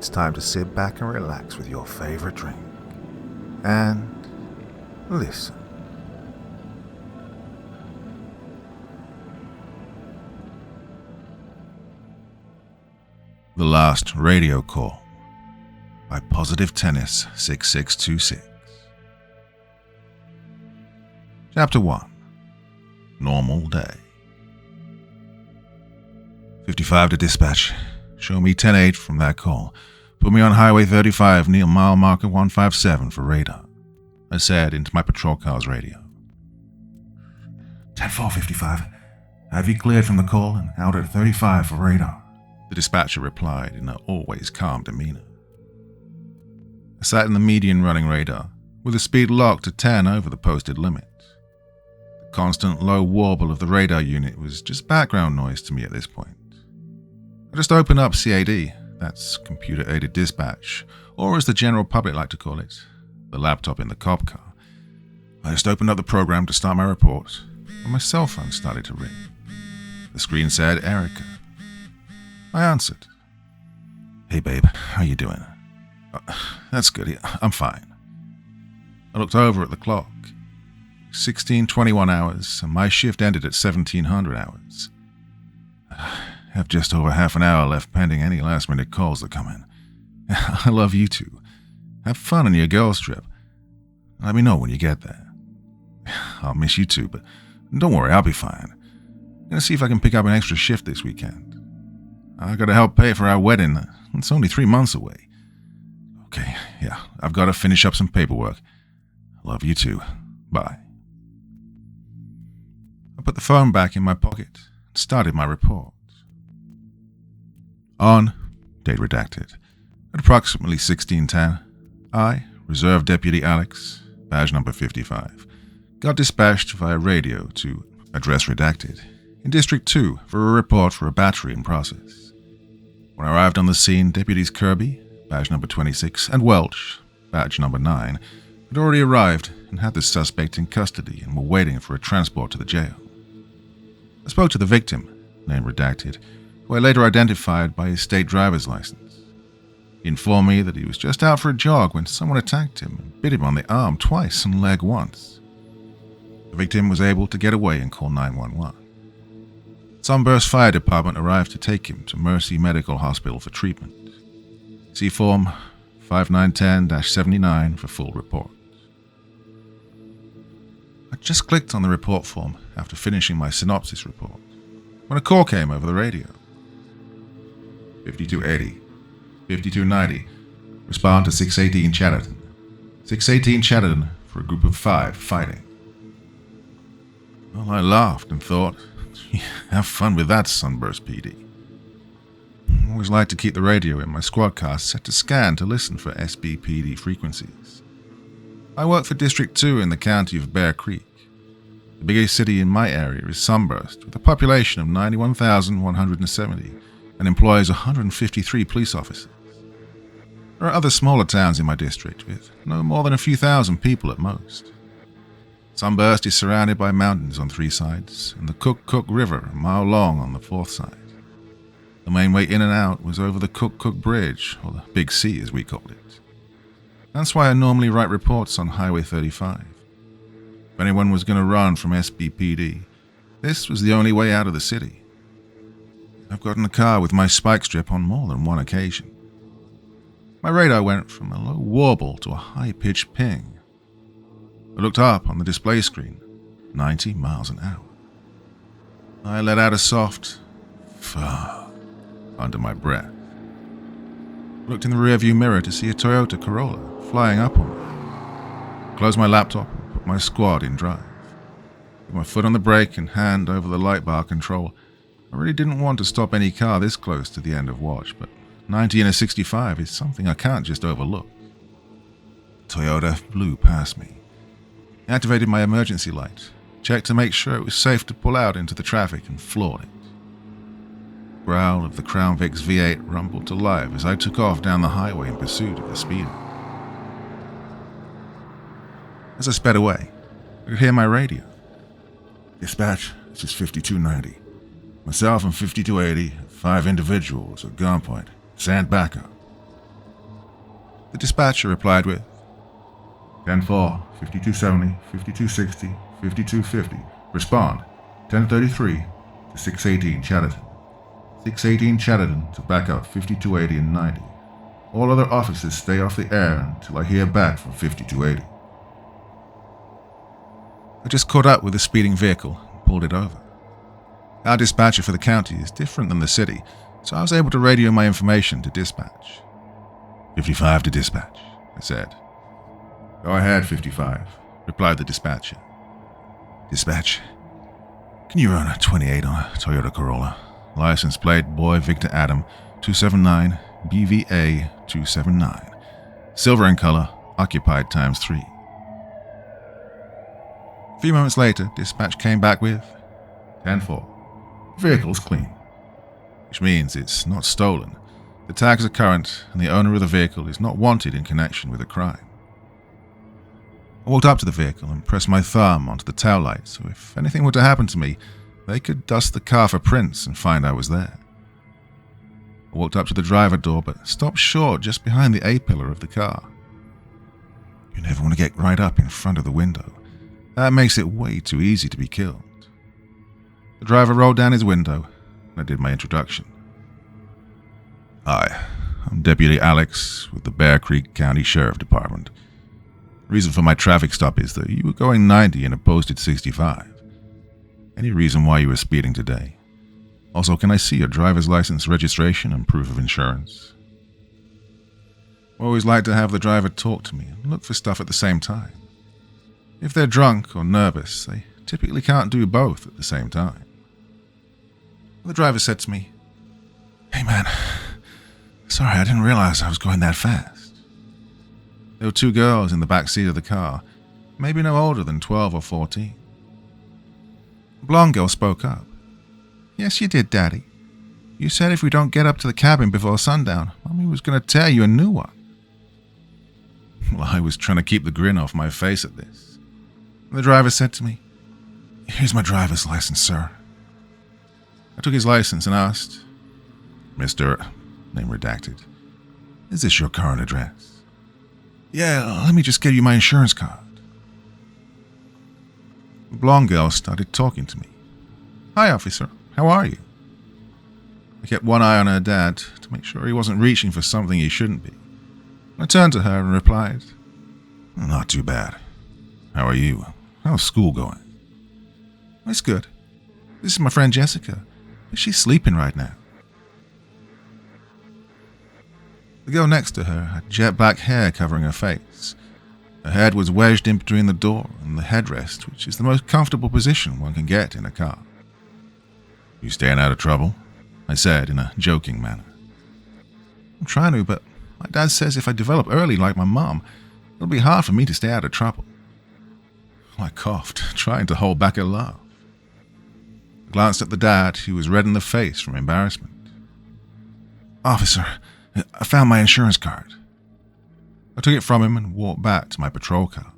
It's time to sit back and relax with your favorite drink. And listen. The Last Radio Call by Positive Tennis 6626. Chapter 1. Normal Day. 55 to dispatch. Show me 10-8 from that call. Put me on Highway 35 near mile marker 157 for radar, I said into my patrol car's radio. 10-4, 55. Have you cleared from the call and out at 35 for radar? The dispatcher replied in an always calm demeanor. I sat in the median running radar, with the speed locked to 10 over the posted limit. The constant low warble of the radar unit was just background noise to me at this point. I just opened up CAD, that's computer-aided dispatch, or as the general public like to call it, the laptop in the cop car. I just opened up the program to start my report, when my cell phone started to ring. The screen said, Erica. I answered. Hey babe, how you doing? That's good, I'm fine. I looked over at the clock. 16:21 hours, and my shift ended at 1700 hours. I have just over half an hour left pending any last-minute calls that come in. I love you two. Have fun on your girls' trip. Let me know when you get there. I'll miss you too, but don't worry, I'll be fine. I'm gonna see if I can pick up an extra shift this weekend. I gotta help pay for our wedding. It's only 3 months away. Okay, yeah, I've gotta finish up some paperwork. Love you too. Bye. I put the phone back in my pocket and started my report. On, date redacted, at approximately 16:10, I, Reserve Deputy Alex, badge number 55, got dispatched via radio to, address redacted, in District 2 for a report for a battery in process. When I arrived on the scene, Deputies Kirby, badge number 26, and Welch, badge number 9, had already arrived and had the suspect in custody and were waiting for a transport to the jail. I spoke to the victim, name redacted, who I later identified by his state driver's license. He informed me that he was just out for a jog when someone attacked him and bit him on the arm twice and leg once. The victim was able to get away and call 911. Sunburst Fire Department arrived to take him to Mercy Medical Hospital for treatment. See Form 5910-79 for full report. I just clicked on the report form after finishing my synopsis report when a call came over the radio. 5280, 5290, respond to 618 Chatterton. 618 Chatterton for a group of 5 fighting. Well, I laughed and thought, have fun with that, Sunburst PD. I always like to keep the radio in my squad car set to scan to listen for SBPD frequencies. I work for District 2 in the county of Bear Creek. The biggest city in my area is Sunburst, with a population of 91,170 and employs 153 police officers. There are other smaller towns in my district with no more than a few thousand people at most. Sunburst is surrounded by mountains on 3 sides and the Cook River a mile long on the 4th side. The main way in and out was over the Cook Bridge, or the Big C as we called it. That's why I normally write reports on Highway 35. If anyone was going to run from SBPD, this was the only way out of the city. I've got in the car with my spike strip on more than one occasion. My radar went from a low warble to a high-pitched ping. I looked up on the display screen, 90 miles an hour. I let out a soft "fuck" under my breath. I looked in the rearview mirror to see a Toyota Corolla flying up on me. I closed my laptop and put my squad in drive. With my foot on the brake and hand over the light bar control, I really didn't want to stop any car this close to the end of watch, but 90 in a 65 is something I can't just overlook. Toyota flew past me. I activated my emergency light, checked to make sure it was safe to pull out into the traffic, and floored it. The growl of the Crown Vic's V8 rumbled to life as I took off down the highway in pursuit of the speeder. As I sped away, I could hear my radio. Dispatch, this is 5290. Myself and 5280, 5 individuals at gunpoint. Send backup. The dispatcher replied with 10-4, 5270, 5260, 5250. Respond 1033 to 618 Chatterton. 618 Chatterton to back up 5280 and 90. All other officers stay off the air until I hear back from 5280. I just caught up with a speeding vehicle and pulled it over. Our dispatcher for the county is different than the city, so I was able to radio my information to dispatch. 55 to dispatch, I said. Go ahead, 55, replied the dispatcher. Dispatch, can you run a 28 on a Toyota Corolla? License plate Boy Victor Adam 279 BVA 279. Silver in color, occupied ×3. A few moments later, dispatch came back with 10-4. Vehicle's clean. Which means it's not stolen. The tags are current, and the owner of the vehicle is not wanted in connection with a crime. I walked up to the vehicle and pressed my thumb onto the tail light, so if anything were to happen to me, they could dust the car for prints and find I was there. I walked up to the driver door, but stopped short just behind the A-pillar of the car. You never want to get right up in front of the window. That makes it way too easy to be killed. The driver rolled down his window, and I did my introduction. Hi, I'm Deputy Alex with the Bear Creek County Sheriff Department. The reason for my traffic stop is that you were going 90 in a posted 65. Any reason why you were speeding today? Also, can I see your driver's license, registration, and proof of insurance? I always like to have the driver talk to me and look for stuff at the same time. If they're drunk or nervous, they typically can't do both at the same time. The driver said to me, Hey man, sorry, I didn't realize I was going that fast. There were 2 girls in the back seat of the car, maybe no older than 12 or 14. The blonde girl spoke up. Yes, you did, Daddy. You said if we don't get up to the cabin before sundown, Mommy was going to tear you a new one. Well, I was trying to keep the grin off my face at this. The driver said to me, Here's my driver's license, sir. I took his license and asked, Mr. Name redacted, is this your current address? Yeah, let me just give you my insurance card. The blonde girl started talking to me. Hi, officer. How are you? I kept one eye on her dad to make sure he wasn't reaching for something he shouldn't be. I turned to her and replied, Not too bad. How are you? How's school going? It's good. This is my friend Jessica, but she's sleeping right now. The girl next to her had jet black hair covering her face. Her head was wedged in between the door and the headrest, which is the most comfortable position one can get in a car. You staying out of trouble? I said in a joking manner. I'm trying to, but my dad says if I develop early like my mom, it'll be hard for me to stay out of trouble. I coughed, trying to hold back a laugh. I glanced at the dad, who was red in the face from embarrassment. Officer, I found my insurance card. I took it from him and walked back to my patrol car.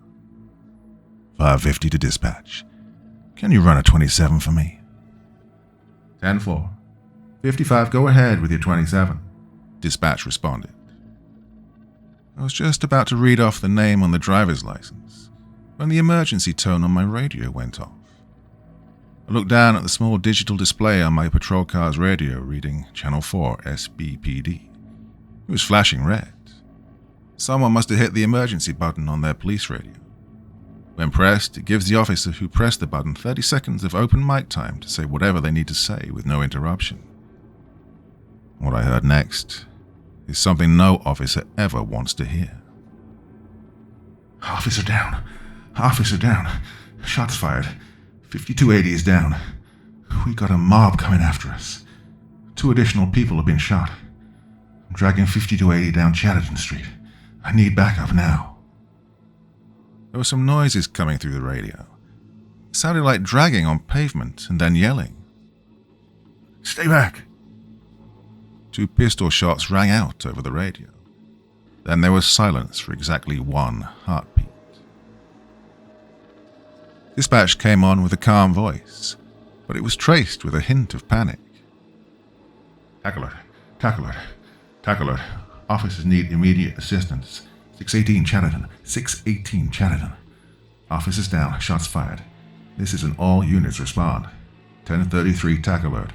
550 to dispatch. Can you run a 27 for me? 10-4. 55, go ahead with your 27. Dispatch responded. I was just about to read off the name on the driver's license when the emergency tone on my radio went off. I looked down at the small digital display on my patrol car's radio reading Channel 4 SBPD. It was flashing red. Someone must have hit the emergency button on their police radio. When pressed, it gives the officer who pressed the button 30 seconds of open mic time to say whatever they need to say with no interruption. What I heard next is something no officer ever wants to hear. Officer down. Officer down. Shots fired. 5280 is down. We got a mob coming after us. 2 additional people have been shot. I'm dragging 5280 down Chatterton Street. I need backup now. There were some noises coming through the radio. It sounded like dragging on pavement and then yelling. Stay back. 2 pistol shots rang out over the radio. Then there was silence for exactly 1 heartbeat. Dispatch came on with a calm voice, but it was traced with a hint of panic. Tackle alert, tackle alert, tackle alert. Officers need immediate assistance. 618 Chatterton. 618 Chatterton. Officers down. Shots fired. This is an all units respond. 1033 TAC alert.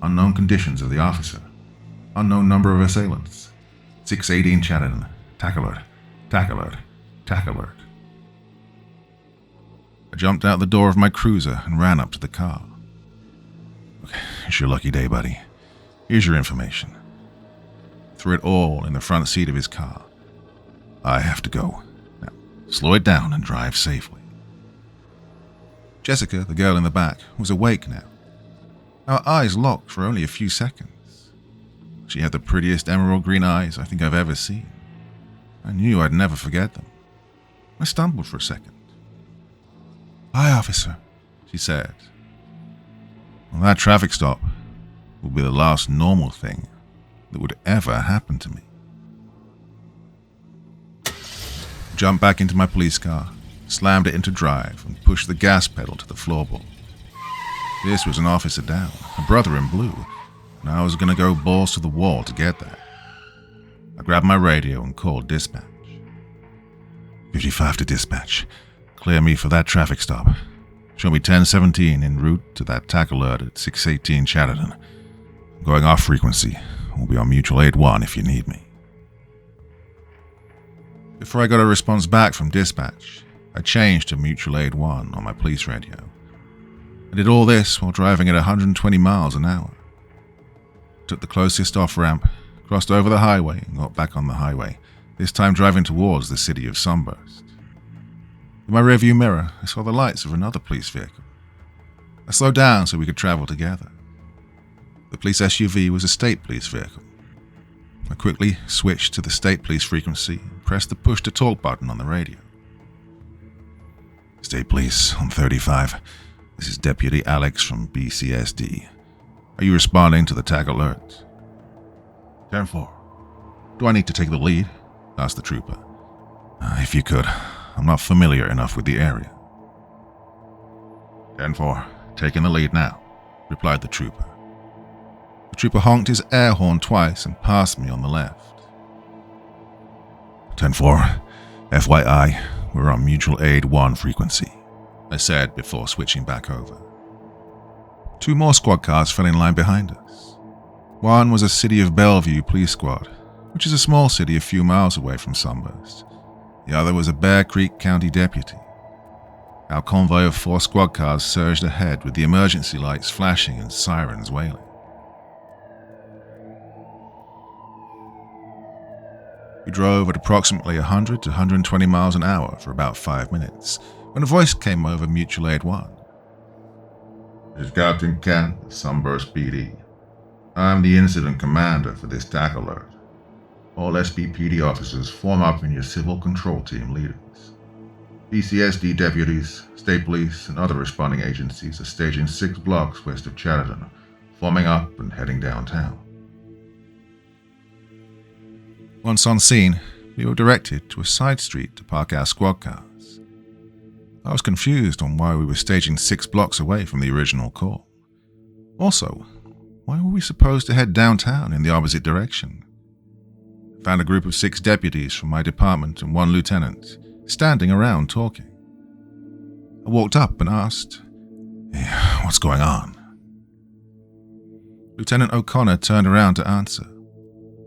Unknown conditions of the officer. Unknown number of assailants. 618 Chatterton. TAC alert. TAC alert. TAC alert. I jumped out the door of my cruiser and ran up to the car. Okay, it's your lucky day, buddy. Here's your information. Threw it all in the front seat of his car. I have to go. Now, slow it down and drive safely. Jessica, the girl in the back, was awake now. Our eyes locked for only a few seconds. She had the prettiest emerald green eyes I think I've ever seen. I knew I'd never forget them. I stumbled for a second. "Hi, officer," she said. Well, that traffic stop will be the last normal thing that would ever happen to me. Jumped back into my police car, slammed it into drive, and pushed the gas pedal to the floorboard. This was an officer down, a brother in blue, and I was going to go balls to the wall to get there. I grabbed my radio and called dispatch. 55 to dispatch. Clear me for that traffic stop. Show me 1017 en route to that TAC alert at 618 Chatterton. I'm going off frequency. We'll be on mutual aid 1 if you need me. Before I got a response back from dispatch, I changed to mutual aid 1 on my police radio. I did all this while driving at 120 miles an hour. Took the closest off-ramp, crossed over the highway, and got back on the highway, this time driving towards the city of Sunburst. In my rearview mirror, I saw the lights of another police vehicle. I slowed down so we could travel together. The police SUV was a state police vehicle. I quickly switched to the state police frequency and pressed the push-to-talk button on the radio. "State Police, on 35. This is Deputy Alex from BCSD. Are you responding to the TAC alert?" 10-4. "Do I need to take the lead?" asked the trooper. If you could. I'm not familiar enough with the area." 10-4. "Taking the lead now," replied the trooper. The trooper honked his air horn twice and passed me on the left. 10-4. "FYI, we're on mutual aid 1 frequency," I said before switching back over. 2 more squad cars fell in line behind us. One was a City of Bellevue police squad, which is a small city a few miles away from Sunburst. The other was a Bear Creek County deputy. Our convoy of 4 squad cars surged ahead with the emergency lights flashing and sirens wailing. We drove at approximately 100 to 120 miles an hour for about 5 minutes when a voice came over mutual aid 1. "This is Captain Kent of Sunburst PD. I'm the incident commander for this TAC alert. All SBPD officers form up in your civil control team leaders. BCSD deputies, state police, and other responding agencies are staging 6 blocks west of Chatterton, forming up and heading downtown." Once on scene, we were directed to a side street to park our squad cars. I was confused on why we were staging 6 blocks away from the original call. Also, why were we supposed to head downtown in the opposite direction? I found a group of 6 deputies from my department and 1 lieutenant standing around talking. I walked up and asked, "Hey, what's going on?" Lieutenant O'Connor turned around to answer.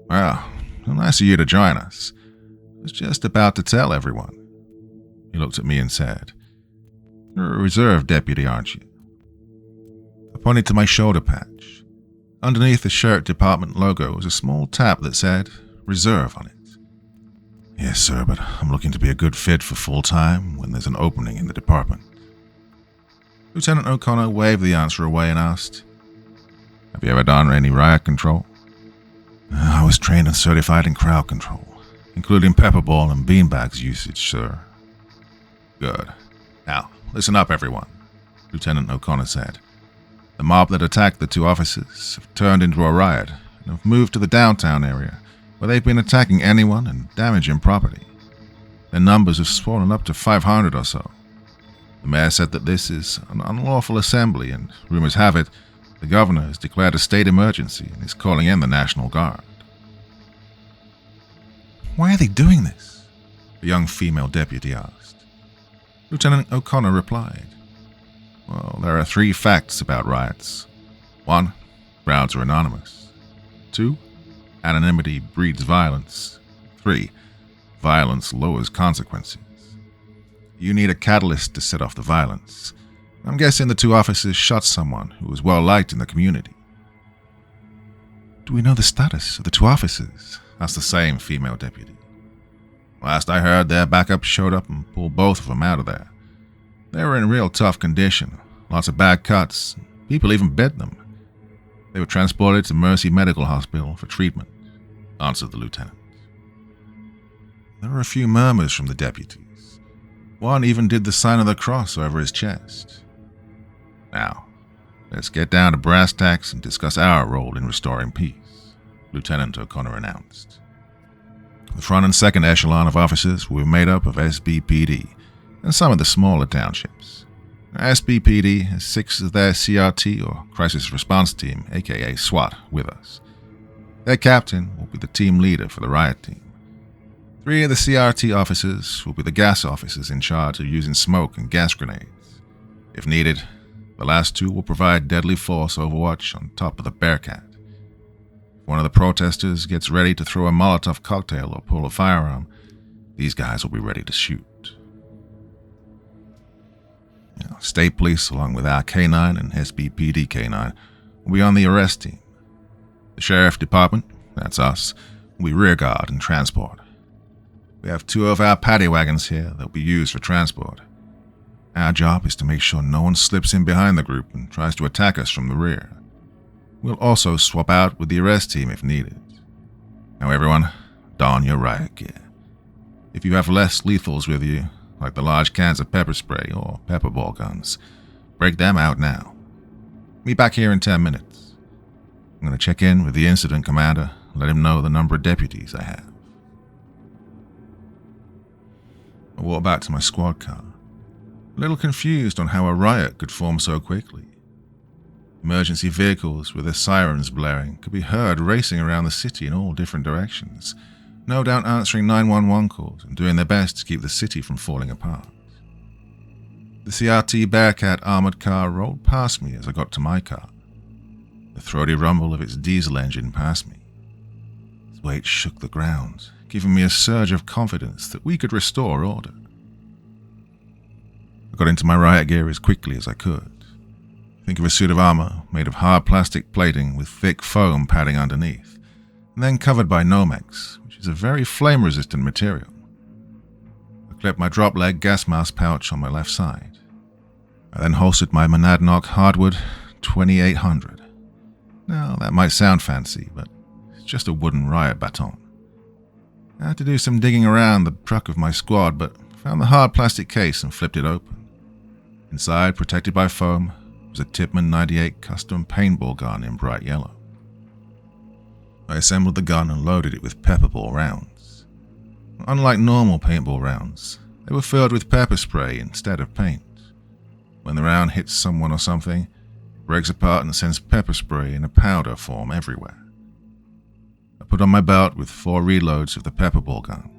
"Well, nice of you to join us. I was just about to tell everyone." He looked at me and said, "You're a reserve deputy, aren't you?" I pointed to my shoulder patch. Underneath the shirt department logo was a small tap that said, "Reserve" on it. "Yes, sir, but I'm looking to be a good fit for full-time when there's an opening in the department." Lieutenant O'Connor waved the answer away and asked, "Have you ever done any riot control?" "I was trained and certified in crowd control, including pepperball and beanbags usage, sir." "Good. Now, listen up, everyone," Lieutenant O'Connor said. "The mob that attacked the 2 officers have turned into a riot and have moved to the downtown area, where they've been attacking anyone and damaging property. Their numbers have swollen up to 500 or so. The mayor said that this is an unlawful assembly, and rumors have it the governor has declared a state emergency and is calling in the National Guard." Why are they doing this? The young female deputy asked. Lieutenant O'Connor replied, Well, there are 3 facts about riots. 1, crowds are anonymous. 2, anonymity breeds violence. 3, violence lowers consequences. You need a catalyst to set off the violence. I'm guessing the 2 officers shot someone who was well liked in the community. Do we know the status of the 2 officers? Asked the same female deputy. Last I heard, their backup showed up and pulled both of them out of there. They were in real tough condition, lots of bad cuts. People even bit them. They were transported to Mercy Medical Hospital for treatment, answered the lieutenant. There were a few murmurs from the deputies. One even did the sign of the cross over his chest. Now, let's get down to brass tacks and discuss our role in restoring peace, Lieutenant O'Connor announced. The front and second echelon of officers will be made up of SBPD and some of the smaller townships. SBPD has 6 of their CRT or Crisis Response Team, aka SWAT, with us. Their captain will be the team leader for the riot team. 3 of the CRT officers will be the gas officers in charge of using smoke and gas grenades. If needed, the last 2 will provide deadly force overwatch on top of the Bearcat. If one of the protesters gets ready to throw a Molotov cocktail or pull a firearm, these guys will be ready to shoot. State Police, along with our K9 and SBPD K9, will be on the arrest team. The Sheriff Department, that's us, will be rear guard and transport. We have 2 of our paddy wagons here that will be used for transport. Our job is to make sure no one slips in behind the group and tries to attack us from the rear. We'll also swap out with the arrest team if needed. Now everyone, don your riot gear. If you have less lethals with you, like the large cans of pepper spray or pepper ball guns, break them out now. Meet back here in 10 minutes. I'm going to check in with the incident commander and let him know the number of deputies I have. I walked back to my squad car, a little confused on how a riot could form so quickly. Emergency vehicles with their sirens blaring could be heard racing around the city in all different directions, no doubt answering 911 calls and doing their best to keep the city from falling apart. The CRT Bearcat armored car rolled past me as I got to my car. The throaty rumble of its diesel engine passed me. Its weight shook the ground, giving me a surge of confidence that we could restore order. I got into my riot gear as quickly as I could. Think of a suit of armor made of hard plastic plating with thick foam padding underneath, and then covered by Nomex, which is a very flame-resistant material. I clipped my drop-leg gas mask pouch on my left side. I then holstered my Monadnock Hardwood 2800. Now, that might sound fancy, but it's just a wooden riot baton. I had to do some digging around the truck of my squad, but found the hard plastic case and flipped it open. Inside, protected by foam, was a Tipman 98 custom paintball gun in bright yellow. I assembled the gun and loaded it with pepper ball rounds. Unlike normal paintball rounds, they were filled with pepper spray instead of paint. When the round hits someone or something, it breaks apart and sends pepper spray in a powder form everywhere. I put on my belt with 4 reloads of the pepper ball gun.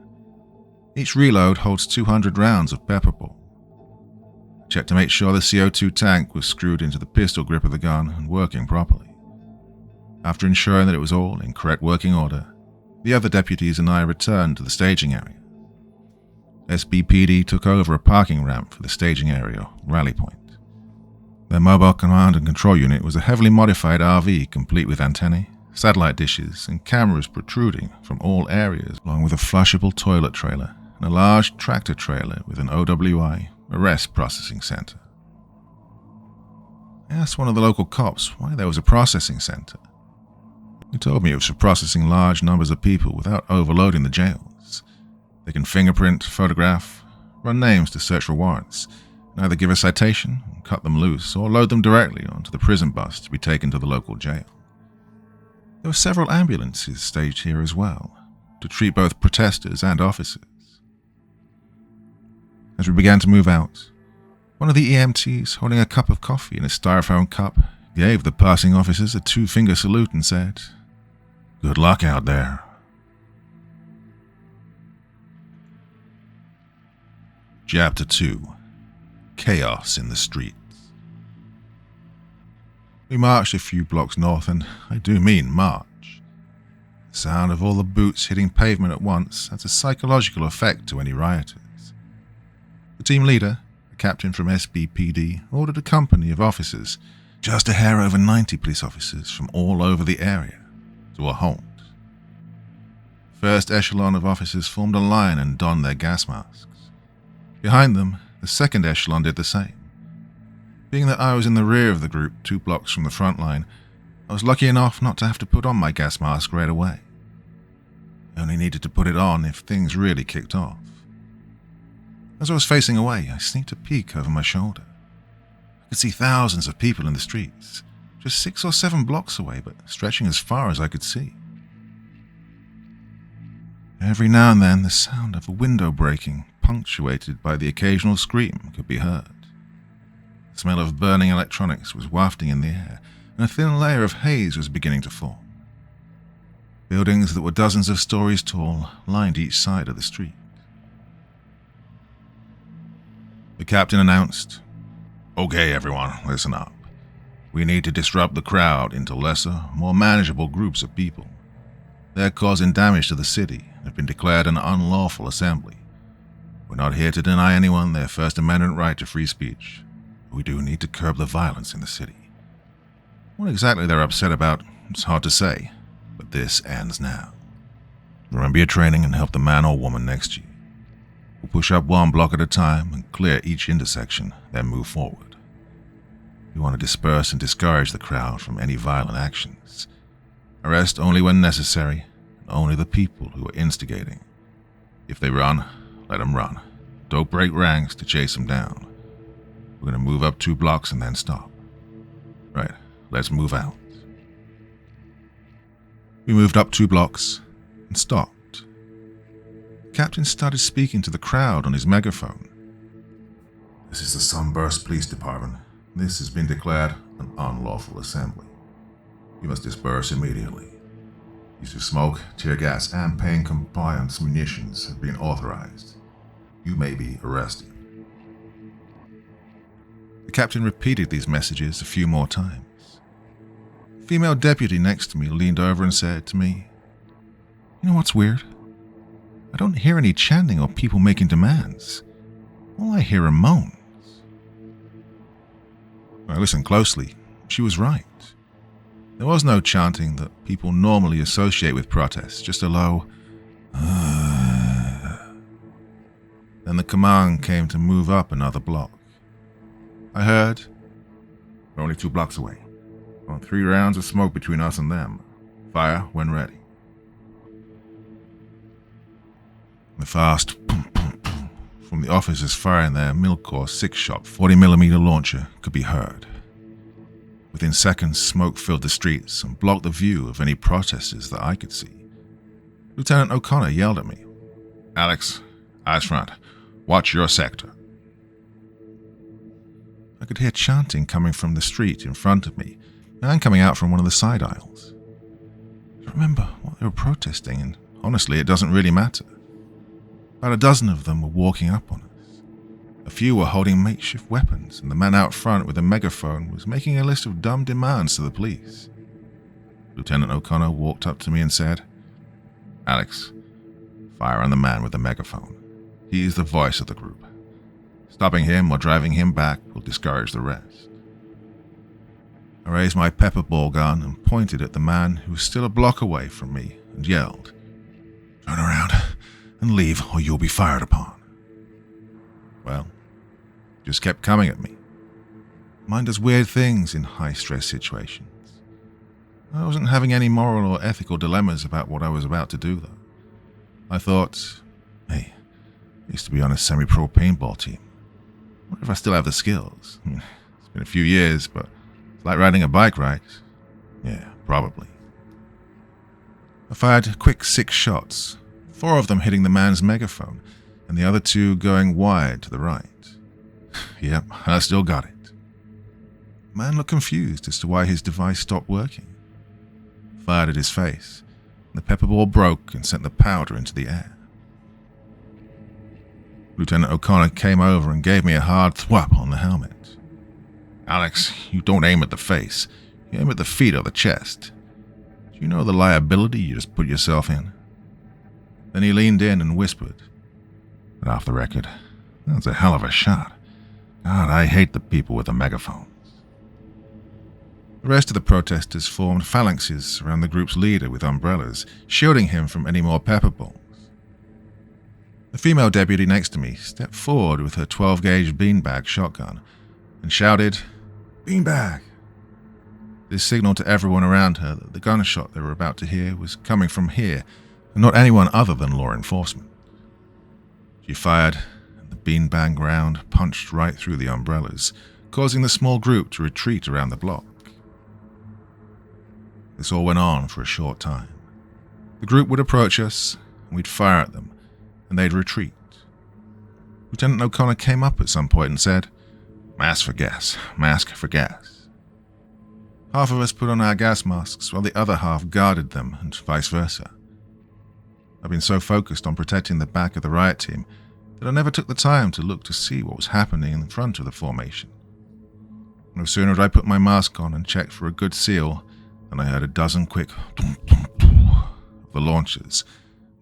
Each reload holds 200 rounds of pepper ball. I checked to make sure the CO2 tank was screwed into the pistol grip of the gun and working properly. After ensuring that it was all in correct working order, the other deputies and I returned to the staging area. SBPD took over a parking ramp for the staging area, rally point. Their mobile command and control unit was a heavily modified RV complete with antennae, satellite dishes, and cameras protruding from all areas, along with a flushable toilet trailer and a large tractor trailer with an OWI, arrest processing center. I asked one of the local cops why there was a processing center. He told me it was for processing large numbers of people without overloading the jails. They can fingerprint, photograph, run names to search for warrants, and either give a citation, cut them loose, or load them directly onto the prison bus to be taken to the local jail. There were several ambulances staged here as well, to treat both protesters and officers. As we began to move out, one of the EMTs, holding a cup of coffee in a styrofoam cup, gave the passing officers a 2-finger salute and said, "Good luck out there." Chapter 2. Chaos in the Streets. We marched a few blocks north, and I do mean march. The sound of all the boots hitting pavement at once has a psychological effect to any rioters. The team leader, a captain from SBPD, ordered a company of officers, just a hair over 90 police officers from all over the area, to a halt. First echelon of officers formed a line and donned their gas masks. Behind them, the second echelon did the same. Being that I was in the rear of the group, 2 blocks from the front line, I was lucky enough not to have to put on my gas mask right away. I only needed to put it on if things really kicked off. As I was facing away, I sneaked a peek over my shoulder. I could see thousands of people in the streets, just 6 or 7 blocks away, but stretching as far as I could see. Every now and then, the sound of a window breaking, punctuated by the occasional scream, could be heard. The smell of burning electronics was wafting in the air, and a thin layer of haze was beginning to form. Buildings that were dozens of stories tall lined each side of the street. The captain announced, "Okay, everyone, listen up. We need to disrupt the crowd into lesser, more manageable groups of people. They're causing damage to the city and have been declared an unlawful assembly. We're not here to deny anyone their First Amendment right to free speech. We do need to curb the violence in the city. What exactly they're upset about, it's hard to say, but this ends now. Remember your training and help the man or woman next to you. We'll push up 1 block at a time and clear each intersection, then move forward. We want to disperse and discourage the crowd from any violent actions. Arrest only when necessary, and only the people who are instigating. If they run, let them run. Don't break ranks to chase them down. We're going to move up 2 blocks and then stop. Right, let's move out." We moved up 2 blocks and stopped. The captain started speaking to the crowd on his megaphone. "This is the Sunburst Police Department. This has been declared an unlawful assembly. You must disperse immediately. Use of smoke, tear gas, and pain compliance munitions have been authorized. You may be arrested." The captain repeated these messages a few more times. A female deputy next to me leaned over and said to me, "You know what's weird? I don't hear any chanting or people making demands. All I hear are moans." I listened closely. She was right. There was no chanting that people normally associate with protests, just a low, Then the command came to move up another block. I heard, "We're only 2 blocks away. We want 3 rounds of smoke between us and them. Fire when ready." The fast boom, boom, boom from the officers firing their Milcor 6-shot 40mm launcher could be heard. Within seconds, smoke filled the streets and blocked the view of any protesters that I could see. Lieutenant O'Connor yelled at me, "Alex, eyes front. Watch your sector." I could hear chanting coming from the street in front of me and coming out from one of the side aisles. I don't remember what they were protesting, and honestly, it doesn't really matter. About a dozen of them were walking up on us. A few were holding makeshift weapons, and the man out front with a megaphone was making a list of dumb demands to the police. Lieutenant O'Connor walked up to me and said, "Alex, fire on the man with the megaphone. He is the voice of the group. Stopping him or driving him back will discourage the rest." I raised my pepper ball gun and pointed at the man who was still a block away from me and yelled, "Turn around and leave or you'll be fired upon." Well, just kept coming at me. Mind does weird things in high-stress situations. I wasn't having any moral or ethical dilemmas about what I was about to do, though. I thought, hey, I used to be on a semi-pro paintball team. I wonder if I still have the skills. It's been a few years, but it's like riding a bike, right? Yeah, probably. I fired quick 6 shots, 4 of them hitting the man's megaphone, and the other 2 going wide to the right. Yep, I still got it. The man looked confused as to why his device stopped working. I fired at his face, and the pepper ball broke and sent the powder into the air. Lieutenant O'Connor came over and gave me a hard thwap on the helmet. "Alex, you don't aim at the face. You aim at the feet or the chest. Do you know the liability you just put yourself in?" Then he leaned in and whispered, "But off the record, that's a hell of a shot. God, I hate the people with the megaphones." The rest of the protesters formed phalanxes around the group's leader with umbrellas, shielding him from any more pepper balls. The female deputy next to me stepped forward with her 12-gauge beanbag shotgun and shouted, "Beanbag!" This signaled to everyone around her that the gunshot they were about to hear was coming from here and not anyone other than law enforcement. She fired, and the beanbag round punched right through the umbrellas, causing the small group to retreat around the block. This all went on for a short time. The group would approach us, and we'd fire at them, and they'd retreat. Lieutenant O'Connor came up at some point and said, "Mask for gas, mask for gas." Half of us put on our gas masks while the other half guarded them, and vice versa. I've been so focused on protecting the back of the riot team that I never took the time to look to see what was happening in front of the formation. No sooner had I put my mask on and checked for a good seal than I heard a dozen quick of the launchers,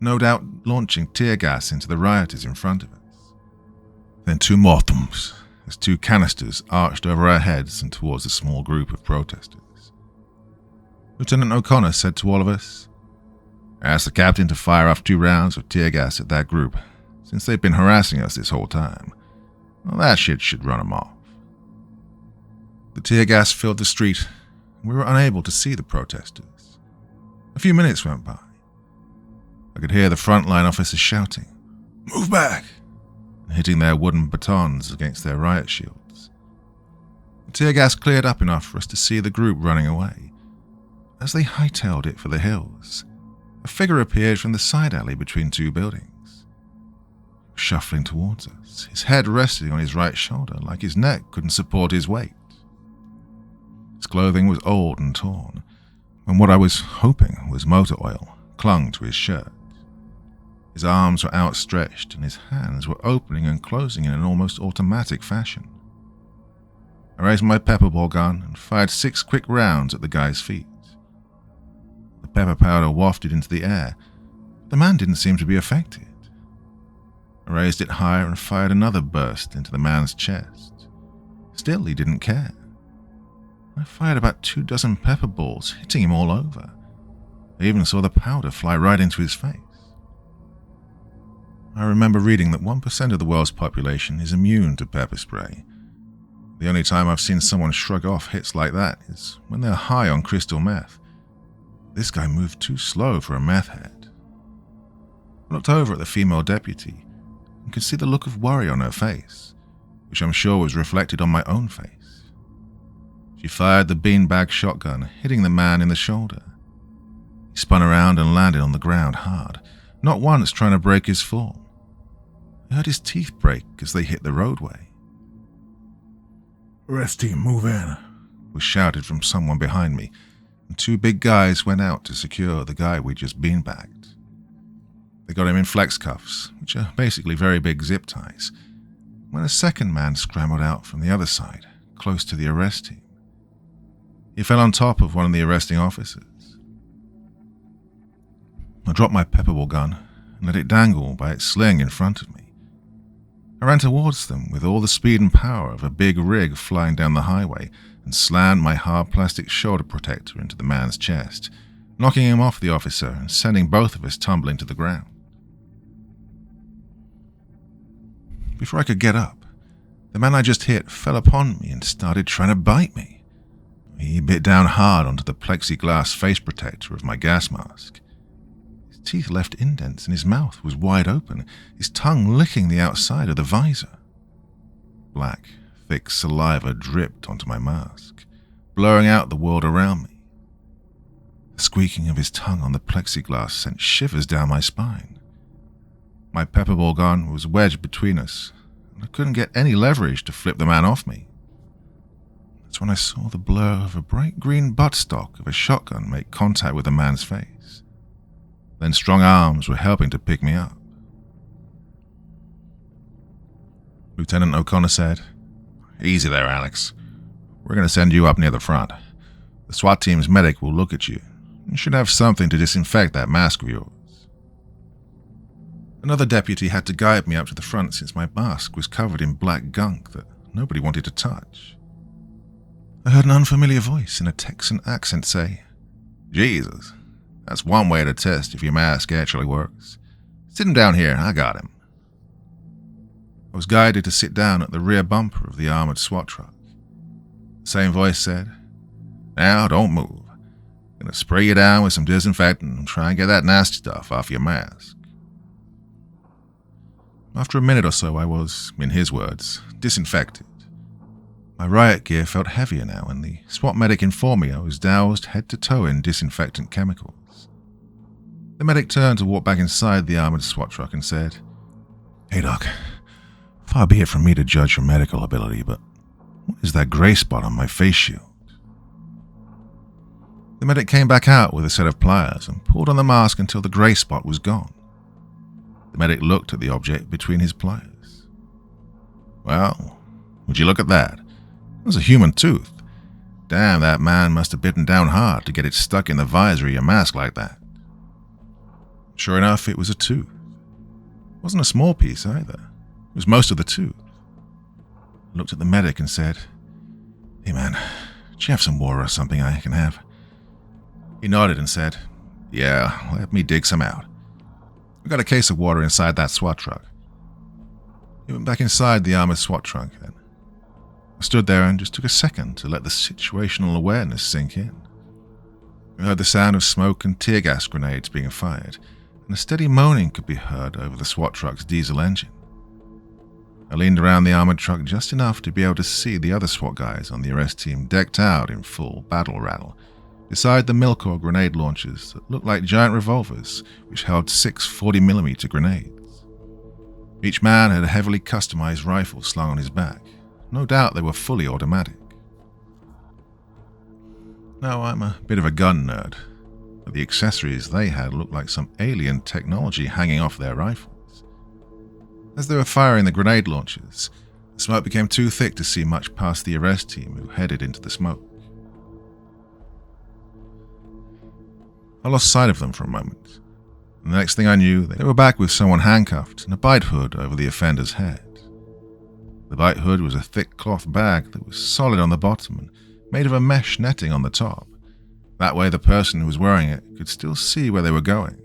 no doubt launching tear gas into the rioters in front of us. Then two more thumps as two canisters arched over our heads and towards a small group of protesters. Lieutenant O'Connor said to all of us, "Ask the captain to fire off 2 rounds of tear gas at that group, since they've been harassing us this whole time. Well, that shit should run them off." The tear gas filled the street, and we were unable to see the protesters. A few minutes went by. I could hear the frontline officers shouting, "Move back!" and hitting their wooden batons against their riot shields. The tear gas cleared up enough for us to see the group running away. As they hightailed it for the hills, a figure appeared from the side alley between 2 buildings. Shuffling towards us, his head resting on his right shoulder like his neck couldn't support his weight. His clothing was old and torn, and what I was hoping was motor oil clung to his shirt. His arms were outstretched and his hands were opening and closing in an almost automatic fashion. I raised my pepper ball gun and fired 6 quick rounds at the guy's feet. The pepper powder wafted into the air. The man didn't seem to be affected. I raised it higher and fired another burst into the man's chest. Still, he didn't care. I fired about 2 dozen pepper balls, hitting him all over. I even saw the powder fly right into his face. I remember reading that 1% of the world's population is immune to pepper spray. The only time I've seen someone shrug off hits like that is when they're high on crystal meth. This guy moved too slow for a meth head. I looked over at the female deputy and could see the look of worry on her face, which I'm sure was reflected on my own face. She fired the beanbag shotgun, hitting the man in the shoulder. He spun around and landed on the ground hard, not once trying to break his fall. I heard his teeth break as they hit the roadway. "Rest team, move in," was shouted from someone behind me, and 2 big guys went out to secure the guy we just beanbagged. They got him in flex cuffs, which are basically very big zip ties, when a second man scrambled out from the other side, close to the arrest team. He fell on top of one of the arresting officers. I dropped my pepperball gun and let it dangle by its sling in front of me. I ran towards them with all the speed and power of a big rig flying down the highway and slammed my hard plastic shoulder protector into the man's chest, knocking him off the officer and sending both of us tumbling to the ground. Before I could get up, the man I just hit fell upon me and started trying to bite me. He bit down hard onto the plexiglass face protector of my gas mask. His teeth left indents and his mouth was wide open, his tongue licking the outside of the visor. Black, thick saliva dripped onto my mask, blurring out the world around me. The squeaking of his tongue on the plexiglass sent shivers down my spine. My pepperball gun was wedged between us, and I couldn't get any leverage to flip the man off me. That's when I saw the blur of a bright green buttstock of a shotgun make contact with the man's face. Then strong arms were helping to pick me up. Lieutenant O'Connor said. Easy there, Alex. We're going to send you up near the front. The SWAT team's medic will look at you. You should have something to disinfect that mask of yours. Another deputy had to guide me up to the front since my mask was covered in black gunk that nobody wanted to touch. I heard an unfamiliar voice in a Texan accent say, Jesus, that's one way to test if your mask actually works. Sit him down here, I got him. I was guided to sit down at the rear bumper of the armored SWAT truck. The same voice said, Now, don't move. I'm going to spray you down with some disinfectant and try and get that nasty stuff off your mask. After a minute or so, I was, in his words, disinfected. My riot gear felt heavier now, and the SWAT medic informed me I was doused head to toe in disinfectant chemicals. The medic turned to walk back inside the armored SWAT truck and said, Hey, Doc, far be it from me to judge your medical ability, but what is that gray spot on my face shield? The medic came back out with a set of pliers and pulled on the mask until the grey spot was gone. The medic looked at the object between his pliers. Well, would you look at that? It was a human tooth. Damn, that man must have bitten down hard to get it stuck in the visor of your mask like that. Sure enough, it was a tooth. It wasn't a small piece either. It was most of the tooth. I looked at the medic and said, Hey man, do you have some water or something I can have? He nodded and said, Yeah, let me dig some out. We got a case of water inside that SWAT truck. He went back inside the armored SWAT truck then. I stood there and just took a second to let the situational awareness sink in. We heard the sound of smoke and tear gas grenades being fired, and a steady moaning could be heard over the SWAT truck's diesel engine. I leaned around the armored truck just enough to be able to see the other SWAT guys on the arrest team decked out in full battle rattle, beside the Milcor grenade launchers that looked like giant revolvers which held 6 40mm grenades. Each man had a heavily customized rifle slung on his back. No doubt they were fully automatic. Now, I'm a bit of a gun nerd, but the accessories they had looked like some alien technology hanging off their rifles. As they were firing the grenade launchers, the smoke became too thick to see much past the arrest team who headed into the smoke. I lost sight of them for a moment, and the next thing I knew, they were back with someone handcuffed and a bite hood over the offender's head. The bite hood was a thick cloth bag that was solid on the bottom and made of a mesh netting on the top. That way the person who was wearing it could still see where they were going.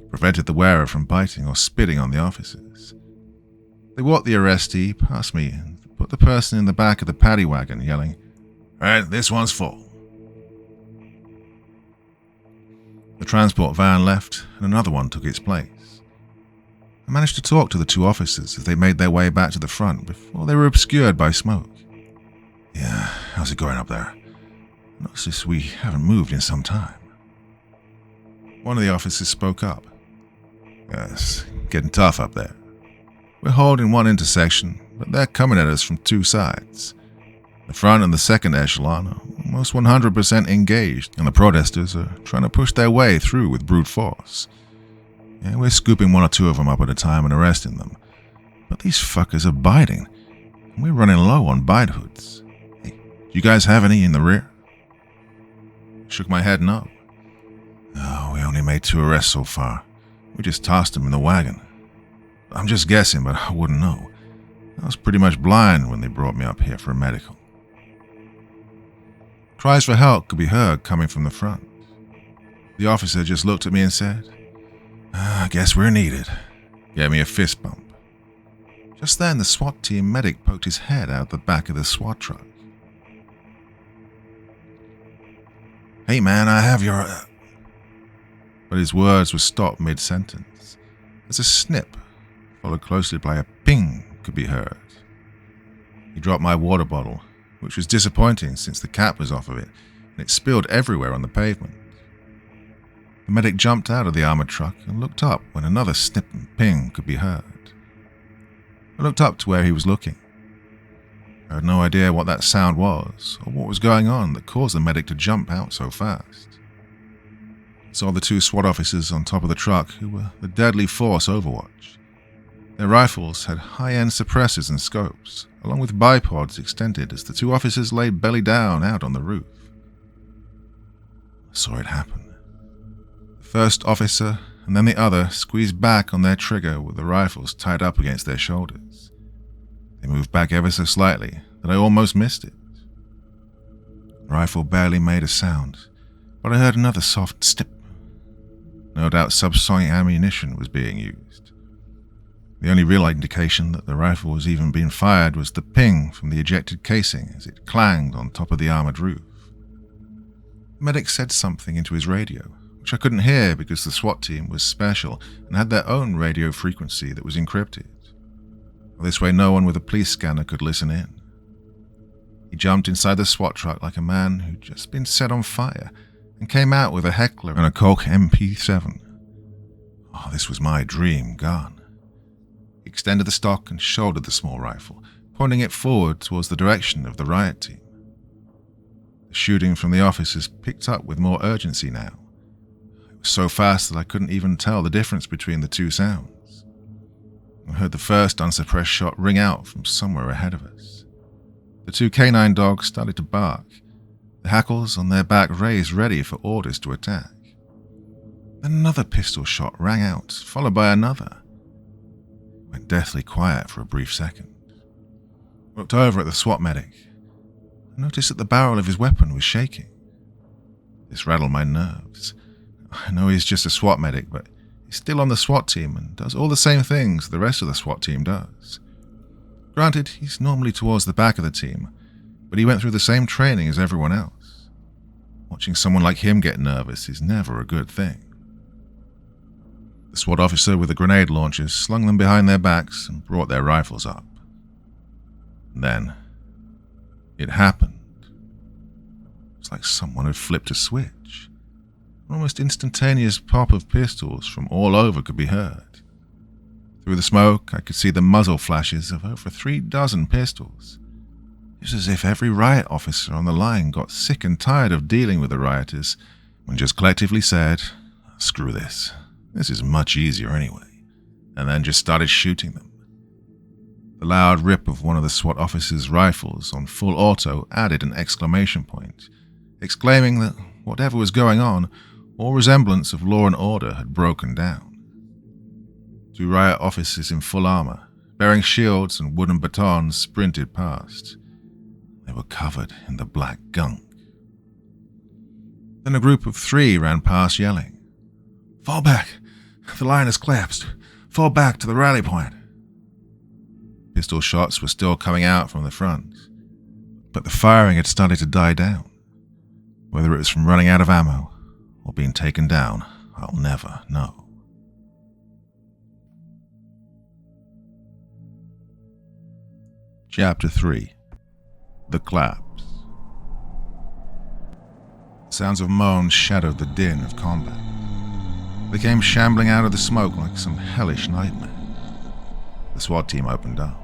It prevented the wearer from biting or spitting on the officers. They walked the arrestee past me and put the person in the back of the paddy wagon, yelling, "Right, this one's full." The transport van left and another one took its place. I managed to talk to the two officers as they made their way back to the front before they were obscured by smoke. "Yeah, how's it going up there? I noticed we haven't moved in some time." One of the officers spoke up. "Yes, getting tough up there. We're holding one intersection, but they're coming at us from two sides. The front and the second echelon are almost 100% engaged, and the protesters are trying to push their way through with brute force. Yeah, we're scooping one or two of them up at a time and arresting them. But these fuckers are biting, and we're running low on bite hoods. Hey, do you guys have any in the rear?" I shook my head no. "Oh, we only made 2 arrests so far. We just tossed them in the wagon. I'm just guessing, but I wouldn't know. I was pretty much blind when they brought me up here for a medical." Cries for help could be heard coming from the front. The officer just looked at me and said, "I guess we're needed." Gave me a fist bump. Just then, the SWAT team medic poked his head out the back of the SWAT truck. "Hey man, I have your..." But his words were stopped mid-sentence, as a snip, followed closely by a ping, could be heard. He dropped my water bottle, which was disappointing since the cap was off of it, and it spilled everywhere on the pavement. The medic jumped out of the armored truck and looked up when another snip and ping could be heard. I looked up to where he was looking. I had no idea what that sound was or what was going on that caused the medic to jump out so fast. I saw the 2 SWAT officers on top of the truck who were the deadly force Overwatch. Their rifles had high-end suppressors and scopes, along with bipods extended as the two officers laid belly down out on the roof. I saw it happen. The first officer and then the other squeezed back on their trigger with the rifles tied up against their shoulders. They moved back ever so slightly that I almost missed it. The rifle barely made a sound, but I heard another soft snip. No doubt subsonic ammunition was being used. The only real indication that the rifle was even being fired was the ping from the ejected casing as it clanged on top of the armored roof. The medic said something into his radio, which I couldn't hear because the SWAT team was special and had their own radio frequency that was encrypted. This way no one with a police scanner could listen in. He jumped inside the SWAT truck like a man who'd just been set on fire and came out with a heckler and a Colt MP7. Oh, this was my dream gun. He extended the stock and shouldered the small rifle, pointing it forward towards the direction of the riot team. The shooting from the officers picked up with more urgency now. It was so fast that I couldn't even tell the difference between the two sounds. I heard the first unsuppressed shot ring out from somewhere ahead of us. The two canine dogs started to bark, the hackles on their back raised ready for orders to attack. Then another pistol shot rang out, followed by another. It went deathly quiet for a brief second. I looked over at the SWAT medic. I noticed that the barrel of his weapon was shaking. This rattled my nerves. I know he's just a SWAT medic, but he's still on the SWAT team and does all the same things the rest of the SWAT team does. Granted, he's normally towards the back of the team, but he went through the same training as everyone else. Watching someone like him get nervous is never a good thing. The SWAT officer with the grenade launchers slung them behind their backs and brought their rifles up. Then, it happened. It's like someone had flipped a switch. An almost instantaneous pop of pistols from all over could be heard. Through the smoke, I could see the muzzle flashes of over 36 pistols. It was as if every riot officer on the line got sick and tired of dealing with the rioters and just collectively said, "Screw this. This is much easier anyway," and then just started shooting them. The loud rip of one of the SWAT officers' rifles on full auto added an exclamation point, exclaiming that whatever was going on, all resemblance of law and order had broken down. Two riot officers in full armor, bearing shields and wooden batons, sprinted past. They were covered in the black gunk. Then a group of 3 ran past yelling, "Fall back! The line has collapsed! Fall back to the rally point!" Pistol shots were still coming out from the front, but the firing had started to die down. Whether it was from running out of ammo or being taken down, I'll never know. Chapter 3. The Collapse. Sounds of moans shadowed the din of combat. They came shambling out of the smoke like some hellish nightmare. The SWAT team opened up.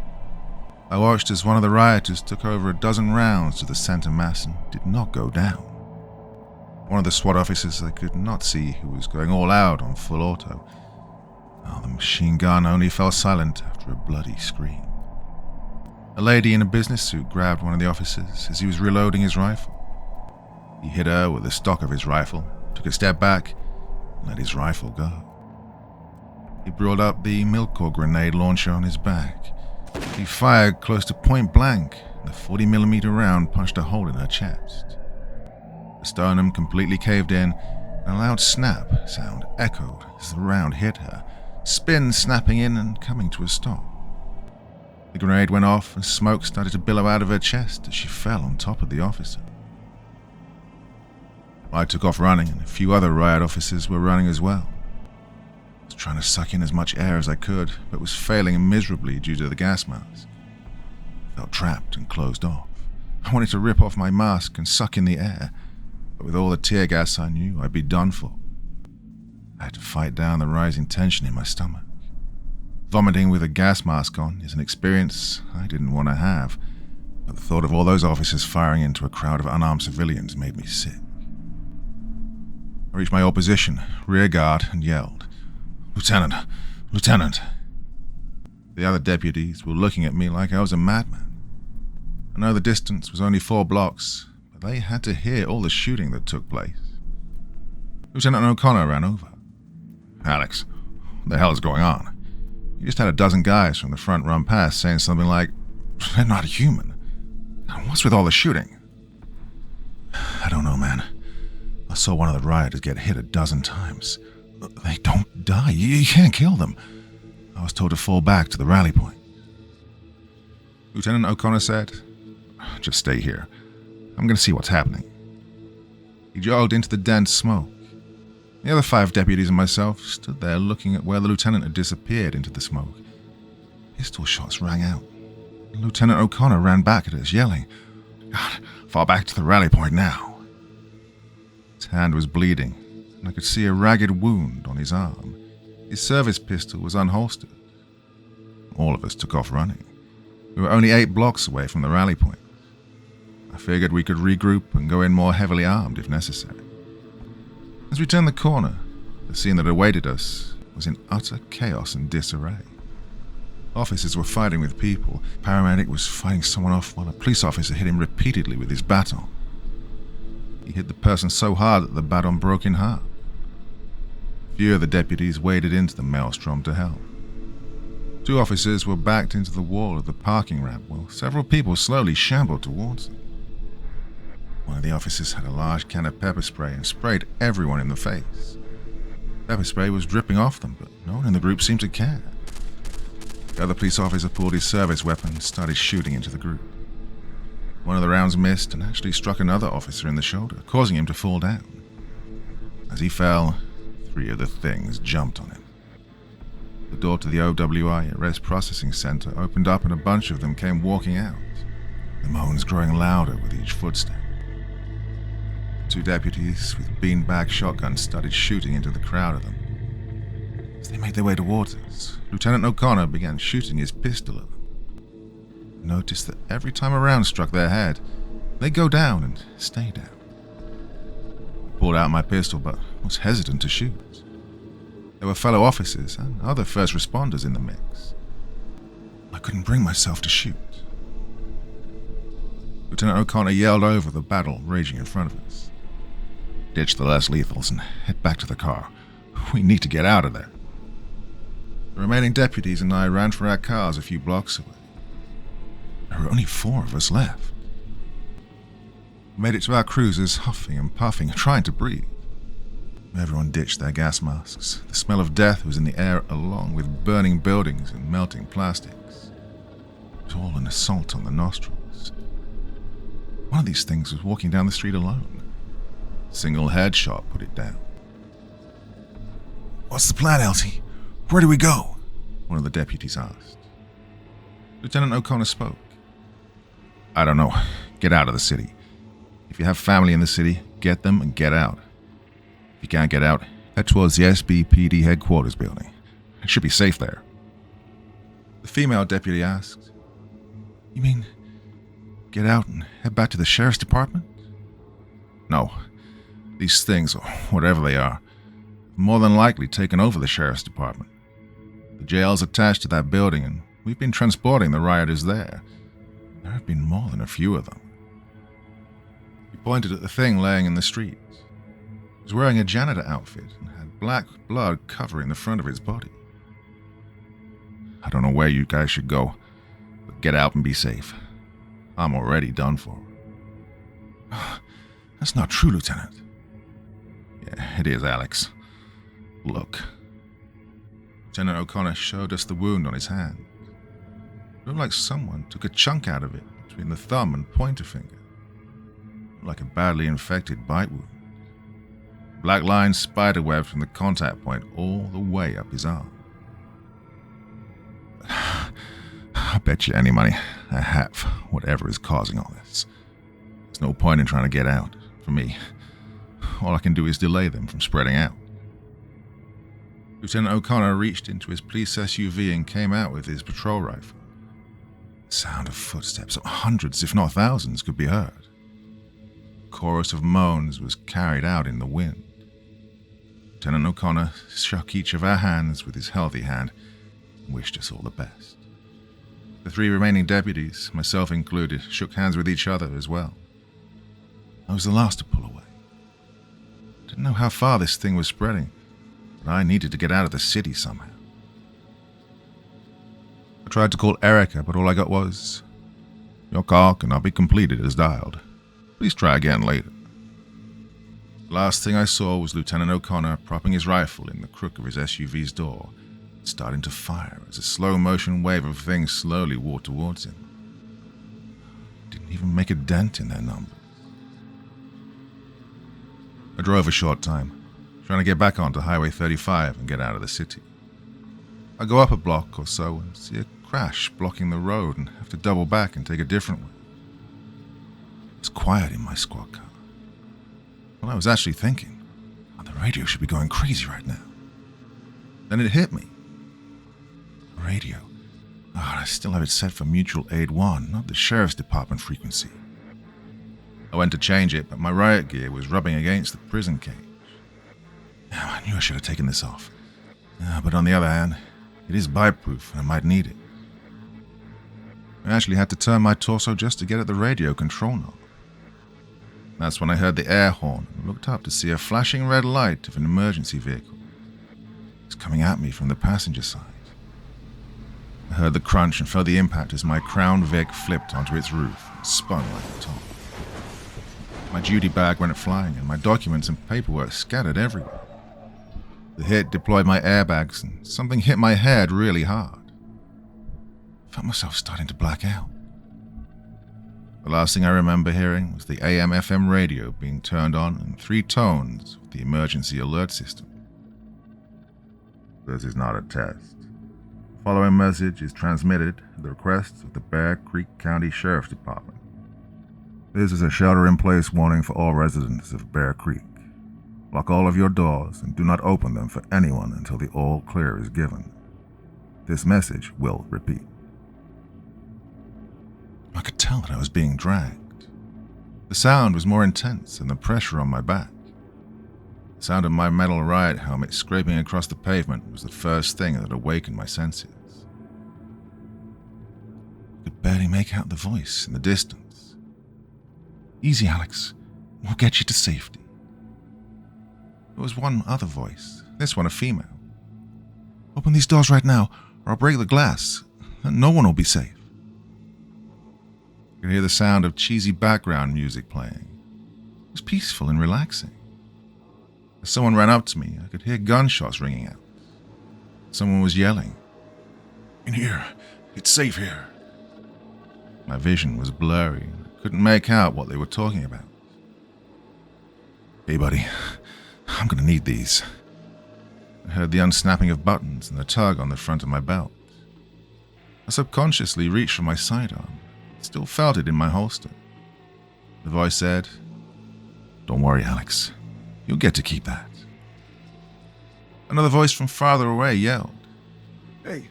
I watched as one of the rioters took over 12 rounds to the center mass and did not go down. One of the SWAT officers I could not see who was going all out on full auto. Oh, the machine gun only fell silent after a bloody scream. A lady in a business suit grabbed one of the officers as he was reloading his rifle. He hit her with the stock of his rifle, took a step back, and let his rifle go. He brought up the Milkor grenade launcher on his back. He fired close to point blank, and the 40mm round punched a hole in her chest. The sternum completely caved in, and a loud snap sound echoed as the round hit her, spin snapping in and coming to a stop. The grenade went off and smoke started to billow out of her chest as she fell on top of the officer. I took off running, and a few other riot officers were running as well. I was trying to suck in as much air as I could, but was failing miserably due to the gas mask. I felt trapped and closed off. I wanted to rip off my mask and suck in the air, but with all the tear gas I knew, I'd be done for. I had to fight down the rising tension in my stomach. Vomiting with a gas mask on is an experience I didn't want to have, but the thought of all those officers firing into a crowd of unarmed civilians made me sick. I reached my old position, rear guard, and yelled, "Lieutenant! Lieutenant!" The other deputies were looking at me like I was a madman. I know the distance was only 4 blocks, but they had to hear all the shooting that took place. Lieutenant O'Connor ran over. "Alex, what the hell is going on? You just had a dozen guys from the front run past saying something like, 'They're not human.' What's with all the shooting?" "I don't know, man. I saw one of the rioters get hit a dozen times. They don't die. You can't kill them. I was told to fall back to the rally point." Lieutenant O'Connor said, "Just stay here. I'm going to see what's happening." He jogged into the dense smoke. The other 5 deputies and myself stood there looking at where the lieutenant had disappeared into the smoke. Pistol shots rang out. Lieutenant O'Connor ran back at us, yelling, "God, fall back to the rally point now." His hand was bleeding, and I could see a ragged wound on his arm. His service pistol was unholstered. All of us took off running. We were only 8 blocks away from the rally point. I figured we could regroup and go in more heavily armed if necessary. As we turned the corner, the scene that awaited us was in utter chaos and disarray. Officers were fighting with people. A paramedic was fighting someone off while a police officer hit him repeatedly with his baton. He hit the person so hard that the baton broke in half. A few of the deputies waded into the maelstrom to help. 2 officers were backed into the wall of the parking ramp while several people slowly shambled towards them. One of the officers had a large can of pepper spray and sprayed everyone in the face. Pepper spray was dripping off them, but no one in the group seemed to care. The other police officer pulled his service weapon and started shooting into the group. One of the rounds missed and actually struck another officer in the shoulder, causing him to fall down. As he fell, 3 of the things jumped on him. The door to the OWI Arrest Processing Center opened up and a bunch of them came walking out, the moans growing louder with each footstep. 2 deputies with beanbag shotguns started shooting into the crowd of them. As they made their way towards us, Lieutenant O'Connor began shooting his pistol at them. I noticed that every time a round struck their head, they'd go down and stay down. I pulled out my pistol but was hesitant to shoot. There were fellow officers and other first responders in the mix. I couldn't bring myself to shoot. Lieutenant O'Connor yelled over the battle raging in front of us. "Ditch the less lethals and head back to the car. We need to get out of there." The remaining deputies and I ran for our cars a few blocks away. There were only 4 of us left. We made it to our cruisers, huffing and puffing, trying to breathe. Everyone ditched their gas masks. The smell of death was in the air along with burning buildings and melting plastics. It was all an assault on the nostrils. One of these things was walking down the street alone. A single headshot put it down. "What's the plan, Elsie? Where do we go?" one of the deputies asked. Lieutenant O'Connor spoke. "I don't know. Get out of the city. If you have family in the city, get them and get out. If you can't get out, head towards the SBPD headquarters building. It should be safe there." The female deputy asked, "You mean get out and head back to the sheriff's department?" "No. These things, or whatever they are, have more than likely taken over the sheriff's department. The jail's attached to that building, and we've been transporting the rioters there. There have been more than a few of them." He pointed at the thing laying in the street. It was wearing a janitor outfit and had black blood covering the front of its body. "I don't know where you guys should go, but get out and be safe. I'm already done for." "That's not true, Lieutenant." "Yeah, it is, Alex. Look." Lieutenant O'Connor showed us the wound on his hand. It looked like someone took a chunk out of it between the thumb and pointer finger. Like a badly infected bite wound. Black lines spiderwebbed from the contact point all the way up his arm. "I bet you any money I have whatever is causing all this. There's no point in trying to get out, for me. All I can do is delay them from spreading out." Lieutenant O'Connor reached into his police SUV and came out with his patrol rifle. The sound of footsteps of hundreds, if not thousands, could be heard. A chorus of moans was carried out in the wind. Lieutenant O'Connor shook each of our hands with his healthy hand and wished us all the best. The 3 remaining deputies, myself included, shook hands with each other as well. I was the last to pull away. Didn't know how far this thing was spreading, but I needed to get out of the city somehow. I tried to call Erica, but all I got was, "Your call cannot be completed as dialed. Please try again later." The last thing I saw was Lieutenant O'Connor propping his rifle in the crook of his SUV's door, starting to fire as a slow-motion wave of things slowly walked towards him. Didn't even make a dent in their numbers. I drove a short time, trying to get back onto Highway 35 and get out of the city. I go up a block or so and see a crash blocking the road and have to double back and take a different way. It's quiet in my squad car. Well, I was actually thinking, the radio should be going crazy right now. Then it hit me. Radio. I still have it set for Mutual Aid 1, not the Sheriff's Department frequency. I went to change it, but my riot gear was rubbing against the prison cage. I knew I should have taken this off. But on the other hand, it is bite-proof and I might need it. I actually had to turn my torso just to get at the radio control knob. That's when I heard the air horn and looked up to see a flashing red light of an emergency vehicle. It's coming at me from the passenger side. I heard the crunch and felt the impact as my Crown Vic flipped onto its roof and spun like a top. My duty bag went flying and my documents and paperwork scattered everywhere. The hit deployed my airbags and something hit my head really hard. I felt myself starting to black out. The last thing I remember hearing was the AM/FM radio being turned on in 3 tones with the emergency alert system. This is not a test. The following message is transmitted at the request of the Bear Creek County Sheriff's Department. This is a shelter-in-place warning for all residents of Bear Creek. Lock all of your doors and do not open them for anyone until the all clear is given. This message will repeat. I could tell that I was being dragged. The sound was more intense than the pressure on my back. The sound of my metal riot helmet scraping across the pavement was the first thing that awakened my senses. I could barely make out the voice in the distance. "Easy, Alex. We'll get you to safety." There was one other voice, this one a female. "Open these doors right now, or I'll break the glass, and no one will be safe." I could hear the sound of cheesy background music playing. It was peaceful and relaxing. As someone ran up to me, I could hear gunshots ringing out. Someone was yelling, "In here, it's safe here." My vision was blurry, and I couldn't make out what they were talking about. "Hey buddy, I'm gonna need these." I heard the unsnapping of buttons and the tug on the front of my belt. I subconsciously reached for my sidearm. Still felt it in my holster. The voice said, "Don't worry, Alex. You'll get to keep that." Another voice from farther away yelled, "Hey,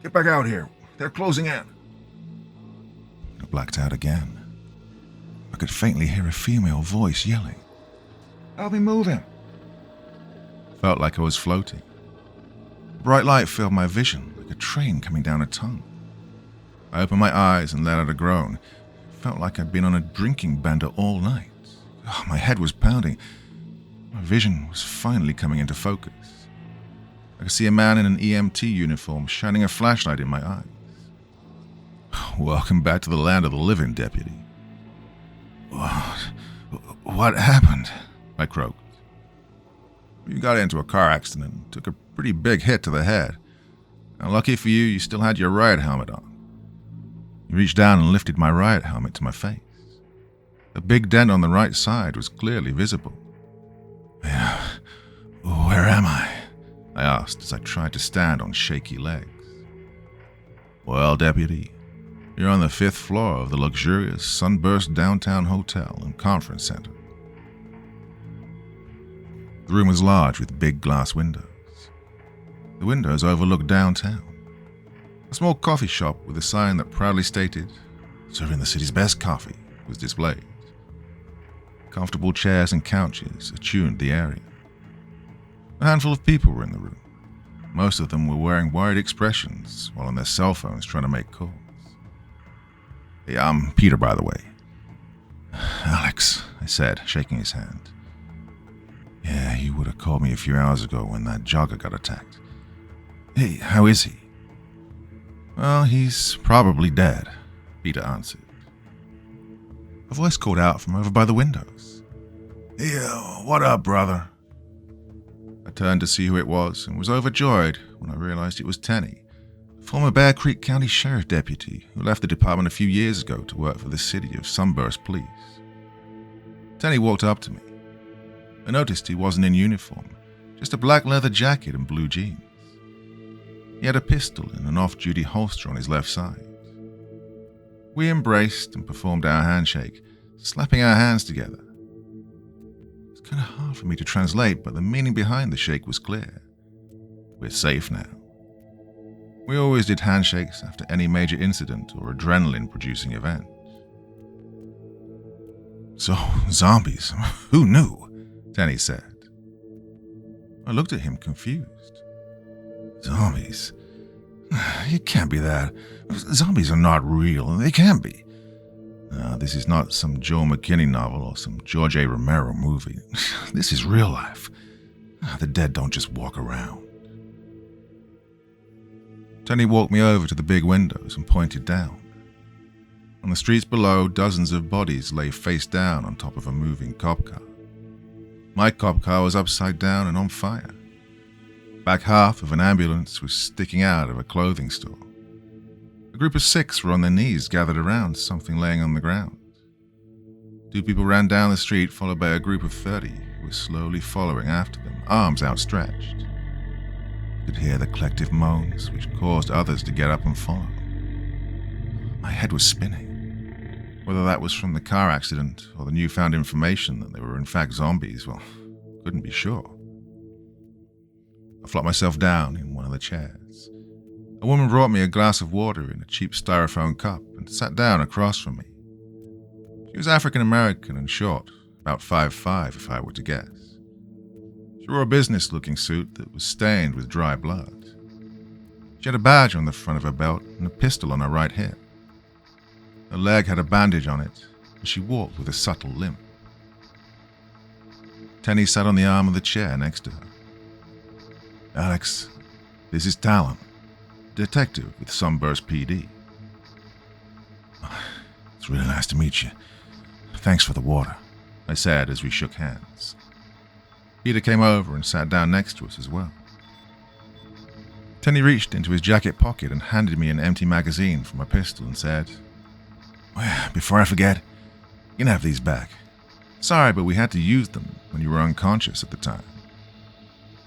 get back out here. They're closing in." I blacked out again. I could faintly hear a female voice yelling, "Help me move him." Felt like I was floating. A bright light filled my vision like a train coming down a tunnel. I opened my eyes and let out a groan. It felt like I'd been on a drinking bender all night. My head was pounding. My vision was finally coming into focus. I could see a man in an EMT uniform shining a flashlight in my eyes. "Welcome back to the land of the living, deputy." What happened?" I croaked. "You got into a car accident and took a pretty big hit to the head. And lucky for you, you still had your riot helmet on." He reached down and lifted my riot helmet to my face. A big dent on the right side was clearly visible. "Yeah, where am I?" I asked as I tried to stand on shaky legs. "Well, deputy, you're on the 5th floor of the luxurious Sunburst downtown hotel and conference center." The room was large with big glass windows. The windows overlooked downtown. A small coffee shop with a sign that proudly stated, "Serving the city's best coffee," was displayed. Comfortable chairs and couches attuned the area. A handful of people were in the room. Most of them were wearing worried expressions while on their cell phones trying to make calls. Hey, I'm Peter, by the way. Alex, I said, shaking his hand. Yeah, you would have called me a few hours ago when that jogger got attacked. Hey, how is he? Well, he's probably dead, Peter answered. A voice called out from over by the windows. Hey, what up, brother? I turned to see who it was and was overjoyed when I realized it was Tenney, former Bear Creek County Sheriff Deputy who left the department a few years ago to work for the city of Sunburst Police. Tenney walked up to me. I noticed he wasn't in uniform, just a black leather jacket and blue jeans. He had a pistol in an off-duty holster on his left side. We embraced and performed our handshake, slapping our hands together. It's kind of hard for me to translate, but the meaning behind the shake was clear. We're safe now. We always did handshakes after any major incident or adrenaline-producing event. So, zombies, who knew? Tenney said. I looked at him confused. Zombies? It can't be that. Zombies are not real. They can't be. This is not some Joe McKinney novel or some George A. Romero movie. This is real life. The dead don't just walk around. Tenney walked me over to the big windows and pointed down. On the streets below, dozens of bodies lay face down on top of a moving cop car. My cop car was upside down and on fire. Back half of an ambulance was sticking out of a clothing store. A group of 6 were on their knees gathered around something laying on the ground. 2 people ran down the street, followed by a group of 30 who were slowly following after them, arms outstretched. I could hear the collective moans which caused others to get up and follow. My head was spinning. Whether that was from the car accident or the newfound information that they were in fact zombies, well, couldn't be sure. I flopped myself down in one of the chairs. A woman brought me a glass of water in a cheap styrofoam cup and sat down across from me. She was African American and short, about 5'5" if I were to guess. She wore a business-looking suit that was stained with dry blood. She had a badge on the front of her belt and a pistol on her right hip. Her leg had a bandage on it, and she walked with a subtle limp. Tenney sat on the arm of the chair next to her. Alex, this is Talon, detective with Sunburst PD. It's really nice to meet you. Thanks for the water, I said as we shook hands. Peter came over and sat down next to us as well. Tenney reached into his jacket pocket and handed me an empty magazine from a pistol and said, well, before I forget, you can have these back. Sorry, but we had to use them when you were unconscious at the time.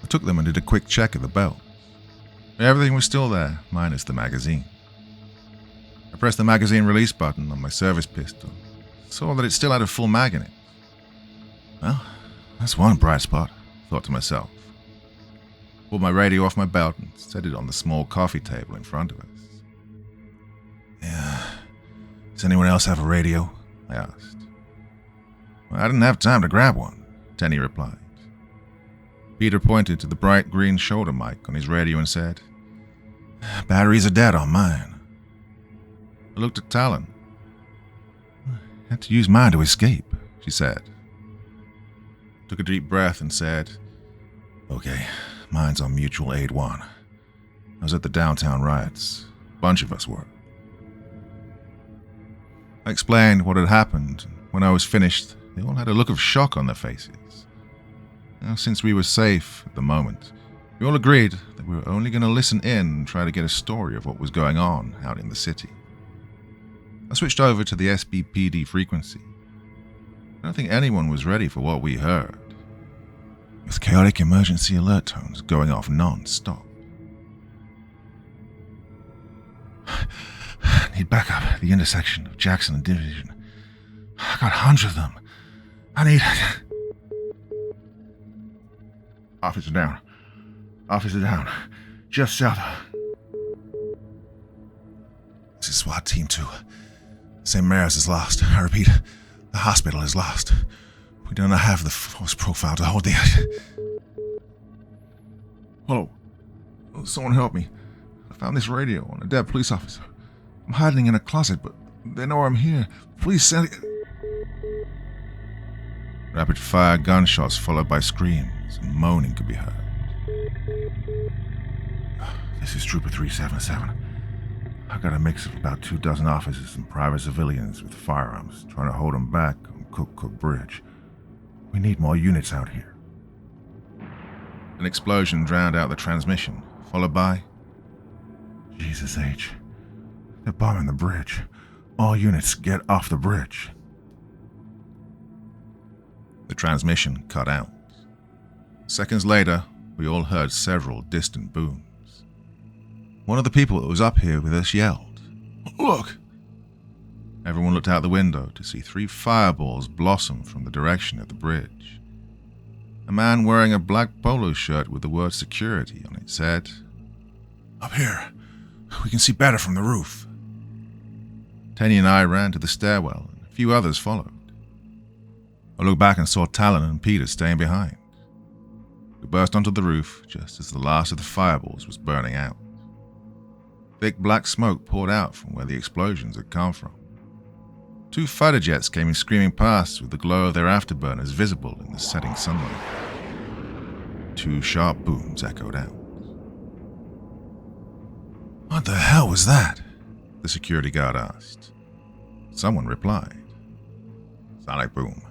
I took them and did a quick check of the belt. Everything was still there, minus the magazine. I pressed the magazine release button on my service pistol, saw that it still had a full mag in it. Well, that's one bright spot, thought to myself. Pulled my radio off my belt and set it on the small coffee table in front of us. Yeah. Does anyone else have a radio? I asked. Well, I didn't have time to grab one, Tenney replied. Peter pointed to the bright green shoulder mic on his radio and said, batteries are dead on mine. I looked at Talon. I had to use mine to escape, she said. Took a deep breath and said, okay, mine's on Mutual Aid 1. I was at the downtown riots. A bunch of us were. I explained what had happened. When I was finished, they all had a look of shock on their faces. Since we were safe at the moment, we all agreed that we were only going to listen in and try to get a story of what was going on out in the city. I switched over to the SBPD frequency. I don't think anyone was ready for what we heard, with chaotic emergency alert tones going off non-stop. Need backup at the intersection of Jackson and Division. I got hundreds of them. I need... Officer down. Officer down. Just south. This is SWAT Team 2. St. Mary's is lost. I repeat, the hospital is lost. We do not have the force profile to hold the... Hello. Someone help me. I found this radio on a dead police officer. I'm hiding in a closet, but They know I'm here. Please send it. Rapid-fire gunshots followed by screams and moaning could be heard. This is Trooper 377. I got a mix of about 24 officers and private civilians with firearms, trying to hold them back on Cook Bridge. We need more units out here. An explosion drowned out the transmission, followed by... Jesus H. They're bombing the bridge. All units get off the bridge. The transmission cut out. Seconds later, we all heard several distant booms. One of the people that was up here with us yelled, "Look!" Everyone looked out the window to see 3 fireballs blossom from the direction of the bridge. A man wearing a black polo shirt with the word security on it said, "Up here. We can see better from the roof." Tenney and I ran to the stairwell, and a few others followed. I looked back and saw Talon and Peter staying behind. We burst onto the roof just as the last of the fireballs was burning out. Thick black smoke poured out from where the explosions had come from. 2 fighter jets came screaming past with the glow of their afterburners visible in the setting sunlight. 2 sharp booms echoed out. "What the hell was that?" the security guard asked. Someone replied, "Sonic boom.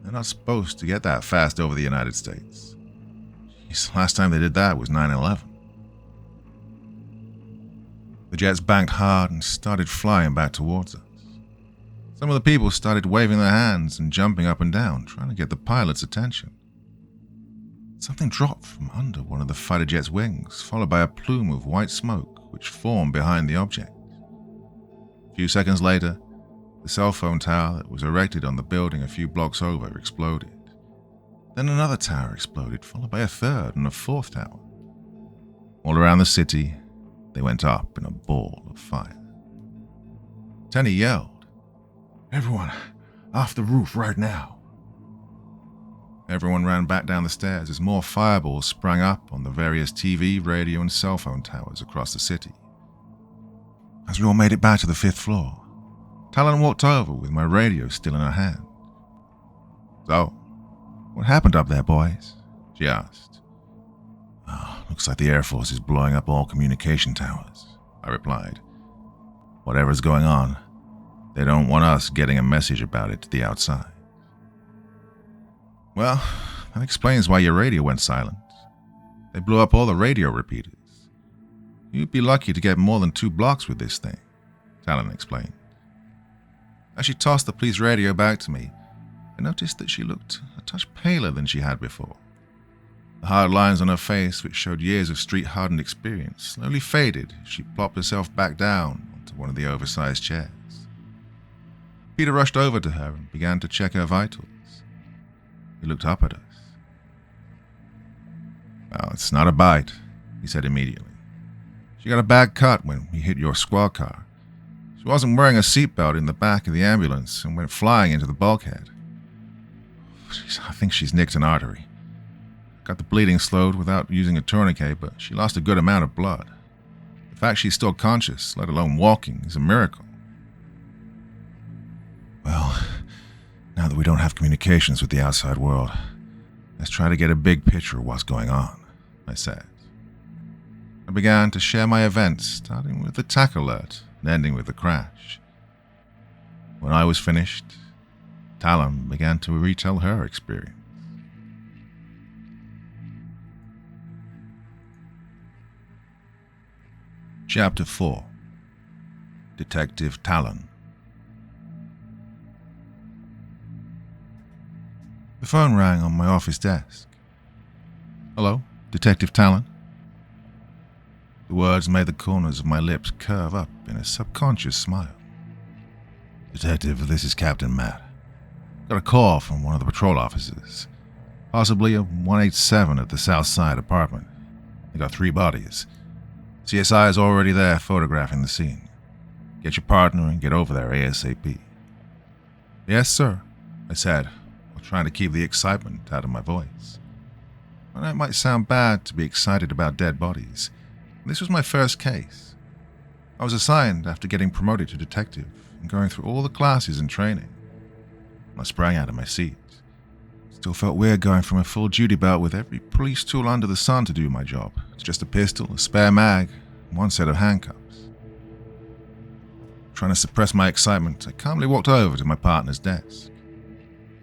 They're not supposed to get that fast over the United States. Jeez, last time they did that was 9/11. The jets banked hard and started flying back towards us. Some of the people started waving their hands and jumping up and down, trying to get the pilot's attention. Something dropped from under one of the fighter jet's wings, followed by a plume of white smoke which formed behind the object. A few seconds later, the cell phone tower that was erected on the building a few blocks over exploded. Then another tower exploded, followed by a third and a fourth tower. All around the city, they went up in a ball of fire. Tenney yelled, "Everyone, off the roof right now." Everyone ran back down the stairs as more fireballs sprang up on the various TV, radio, and cell phone towers across the city. As we all made it back to the 5th floor, Talon walked over with my radio still in her hand. "So, what happened up there, boys?" she asked. "Oh, looks like the Air Force is blowing up all communication towers," I replied. "Whatever's going on, they don't want us getting a message about it to the outside." "Well, that explains why your radio went silent. They blew up all the radio repeaters. You'd be lucky to get more than 2 blocks with this thing," Talon explained. As she tossed the police radio back to me, I noticed that she looked a touch paler than she had before. The hard lines on her face, which showed years of street-hardened experience, slowly faded as she plopped herself back down onto one of the oversized chairs. Peter rushed over to her and began to check her vitals. He looked up at us. "Well, it's not a bite," he said immediately. "She got a bad cut when we hit your squad car. She wasn't wearing a seatbelt in the back of the ambulance and went flying into the bulkhead. I think she's nicked an artery. Got the bleeding slowed without using a tourniquet, but she lost a good amount of blood. The fact she's still conscious, let alone walking, is a miracle." "Well, now that we don't have communications with the outside world, let's try to get a big picture of what's going on," I said. I began to share my events, starting with the TAC alert and ending with the crash. When I was finished, Talon began to retell her experience. Chapter 4. Detective Talon. The phone rang on my office desk. "Hello, Detective Talon?" The words made the corners of my lips curve up in a subconscious smile. "Detective, this is Captain Matt. Got a call from one of the patrol officers. Possibly a 187 at the South Side apartment. They got 3 bodies. CSI is already there photographing the scene. Get your partner and get over there ASAP." "Yes, sir," I said, while trying to keep the excitement out of my voice. I know it might sound bad to be excited about dead bodies. This was my first case. I was assigned after getting promoted to detective and going through all the classes and training. I sprang out of my seat. Still felt weird going from a full duty belt with every police tool under the sun to do my job. It's just a pistol, a spare mag, and one set of handcuffs. Trying to suppress my excitement, I calmly walked over to my partner's desk.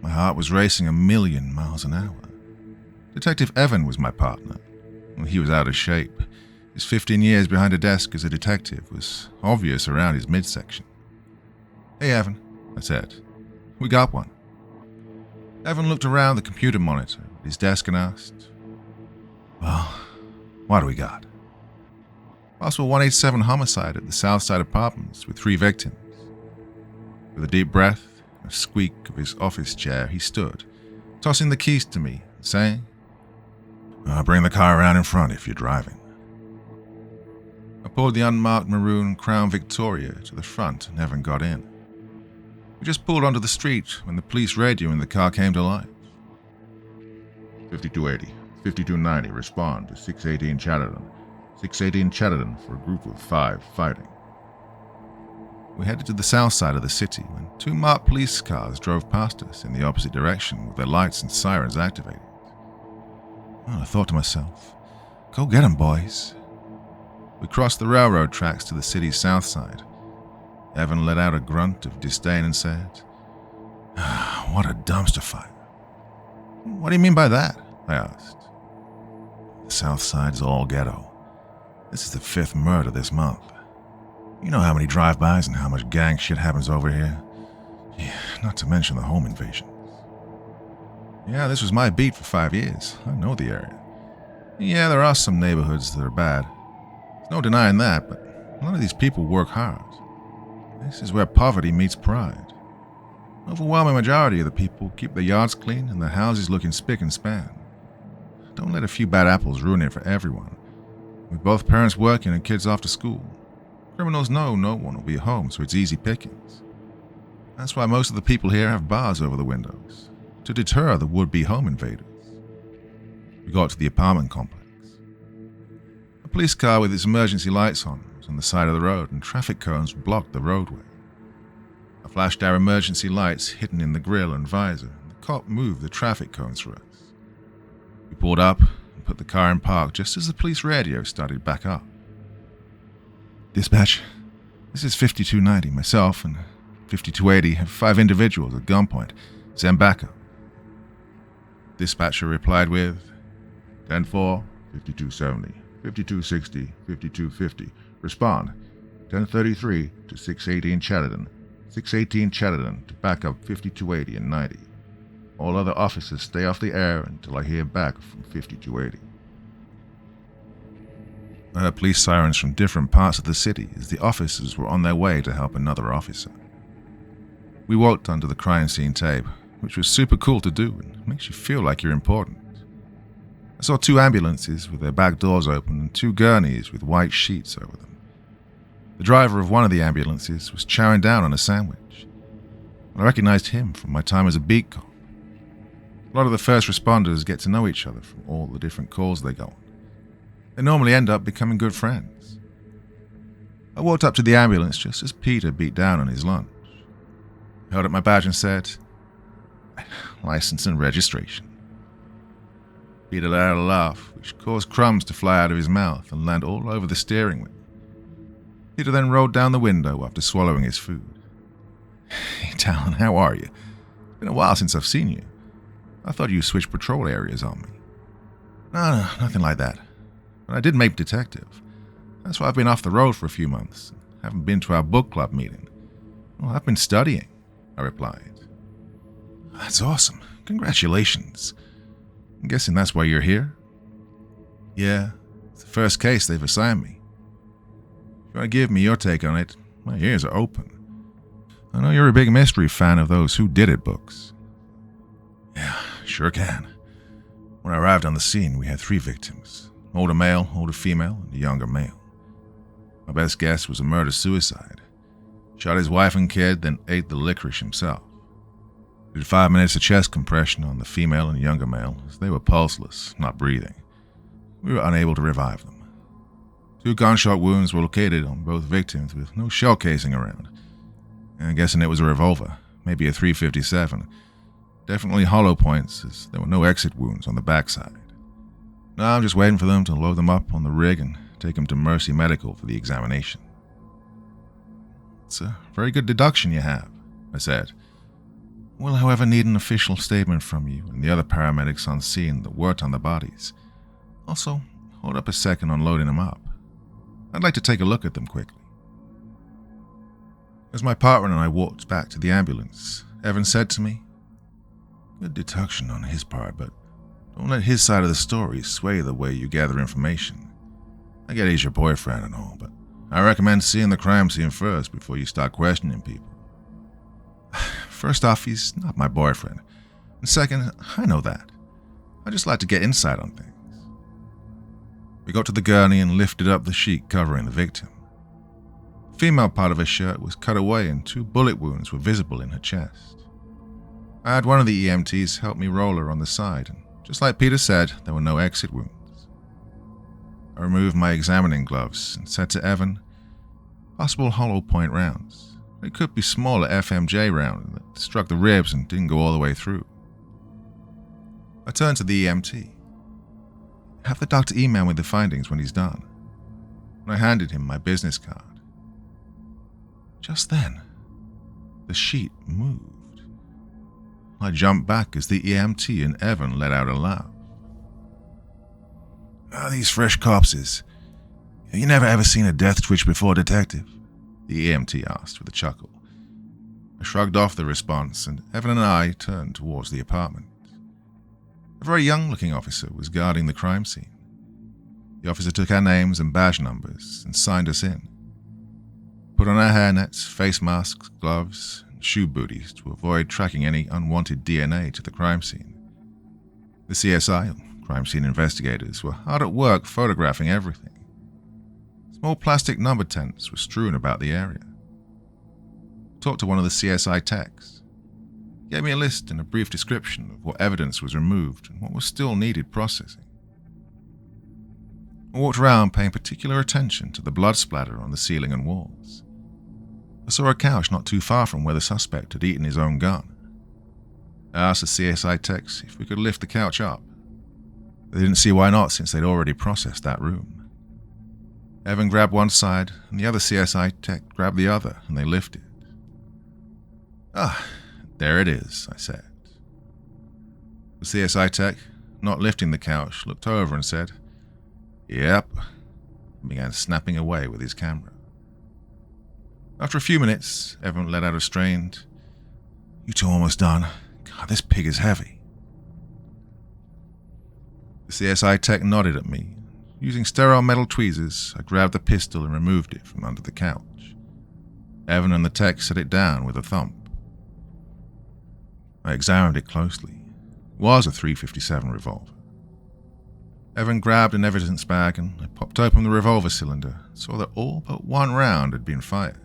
My heart was racing 1,000,000 miles an hour. Detective Evan was my partner. He was out of shape. His 15 years behind a desk as a detective was obvious around his midsection. "Hey, Evan," I said. "We got one." Evan looked around the computer monitor at his desk and asked, "Well, what do we got?" Possible 187 homicide at the Southside Apartments with 3 victims. With a deep breath and a squeak of his office chair, he stood, tossing the keys to me, saying, "I'll bring the car around in front if you're driving." I pulled the unmarked maroon Crown Victoria to the front and Evan got in. We just pulled onto the street when the police radio in the car came to life. 5280, 5290, respond to 618 Chatterton. 618 Chatterton for a group of 5 fighting. We headed to the south side of the city when 2 marked police cars drove past us in the opposite direction with their lights and sirens activated. Well, I thought to myself, go get 'em, boys. We crossed the railroad tracks to the city's south side. Evan let out a grunt of disdain and said, "What a dumpster fire." "What do you mean by that?" I asked. "The south side is all ghetto. This is the 5th murder this month. You know how many drive-bys and how much gang shit happens over here? Yeah, not to mention the home invasions." "Yeah, this was my beat for 5 years. I know the area. Yeah, there are some neighborhoods that are bad. There's no denying that, but a lot of these people work hard. This is where poverty meets pride. The overwhelming majority of the people keep their yards clean and their houses looking spick and span. Don't let a few bad apples ruin it for everyone. With both parents working and kids off to school, criminals know no one will be home, so it's easy pickings. That's why most of the people here have bars over the windows, to deter the would-be home invaders." We got to the apartment complex. A police car with its emergency lights on was on the side of the road, and traffic cones blocked the roadway. I flashed our emergency lights hidden in the grille and visor, and the cop moved the traffic cones for us. We pulled up and put the car in park just as the police radio started back up. "Dispatch, this is 5290. Myself and 5280 have 5 individuals at gunpoint. Send backup." Dispatcher replied with, 10-4, 5270, 5260, 5250. Respond, 1033 to 618 Chatterton, 618 Chatterton to back up 5280 and 90. All other officers stay off the air until I hear back from 5280. I heard police sirens from different parts of the city as the officers were on their way to help another officer. We walked under the crime scene tape, which was super cool to do and makes you feel like you're important. I saw 2 ambulances with their back doors open and 2 gurneys with white sheets over them. The driver of one of the ambulances was chowing down on a sandwich. I recognized him from my time as a beat cop. A lot of the first responders get to know each other from all the different calls they go on. They normally end up becoming good friends. I walked up to the ambulance just as Peter beat down on his lunch. I held up my badge and said, "License and registration." Peter let out a laugh, which caused crumbs to fly out of his mouth and land all over the steering wheel. Peter then rolled down the window after swallowing his food. "Hey, Talon, how are you? It's been a while since I've seen you. I thought you switched patrol areas on me." No, nothing like that. But I did make detective. That's why I've been off the road for a few months. Haven't been to our book club meeting." "Well, I've been studying," I replied. "That's awesome. Congratulations. I'm guessing that's why you're here?" "Yeah, it's the first case they've assigned me. If you want to give me your take on it, my ears are open. I know you're a big mystery fan of those Who Did It books." "Yeah, sure can. When I arrived on the scene, we had 3 victims. Older male, older female, and a younger male. My best guess was a murder-suicide. Shot his wife and kid, then ate the licorice himself. Did 5 minutes of chest compression on the female and younger male, as they were pulseless, not breathing. We were unable to revive them. 2 gunshot wounds were located on both victims with no shell casing around. I'm guessing it was a revolver, maybe a .357. Definitely hollow points, as there were no exit wounds on the backside. Now I'm just waiting for them to load them up on the rig and take them to Mercy Medical for the examination. It's a very good deduction you have, I said. We'll, however, need an official statement from you and the other paramedics on scene that worked on the bodies. Also, hold up a second on loading them up. I'd like to take a look at them quickly. As my partner and I walked back to the ambulance, Evan said to me, "Good deduction on his part, but don't let his side of the story sway the way you gather information. I get he's your boyfriend and all, but I recommend seeing the crime scene first before you start questioning people. First off, he's not my boyfriend. And second, I know that. I just like to get insight on things." We got to the gurney and lifted up the sheet covering the victim. The female part of her shirt was cut away and 2 bullet wounds were visible in her chest. I had one of the EMTs help me roll her on the side, and just like Peter said, there were no exit wounds. I removed my examining gloves and said to Evan, "Possible hollow point rounds. It could be smaller FMJ round that struck the ribs and didn't go all the way through." I turned to the EMT. "Have the doctor email me the findings when he's done." And I handed him my business card. Just then, the sheet moved. I jumped back as the EMT and Evan let out a laugh. "These fresh corpses. You never ever seen a death twitch before, detective?" the EMT asked with a chuckle. I shrugged off the response, and Evan and I turned towards the apartment. A very young-looking officer was guarding the crime scene. The officer took our names and badge numbers and signed us in. Put on our hairnets, face masks, gloves, and shoe booties to avoid tracking any unwanted DNA to the crime scene. The CSI, crime scene investigators, were hard at work photographing everything. Small plastic number tents were strewn about the area. I talked to one of the CSI techs. He gave me a list and a brief description of what evidence was removed and what was still needed processing. I walked around paying particular attention to the blood splatter on the ceiling and walls. I saw a couch not too far from where the suspect had eaten his own gun. I asked the CSI techs if we could lift the couch up. They didn't see why not, since they'd already processed that room. Evan grabbed one side, and the other CSI tech grabbed the other, and they lifted. "Ah, there it is," I said. The CSI tech, not lifting the couch, looked over and said, "Yep," and began snapping away with his camera. After a few minutes, Evan let out a strained, "You two almost done? God, this pig is heavy." The CSI tech nodded at me. Using sterile metal tweezers, I grabbed the pistol and removed it from under the couch. Evan and the tech set it down with a thump. I examined it closely. It was a .357 revolver. Evan grabbed an evidence bag and I popped open the revolver cylinder and saw that all but one round had been fired.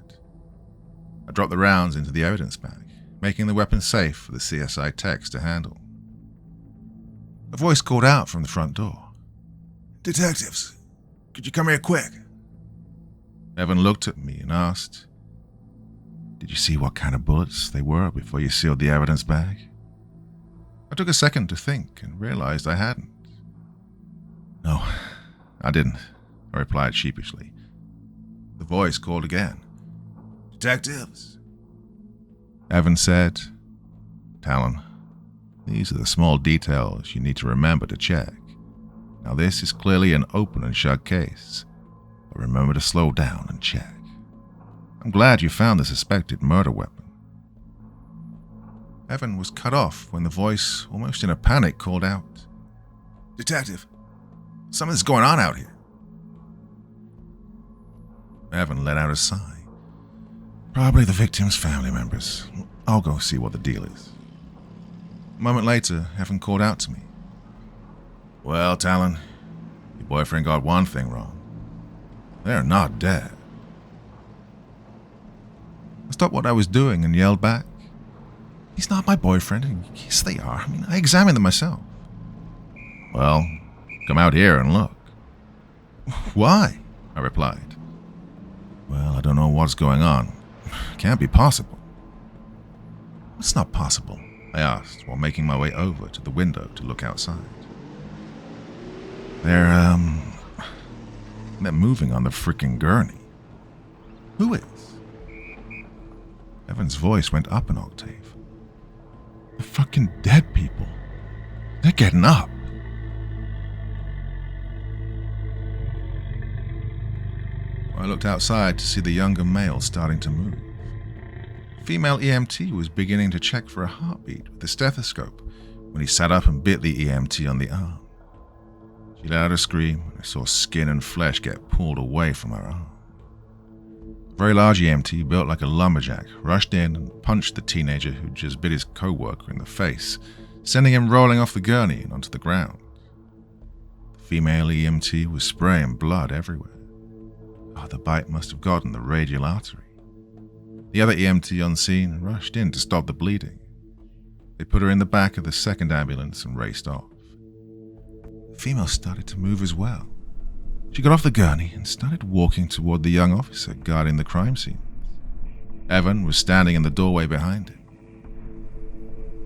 I dropped the rounds into the evidence bag, making the weapon safe for the CSI techs to handle. A voice called out from the front door. "Detectives, could you come here quick?" Evan looked at me and asked, "Did you see what kind of bullets they were before you sealed the evidence bag?" I took a second to think and realized I hadn't. "No, I didn't," I replied sheepishly. The voice called again. "Detectives?" Evan said, "Talon, these are the small details you need to remember to check. Now this is clearly an open and shut case, but remember to slow down and check. I'm glad you found the suspected murder weapon." Evan was cut off when the voice, almost in a panic, called out, "Detective, something's going on out here." Evan let out a sigh. "Probably the victim's family members. I'll go see what the deal is." A moment later, Evan called out to me. "Well, Talon, your boyfriend got one thing wrong. They're not dead." I stopped what I was doing and yelled back, "He's not my boyfriend, and yes they are. I examined them myself." "Well, come out here and look." "Why?" I replied. Well, I don't know what's going on. Can't be possible. It's not possible, I asked while making my way over to the window to look outside. They're moving on the frickin' gurney. Who is? Evan's voice went up an octave. The fucking dead people. They're getting up. I looked outside to see the younger male starting to move. Female EMT was beginning to check for a heartbeat with the stethoscope when he sat up and bit the EMT on the arm. She let out a scream, and I saw skin and flesh get pulled away from her arm. A very large EMT, built like a lumberjack, rushed in and punched the teenager who just bit his co-worker in the face, sending him rolling off the gurney and onto the ground. The female EMT was spraying blood everywhere. Oh, the bite must have gotten the radial artery. The other EMT on scene rushed in to stop the bleeding. They put her in the back of the second ambulance and raced off. The female started to move as well. She got off the gurney and started walking toward the young officer guarding the crime scene. Evan was standing in the doorway behind him.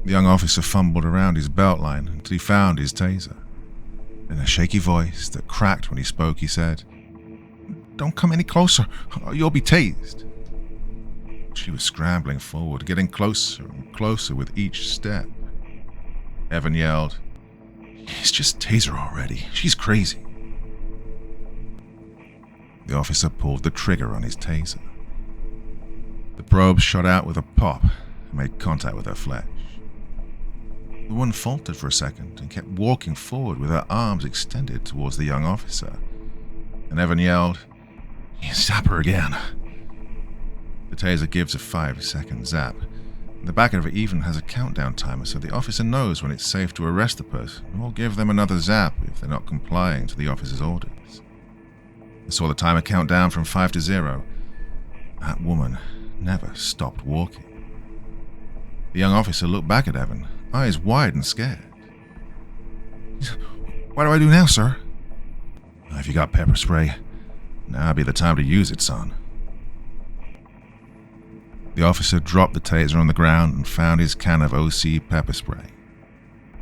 The young officer fumbled around his belt line until he found his taser. In a shaky voice that cracked when he spoke, he said, "Don't come any closer, or you'll be tased." She was scrambling forward, getting closer and closer with each step. Evan yelled, "He's just tased her already. She's crazy." The officer pulled the trigger on his taser. The probe shot out with a pop and made contact with her flesh. The woman faltered for a second and kept walking forward with her arms extended towards the young officer. And Evan yelled, "Zap her again." The taser gives a 5-second zap. The back of it even has a countdown timer so the officer knows when it's safe to arrest the person or give them another zap if they're not complying to the officer's orders. I saw the timer count down from 5 to 0. That woman never stopped walking. The young officer looked back at Evan, eyes wide and scared. "What do I do now, sir?" "If you got pepper spray, now'd be the time to use it, son." The officer dropped the taser on the ground and found his can of OC pepper spray.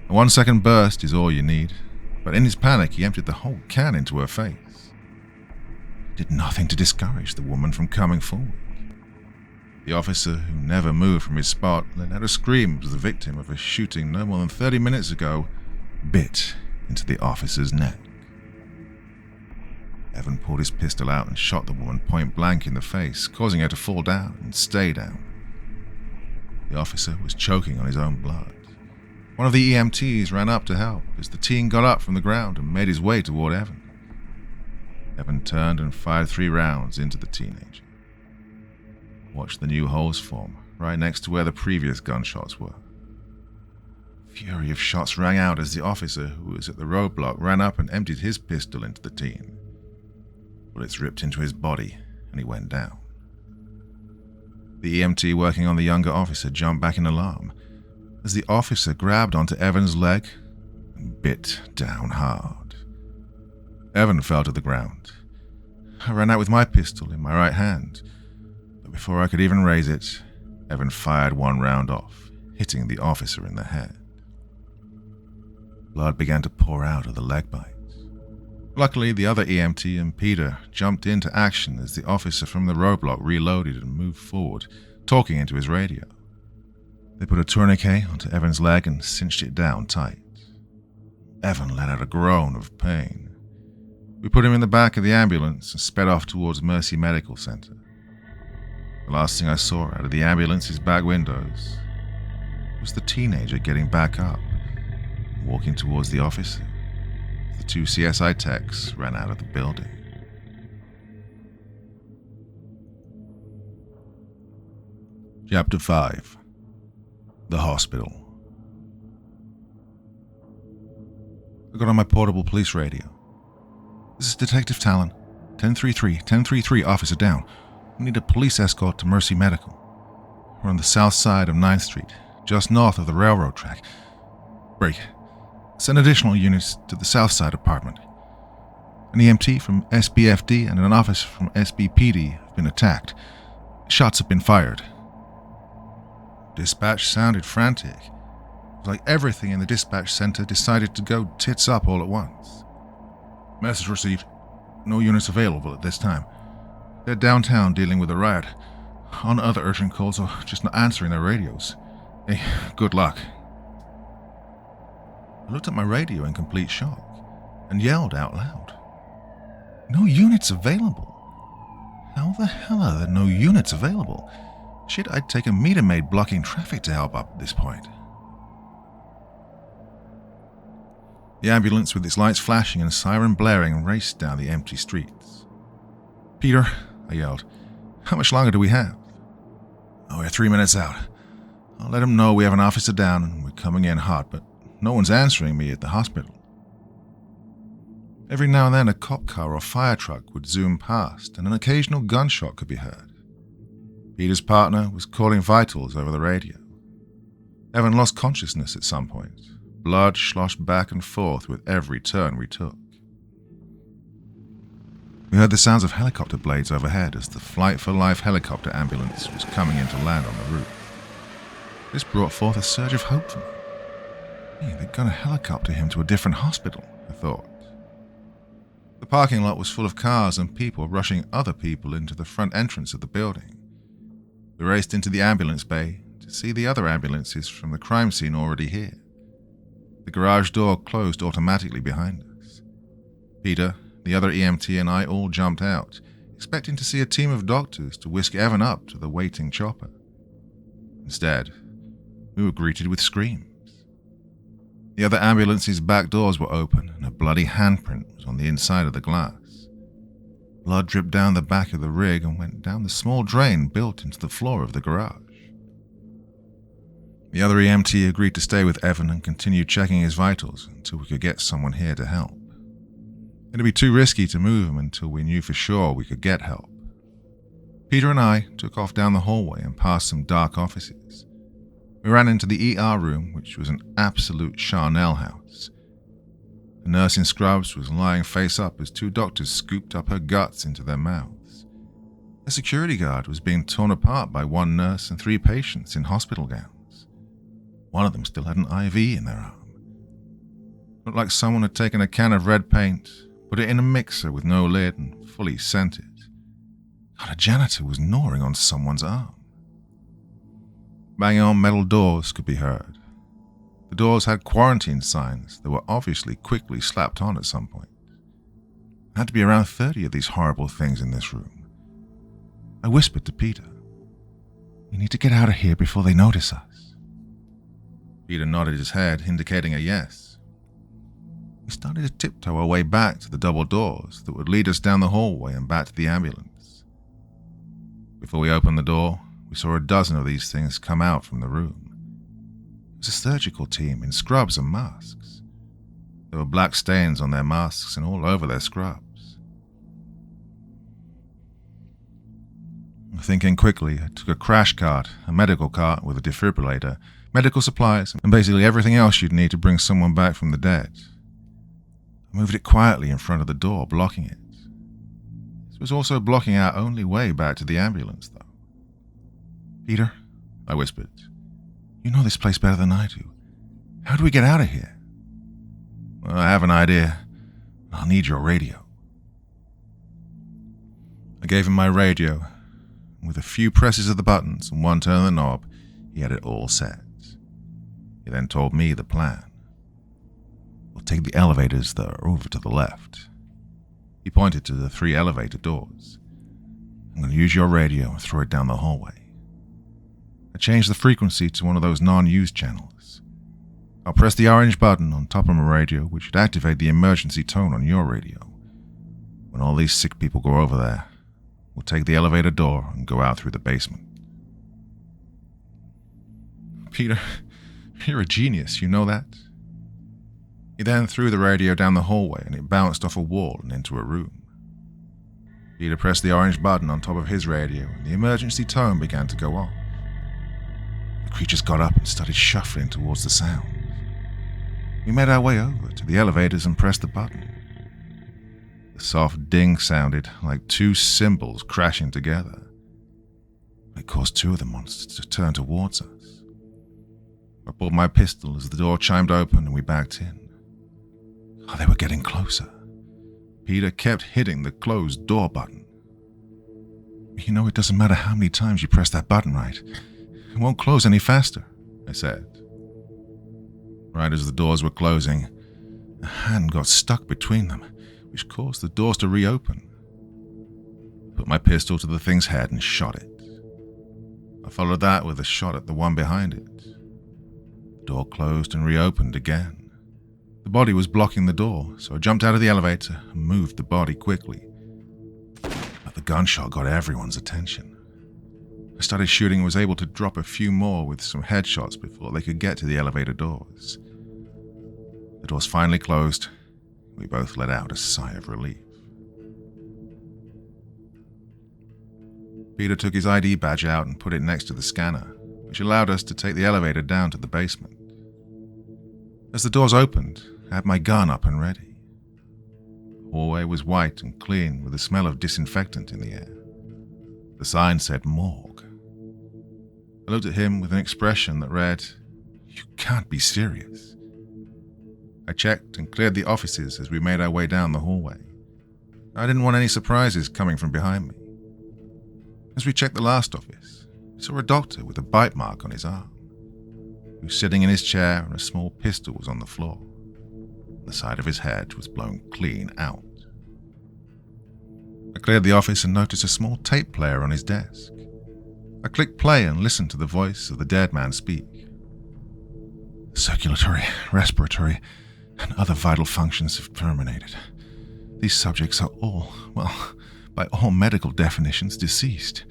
A 1-second burst is all you need, but in his panic he emptied the whole can into her face. He did nothing to discourage the woman from coming forward. The officer, who never moved from his spot, let out a scream as the victim of a shooting no more than 30 minutes ago bit into the officer's neck. Evan pulled his pistol out and shot the woman point blank in the face, causing her to fall down and stay down. The officer was choking on his own blood. One of the EMTs ran up to help as the teen got up from the ground and made his way toward Evan. Evan turned and fired 3 rounds into the teenager. Watched the new holes form, right next to where the previous gunshots were. A fury of shots rang out as the officer, who was at the roadblock, ran up and emptied his pistol into the teen. Bullets ripped into his body, and he went down. The EMT working on the younger officer jumped back in alarm as the officer grabbed onto Evan's leg and bit down hard. Evan fell to the ground. I ran out with my pistol in my right hand, but before I could even raise it, Evan fired 1 round off, hitting the officer in the head. Blood began to pour out of the leg bites. Luckily, the other EMT and Peter jumped into action as the officer from the roadblock reloaded and moved forward, talking into his radio. They put a tourniquet onto Evan's leg and cinched it down tight. Evan let out a groan of pain. We put him in the back of the ambulance and sped off towards Mercy Medical Center. The last thing I saw out of the ambulance's back windows was the teenager getting back up and walking towards the officer. The 2 CSI techs ran out of the building. Chapter 5. The Hospital. I got on my portable police radio. "This is Detective Talon. 1033, officer down. We need a police escort to Mercy Medical. We're on the south side of 9th Street, just north of the railroad track. Break. Send additional units to the south side apartment. An EMT from SBFD and an officer from SBPD have been attacked. Shots have been fired. Dispatch sounded frantic. It was like everything in the dispatch center decided to go tits up all at once. Message received. No units available at this time. They're downtown dealing with a riot. On other urgent calls or just not answering their radios. Hey, good luck. I looked at my radio in complete shock and yelled out loud. No units available? How the hell are there no units available? Shit, I'd take a meter maid blocking traffic to help up at this point. The ambulance with its lights flashing and a siren blaring raced down the empty streets. Peter, I yelled, how much longer do we have? Oh, we're 3 minutes out. I'll let them know we have an officer down and we're coming in hot, but no one's answering me at the hospital. Every now and then a cop car or fire truck would zoom past and an occasional gunshot could be heard. Peter's partner was calling vitals over the radio. Evan lost consciousness at some point. Blood sloshed back and forth with every turn we took. We heard the sounds of helicopter blades overhead as the Flight for Life helicopter ambulance was coming in to land on the roof. This brought forth a surge of hope for me. Hey, they're going to helicopter him to a different hospital, I thought. The parking lot was full of cars and people rushing other people into the front entrance of the building. We raced into the ambulance bay to see the other ambulances from the crime scene already here. The garage door closed automatically behind us. Peter, the other EMT, and I all jumped out, expecting to see a team of doctors to whisk Evan up to the waiting chopper. Instead, we were greeted with screams. The other ambulance's back doors were open and a bloody handprint was on the inside of the glass. Blood dripped down the back of the rig and went down the small drain built into the floor of the garage. The other EMT agreed to stay with Evan and continue checking his vitals until we could get someone here to help. It'd be too risky to move him until we knew for sure we could get help. Peter and I took off down the hallway and past some dark offices. We ran into the ER room, which was an absolute charnel house. The nurse in scrubs was lying face up as two doctors scooped up her guts into their mouths. A security guard was being torn apart by one nurse and 3 patients in hospital gowns. One of them still had an IV in their arm. Looked like someone had taken a can of red paint, put it in a mixer with no lid and fully sent it. God, a janitor was gnawing on someone's arm. Banging on metal doors could be heard. The doors had quarantine signs that were obviously quickly slapped on at some point. There had to be around 30 of these horrible things in this room. I whispered to Peter, "We need to get out of here before they notice us." Peter nodded his head, indicating a yes. We started to tiptoe our way back to the double doors that would lead us down the hallway and back to the ambulance. Before we opened the door, we saw a dozen of these things come out from the room. It was a surgical team in scrubs and masks. There were black stains on their masks and all over their scrubs. Thinking quickly, I took a crash cart, a medical cart with a defibrillator, medical supplies, and basically everything else you'd need to bring someone back from the dead. I moved it quietly in front of the door, blocking it. This was also blocking our only way back to the ambulance, though. "Peter," I whispered, "you know this place better than I do. How do we get out of here?" "Well, I have an idea. I'll need your radio." I gave him my radio. With a few presses of the buttons and one turn of the knob, he had it all set. He then told me the plan. "We'll take the elevators that are over to the left." He pointed to the 3 elevator doors. "I'm going to use your radio and throw it down the hallway." I changed the frequency to one of those non-used channels. I'll press the orange button on top of my radio, which should activate the emergency tone on your radio. When all these sick people go over there, we'll take the elevator door and go out through the basement. "Peter, you're a genius, you know that?" He then threw the radio down the hallway and it bounced off a wall and into a room. Peter pressed the orange button on top of his radio and the emergency tone began to go off. The creatures got up and started shuffling towards the sound. We made our way over to the elevators and pressed the button. The The soft ding sounded like two cymbals crashing together. It caused two of the monsters to turn towards us. I pulled my pistol as the door chimed open and we backed in. Oh, they were getting closer. Peter kept hitting the closed door button. You know, it doesn't matter how many times you press that button, right? It won't close any faster, I said. Right as the doors were closing, a hand got stuck between them, which caused the doors to reopen. I put my pistol to the thing's head and shot it. I followed that with a shot at the one behind it. The door closed and reopened again. The body was blocking the door, so I jumped out of the elevator and moved the body quickly. But the gunshot got everyone's attention. I started shooting and was able to drop a few more with some headshots before they could get to the elevator doors. The doors finally closed. We both let out a sigh of relief. Peter took his ID badge out and put it next to the scanner, which allowed us to take the elevator down to the basement. As the doors opened, I had my gun up and ready. The hallway was white and clean with the smell of disinfectant in the air. The sign said morgue. I looked at him with an expression that read, "You can't be serious." I checked and cleared the offices as we made our way down the hallway. I didn't want any surprises coming from behind me. As we checked the last office, we saw a doctor with a bite mark on his arm. He was sitting in his chair and a small pistol was on the floor. The side of his head was blown clean out. I cleared the office and noticed a small tape player on his desk. I clicked play and listened to the voice of the dead man speak. "Circulatory, respiratory, and other vital functions have terminated. These subjects are all, well, by all medical definitions, deceased.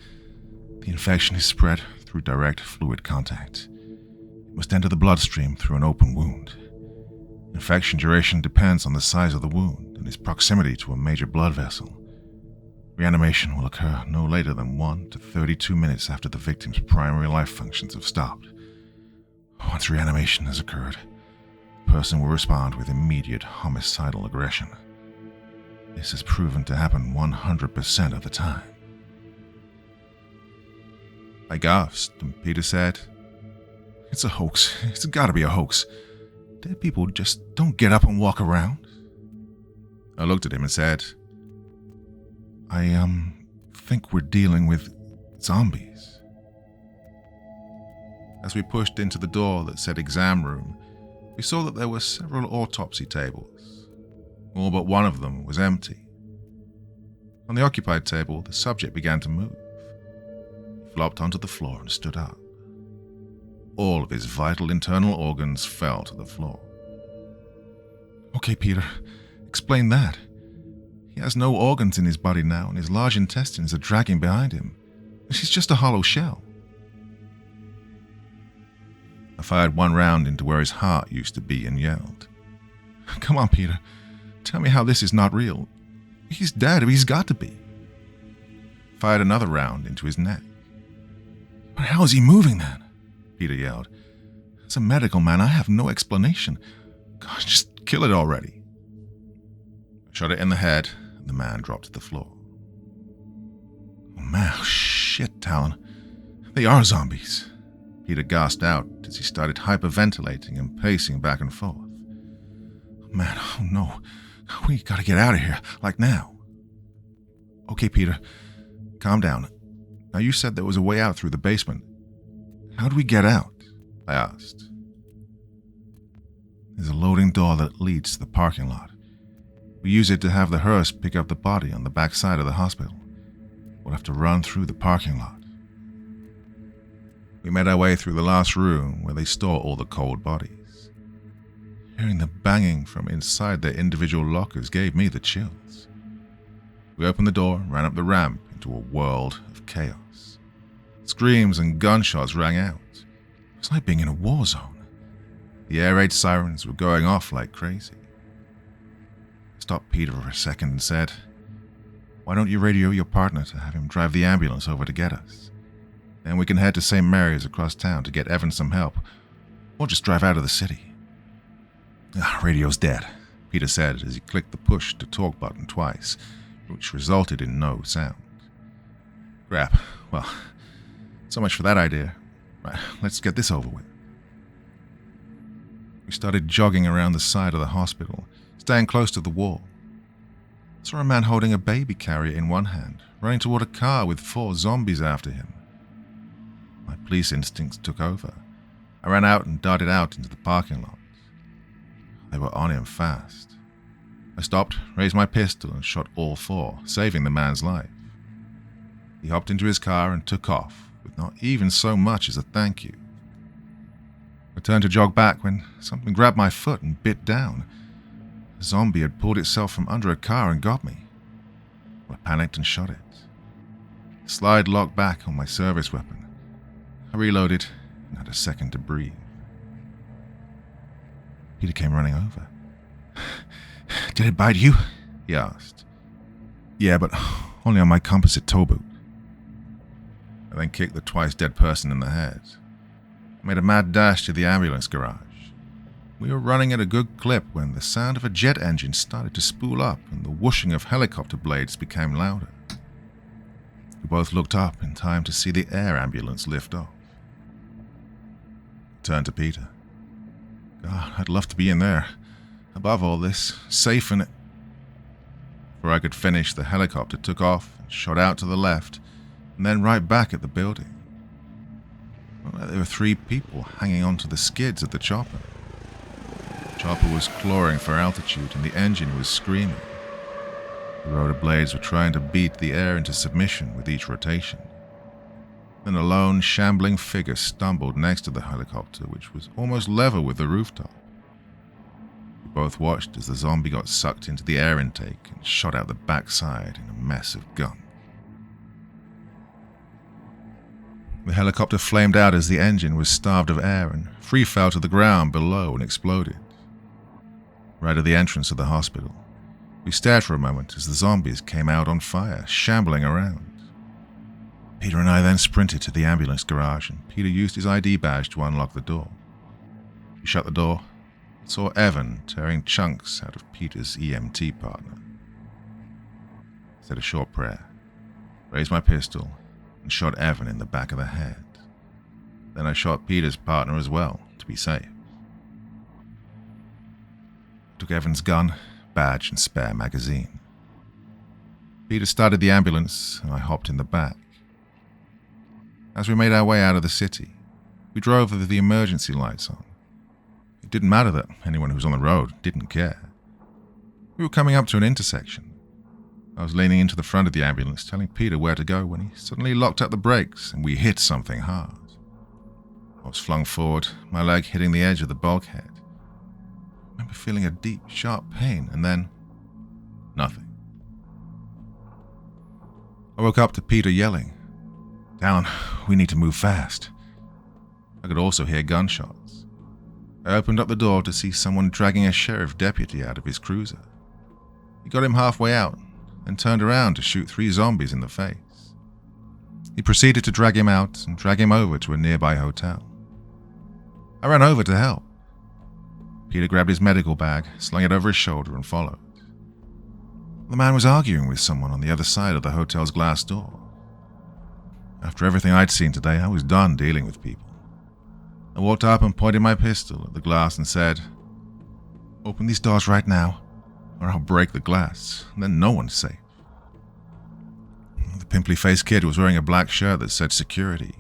The infection is spread through direct fluid contact. It must enter the bloodstream through an open wound. Infection duration depends on the size of the wound and its proximity to a major blood vessel. Reanimation will occur no later than 1 to 32 minutes after the victim's primary life functions have stopped. Once reanimation has occurred, the person will respond with immediate homicidal aggression. This has proven to happen 100% of the time." I gasped, and Peter said, "It's a hoax. It's gotta be a hoax. Dead people just don't get up and walk around." I looked at him and said, I think we're dealing with zombies." As we pushed into the door that said exam room, we saw that there were several autopsy tables. All but one of them was empty. On the occupied table, the subject began to move. He flopped onto the floor and stood up. All of his vital internal organs fell to the floor. "Okay, Peter, explain that. He has no organs in his body now, and his large intestines are dragging behind him. He's just a hollow shell." I fired one round into where his heart used to be and yelled, "Come on, Peter. Tell me how this is not real. He's dead. He's got to be." Fired another round into his neck. "But how is he moving then?" Peter yelled. "As a medical man, I have no explanation. God, just kill it already." I shot it in the head, and the man dropped to the floor. "Oh man, shit, Talon. They are zombies." Peter gasped out as he started hyperventilating and pacing back and forth. "Man, oh no. We gotta get out of here, like now." "Okay, Peter, calm down. Now you said there was a way out through the basement. How do we get out?" I asked. "There's a loading door that leads to the parking lot. We use it to have the hearse pick up the body on the back side of the hospital. We'll have to run through the parking lot." We made our way through the last room where they store all the cold bodies. Hearing the banging from inside their individual lockers gave me the chills. We opened the door and ran up the ramp into a world of chaos. Screams and gunshots rang out. It was like being in a war zone. The air raid sirens were going off like crazy. I stopped Peter for a second and said, "Why don't you radio your partner to have him drive the ambulance over to get us? Then we can head to St. Mary's across town to get Evan some help, or just drive out of the city." "Radio's dead," Peter said as he clicked the push-to-talk button twice, which resulted in no sound. Crap. Well, so much for that idea. Right, let's get this over with. We started jogging around the side of the hospital, staying close to the wall. I saw a man holding a baby carrier in one hand, running toward a car with 4 zombies after him. My police instincts took over. I ran out and darted out into the parking lot. They were on him fast. I stopped, raised my pistol, and shot all 4, saving the man's life. He hopped into his car and took off, with not even so much as a thank you. I turned to jog back when something grabbed my foot and bit down. A zombie had pulled itself from under a car and got me. I panicked and shot it. The slide locked back on my service weapon. I reloaded and had a second to breathe. Peter came running over. "Did it bite you?" he asked. "Yeah, but only on my composite toe boot." I then kicked the twice-dead person in the head. I made a mad dash to the ambulance garage. We were running at a good clip when the sound of a jet engine started to spool up and the whooshing of helicopter blades became louder. We both looked up in time to see the air ambulance lift off. I turned to Peter. "God, I'd love to be in there, above all this, safe in it." Before I could finish, the helicopter took off and shot out to the left, and then right back at the building. Well, there were 3 people hanging onto the skids of the chopper. The chopper was clawing for altitude, and the engine was screaming. The rotor blades were trying to beat the air into submission with each rotation. Then a lone, shambling figure stumbled next to the helicopter, which was almost level with the rooftop. We both watched as the zombie got sucked into the air intake and shot out the backside in a mess of gunk. The helicopter flamed out as the engine was starved of air and free fell to the ground below and exploded. Right at the entrance of the hospital, we stared for a moment as the zombies came out on fire, shambling around. Peter and I then sprinted to the ambulance garage, and Peter used his ID badge to unlock the door. We shut the door and saw Evan tearing chunks out of Peter's EMT partner. I said a short prayer, raised my pistol, and shot Evan in the back of the head. Then I shot Peter's partner as well, to be safe. I took Evan's gun, badge, and spare magazine. Peter started the ambulance, and I hopped in the back. As we made our way out of the city, we drove with the emergency lights on. It didn't matter that anyone who was on the road didn't care. We were coming up to an intersection. I was leaning into the front of the ambulance, telling Peter where to go when he suddenly locked up the brakes and we hit something hard. I was flung forward, my leg hitting the edge of the bulkhead. I remember feeling a deep, sharp pain and then nothing. I woke up to Peter yelling, "Talon, we need to move fast." I could also hear gunshots. I opened up the door to see someone dragging a sheriff deputy out of his cruiser. He got him halfway out and turned around to shoot 3 zombies in the face. He proceeded to drag him out and drag him over to a nearby hotel. I ran over to help. Peter grabbed his medical bag, slung it over his shoulder, and followed. The man was arguing with someone on the other side of the hotel's glass door. After everything I'd seen today, I was done dealing with people. I walked up and pointed my pistol at the glass and said, "Open these doors right now, or I'll break the glass, and then no one's safe." The pimply-faced kid was wearing a black shirt that said security.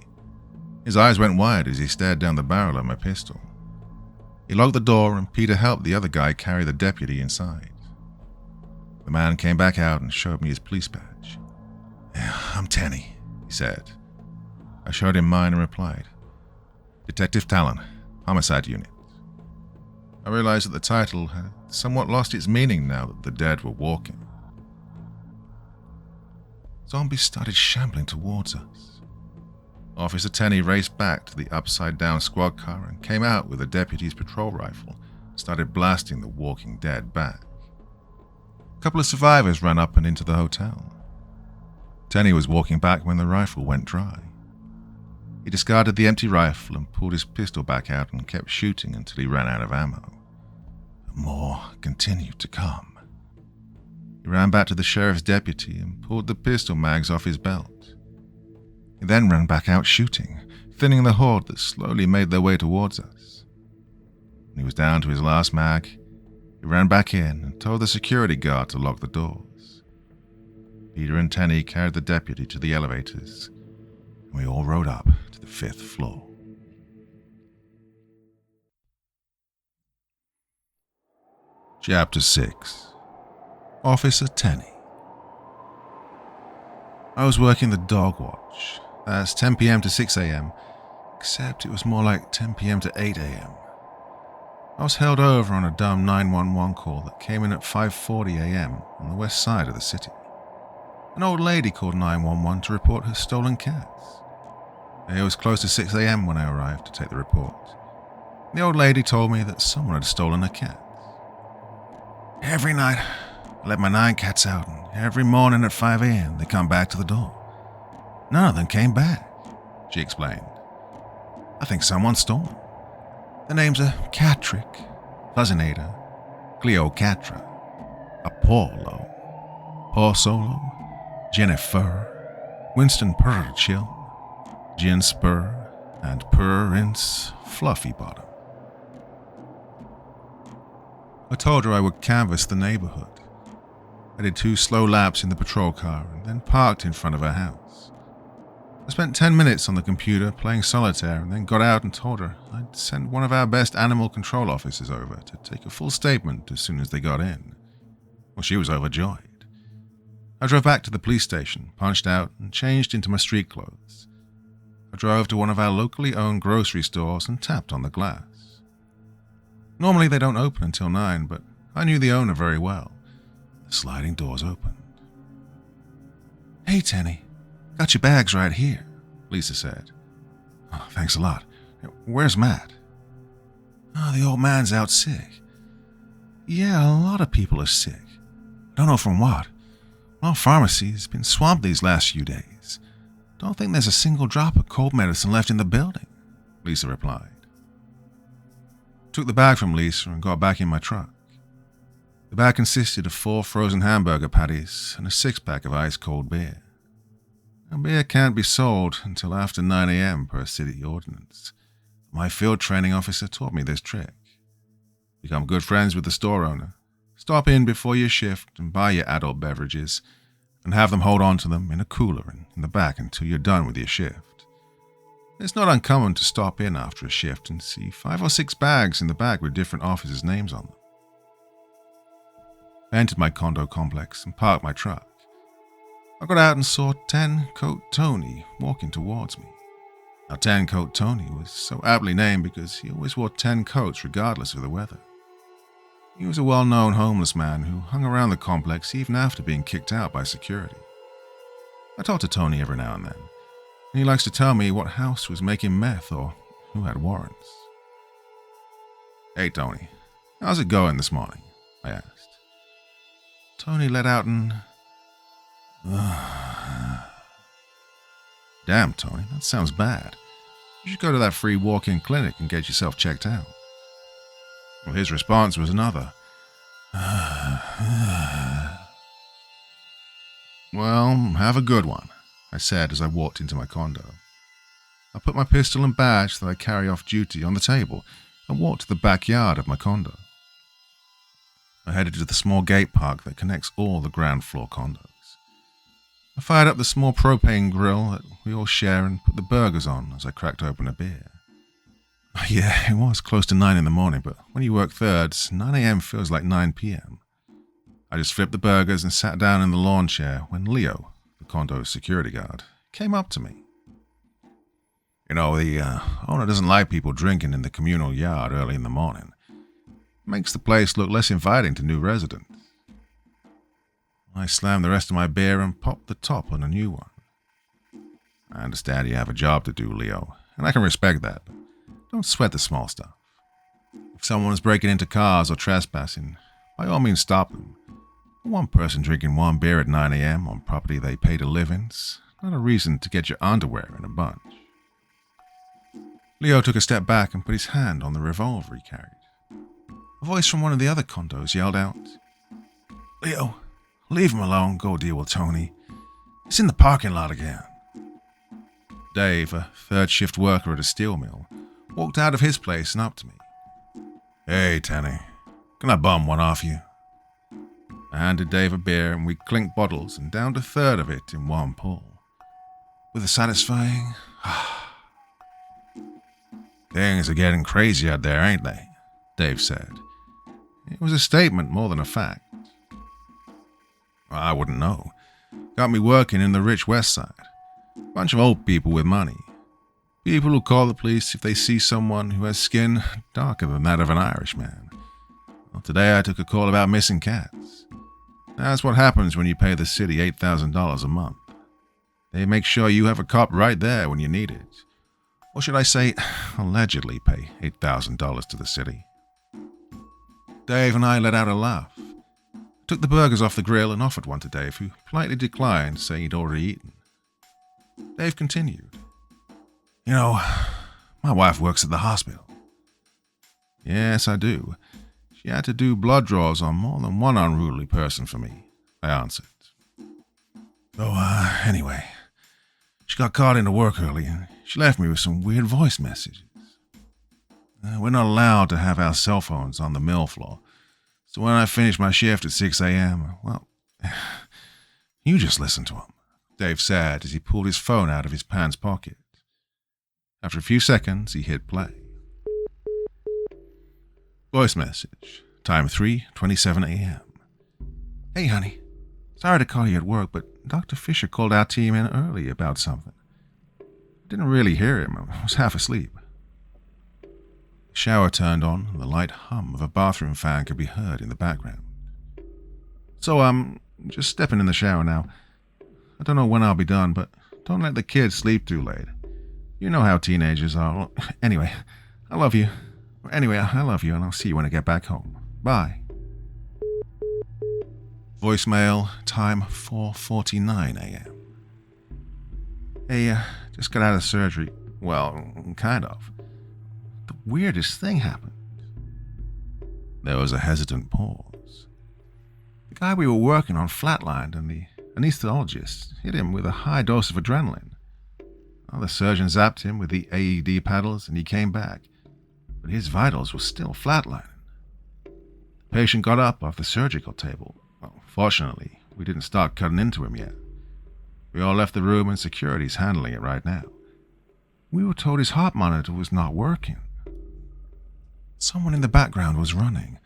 His eyes went wide as he stared down the barrel of my pistol. He locked the door and Peter helped the other guy carry the deputy inside. The man came back out and showed me his police badge. "Yeah, I'm Tenney," he said. I showed him mine and replied, "Detective Talon, Homicide Unit." I realized that the title had somewhat lost its meaning now that the dead were walking. Zombies started shambling towards us. Officer Tenney raced back to the upside-down squad car and came out with a deputy's patrol rifle and started blasting the walking dead back. A couple of survivors ran up and into the hotel. Tenney was walking back when the rifle went dry. He discarded the empty rifle and pulled his pistol back out and kept shooting until he ran out of ammo. But more continued to come. He ran back to the sheriff's deputy and pulled the pistol mags off his belt. He then ran back out shooting, thinning the horde that slowly made their way towards us. When he was down to his last mag, he ran back in and told the security guard to lock the doors. Peter and Tenney carried the deputy to the elevators, and we all rode up to the 5th floor. Chapter 6. Officer Tenney. I was working the dog watch. That's 10 p.m. to 6 a.m., except it was more like 10 p.m. to 8 a.m. I was held over on a dumb 911 call that came in at 5:40 a.m. on the west side of the city. An old lady called 911 to report her stolen cats. It was close to 6 a.m. when I arrived to take the report. The old lady told me that someone had stolen her cats. Every night, I let my 9 cats out, and every morning at 5 a.m. they come back to the door. None of them came back, she explained. I think someone stole them. The names are Catrick, Fuzzinator, Cleocatra, Apollo, Porsolo, Jennifer, Winston Purchill, Gin Spur, and Prince Fluffy Bottom. I told her I would canvass the neighborhood. I did 2 slow laps in the patrol car and then parked in front of her house. I spent 10 minutes on the computer playing solitaire and then got out and told her I'd send one of our best animal control officers over to take a full statement as soon as they got in. Well, she was overjoyed. I drove back to the police station, punched out, and changed into my street clothes. I drove to one of our locally owned grocery stores and tapped on the glass. Normally they don't open until 9, but I knew the owner very well. The sliding doors opened. Hey, Tenney, got your bags right here, Lisa said. Oh, thanks a lot. Where's Matt? Oh, the old man's out sick. Yeah, a lot of people are sick. Don't know from what. Well, pharmacy's been swamped these last few days. Don't think there's a single drop of cold medicine left in the building, Lisa replied. Took the bag from Lisa and got back in my truck. The bag consisted of 4 frozen hamburger patties and a 6-pack of ice-cold beer. Now, beer can't be sold until after 9 a.m. per city ordinance. My field training officer taught me this trick. Become good friends with the store owner. Stop in before your shift and buy your adult beverages and have them hold on to them in a cooler in the back until you're done with your shift. It's not uncommon to stop in after a shift and see 5 or 6 bags in the back with different officers' names on them. I entered my condo complex and parked my truck. I got out and saw 10-Coat Tony walking towards me. Now, 10-Coat Tony was so aptly named because he always wore 10 coats regardless of the weather. He was a well-known homeless man who hung around the complex even after being kicked out by security. I talk to Tony every now and then. He likes to tell me what house was making meth or who had warrants. Hey, Tony, how's it going this morning? I asked. Tony let out an... Damn, Tony, that sounds bad. You should go to that free walk-in clinic and get yourself checked out. Well, his response was another. Well, have a good one, I said as I walked into my condo. I put my pistol and badge that I carry off duty on the table and walked to the backyard of my condo. I headed to the small gate park that connects all the ground floor condos. I fired up the small propane grill that we all share and put the burgers on as I cracked open a beer. Yeah, it was close to 9 in the morning, but when you work thirds, 9 a.m. feels like 9 p.m. I just flipped the burgers and sat down in the lawn chair when Leo, the condo's security guard, came up to me. You know, the owner doesn't like people drinking in the communal yard early in the morning. It makes the place look less inviting to new residents. I slammed the rest of my beer and popped the top on a new one. I understand you have a job to do, Leo, and I can respect that, but don't sweat the small stuff. If someone is breaking into cars or trespassing, by all means stop them. One person drinking one beer at 9 a.m. on property they pay to live in's not a reason to get your underwear in a bunch. Leo took a step back and put his hand on the revolver he carried. A voice from one of the other condos yelled out, "Leo, leave him alone, go deal with Tony. He's in the parking lot again." Dave, a third-shift worker at a steel mill, walked out of his place and up to me. "Hey, Tenney, can I bum one off you?" I handed Dave a beer and we clinked bottles and downed a third of it in one pull. With a satisfying, "Things are getting crazy out there, ain't they?" Dave said. It was a statement more than a fact. I wouldn't know. Got me working in the rich West Side. Bunch of old people with money. People who call the police if they see someone who has skin darker than that of an Irishman. Well, today I took a call about missing cats. That's what happens when you pay the city $8,000 a month. They make sure you have a cop right there when you need it. Or should I say, allegedly pay $8,000 to the city. Dave and I let out a laugh. Took the burgers off the grill and offered one to Dave, who politely declined, saying he'd already eaten. Dave continued. "You know, my wife works at the hospital." "Yes, I do. She had to do blood draws on more than one unruly person for me," I answered. "So, anyway, she got called into work early and she left me with some weird voice messages. We're not allowed to have our cell phones on the mill floor, so when I finished my shift at 6 a.m., well, you just listen to them," Dave said as he pulled his phone out of his pants pocket. After a few seconds, he hit play. Voice message. Time 3:27 a.m. "Hey, honey. Sorry to call you at work, but Dr. Fisher called our team in early about something. Didn't really hear him. I was half asleep." The shower turned on and the light hum of a bathroom fan could be heard in the background. "So, just stepping in the shower now. I don't know when I'll be done, but don't let the kids sleep too late. You know how teenagers are. Well, anyway, I love you. Anyway, I love you, and I'll see you when I get back home. Bye." Voicemail, time 4:49 a.m. "Hey, just got out of surgery. Well, kind of. The weirdest thing happened." There was a hesitant pause. The guy we were working on flatlined, and the anesthesiologist hit him with a high dose of adrenaline. The surgeon zapped him with the AED paddles, and he came back, but his vitals were still flatlining. The patient got up off the surgical table. Well, fortunately, we didn't start cutting into him yet. We all left the room and security's handling it right now. We were told his heart monitor was not working. Someone in the background was running,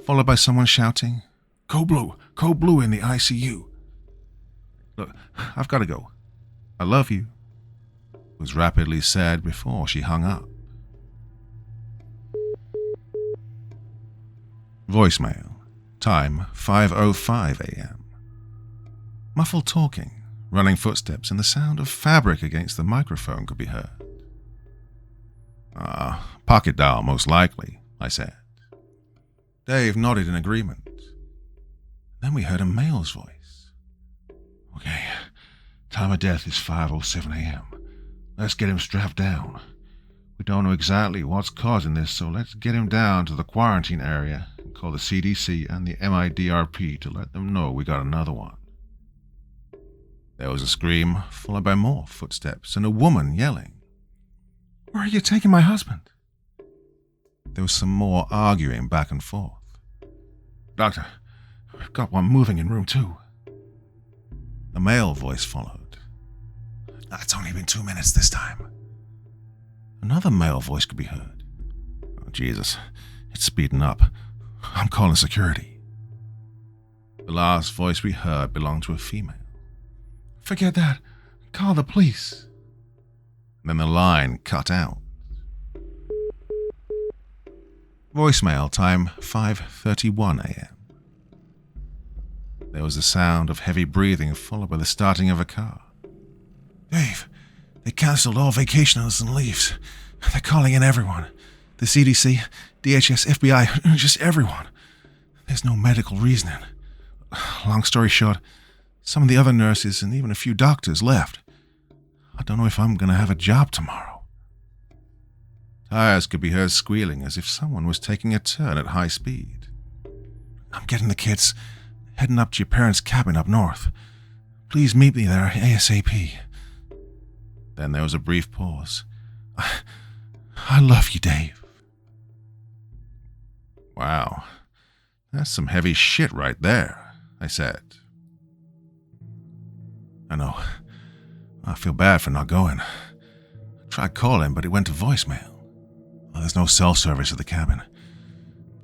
followed by someone shouting, Code Blue in the ICU. Look, I've got to go. I love you," was rapidly said before she hung up. Voicemail. Time 5:05 a.m. Muffled talking, running footsteps, and the sound of fabric against the microphone could be heard. Pocket dial, most likely," I said. Dave nodded in agreement. Then we heard a male's voice. "Okay, time of death is 5:07 a.m. Let's get him strapped down. We don't know exactly what's causing this, so let's get him down to the quarantine area and call the CDC and the MIDRP to let them know we got another one." There was a scream, followed by more footsteps and a woman yelling, "Where are you taking my husband?" There was some more arguing back and forth. "Doctor, we've got one moving in room 2. A male voice followed. "It's only been 2 minutes this time." Another male voice could be heard. "Oh, Jesus, it's speeding up. I'm calling security." The last voice we heard belonged to a female. "Forget that. Call the police." Then the line cut out. Voicemail, time 5:31 a.m. There was the sound of heavy breathing followed by the starting of a car. "Dave, they cancelled all vacationals and leaves. They're calling in everyone. The CDC, DHS, FBI, just everyone. There's no medical reasoning. Long story short, some of the other nurses and even a few doctors left. I don't know if I'm going to have a job tomorrow." Tires could be heard squealing as if someone was taking a turn at high speed. "I'm getting the kids, heading up to your parents' cabin up north. Please meet me there ASAP." Then there was a brief pause. I love you, Dave." "Wow, that's some heavy shit right there," I said. "I know. I feel bad for not going. I tried calling, but it went to voicemail. There's no cell service at the cabin.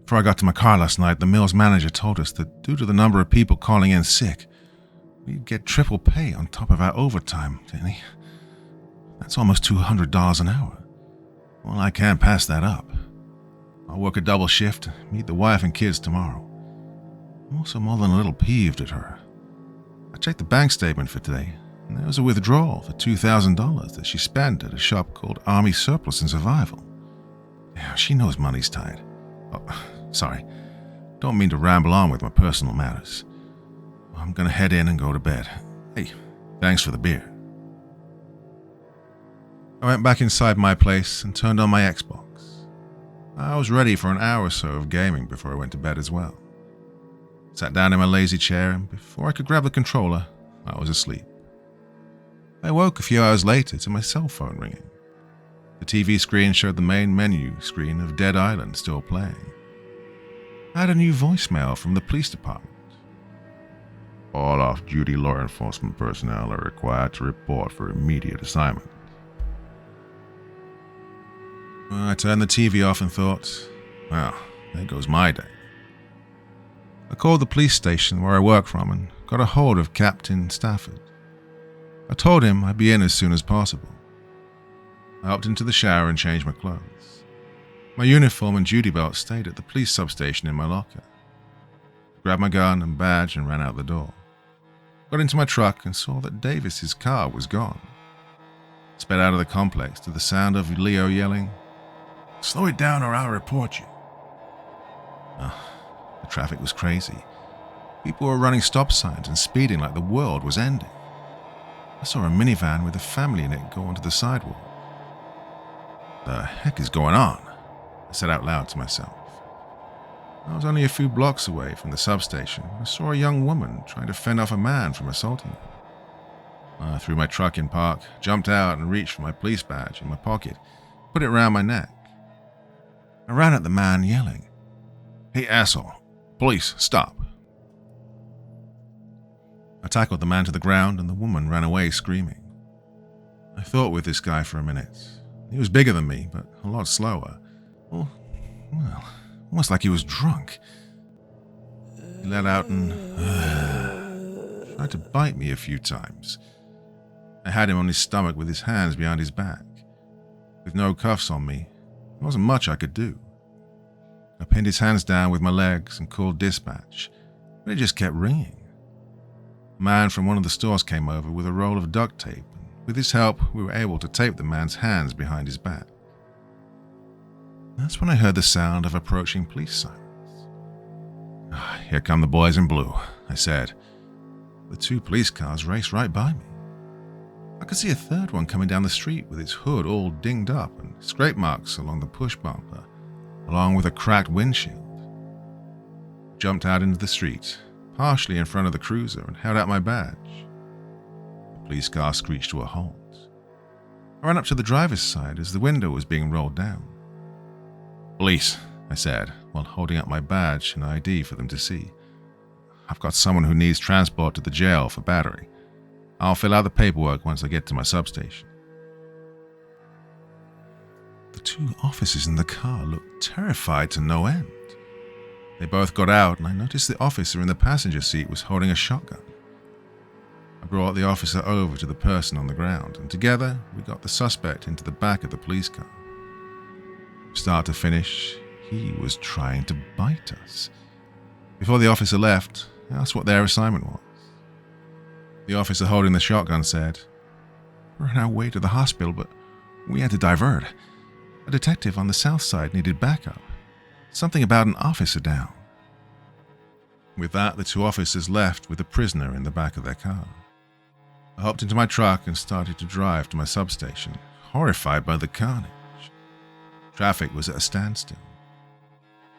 Before I got to my car last night, the mill's manager told us that due to the number of people calling in sick, we'd get triple pay on top of our overtime, Tenney. That's almost $200 an hour. Well, I can't pass that up. I'll work a double shift, meet the wife and kids tomorrow. I'm also more than a little peeved at her. I checked the bank statement for today, and there was a withdrawal for $2,000 that she spent at a shop called Army Surplus and Survival. Yeah, she knows money's tight. Oh, sorry. Don't mean to ramble on with my personal matters. I'm gonna head in and go to bed. Hey, thanks for the beer." I went back inside my place and turned on my Xbox. I was ready for an hour or so of gaming before I went to bed as well. Sat down in my lazy chair, and before I could grab the controller, I was asleep. I woke a few hours later to my cell phone ringing. The TV screen showed the main menu screen of Dead Island still playing. I had a new voicemail from the police department. "All off-duty law enforcement personnel are required to report for immediate assignment." I turned the TV off and thought, well, there goes my day. I called the police station where I work from and got a hold of Captain Stafford. I told him I'd be in as soon as possible. I hopped into the shower and changed my clothes. My uniform and duty belt stayed at the police substation in my locker. I grabbed my gun and badge and ran out the door. Got into my truck and saw that Davis's car was gone. Sped out of the complex to the sound of Leo yelling, "Slow it down or I'll report you." The traffic was crazy. People were running stop signs and speeding like the world was ending. I saw a minivan with a family in it go onto the sidewalk. "The heck is going on?" I said out loud to myself. I was only a few blocks away from the substation when I saw a young woman trying to fend off a man from assaulting her. I threw my truck in park, jumped out and reached for my police badge in my pocket, put it around my neck. I ran at the man yelling, "Hey asshole, police, stop." I tackled the man to the ground and the woman ran away screaming. I thought with this guy for a minute. He was bigger than me, but a lot slower. Well, almost like he was drunk. He let out and tried to bite me a few times. I had him on his stomach with his hands behind his back. With no cuffs on me, there wasn't much I could do. I pinned his hands down with my legs and called dispatch, but it just kept ringing. A man from one of the stores came over with a roll of duct tape, and with his help, we were able to tape the man's hands behind his back. That's when I heard the sound of approaching police sirens. "Here come the boys in blue," I said. The two police cars raced right by me. I could see a third one coming down the street with its hood all dinged up and scrape marks along the push bumper, along with a cracked windshield. I jumped out into the street, partially in front of the cruiser, and held out my badge. The police car screeched to a halt. I ran up to the driver's side as the window was being rolled down. "Police," I said, while holding up my badge and ID for them to see. "I've got someone who needs transport to the jail for battery. I'll fill out the paperwork once I get to my substation." The two officers in the car looked terrified to no end. They both got out, and I noticed the officer in the passenger seat was holding a shotgun. I brought the officer over to the person on the ground, and together we got the suspect into the back of the police car. From start to finish, he was trying to bite us. Before the officer left, I asked what their assignment was. The officer holding the shotgun said, "We're on our way to the hospital, but we had to divert. A detective on the south side needed backup. Something about an officer down." With that, the two officers left with the prisoner in the back of their car. I hopped into my truck and started to drive to my substation, horrified by the carnage. Traffic was at a standstill.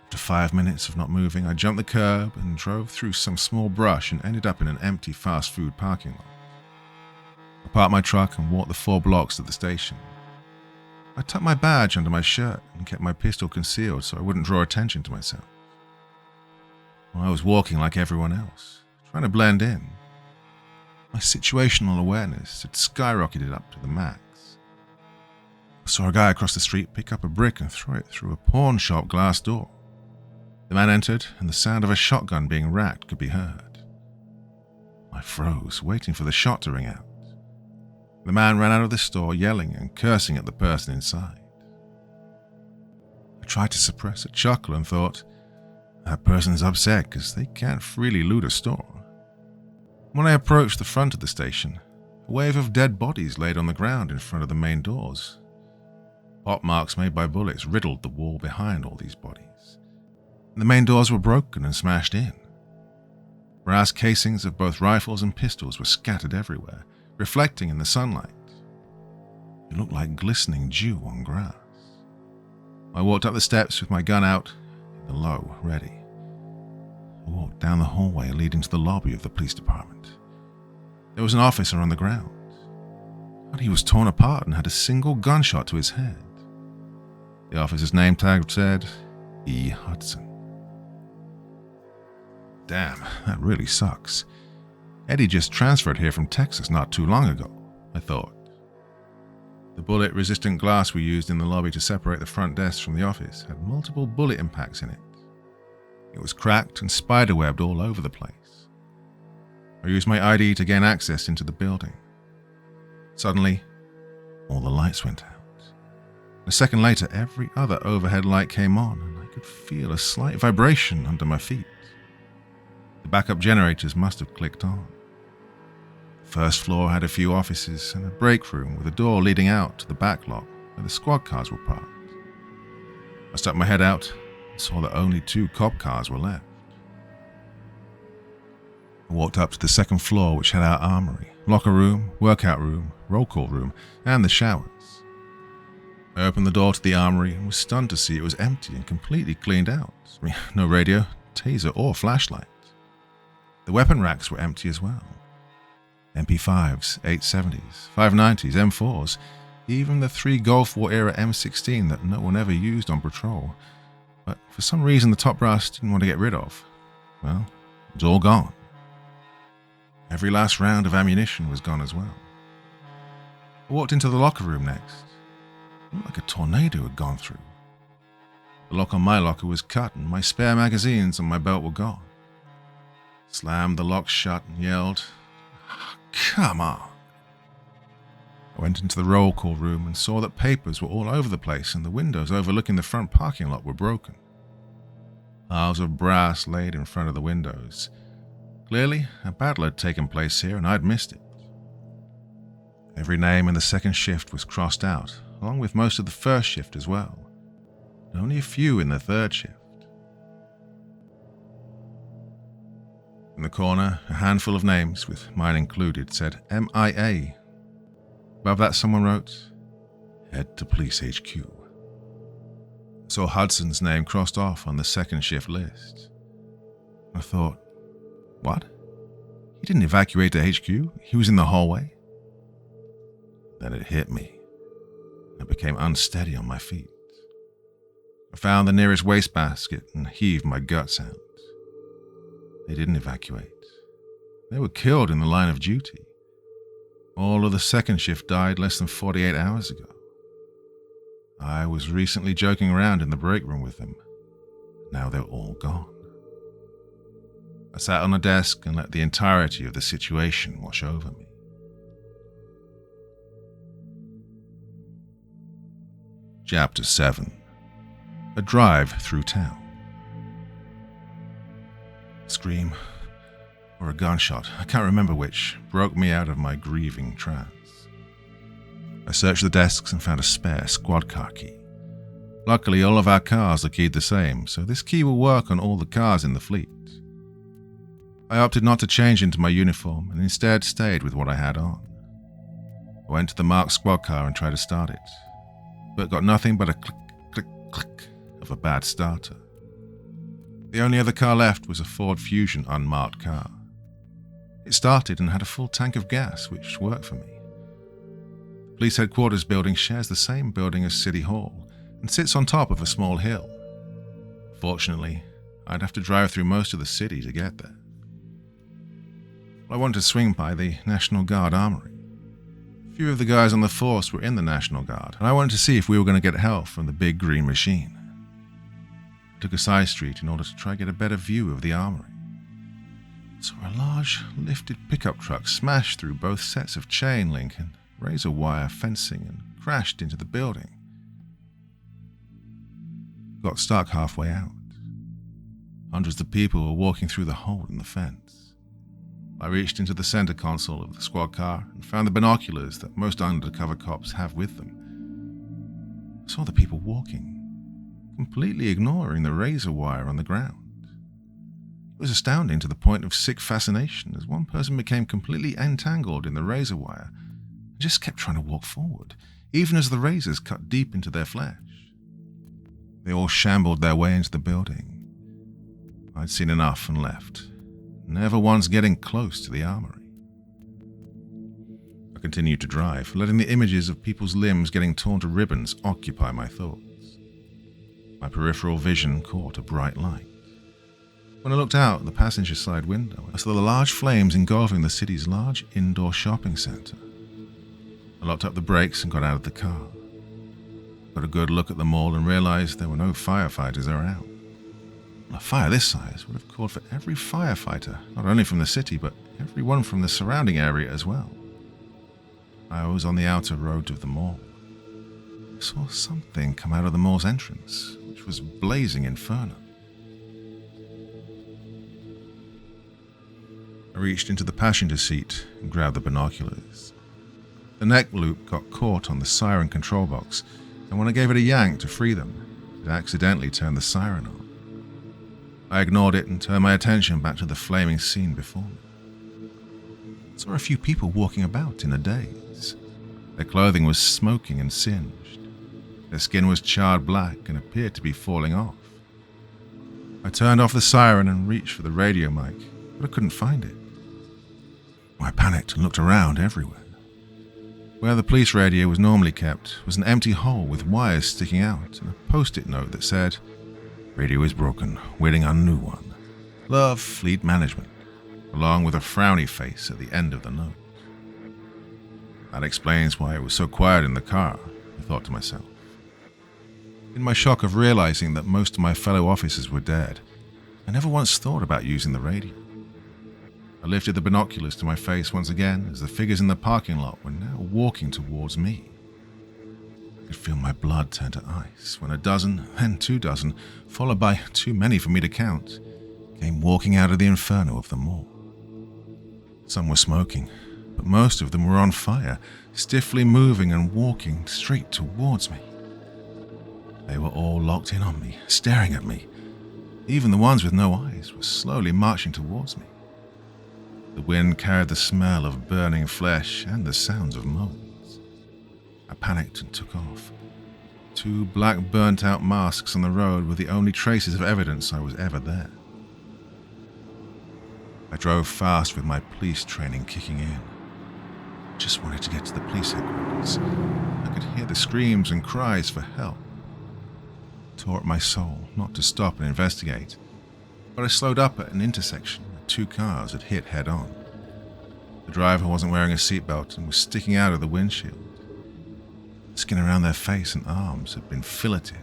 After 5 minutes of not moving, I jumped the curb and drove through some small brush and ended up in an empty fast food parking lot. I parked my truck and walked the 4 blocks to the station. I tucked my badge under my shirt and kept my pistol concealed so I wouldn't draw attention to myself. I was walking like everyone else, trying to blend in. My situational awareness had skyrocketed up to the max. I saw a guy across the street pick up a brick and throw it through a pawn shop glass door. The man entered, and the sound of a shotgun being racked could be heard. I froze, waiting for the shot to ring out. The man ran out of the store yelling and cursing at the person inside. I tried to suppress a chuckle and thought, that person's upset because they can't freely loot a store. When I approached the front of the station, a wave of dead bodies laid on the ground in front of the main doors. Pop marks made by bullets riddled the wall behind all these bodies. The main doors were broken and smashed in. Brass casings of both rifles and pistols were scattered everywhere, reflecting in the sunlight. It looked like glistening dew on grass. I walked up the steps with my gun out, in the low, ready. I walked down the hallway leading to the lobby of the police department. There was an officer on the ground, but he was torn apart and had a single gunshot to his head. The officer's name tag said, E. Hudson. Damn, that really sucks. Eddie just transferred here from Texas not too long ago, I thought. The bullet-resistant glass we used in the lobby to separate the front desk from the office had multiple bullet impacts in it. It was cracked and spiderwebbed all over the place. I used my ID to gain access into the building. Suddenly, all the lights went out. A second later, every other overhead light came on, and I could feel a slight vibration under my feet. The backup generators must have clicked on. The first floor had a few offices and a break room with a door leading out to the back lot where the squad cars were parked. I stuck my head out and saw that only 2 cop cars were left. I walked up to the second floor, which had our armory, locker room, workout room, roll call room, and the showers. I opened the door to the armory and was stunned to see it was empty and completely cleaned out. No radio, taser, or flashlight. The weapon racks were empty as well. MP5s, 870s, 590s, M4s, even the 3 Gulf War era M16 that no one ever used on patrol. But for some reason the top brass didn't want to get rid of. Well, it was all gone. Every last round of ammunition was gone as well. I walked into the locker room next. It looked like a tornado had gone through. The lock on my locker was cut and my spare magazines on my belt were gone. Slammed the lock shut and yelled, "Come on!" I went into the roll call room and saw that papers were all over the place and the windows overlooking the front parking lot were broken. Piles of brass laid in front of the windows. Clearly, a battle had taken place here and I'd missed it. Every name in the second shift was crossed out, along with most of the first shift as well. And only a few in the third shift. In the corner, a handful of names, with mine included, said MIA. Above that, someone wrote, "Head to Police HQ." I saw Hudson's name crossed off on the second shift list. I thought, what? He didn't evacuate to HQ? He was in the hallway? Then it hit me. I became unsteady on my feet. I found the nearest wastebasket and heaved my guts out. They didn't evacuate. They were killed in the line of duty. All of the second shift died less than 48 hours ago. I was recently joking around in the break room with them. Now they're all gone. I sat on a desk and let the entirety of the situation wash over me. Chapter 7. A drive through town. A scream, or a gunshot, I can't remember which, broke me out of my grieving trance. I searched the desks and found a spare squad car key. Luckily, all of our cars are keyed the same, so this key will work on all the cars in the fleet. I opted not to change into my uniform and instead stayed with what I had on. I went to the marked squad car and tried to start it, but got nothing but a click, click, click of a bad starter. The only other car left was a Ford Fusion unmarked car. It started and had a full tank of gas, which worked for me. The police headquarters building shares the same building as City Hall and sits on top of a small hill. Fortunately, I'd have to drive through most of the city to get there. I wanted to swing by the National Guard Armory. A few of the guys on the force were in the National Guard, and I wanted to see if we were going to get help from the big green machine. I took a side street in order to try to get a better view of the armory. I saw a large, lifted pickup truck smash through both sets of chain link and razor wire fencing and crashed into the building. Got stuck halfway out. Hundreds of people were walking through the hole in the fence. I reached into the center console of the squad car and found the binoculars that most undercover cops have with them. I saw the people walking, completely ignoring the razor wire on the ground. It was astounding to the point of sick fascination as one person became completely entangled in the razor wire and just kept trying to walk forward, even as the razors cut deep into their flesh. They all shambled their way into the building. I'd seen enough and left, never once getting close to the armory. I continued to drive, letting the images of people's limbs getting torn to ribbons occupy my thoughts. My peripheral vision caught a bright light. When I looked out the passenger side window, I saw the large flames engulfing the city's large indoor shopping center. I locked up the brakes and got out of the car. Got a good look at the mall and realized there were no firefighters around. A fire this size would have called for every firefighter, not only from the city, but everyone from the surrounding area as well. I was on the outer road of the mall. I saw something come out of the mall's entrance, which was blazing inferno. I reached into the passenger seat and grabbed the binoculars. The neck loop got caught on the siren control box, and when I gave it a yank to free them, it accidentally turned the siren on. I ignored it and turned my attention back to the flaming scene before me. I saw a few people walking about in a daze. Their clothing was smoking and singed. Their skin was charred black and appeared to be falling off. I turned off the siren and reached for the radio mic, but I couldn't find it. I panicked and looked around everywhere. Where the police radio was normally kept was an empty hole with wires sticking out and a post-it note that said, "Radio is broken, waiting on new one. Love, Fleet Management," along with a frowny face at the end of the note. That explains why it was so quiet in the car, I thought to myself. In my shock of realizing that most of my fellow officers were dead, I never once thought about using the radio. I lifted the binoculars to my face once again as the figures in the parking lot were now walking towards me. I could feel my blood turn to ice when a dozen, then 2 dozen, followed by too many for me to count, came walking out of the inferno of the mall. Some were smoking, but most of them were on fire, stiffly moving and walking straight towards me. They were all locked in on me, staring at me. Even the ones with no eyes were slowly marching towards me. The wind carried the smell of burning flesh and the sounds of moans. I panicked and took off. 2 black burnt-out masks on the road were the only traces of evidence I was ever there. I drove fast with my police training kicking in. I just wanted to get to the police headquarters. I could hear the screams and cries for help. It tore at my soul not to stop and investigate, but I slowed up at an intersection where 2 cars had hit head-on. The driver wasn't wearing a seatbelt and was sticking out of the windshield. The skin around their face and arms had been filleted.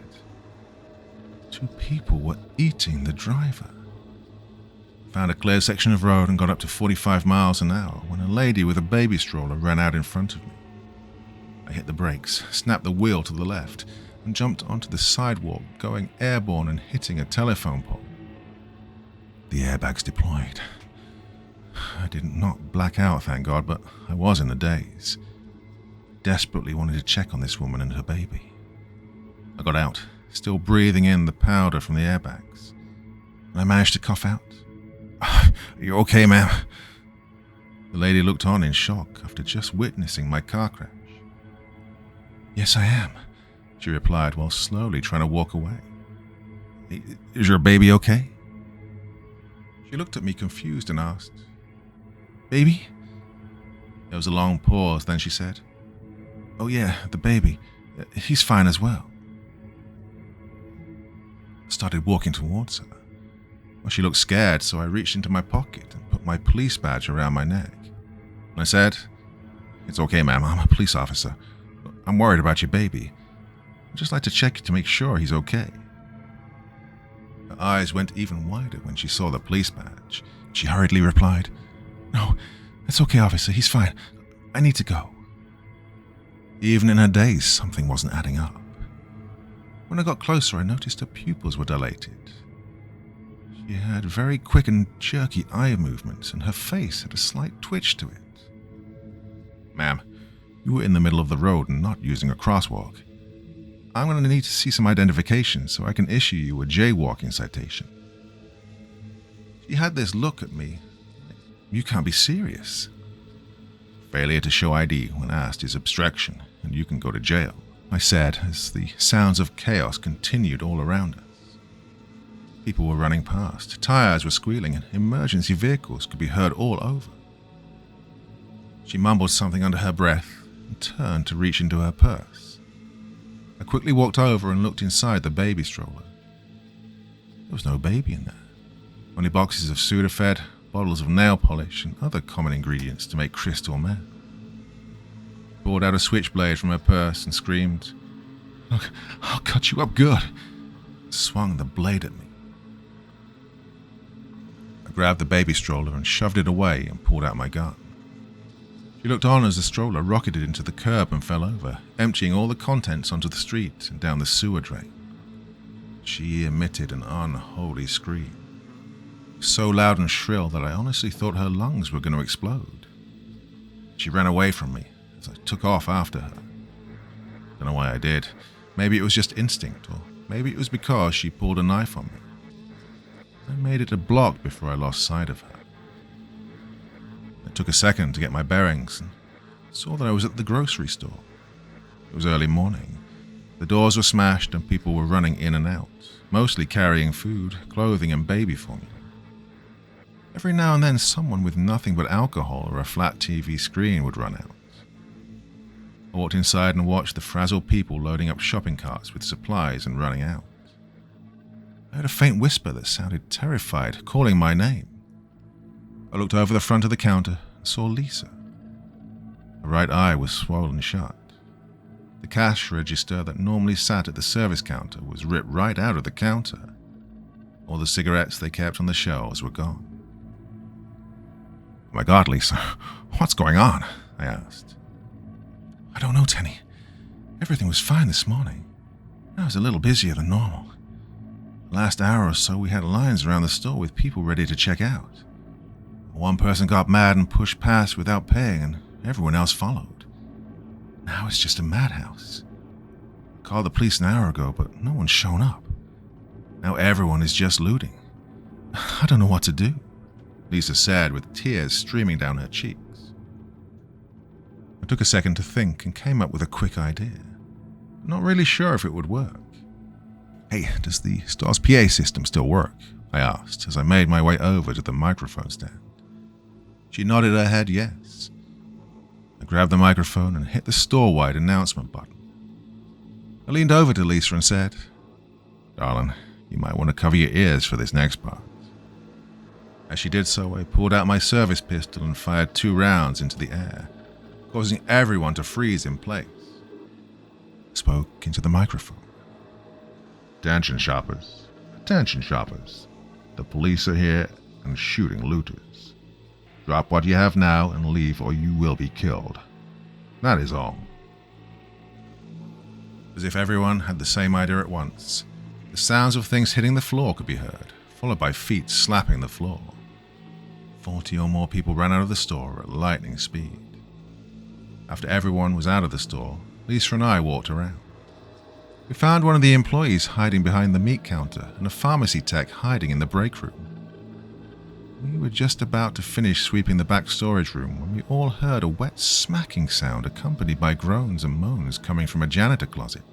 2 people were eating the driver. I found a clear section of road and got up to 45 miles an hour when a lady with a baby stroller ran out in front of me. I hit the brakes, snapped the wheel to the left, and jumped onto the sidewalk, going airborne and hitting a telephone pole. The airbags deployed. I did not black out, thank God, but I was in a daze. Desperately wanted to check on this woman and her baby. I got out, still breathing in the powder from the airbags, and I managed to cough out. "Are you okay, ma'am?" The lady looked on in shock after just witnessing my car crash. "Yes, I am," she replied while slowly trying to walk away. Is your baby okay? She looked at me confused and asked, Baby? There was a long pause, then she said, Oh yeah, the baby. He's fine as well. I started walking towards her. Well, she looked scared, so I reached into my pocket and put my police badge around my neck. And I said, It's okay, ma'am, I'm a police officer. I'm worried about your baby. I'd just like to check to make sure he's okay. Her eyes went even wider when she saw the police badge. She hurriedly replied, No, it's okay, officer, he's fine. I need to go. Even in her daze, something wasn't adding up. When I got closer, I noticed her pupils were dilated. She had very quick and jerky eye movements, and her face had a slight twitch to it. Ma'am, you were in the middle of the road and not using a crosswalk. I'm going to need to see some identification so I can issue you a jaywalking citation. She had this look at me. You can't be serious. Failure to show ID when asked is obstruction, and you can go to jail, I said as the sounds of chaos continued all around us. People were running past, tires were squealing, and emergency vehicles could be heard all over. She mumbled something under her breath and turned to reach into her purse. I quickly walked over and looked inside the baby stroller. There was no baby in there. Only boxes of Sudafed, bottles of nail polish, and other common ingredients to make crystal meth. She pulled out a switchblade from her purse and screamed, Look, I'll cut you up good, and swung the blade at me. I grabbed the baby stroller and shoved it away and pulled out my gun. She looked on as the stroller rocketed into the curb and fell over, emptying all the contents onto the street and down the sewer drain. She emitted an unholy scream, so loud and shrill that I honestly thought her lungs were going to explode. She ran away from me as I took off after her. Don't know why I did. Maybe it was just instinct, or maybe it was because she pulled a knife on me. I made it a block before I lost sight of her. It took a second to get my bearings and saw that I was at the grocery store. It was early morning. The doors were smashed and people were running in and out, mostly carrying food, clothing, and baby formula. Every now and then someone with nothing but alcohol or a flat TV screen would run out. I walked inside and watched the frazzled people loading up shopping carts with supplies and running out. I heard a faint whisper that sounded terrified, calling my name. I looked over the front of the counter and saw Lisa. Her right eye was swollen shut. The cash register that normally sat at the service counter was ripped right out of the counter. All the cigarettes they kept on the shelves were gone. Oh my God, Lisa, what's going on? I asked. I don't know, Tenney. Everything was fine this morning. I was a little busier than normal. The last hour or so we had lines around the store with people ready to check out. One person got mad and pushed past without paying, and everyone else followed. Now it's just a madhouse. I called the police an hour ago, but no one's shown up. Now everyone is just looting. I don't know what to do, Lisa said with tears streaming down her cheeks. I took a second to think and came up with a quick idea. Not really sure if it would work. Hey, does the store's PA system still work? I asked as I made my way over to the microphone stand. She nodded her head yes. I grabbed the microphone and hit the store-wide announcement button. I leaned over to Lisa and said, Darling, you might want to cover your ears for this next part. As she did so, I pulled out my service pistol and fired 2 rounds into the air, causing everyone to freeze in place. I spoke into the microphone. Attention shoppers. Attention shoppers. The police are here and shooting looters. Drop what you have now and leave or you will be killed. That is all. As if everyone had the same idea at once, the sounds of things hitting the floor could be heard, followed by feet slapping the floor. 40 or more people ran out of the store at lightning speed. After everyone was out of the store, Lisa and I walked around. We found one of the employees hiding behind the meat counter and a pharmacy tech hiding in the break room. We were just about to finish sweeping the back storage room when we all heard a wet smacking sound accompanied by groans and moans coming from a janitor closet.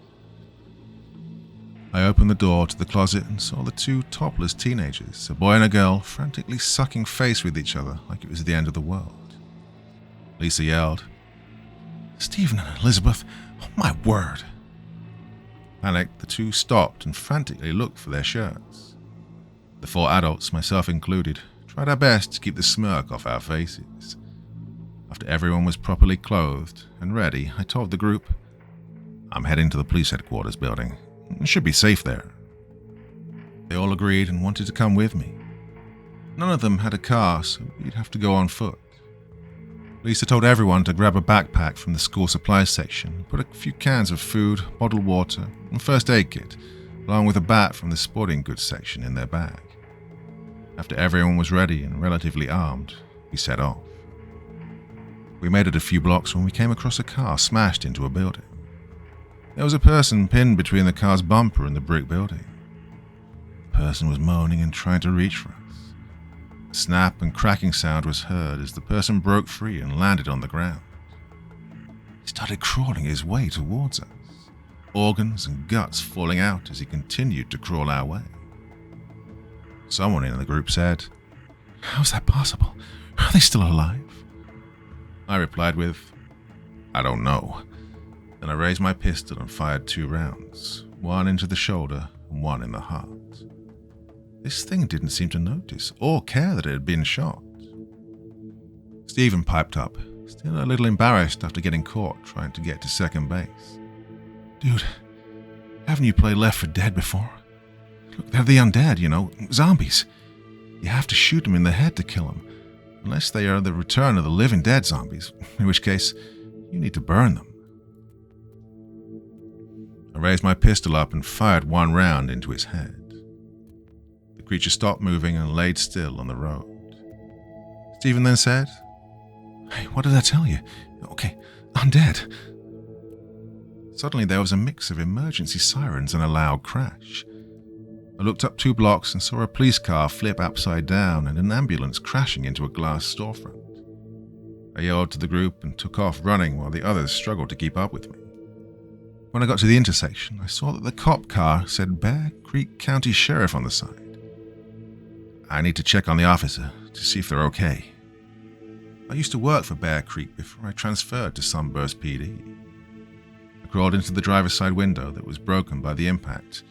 I opened the door to the closet and saw the two topless teenagers, a boy and a girl, frantically sucking face with each other like it was the end of the world. Lisa yelled, "Stephen and Elizabeth, oh my word!" Panicked, the two stopped and frantically looked for their shirts. The four adults, myself included, tried our best to keep the smirk off our faces. After everyone was properly clothed and ready, I told the group, "I'm heading to the police headquarters building. It should be safe there." They all agreed and wanted to come with me. None of them had a car, so we'd have to go on foot. Lisa told everyone to grab a backpack from the school supplies section, put a few cans of food, bottled water, and first aid kit, along with a bat from the sporting goods section in their bag. After everyone was ready and relatively armed, we set off. We made it a few blocks when we came across a car smashed into a building. There was a person pinned between the car's bumper and the brick building. The person was moaning and trying to reach for us. A snap and cracking sound was heard as the person broke free and landed on the ground. He started crawling his way towards us, organs and guts falling out as he continued to crawl our way. Someone in the group said, "How's that possible? Are they still alive?" I replied with, "I don't know." Then I raised my pistol and fired 2 rounds, one into the shoulder and one in the heart. This thing didn't seem to notice or care that it had been shot. Stephen piped up, still a little embarrassed after getting caught trying to get to second base. "Dude, haven't you played Left 4 Dead before? Look, they're the undead, zombies. You have to shoot them in the head to kill them, unless they are the return of the living dead zombies, in which case you need to burn them." I raised my pistol up and fired 1 round into his head. The creature stopped moving and laid still on the road. Stephen then said, "Hey, what did I tell you? Okay, I'm dead." Suddenly there was a mix of emergency sirens and a loud crash. I looked up 2 blocks and saw a police car flip upside down and an ambulance crashing into a glass storefront. I yelled to the group and took off running while the others struggled to keep up with me. When I got to the intersection, I saw that the cop car said Bear Creek County Sheriff on the side. I need to check on the officer to see if they're okay. I used to work for Bear Creek before I transferred to Sunburst PD. I crawled into the driver's side window that was broken by the impact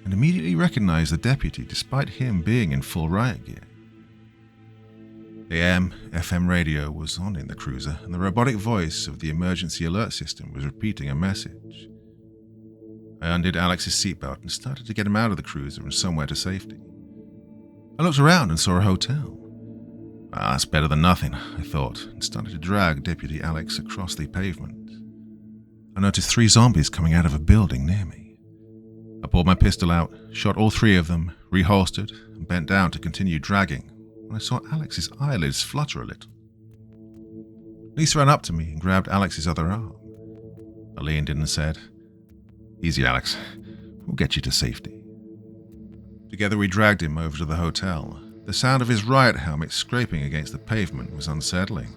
and immediately recognized the deputy despite him being in full riot gear. The AM/FM radio was on in the cruiser and the robotic voice of the emergency alert system was repeating a message. I undid Alex's seatbelt and started to get him out of the cruiser and somewhere to safety. I looked around and saw a hotel. That's better than nothing, I thought, and started to drag Deputy Alex across the pavement. I noticed 3 zombies coming out of a building near me. I pulled my pistol out, shot all 3 of them, reholstered, and bent down to continue dragging when I saw Alex's eyelids flutter a little. Lisa ran up to me and grabbed Alex's other arm. I leaned in and said, "Easy, Alex. We'll get you to safety." Together we dragged him over to the hotel. The sound of his riot helmet scraping against the pavement was unsettling.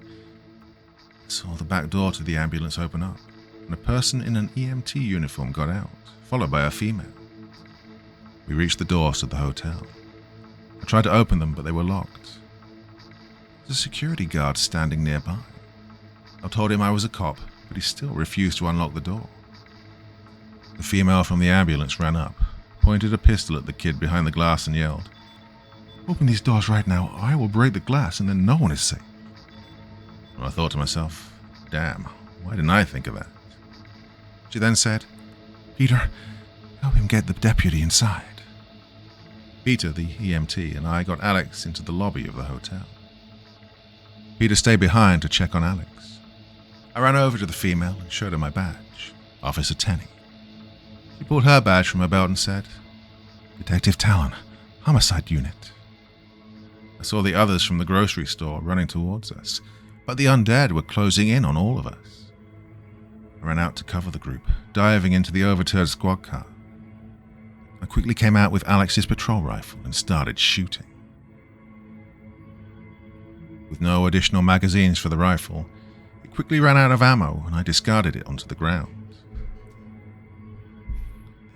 I saw the back door to the ambulance open up, and a person in an EMT uniform got out, followed by a female. We reached the doors to the hotel. I tried to open them, but they were locked. There was a security guard standing nearby. I told him I was a cop, but he still refused to unlock the door. The female from the ambulance ran up, pointed a pistol at the kid behind the glass and yelled, "Open these doors right now, or I will break the glass and then no one is safe." And I thought to myself, damn, why didn't I think of that? She then said, "Peter, help him get the deputy inside." Peter, the EMT, and I got Alex into the lobby of the hotel. Peter stayed behind to check on Alex. I ran over to the female and showed her my badge, Officer Tenney. She pulled her badge from her belt and said, "Detective Talon, Homicide Unit." I saw the others from the grocery store running towards us, but the undead were closing in on all of us. I ran out to cover the group, diving into the overturned squad car. I quickly came out with Alex's patrol rifle and started shooting. With no additional magazines for the rifle, it quickly ran out of ammo and I discarded it onto the ground.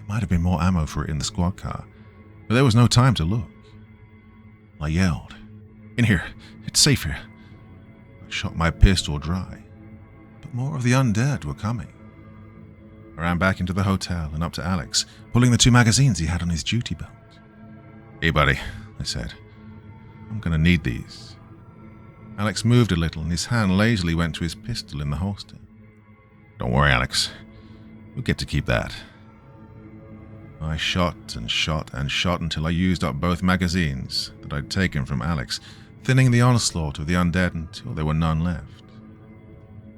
There might have been more ammo for it in the squad car, but there was no time to look. I yelled, "In here! It's safe here!" I shot my pistol dry, but more of the undead were coming. I ran back into the hotel and up to Alex, pulling the 2 magazines he had on his duty belt. "Hey, buddy," I said. "I'm gonna need these." Alex moved a little and his hand lazily went to his pistol in the holster. "Don't worry, Alex. You'll get to keep that." I shot and shot and shot until I used up both magazines that I'd taken from Alex, thinning the onslaught of the undead until there were none left.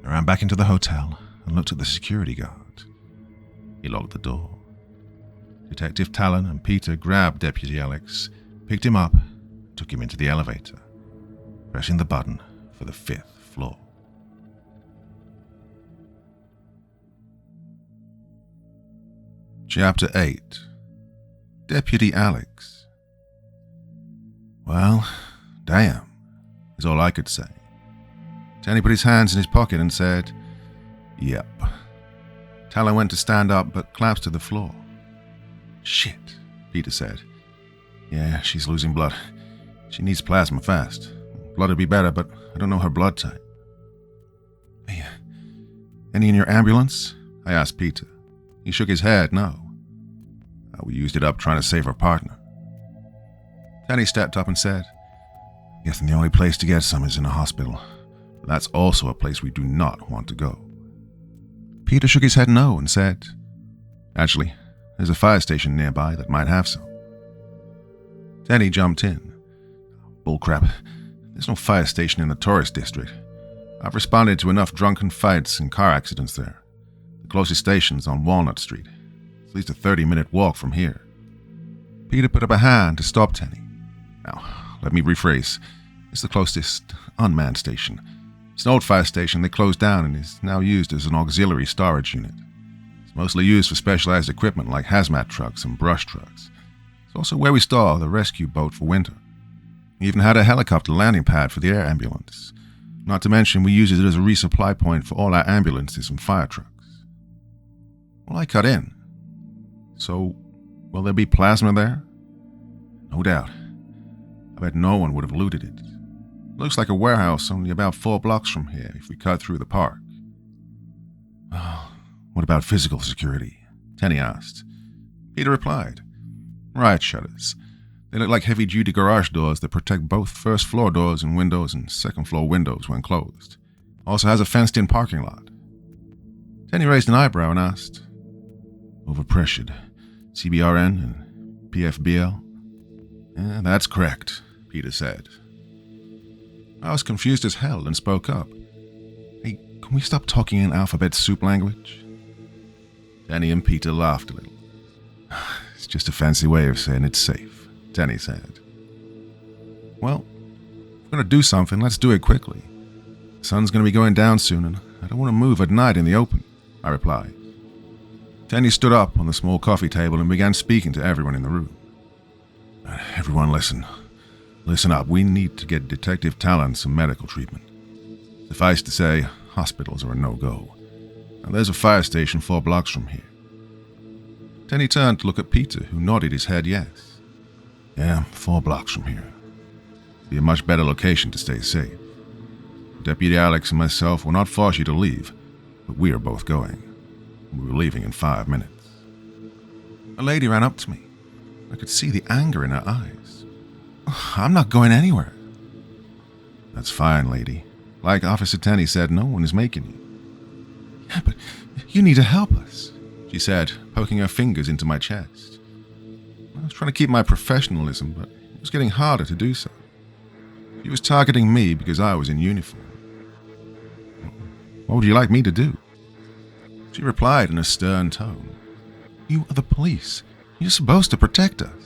I ran back into the hotel and looked at the security guard. He locked the door. Detective Talon and Peter grabbed Deputy Alex, picked him up, and took him into the elevator, pressing the button for the 5th floor. Chapter 8. Deputy Alex. Well, damn, is all I could say. Tenney put his hands in his pocket and said, "Yep." Talon went to stand up but collapsed to the floor. "Shit," Peter said. "Yeah, she's losing blood. She needs plasma fast. Blood would be better, but I don't know her blood type." "Hey, any in your ambulance?" I asked Peter. He shook his head, no. We used it up trying to save our partner. Tenney stepped up and said, "Guessing the only place to get some is in a hospital. But that's also a place we do not want to go." Peter shook his head no and said, "Actually, there's a fire station nearby that might have some." Tenney jumped in. "Bullcrap. There's no fire station in the tourist district. I've responded to enough drunken fights and car accidents there. The closest station's on Walnut Street. It's at least a 30-minute walk from here." Peter put up a hand to stop Tenney. "Now, let me rephrase. It's the closest unmanned station. It's an old fire station they closed down and is now used as an auxiliary storage unit. It's mostly used for specialized equipment like hazmat trucks and brush trucks. It's also where we store the rescue boat for winter. We even had a helicopter landing pad for the air ambulance. Not to mention we use it as a resupply point for all our ambulances and fire trucks." Well, I cut in. "So, will there be plasma there?" "No doubt. I bet no one would have looted it. Looks like a warehouse only about 4 blocks from here if we cut through the park." "Oh, what about physical security?" Tenney asked. Peter replied, "Riot shutters. They look like heavy-duty garage doors that protect both first-floor doors and windows and second-floor windows when closed. Also has a fenced-in parking lot." Tenney raised an eyebrow and asked, "Overpressured, CBRN and PFBL?" "Yeah, that's correct," Peter said. I was confused as hell and spoke up. "Hey, can we stop talking in alphabet soup language?" Tenney and Peter laughed a little. "It's just a fancy way of saying it's safe," Tenney said. "Well, if we're going to do something, let's do it quickly. The sun's going to be going down soon and I don't want to move at night in the open," I replied. Tenney stood up on the small coffee table and began speaking to everyone in the room. "Everyone listen. Listen up. We need to get Detective Talon some medical treatment. Suffice to say, hospitals are a no-go. And there's a fire station 4 blocks from here." Tenney turned to look at Peter, who nodded his head yes. "Yeah, 4 blocks from here. Be a much better location to stay safe. Deputy Alex and myself will not force you to leave, but we are both going. We were leaving in 5 minutes." A lady ran up to me. I could see the anger in her eyes. "I'm not going anywhere." "That's fine, lady. Like Officer Tenney said, no one is making you." "Yeah, but you need to help us," she said, poking her fingers into my chest. I was trying to keep my professionalism, but it was getting harder to do so. She was targeting me because I was in uniform. "What would you like me to do?" She replied in a stern tone. "You are the police. You're supposed to protect us."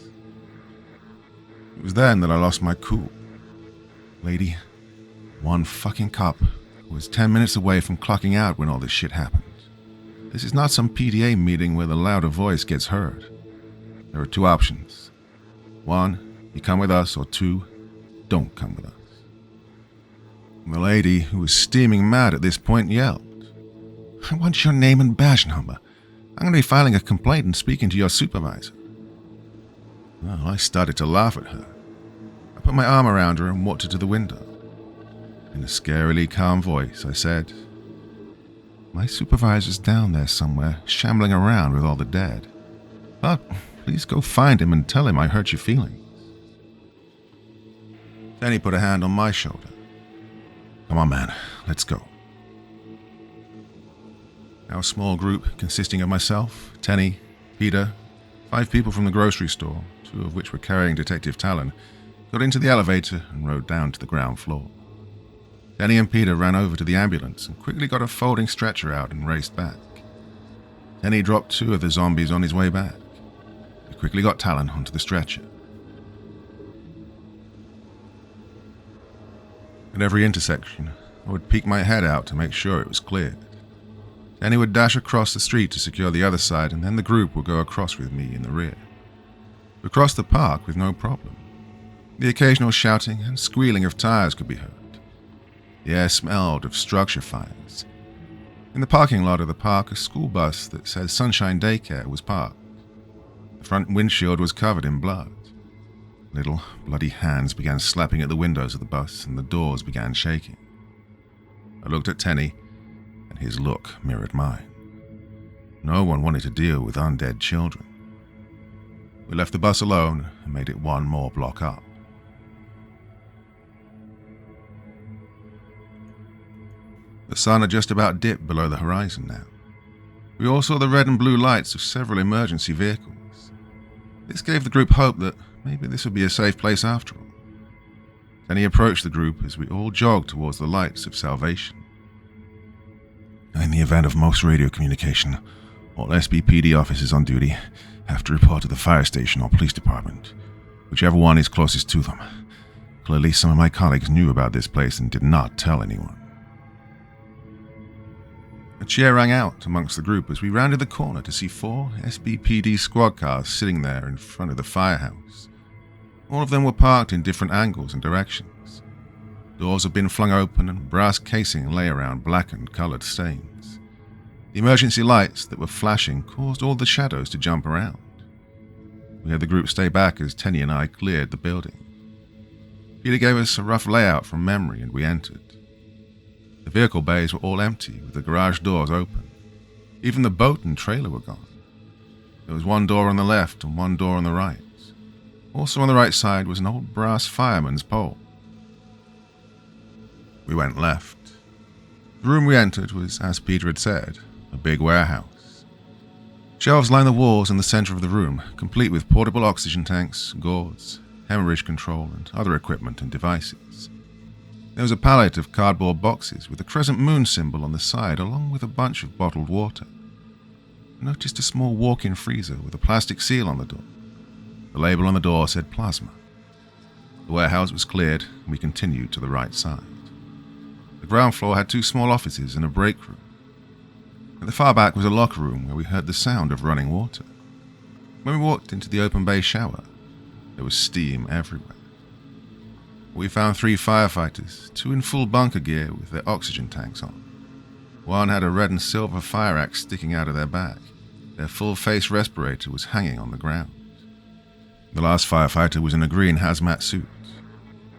It was then that I lost my cool. "Lady, one fucking cop who was 10 minutes away from clocking out when all this shit happened. This is not some PDA meeting where the louder voice gets heard. There are 2 options. 1, you come with us, or 2, don't come with us." The lady, who was steaming mad at this point, yelled, "I want your name and badge number. I'm going to be filing a complaint and speaking to your supervisor." Well, I started to laugh at her. I put my arm around her and walked her to the window. In a scarily calm voice, I said, "My supervisor's down there somewhere, shambling around with all the dead. But please go find him and tell him I hurt your feelings." Tenney put a hand on my shoulder. "Come on, man, let's go." Our small group, consisting of myself, Tenney, Peter, 5 people from the grocery store, 2 of which were carrying Detective Talon, got into the elevator and rode down to the ground floor. Tenney and Peter ran over to the ambulance and quickly got a folding stretcher out and raced back. Tenney dropped 2 of the zombies on his way back. He quickly got Talon onto the stretcher. At every intersection, I would peek my head out to make sure it was cleared. Tenney would dash across the street to secure the other side, and then the group would go across with me in the rear. We crossed the park with no problem. The occasional shouting and squealing of tires could be heard. The air smelled of structure fires. In the parking lot of the park, a school bus that said Sunshine Daycare was parked. The front windshield was covered in blood. Little bloody hands began slapping at the windows of the bus, and the doors began shaking. I looked at Tenney, and his look mirrored mine. No one wanted to deal with undead children. We left the bus alone and made it 1 more block up. The sun had just about dipped below the horizon now. We all saw the red and blue lights of several emergency vehicles. This gave the group hope that maybe this would be a safe place after all. Then he approached the group as we all jogged towards the lights of salvation. "In the event of most radio communication, all SBPD officers on duty have to report to the fire station or police department, whichever one is closest to them. Clearly, some of my colleagues knew about this place and did not tell anyone." A cheer rang out amongst the group as we rounded the corner to see 4 SBPD squad cars sitting there in front of the firehouse. All of them were parked in different angles and directions. Doors had been flung open and brass casing lay around blackened, colored stains. The emergency lights that were flashing caused all the shadows to jump around. We had the group stay back as Tenney and I cleared the building. Peter gave us a rough layout from memory and we entered. The vehicle bays were all empty, with the garage doors open. Even the boat and trailer were gone. There was 1 door on the left and 1 door on the right. Also on the right side was an old brass fireman's pole. We went left. The room we entered was, as Peter had said, a big warehouse. Shelves lined the walls in the center of the room, complete with portable oxygen tanks, gauze, hemorrhage control, and other equipment and devices. There was a pallet of cardboard boxes with a crescent moon symbol on the side, along with a bunch of bottled water. I noticed a small walk-in freezer with a plastic seal on the door. The label on the door said plasma. The warehouse was cleared, and we continued to the right side. The ground floor had 2 small offices and a break room. At the far back was a locker room where we heard the sound of running water. When we walked into the open bay shower, there was steam everywhere. We found 3 firefighters, 2 in full bunker gear with their oxygen tanks on. One had a red and silver fire axe sticking out of their back. Their full-face respirator was hanging on the ground. The last firefighter was in a green hazmat suit.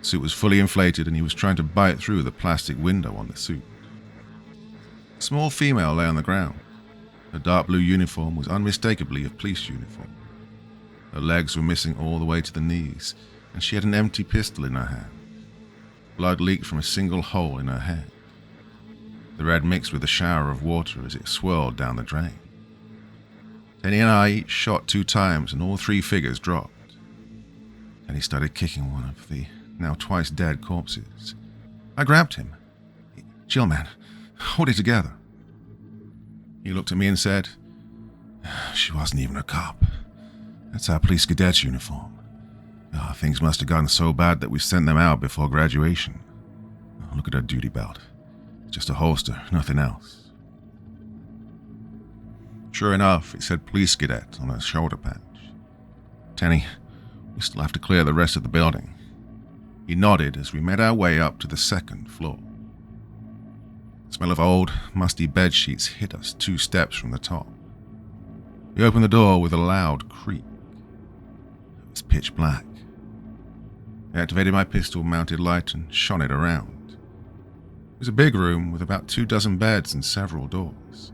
The suit was fully inflated and he was trying to bite through the plastic window on the suit. A small female lay on the ground. Her dark blue uniform was unmistakably a police uniform. Her legs were missing all the way to the knees, and she had an empty pistol in her hand. Blood leaked from a single hole in her head. The red mixed with a shower of water as it swirled down the drain. Tenney and I each shot 2 times and all 3 figures dropped. Tenney started kicking one of the now twice dead corpses. I grabbed him. "Chill, man. Hold it together." He looked at me and said, "She wasn't even a cop. That's our police cadet's uniform. Things must have gotten so bad that we sent them out before graduation. Look at her duty belt. Just a holster, nothing else." Sure enough, it said police cadet on her shoulder patch. "Tenney, we still have to clear the rest of the building." He nodded as we made our way up to the 2nd floor. The smell of old, musty bed sheets hit us 2 steps from the top. He opened the door with a loud creak. It was pitch black. I activated my pistol-mounted light and shone it around. It was a big room with about 24 beds and several doors.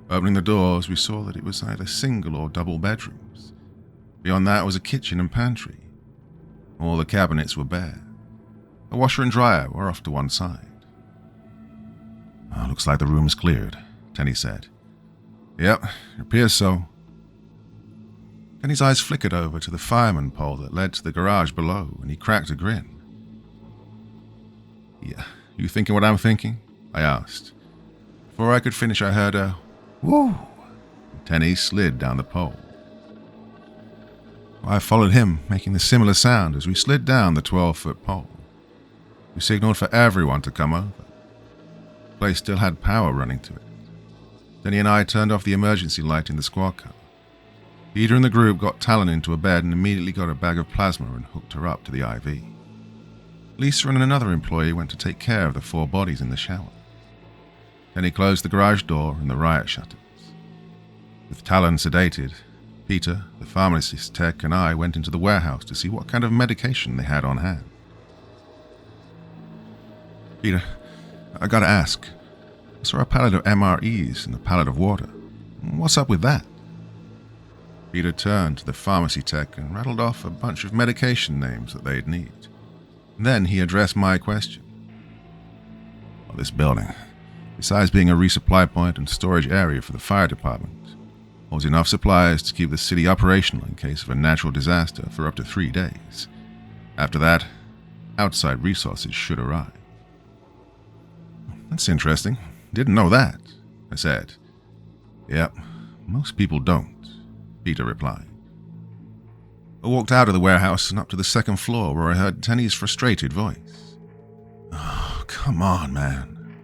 Opening the doors, we saw that it was either single or double bedrooms. Beyond that was a kitchen and pantry. All the cabinets were bare. A washer and dryer were off to one side. Looks like the room's cleared, Tenney said. Yep, it appears so. Tenney's eyes flickered over to the fireman pole that led to the garage below, and he cracked a grin. Yeah, you thinking what I'm thinking? I asked. Before I could finish, I heard a whoo. Tenney slid down the pole. I followed him, making the similar sound as we slid down the 12-foot pole. We signaled for everyone to come over. The place still had power running to it. Tenney and I turned off the emergency light in the squad car. Peter and the group got Talon into a bed and immediately got a bag of plasma and hooked her up to the IV. Lisa and another employee went to take care of the 4 bodies in the shower. Tenney closed the garage door and the Riot shutters. With Talon sedated, Peter, the pharmacist tech, and I went into the warehouse to see what kind of medication they had on hand. Peter, I gotta ask. I saw a pallet of MREs and a pallet of water. What's up with that? Peter turned to the pharmacy tech and rattled off a bunch of medication names that they'd need. Then he addressed my question. Well, this building, besides being a resupply point and storage area for the fire department, holds enough supplies to keep the city operational in case of a natural disaster for up to 3 days. After that, outside resources should arrive. That's interesting. Didn't know that, I said. Yep, most people don't, Peter replied. I walked out of the warehouse and up to the 2nd floor where I heard Tenney's frustrated voice. Oh, come on, man.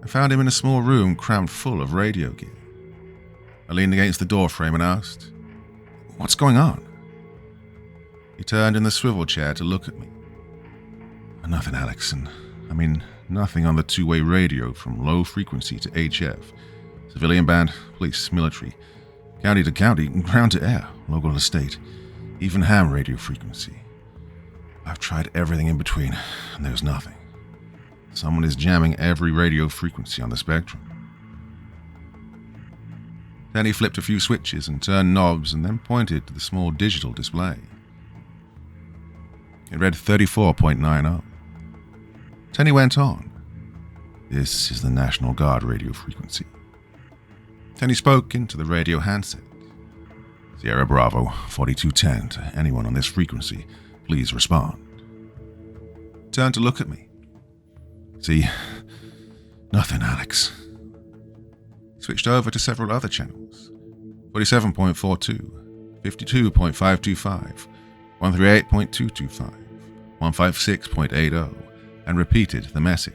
I found him in a small room crammed full of radio gear. I leaned against the doorframe and asked, What's going on? He turned in the swivel chair to look at me. Nothing, Alex, nothing on the 2-way radio from low frequency to HF, civilian band, police, military, county to county, ground to air, local to state, even ham radio frequency. I've tried everything in between, and there's nothing. Someone is jamming every radio frequency on the spectrum. Tenney flipped a few switches and turned knobs and then pointed to the small digital display. It read 34.90. Tenney went on. This is the National Guard radio frequency. Tenney spoke into the radio handset. Sierra Bravo, 4210, to anyone on this frequency, please respond. He turned to look at me. See, nothing, Alex. Switched over to several other channels. 47.42, 52.525, 138.225, 156.80, and repeated the message.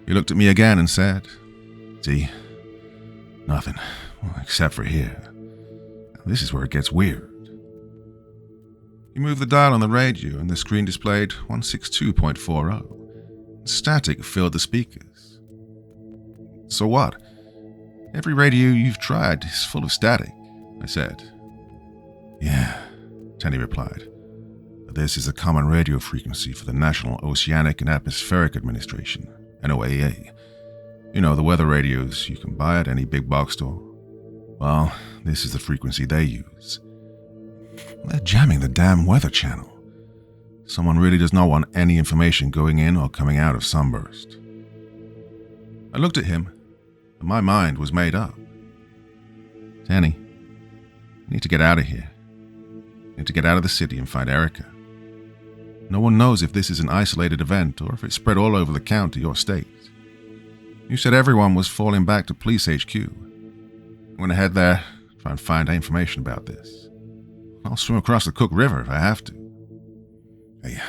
He looked at me again and said, See, nothing, except for here. This is where it gets weird. He moved the dial on the radio and the screen displayed 162.40. Static filled the speakers. So what? Every radio you've tried is full of static, I said. Yeah, Tenney replied. But this is a common radio frequency for the National Oceanic and Atmospheric Administration, NOAA. You know, the weather radios you can buy at any big box store. Well, this is the frequency they use. They're jamming the damn weather channel. Someone really does not want any information going in or coming out of Sunburst. I looked at him, and my mind was made up. Tenney, you need to get out of here. You need to get out of the city and find Erica. No one knows if this is an isolated event or if it's spread all over the county or state. You said everyone was falling back to police HQ. I'm going to head there, try and find information about this. I'll swim across the Cook River if I have to. Hey,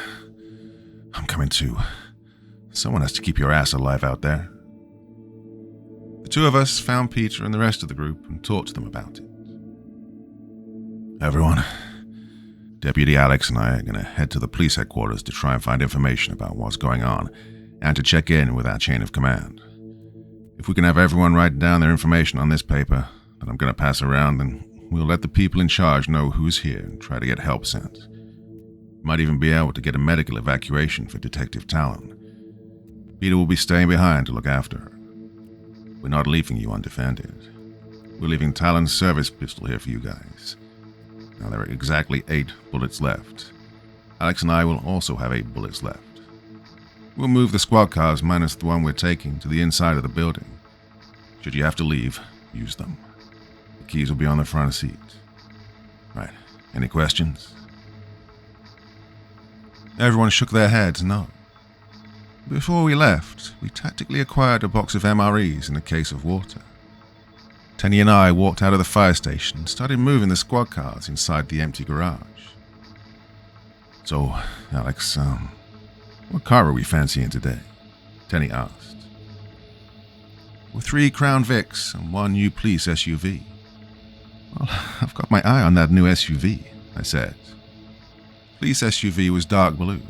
I'm coming too. Someone has to keep your ass alive out there. The two of us found Peter and the rest of the group and talked to them about it. Everyone, Deputy Alex and I are going to head to the police headquarters to try and find information about what's going on and to check in with our chain of command. If we can have everyone write down their information on this paper, that I'm going to pass around, and we'll let the people in charge know who's here and try to get help sent. Might even be able to get a medical evacuation for Detective Talon. Peter will be staying behind to look after her. We're not leaving you undefended. We're leaving Talon's service pistol here for you guys. Now there are exactly 8 bullets left. Alex and I will also have 8 bullets left. We'll move the squad cars minus the one we're taking to the inside of the building. Should you have to leave, use them. The keys will be on the front seat. Right, any questions? Everyone shook their heads no. Before we left, we tactically acquired a box of MREs and a case of water. Tenney and I walked out of the fire station and started moving the squad cars inside the empty garage. So, Alex, what car are we fancying today? Tenney asked. With 3 Crown Vics and 1 new police SUV. Well, I've got my eye on that new SUV, I said. Police SUV was dark blue.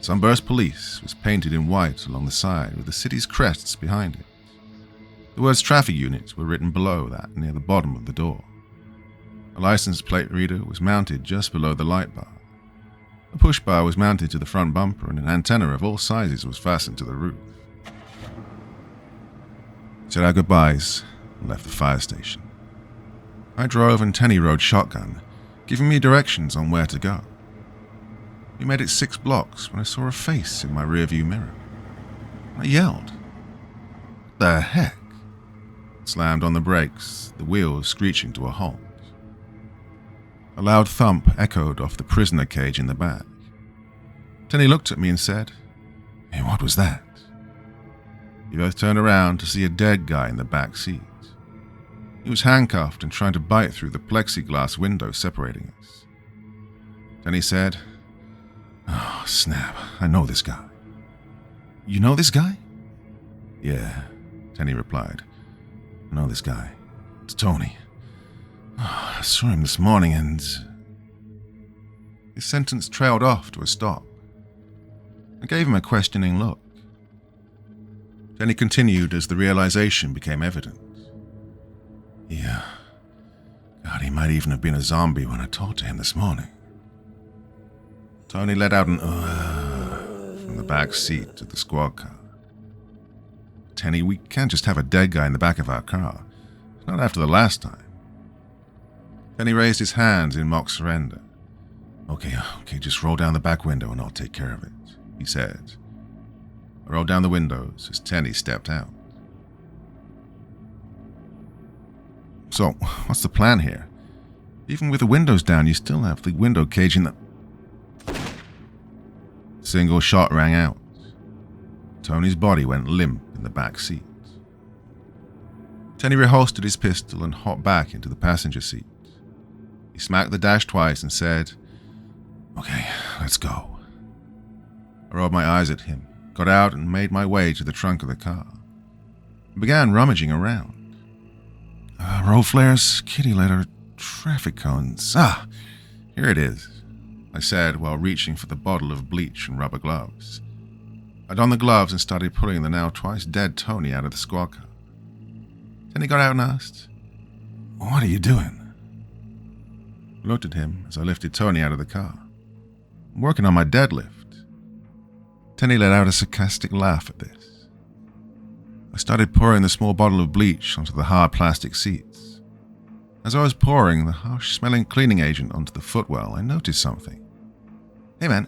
Sunburst Police was painted in white along the side with the city's crests behind it. The words traffic units were written below that near the bottom of the door. A license plate reader was mounted just below the light bar. A push bar was mounted to the front bumper and an antenna of all sizes was fastened to the roof. We said our goodbyes and left the fire station. I drove and Tenney rode shotgun, giving me directions on where to go. We made it 6 blocks when I saw a face in my rearview mirror. I yelled. What the heck? Slammed on the brakes, the wheels screeching to a halt. A loud thump echoed off the prisoner cage in the back. Tenney looked at me and said, "Hey, what was that?" We both turned around to see a dead guy in the back seat. He was handcuffed and trying to bite through the plexiglass window separating us. Tenney said, "Oh, snap, I know this guy." "You know this guy?" "Yeah," Tenney replied. "I know this guy. It's Tony. Oh, I saw him this morning and..." His sentence trailed off to a stop. I gave him a questioning look. Tenney continued as the realization became evident. "Yeah. God, he might even have been a zombie when I talked to him this morning." Tony let out an from the back seat of the squad car. "Tenney, we can't just have a dead guy in the back of our car. Not after the last time." Tenney raised his hands in mock surrender. Okay, just roll down the back window and I'll take care of it," he said. I rolled down the windows as Tenney stepped out. "So, what's the plan here? Even with the windows down, you still have the window cage in the..." Single shot rang out. Tony's body went limp in the back seat. Tenney reholstered his pistol and hopped back into the passenger seat. He smacked the dash twice and said, "Okay, let's go." I rolled my eyes at him, got out and made my way to the trunk of the car. I began rummaging around. Road flares, kitty litter, traffic cones. Here it is, I said while reaching for the bottle of bleach and rubber gloves. I donned the gloves and started pulling the now twice dead Tony out of the squad car. Tenney got out and asked, "What are you doing?" I looked at him as I lifted Tony out of the car. "I'm working on my deadlift." Tenney let out a sarcastic laugh at this. I started pouring the small bottle of bleach onto the hard plastic seats. As I was pouring the harsh-smelling cleaning agent onto the footwell, I noticed something. "Hey man,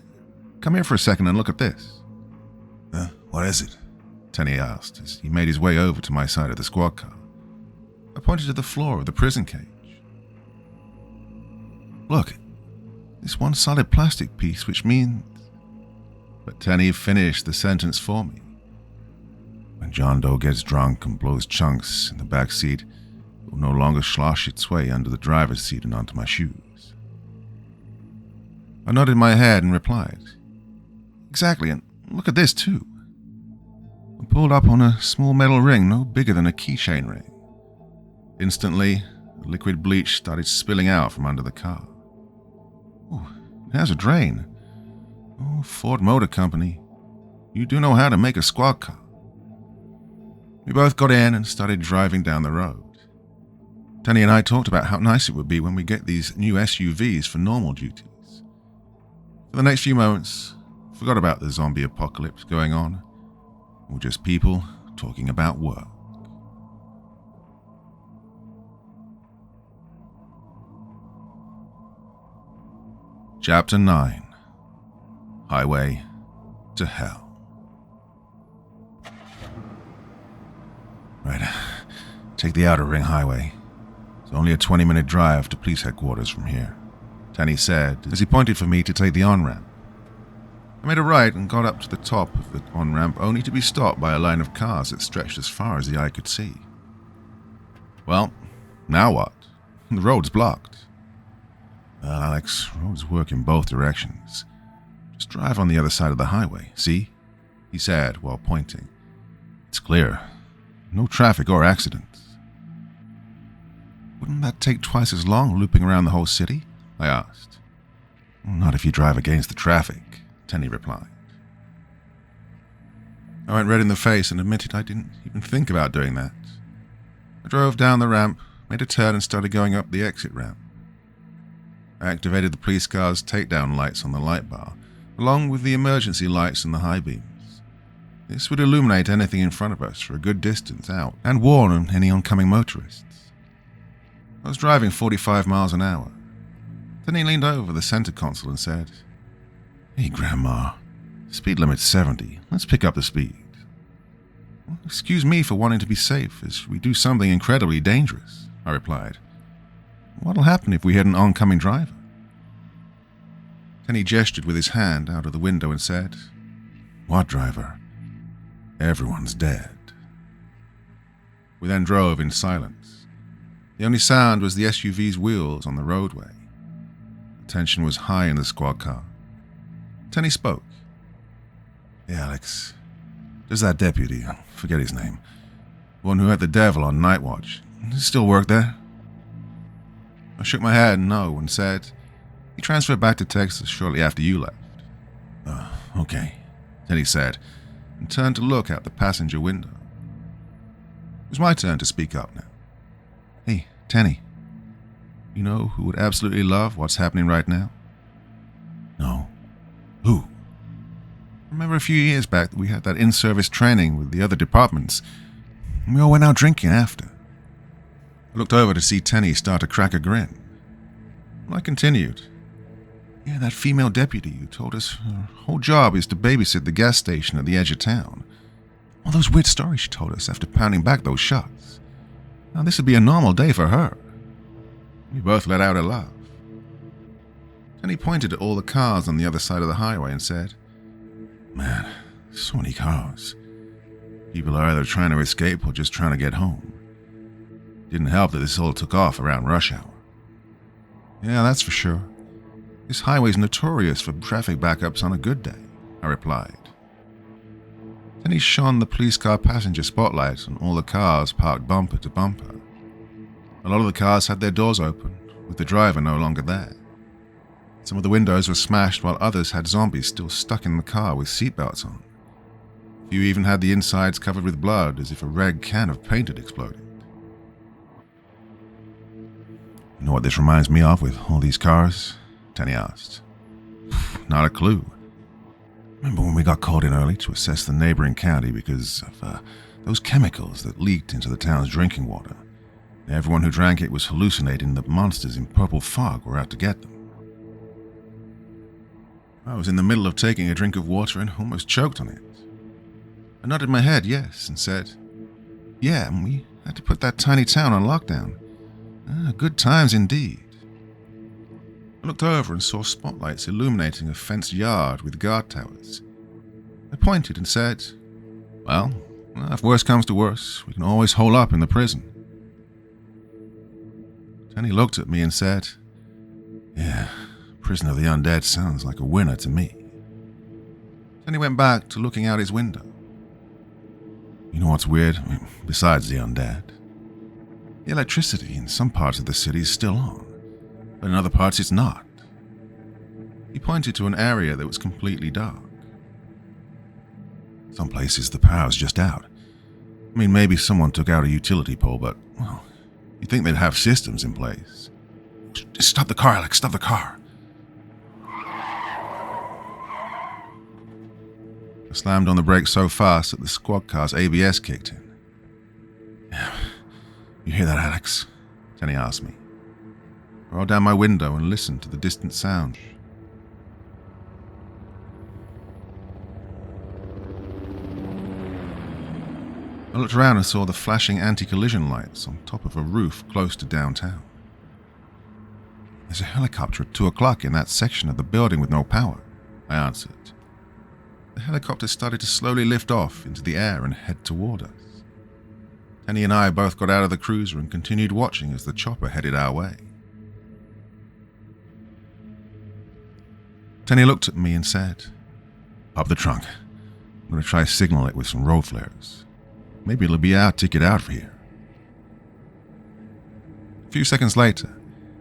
come here for a second and look at this." What is it?" Tenney asked as he made his way over to my side of the squad car. I pointed to the floor of the prison cage. "Look, this one solid plastic piece, which means..." But Tenney finished the sentence for me. "When John Doe gets drunk and blows chunks in the back seat, it will no longer slosh its way under the driver's seat and onto my shoes." I nodded my head and replied, "Exactly, and look at this too." I pulled up on a small metal ring no bigger than a keychain ring. Instantly, the liquid bleach started spilling out from under the car. "Oh, it has a drain. Oh, Ford Motor Company, you do know how to make a squad car." We both got in and started driving down the road. Tenney and I talked about how nice it would be when we get these new SUVs for normal duties. For the next few moments, I forgot about the zombie apocalypse going on, or just people talking about work. Chapter 9. Highway to Hell. Right, take the outer ring highway. It's only a 20-minute drive to police headquarters from here, Tenney said as he pointed for me to take the on-ramp. I made a right and got up to the top of the on-ramp only to be stopped by a line of cars that stretched as far as the eye could see. Well, now what? The road's blocked. Well, Alex, roads work in both directions. Just drive on the other side of the highway, see? He said while pointing. It's clear. No traffic or accidents. Wouldn't that take twice as long looping around the whole city? I asked. Not if you drive against the traffic, Tenney replied. I went red in the face and admitted I didn't even think about doing that. I drove down the ramp, made a turn and started going up the exit ramp. I activated the police car's takedown lights on the light bar, along with the emergency lights and the high beams. This would illuminate anything in front of us for a good distance out and warn any oncoming motorists. I was driving 45 miles an hour. Then he leaned over the center console and said, Hey, Grandma, speed limit's 70. Let's pick up the speed. Well, excuse me for wanting to be safe as we do something incredibly dangerous, I replied. What'll happen if we hit an oncoming driver? Tenney gestured with his hand out of the window and said, What driver? Everyone's dead. We then drove in silence. The only sound was the SUV's wheels on the roadway. The tension was high in the squad car. Tenney spoke. Hey, Alex, there's that deputy, I forget his name, one who had the devil on night watch. Does he still work there? I shook my head no and said, He transferred back to Texas shortly after you left. Okay, Tenney said, and turned to look out the passenger window. It was my turn to speak up now. Hey, Tenney, you know who would absolutely love what's happening right now? No. Who? Remember a few years back that we had that in-service training with the other departments, and we all went out drinking after. I looked over to see Tenney start to crack a grin. I continued. Yeah, that female deputy who told us her whole job is to babysit the gas station at the edge of town. All those weird stories she told us after pounding back those shots. Now this would be a normal day for her. We both let out a laugh. Tenney pointed at all the cars on the other side of the highway and said, Man, so many cars. People are either trying to escape or just trying to get home. Didn't help that this all took off around rush hour. Yeah, that's for sure. This highway's notorious for traffic backups on a good day, I replied. Then he shone the police car passenger spotlight on all the cars parked bumper to bumper. A lot of the cars had their doors open, with the driver no longer there. Some of the windows were smashed while others had zombies still stuck in the car with seatbelts on. A few even had the insides covered with blood as if a red can of paint had exploded. You know what this reminds me of with all these cars? Tenney asked. Not a clue. Remember when we got called in early to assess the neighboring county because of those chemicals that leaked into the town's drinking water? Everyone who drank it was hallucinating that monsters in purple fog were out to get them. I was in the middle of taking a drink of water and almost choked on it. I nodded my head yes and said, Yeah, and we had to put that tiny town on lockdown. Good times indeed. I looked over and saw spotlights illuminating a fenced yard with guard towers. I pointed and said, Well, if worse comes to worse, we can always hole up in the prison. Tenney looked at me and said, Yeah, Prison of the Undead sounds like a winner to me. Tenney went back to looking out his window. You know what's weird? Besides the undead? The electricity in some parts of the city is still on, but in other parts it's not. He pointed to an area that was completely dark. Some places the power's just out. I mean, maybe someone took out a utility pole, but, well, You'd think they'd have systems in place. Stop the car, Alex, stop the car. I slammed on the brakes so fast that the squad car's ABS kicked in. You hear that, Alex? Tenney asked me. I rolled down my window and listened to the distant sound. I looked around and saw the flashing anti-collision lights on top of a roof close to downtown. There's a helicopter at 2 o'clock in that section of the building with no power, I answered. The helicopter started to slowly lift off into the air and head toward us. Tenney and I both got out of the cruiser and continued watching as the chopper headed our way. Tenney looked at me and said, "Pop the trunk. I'm going to try to signal it with some road flares. Maybe it'll be our ticket out of here." A few seconds later,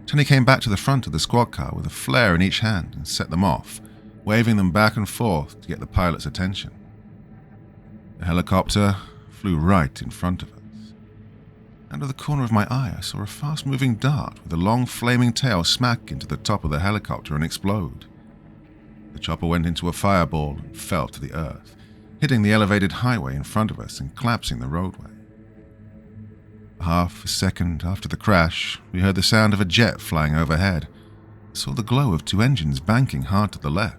Tenney came back to the front of the squad car with a flare in each hand and set them off, waving them back and forth to get the pilot's attention. The helicopter flew right in front of us. Out of the corner of my eye, I saw a fast-moving dart with a long flaming tail smack into the top of the helicopter and explode. The chopper went into a fireball and fell to the earth, hitting the elevated highway in front of us and collapsing the roadway. Half a second after the crash, we heard the sound of a jet flying overhead. I saw the glow of 2 engines banking hard to the left.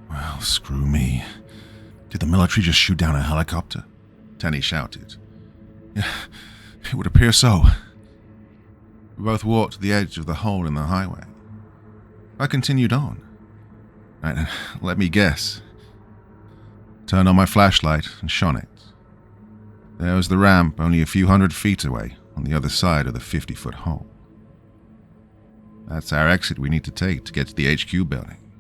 Well, screw me. Did the military just shoot down a helicopter? Tenney shouted. Yeah, it would appear so. We both walked to the edge of the hole in the highway. I continued on. Right, let me guess. Turned on my flashlight and shone it. There was the ramp only a few hundred feet away on the other side of the 50-foot hole. That's our exit we need to take to get to the HQ building.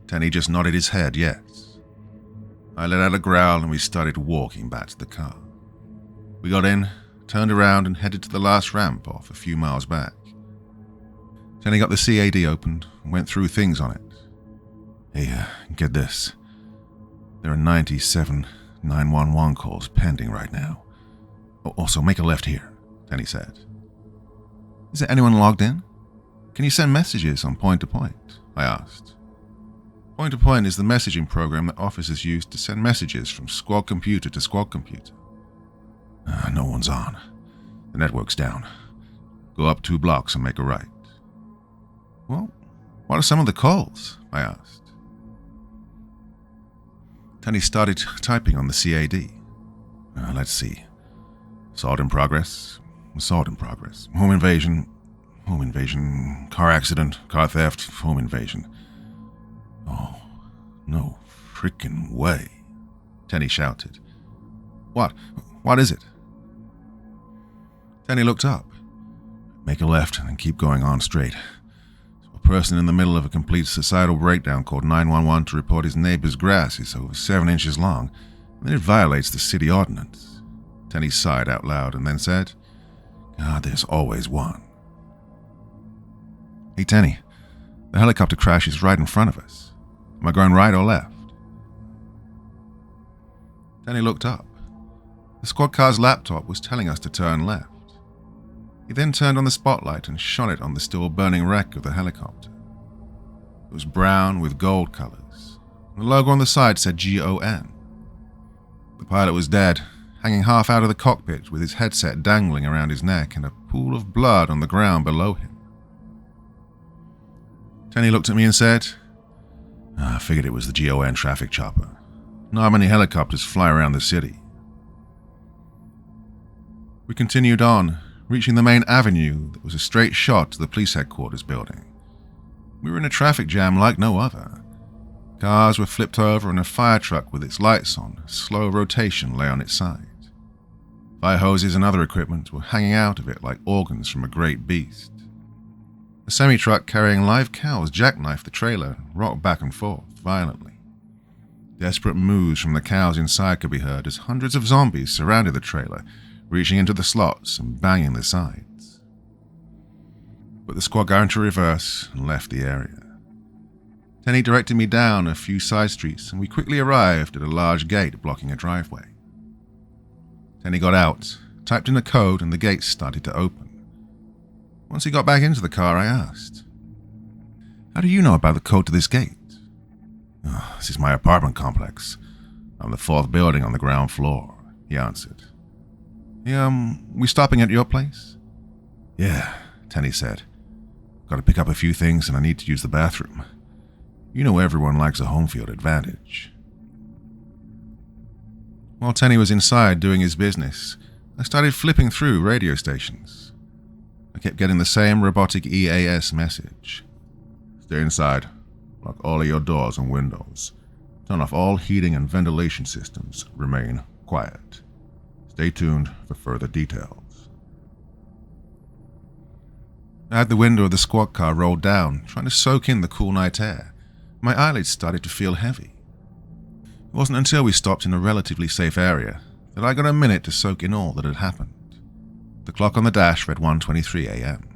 Tenney just nodded his head yes. I let out a growl and we started walking back to the car. We got in, turned around and headed to the last ramp off a few miles back. Tenney got the CAD opened and went through things on it. Hey, get this. There are 97 911 calls pending right now. Also, make a left here, Tenney said. Is there anyone logged in? Can you send messages on point-to-point? I asked. Point-to-point is the messaging program that officers use to send messages from squad computer to squad computer. No one's on. The network's down. Go up 2 blocks and make a right. Well, what are some of the calls? I asked. Tenney started typing on the CAD. Let's see. Assault in progress. Assault in progress. Home invasion. Home invasion. Car accident. Car theft. Home invasion. Oh, no frickin' way. Tenney shouted. What? What is it? Tenney looked up. Make a left and keep going on straight. A person in the middle of a complete societal breakdown called 911 to report his neighbor's grass is over 7 inches long, and then it violates the city ordinance. Tenney sighed out loud and then said, God, there's always one. Hey, Tenney, the helicopter crash is right in front of us. Am I going right or left? Tenney looked up. The squad car's laptop was telling us to turn left. He then turned on the spotlight and shone it on the still burning wreck of the helicopter. It was brown with gold colors. The logo on the side said GON. The pilot was dead, hanging half out of the cockpit with his headset dangling around his neck and a pool of blood on the ground below him. Tenney looked at me and said, I figured it was the GON traffic chopper. Not many helicopters fly around the city. We continued on, reaching the main avenue that was a straight shot to the police headquarters building. We were in a traffic jam like no other. Cars were flipped over and a fire truck with its lights on, slow rotation lay on its side. Fire hoses and other equipment were hanging out of it like organs from a great beast. A semi-truck carrying live cows jackknifed the trailer and rocked back and forth violently. Desperate moves from the cows inside could be heard as hundreds of zombies surrounded the trailer, reaching into the slots and banging the sides. But the squad got into reverse and left the area. Tenney directed me down a few side streets and we quickly arrived at a large gate blocking a driveway. Tenney got out typed in a code and the gates started to open. Once he got back into the car, I asked, "How do you know about the code to this gate?" "Oh, this is my apartment complex. I'm the 4th building on the ground floor," he answered. We stopping at your place?" "Yeah," Tenney said. "Got to pick up a few things and I need to use the bathroom. You know everyone likes a home field advantage." While Tenney was inside doing his business, I started flipping through radio stations. I kept getting the same robotic EAS message. "Stay inside. Lock all of your doors and windows. Turn off all heating and ventilation systems. Remain quiet. Stay tuned for further details." I had the window of the squad car rolled down, trying to soak in the cool night air. My eyelids started to feel heavy. It wasn't until we stopped in a relatively safe area that I got a minute to soak in all that had happened. The clock on the dash read 1:23 a.m.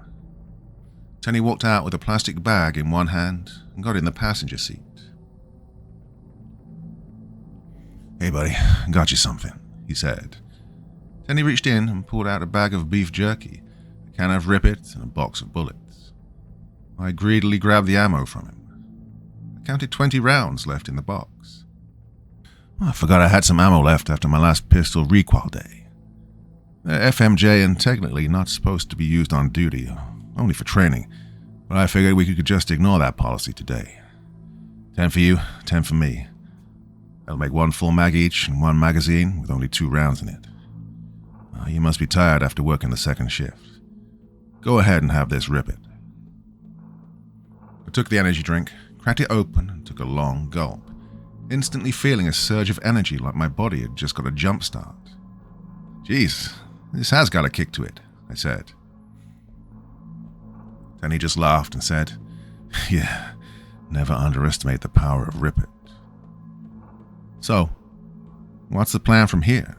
Tenney walked out with a plastic bag in one hand and got in the passenger seat. "Hey buddy, got you something," he said. Tenney reached in and pulled out a bag of beef jerky, a can of Riot, and a box of bullets. I greedily grabbed the ammo from him. I counted 20 rounds left in the box. I forgot I had some ammo left after my last pistol recoil day. They're FMJ and technically not supposed to be used on duty, only for training, but I figured we could just ignore that policy today. 10 for you, 10 for me. That'll make 1 full mag each and 1 magazine with only 2 rounds in it. You must be tired after working the 2nd shift. Go ahead and have this Riot. I took the energy drink, cracked it open, and took a long gulp, instantly feeling a surge of energy like my body had just got a jump start. "Geez, this has got a kick to it," I said. Then he just laughed and said, "Yeah, never underestimate the power of Riot." "So, what's the plan from here?"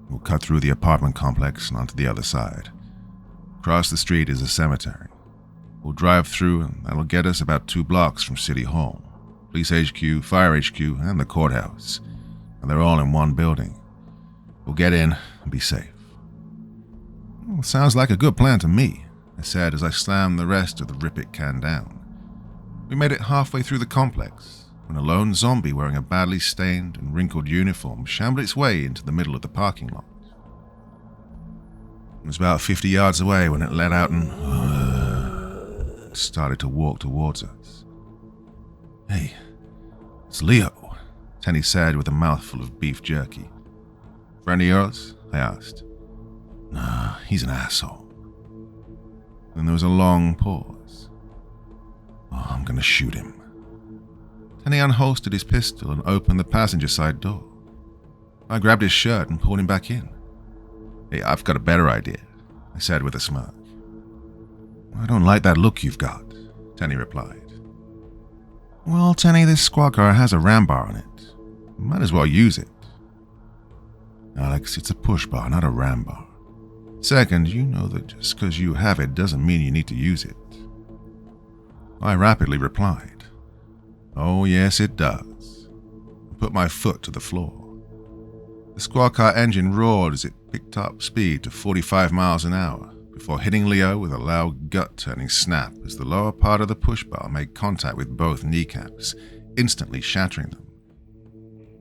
"We'll cut through the apartment complex and onto the other side. Across the street is a cemetery. We'll drive through and that'll get us about 2 blocks from City Hall, Police HQ, Fire HQ, and the courthouse. And they're all in one building. We'll get in and be safe." "Well, sounds like a good plan to me," I said as I slammed the rest of the Riot can down. We made it halfway through the complex when a lone zombie wearing a badly stained and wrinkled uniform shambled its way into the middle of the parking lot. It was about 50 yards away when it let out and started to walk towards us. "Hey, it's Leo," Tenney said with a mouthful of beef jerky. "Friend of yours?" I asked. "Nah, he's an asshole." Then there was a long pause. "Oh, I'm gonna shoot him." Tenney unholstered his pistol and opened the passenger side door. I grabbed his shirt and pulled him back in. "Hey, I've got a better idea," I said with a smirk. "I don't like that look you've got," Tenney replied. "Well, Tenney, this squad car has a ram bar on it. Might as well use it." "Alex, it's a push bar, not a ram bar. Second, you know that just because you have it doesn't mean you need to use it." I rapidly replied, "Oh yes, it does." I put my foot to the floor. The squad car engine roared as it picked up speed to 45 miles an hour before hitting Leo with a loud gut-turning snap as the lower part of the push bar made contact with both kneecaps, instantly shattering them.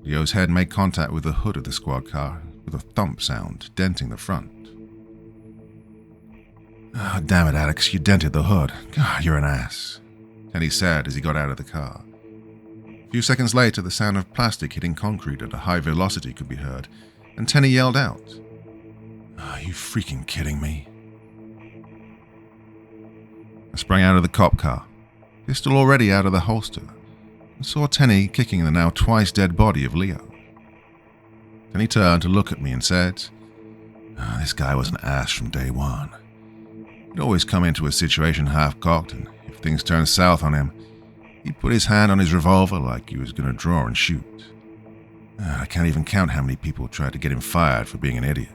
Leo's head made contact with the hood of the squad car with a thump sound, denting the front. "Oh, damn it, Alex, you dented the hood. God, you're an ass," Tenney said as he got out of the car. A few seconds later, the sound of plastic hitting concrete at a high velocity could be heard, and Tenney yelled out, "Are you freaking kidding me?" I sprang out of the cop car, pistol already out of the holster, and saw Tenney kicking the now twice dead body of Leo. Then he turned to look at me and said, "This guy was an ass from day one. He'd always come into a situation half-cocked, and if things turned south on him, he'd put his hand on his revolver like he was going to draw and shoot. I can't even count how many people tried to get him fired for being an idiot."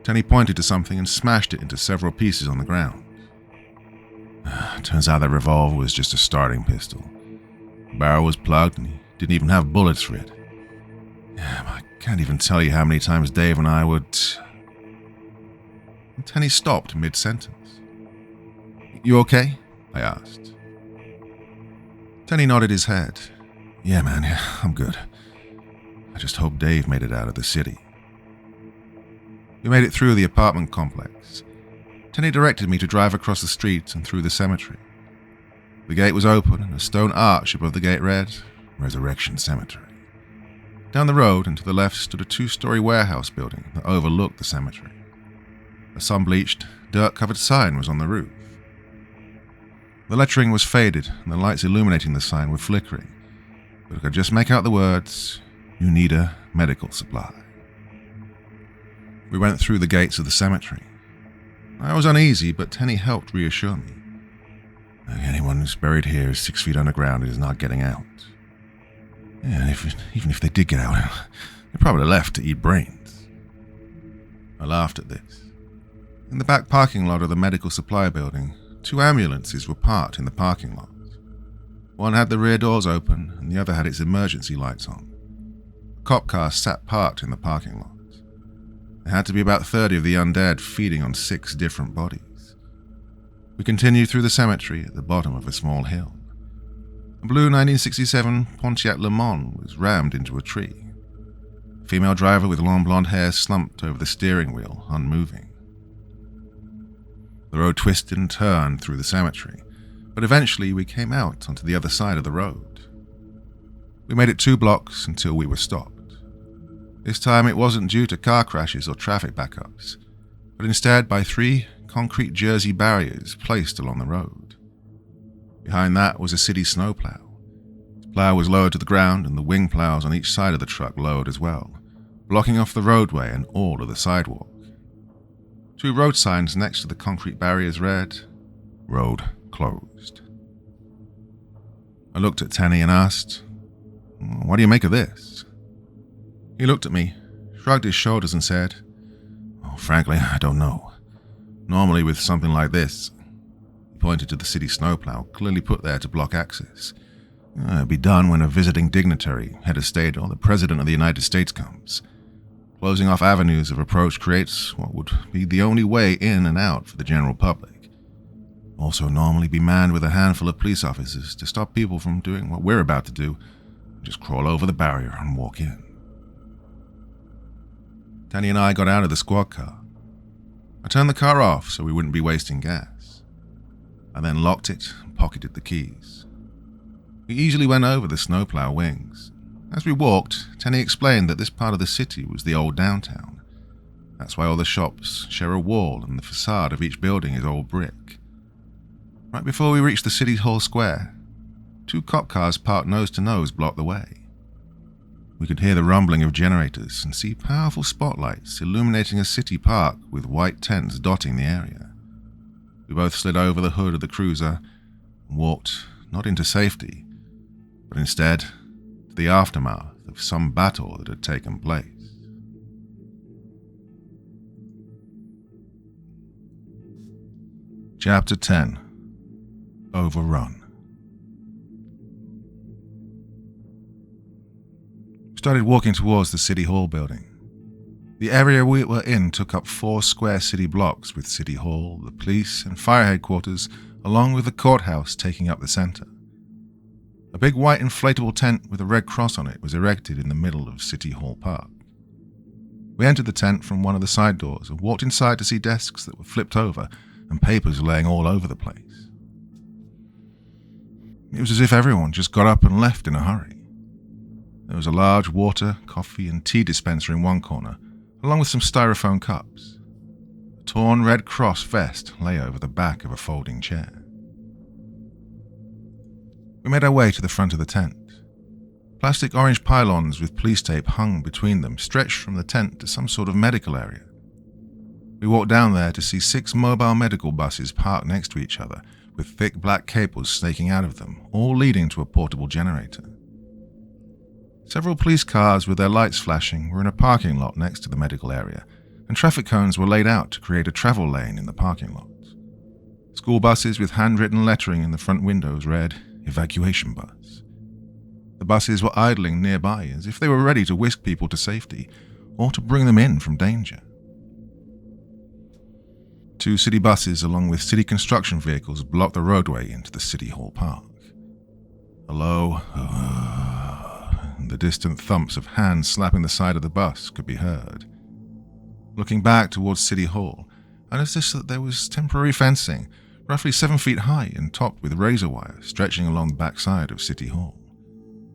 Tenney pointed to something and smashed it into several pieces on the ground. Turns out that revolver was just a starting pistol. The barrel was plugged and he didn't even have bullets for it. My can't even tell you how many times Dave and I would... And Tenney stopped mid-sentence. You okay? I asked. Tenney nodded his head. Yeah, man, yeah, I'm good. I just hope Dave made it out of the city. We made it through the apartment complex. Tenney directed me to drive across the street and through the cemetery. The gate was open and a stone arch above the gate read, Resurrection Cemetery. Down the road and to the left stood a 2-story warehouse building that overlooked the cemetery. A sun-bleached, dirt-covered sign was on the roof. The lettering was faded and the lights illuminating the sign were flickering, but I could just make out the words, You need a medical supply. We went through the gates of the cemetery. I was uneasy, but Tenney helped reassure me. Anyone who's buried here is 6 feet underground and is not getting out. Yeah, and even if they did get out, they're probably left to eat brains. I laughed at this. In the back parking lot of the medical supply building, 2 ambulances were parked in the parking lot. One had the rear doors open and the other had its emergency lights on. A cop car sat parked in the parking lot. There had to be about 30 of the undead feeding on 6 different bodies. We continued through the cemetery at the bottom of a small hill. A blue 1967 Pontiac Le Mans was rammed into a tree. A female driver with long blonde hair slumped over the steering wheel, unmoving. The road twisted and turned through the cemetery, but eventually we came out onto the other side of the road. We made it 2 blocks until we were stopped. This time it wasn't due to car crashes or traffic backups, but instead by 3 concrete jersey barriers placed along the road. Behind that was a city snowplow. The plow was lowered to the ground and the wing plows on each side of the truck lowered as well, blocking off the roadway and all of the sidewalk. 2 road signs next to the concrete barriers read, Road Closed. I looked at Tenney and asked, What do you make of this? He looked at me, shrugged his shoulders and said, Frankly, I don't know. Normally with something like this, he pointed to the city snowplow, clearly put there to block access. It'd be done when a visiting dignitary, head of state, or the President of the United States comes. Closing off avenues of approach creates what would be the only way in and out for the general public. Also normally be manned with a handful of police officers to stop people from doing what we're about to do, just crawl over the barrier and walk in. Tenney and I got out of the squad car. I turned the car off so we wouldn't be wasting gas. I then locked it and pocketed the keys. We easily went over the snowplow wings. As we walked, Tenney explained that this part of the city was the old downtown. That's why all the shops share a wall and the facade of each building is all brick. Right before we reached the city hall square, 2 cop cars parked nose to nose blocked the way. We could hear the rumbling of generators and see powerful spotlights illuminating a city park with white tents dotting the area. We both slid over the hood of the cruiser and walked not into safety, but instead to the aftermath of some battle that had taken place. Chapter 10. Overrun. Started walking towards the City Hall building. The area we were in took up 4 square city blocks with City Hall, the police and fire headquarters, along with the courthouse taking up the center. A big white inflatable tent with a red cross on it was erected in the middle of City Hall Park. We entered the tent from one of the side doors and walked inside to see desks that were flipped over and papers laying all over the place. It was as if everyone just got up and left in a hurry. There was a large water, coffee and tea dispenser in one corner, along with some styrofoam cups. A torn red cross vest lay over the back of a folding chair. We made our way to the front of the tent. Plastic orange pylons with police tape hung between them stretched from the tent to some sort of medical area. We walked down there to see 6 mobile medical buses parked next to each other, with thick black cables snaking out of them, all leading to a portable generator. Several police cars with their lights flashing were in a parking lot next to the medical area, and traffic cones were laid out to create a travel lane in the parking lot. School buses with handwritten lettering in the front windows read, Evacuation Bus. The buses were idling nearby as if they were ready to whisk people to safety or to bring them in from danger. 2 city buses along with city construction vehicles blocked the roadway into the City Hall Park. Hello, the distant thumps of hands slapping the side of the bus could be heard. Looking back towards City Hall, I noticed that there was temporary fencing, roughly 7 feet high and topped with razor wire stretching along the back side of City Hall.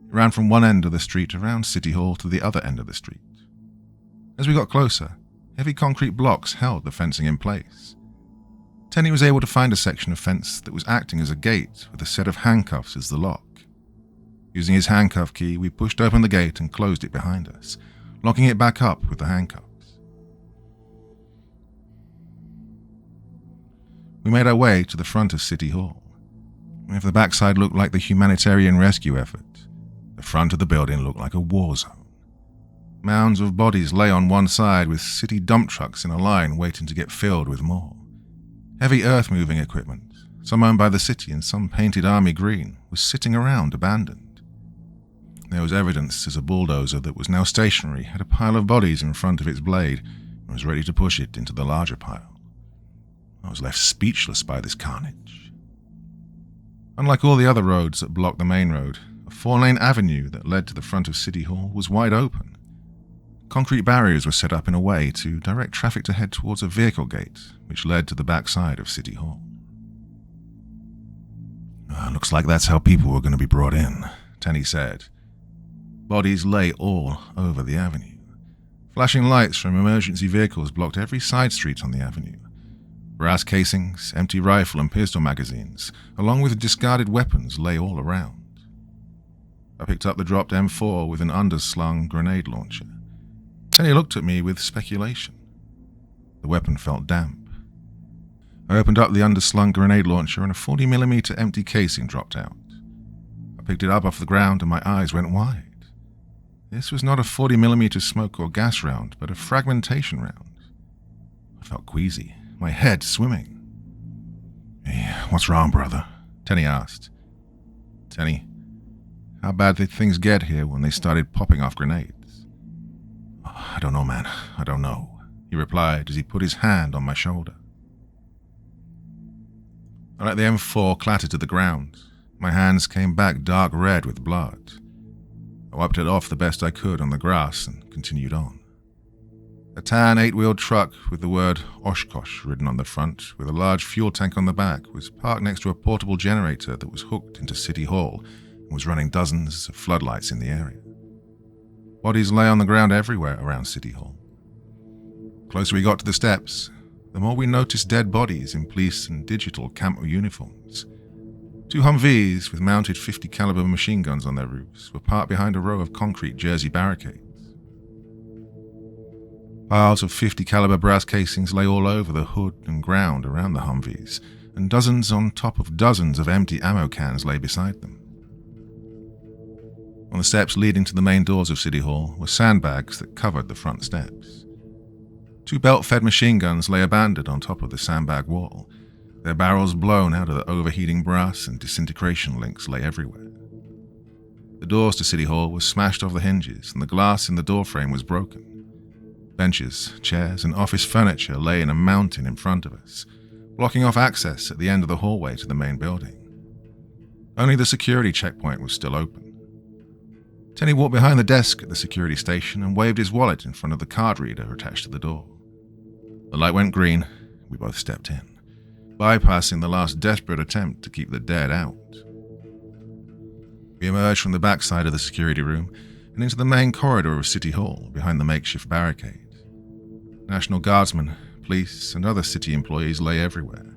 It ran from one end of the street around City Hall to the other end of the street. As we got closer, heavy concrete blocks held the fencing in place. Tenney was able to find a section of fence that was acting as a gate with a set of handcuffs as the lock. Using his handcuff key, we pushed open the gate and closed it behind us, locking it back up with the handcuffs. We made our way to the front of City Hall. If the backside looked like the humanitarian rescue effort, the front of the building looked like a war zone. Mounds of bodies lay on one side with city dump trucks in a line waiting to get filled with more. Heavy earth-moving equipment, some owned by the city and some painted army green, was sitting around abandoned. There was evidence as a bulldozer that was now stationary had a pile of bodies in front of its blade and was ready to push it into the larger pile. I was left speechless by this carnage. Unlike all the other roads that blocked the main road, a 4-lane avenue that led to the front of City Hall was wide open. Concrete barriers were set up in a way to direct traffic to head towards a vehicle gate, which led to the back side of City Hall. Looks like that's how people were going to be brought in, Tenney said. Bodies lay all over the avenue. Flashing lights from emergency vehicles blocked every side street on the avenue. Brass casings, empty rifle and pistol magazines, along with discarded weapons, lay all around. I picked up the dropped M4 with an underslung grenade launcher. Tenney looked at me with speculation. The weapon felt damp. I opened up the underslung grenade launcher and a 40mm empty casing dropped out. I picked it up off the ground and my eyes went wide. This was not a 40mm smoke or gas round, but a fragmentation round. I felt queasy, my head swimming. "Hey, what's wrong, brother?" Tenney asked. "Tenney, how bad did things get here when they started popping off grenades?" "I don't know, man. I don't know," he replied as he put his hand on my shoulder. I let the M4 clatter to the ground. My hands came back dark red with blood. I wiped it off the best I could on the grass and continued on. A tan 8-wheeled truck with the word Oshkosh written on the front, with a large fuel tank on the back, was parked next to a portable generator that was hooked into City Hall and was running dozens of floodlights in the area. Bodies lay on the ground everywhere around City Hall. The closer we got to the steps, the more we noticed dead bodies in police and digital camo uniforms. 2 Humvees with mounted .50 caliber machine guns on their roofs were parked behind a row of concrete jersey barricades. Piles of .50 caliber brass casings lay all over the hood and ground around the Humvees, and dozens on top of dozens of empty ammo cans lay beside them. On the steps leading to the main doors of City Hall were sandbags that covered the front steps. 2 belt-fed machine guns lay abandoned on top of the sandbag wall. Their barrels blown out of the overheating brass and disintegration links lay everywhere. The doors to City Hall were smashed off the hinges and the glass in the doorframe was broken. Benches, chairs, and office furniture lay in a mountain in front of us, blocking off access at the end of the hallway to the main building. Only the security checkpoint was still open. Tenney walked behind the desk at the security station and waved his wallet in front of the card reader attached to the door. The light went green. We both stepped in, bypassing the last desperate attempt to keep the dead out. We emerged from the backside of the security room and into the main corridor of City Hall behind the makeshift barricade. National Guardsmen, police, and other city employees lay everywhere.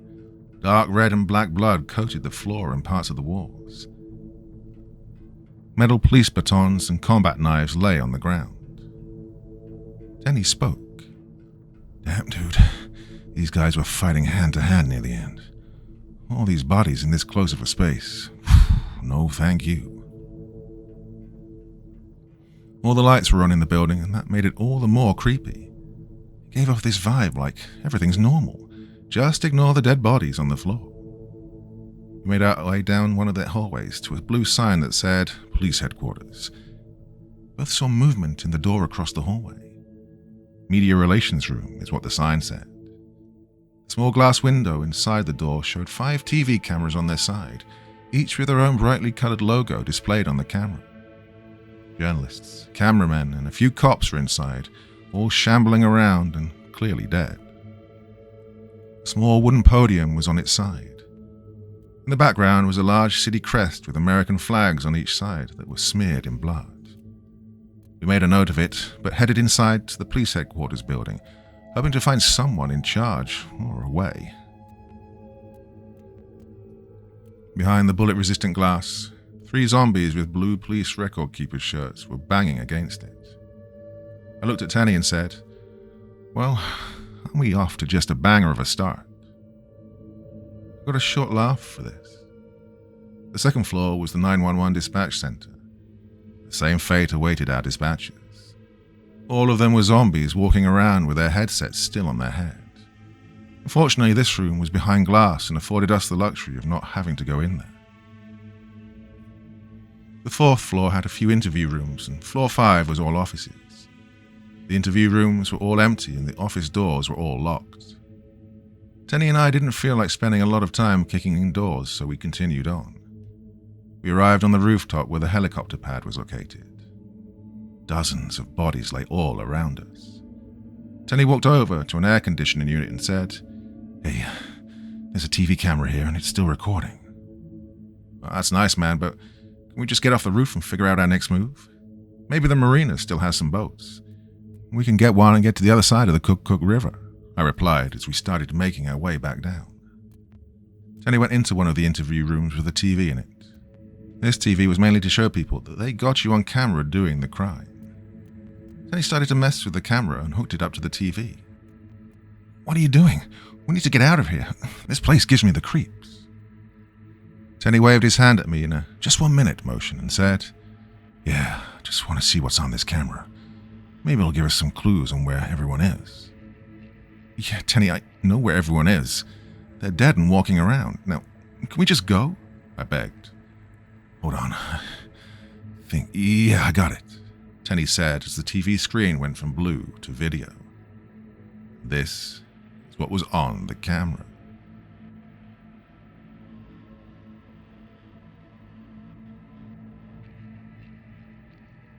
Dark red and black blood coated the floor and parts of the walls. Metal police batons and combat knives lay on the ground. Tenney spoke. "Damn, dude. These guys were fighting hand to hand near the end. All these bodies in this close of a space. No thank you." All the lights were on in the building, and that made it all the more creepy. It gave off this vibe like everything's normal. Just ignore the dead bodies on the floor. We made our way down one of the hallways to a blue sign that said Police Headquarters. Both saw movement in the door across the hallway. Media Relations Room is what the sign said. A small glass window inside the door showed 5 TV cameras on their side, each with their own brightly colored logo displayed on the camera. Journalists, cameramen, and a few cops were inside, all shambling around and clearly dead. A small wooden podium was on its side. In the background was a large city crest with American flags on each side that were smeared in blood. We made a note of it, but headed inside to the police headquarters building, hoping to find someone in charge or away. Behind the bullet-resistant glass, 3 zombies with blue police record keeper shirts were banging against it. I looked at Tenney and said, "Well, aren't we off to just a banger of a start?" I got a short laugh for this. The second floor was the 911 dispatch center. The same fate awaited our dispatchers. All of them were zombies walking around with their headsets still on their head. Unfortunately, this room was behind glass and afforded us the luxury of not having to go in there. The 4th floor had a few interview rooms, and floor 5 was all offices. The interview rooms were all empty and the office doors were all locked. Tenney and I didn't feel like spending a lot of time kicking in doors, so we continued on. We arrived on the rooftop where the helicopter pad was located. Dozens of bodies lay all around us. Tenney walked over to an air conditioning unit and said, "Hey, there's a TV camera here and it's still recording." "Well, that's nice, man, but can we just get off the roof and figure out our next move? Maybe the marina still has some boats. We can get one and get to the other side of the Cook River," I replied as we started making our way back down. Tenney went into one of the interview rooms with a TV in it. This TV was mainly to show people that they got you on camera doing the crime. Tenney started to mess with the camera and hooked it up to the TV. "What are you doing? We need to get out of here. This place gives me the creeps." Tenney waved his hand at me in a "just 1 minute" motion and said, "Yeah, I just want to see what's on this camera. Maybe it'll give us some clues on where everyone is." "Yeah, Tenney, I know where everyone is. They're dead and walking around. Now, can we just go?" I begged. "Hold on. Yeah, I got it," Tenney said as the TV screen went from blue to video. This is what was on the camera.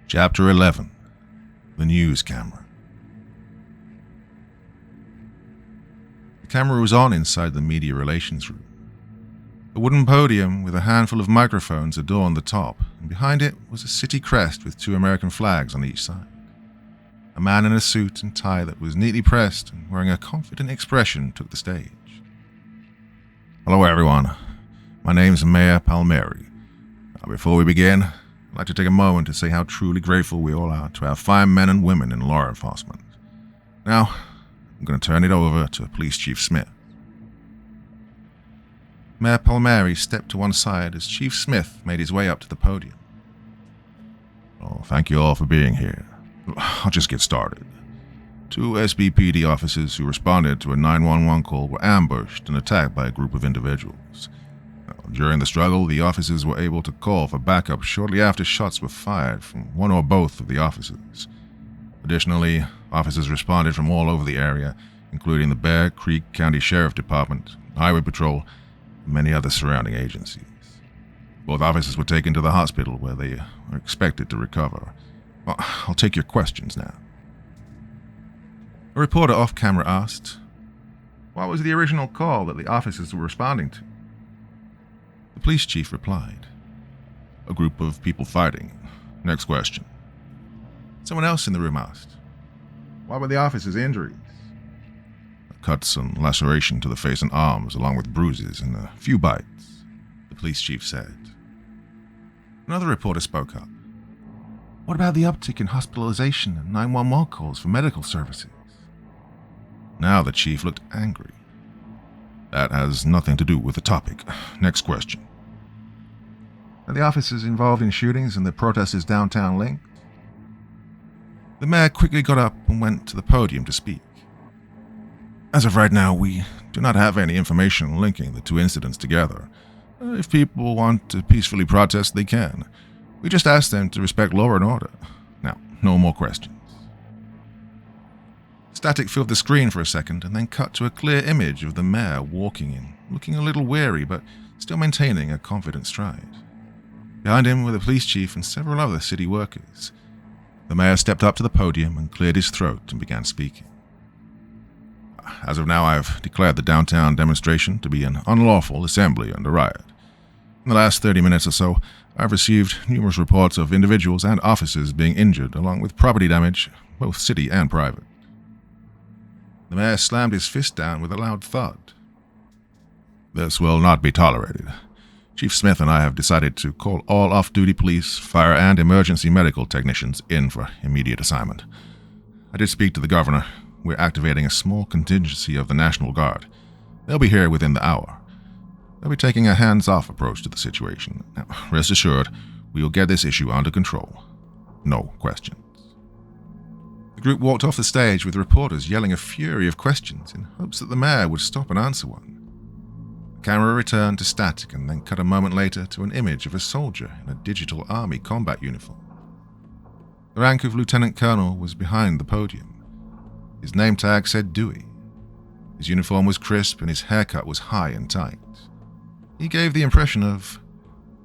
Chapter 11. The News Camera. The camera was on inside the media relations room. A wooden podium with a handful of microphones adorned the top, and behind it was a city crest with 2 American flags on each side. A man in a suit and tie that was neatly pressed and wearing a confident expression took the stage. "Hello, everyone. My name's Mayor Palmieri. Before we begin, I'd like to take a moment to say how truly grateful we all are to our fine men and women in law enforcement. Now, I'm going to turn it over to Police Chief Smith." Mayor Palmieri stepped to one side as Chief Smith made his way up to the podium. "Oh, thank you all for being here. I'll just get started. 2 SBPD officers who responded to a 911 call were ambushed and attacked by a group of individuals. During the struggle, the officers were able to call for backup shortly after shots were fired from one or both of the officers. Additionally, officers responded from all over the area, including the Bear Creek County Sheriff Department, Highway Patrol, and many other surrounding agencies. Both officers were taken to the hospital where they are expected to recover. Well, I'll take your questions now." A reporter off-camera asked, "What was the original call that the officers were responding to?" The police chief replied, "A group of people fighting. Next question." Someone else in the room asked, "What were the officers' injuries?" "Cuts and laceration to the face and arms, along with bruises and a few bites," the police chief said. Another reporter spoke up. "What about the uptick in hospitalization and 911 calls for medical services?" Now the chief looked angry. "That has nothing to do with the topic. Next question." "Are the officers involved in shootings and the protesters downtown linked?" The mayor quickly got up and went to the podium to speak. "As of right now, we do not have any information linking the 2 incidents together. If people want to peacefully protest, they can. We just ask them to respect law and order. Now, no more questions. Static filled the screen for a second and then cut to a clear image of the mayor walking in, looking a little weary but still maintaining a confident stride. Behind him were the police chief and several other city workers. The mayor stepped up to the podium and cleared his throat and began speaking. As of now, I have declared the downtown demonstration to be an unlawful assembly under Riot. In the last 30 minutes or so, I have received numerous reports of individuals and officers being injured, along with property damage, both city and private. The mayor slammed his fist down with a loud thud. This will not be tolerated. Chief Smith and I have decided to call all off-duty police, fire, and emergency medical technicians in for immediate assignment. I did speak to the governor. We're activating a small contingency of the National Guard. They'll be here within the hour. They'll be taking a hands-off approach to the situation. Now, rest assured, we will get this issue under control. No questions. The group walked off the stage with reporters yelling a fury of questions in hopes that the mayor would stop and answer one. The camera returned to static and then cut a moment later to an image of a soldier in a digital army combat uniform. The rank of lieutenant colonel was behind the podium. His name tag said Dewey. His uniform was crisp and his haircut was high and tight. He gave the impression of,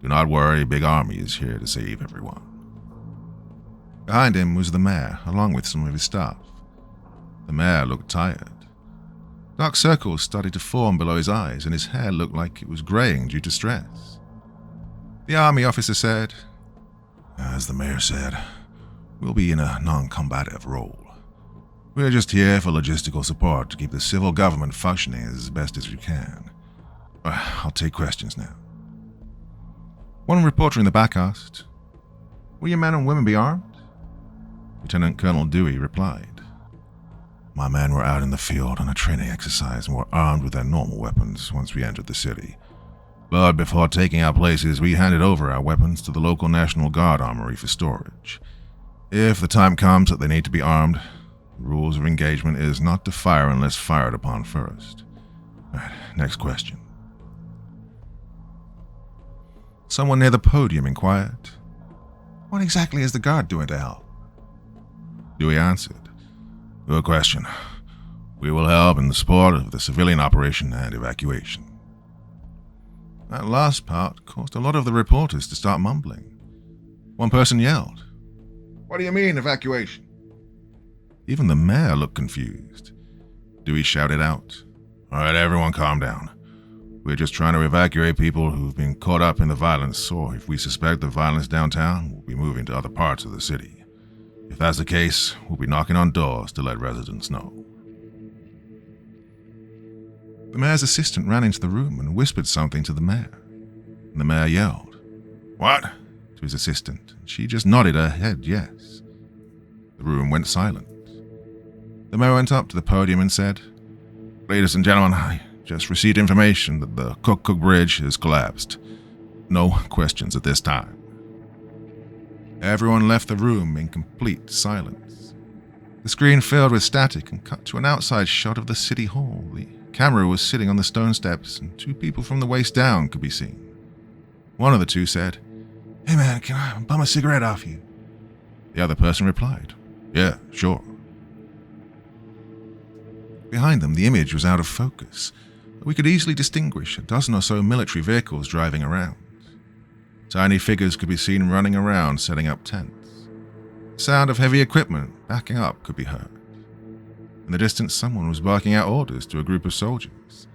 "Do not worry, Big Army is here to save everyone." Behind him was the mayor, along with some of his staff. The mayor looked tired. Dark circles started to form below his eyes, and his hair looked like it was graying due to stress. The army officer said, "As the mayor said, we'll be in a non-combative role. We're just here for logistical support to keep the civil government functioning as best as we can. I'll take questions now." One reporter in the back asked, "Will your men and women be armed?" Lieutenant Colonel Dewey replied, "My men were out in the field on a training exercise and were armed with their normal weapons once we entered the city. But before taking our places, we handed over our weapons to the local National Guard armory for storage. If the time comes that they need to be armed, the rules of engagement is not to fire unless fired upon first. Right, next question." Someone near the podium inquired, "What exactly is the Guard doing to help?" Dewey answered, "Good question. We will help in the support of the civilian operation and evacuation." That last part caused a lot of the reporters to start mumbling. One person yelled, "What do you mean, evacuation?" Even the mayor looked confused. Dewey shouted out, "All right, everyone calm down. We're just trying to evacuate people who've been caught up in the violence, or if we suspect the violence downtown, we'll be moving to other parts of the city. If that's the case, we'll be knocking on doors to let residents know." The mayor's assistant ran into the room and whispered something to the mayor. And the mayor yelled, "What?" to his assistant, and she just nodded her head yes. The room went silent. The mayor went up to the podium and said, "Ladies and gentlemen, I just received information that the Cook Bridge has collapsed. No questions at this time." Everyone left the room in complete silence. The screen filled with static and cut to an outside shot of the city hall. The camera was sitting on the stone steps, and two people from the waist down could be seen. One of the two said, "Hey man, can I bum a cigarette off you?" The other person replied, "Yeah, sure." Behind them, the image was out of focus, but we could easily distinguish a dozen or so military vehicles driving around. Tiny figures could be seen running around setting up tents. The sound of heavy equipment backing up could be heard. In the distance, someone was barking out orders to a group of soldiers.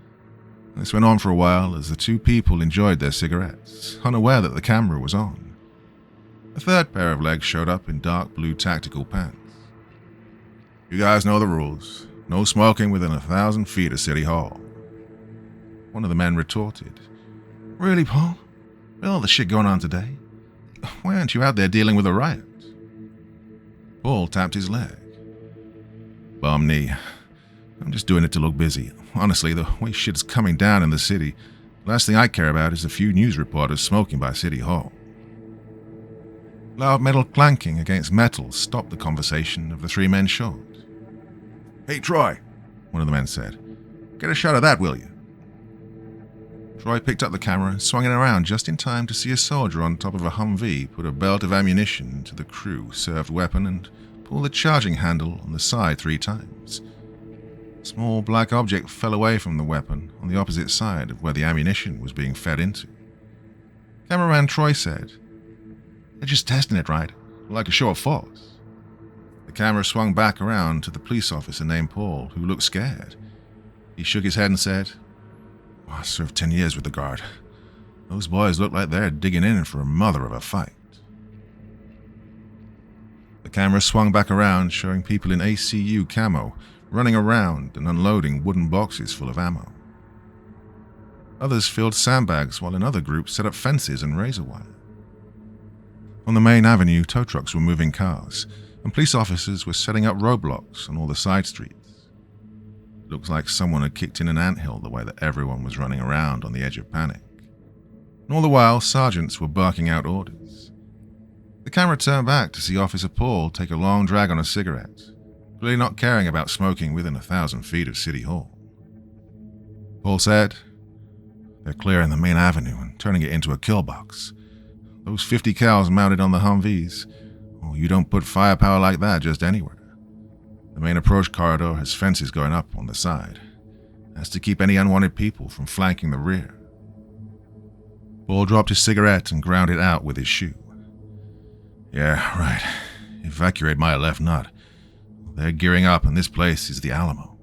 This went on for a while as the two people enjoyed their cigarettes, unaware that the camera was on. A third pair of legs showed up in dark blue tactical pants. "You guys know the rules. No smoking within 1,000 feet of City Hall." One of the men retorted, "Really, Paul? With all the shit going on today? Why aren't you out there dealing with a riot?" Paul tapped his leg. "Bum knee. I'm just doing it to look busy. Honestly, the way shit's coming down in the city, the last thing I care about is a few news reporters smoking by City Hall." Loud metal clanking against metal stopped the conversation of the three men short. "Hey, Troy," one of the men said. "Get a shot of that, will you?" Troy picked up the camera and swung it around just in time to see a soldier on top of a Humvee put a belt of ammunition into the crew-served weapon and pull the charging handle on the side 3 times. A small black object fell away from the weapon on the opposite side of where the ammunition was being fed into. Cameraman Troy said, "They're just testing it, right? Like a show of force." The camera swung back around to the police officer named Paul, who looked scared. He shook his head and said, "I served 10 years with the Guard. Those boys look like they're digging in for a mother of a fight." The camera swung back around, showing people in ACU camo running around and unloading wooden boxes full of ammo. Others filled sandbags, while another group set up fences and razor wire. On the main avenue, tow trucks were moving cars, and police officers were setting up roadblocks on all the side streets. It looked like someone had kicked in an anthill the way that everyone was running around on the edge of panic. And all the while, sergeants were barking out orders. The camera turned back to see Officer Paul take a long drag on a cigarette, clearly not caring about smoking within 1,000 feet of City Hall. Paul said, "They're clearing the main avenue and turning it into a kill box. Those 50 cals mounted on the Humvees, oh, you don't put firepower like that just anywhere. The main approach corridor has fences going up on the side. That's to keep any unwanted people from flanking the rear." Paul dropped his cigarette and ground it out with his shoe. "Yeah, right. Evacuate my left nut. They're gearing up and this place is the Alamo."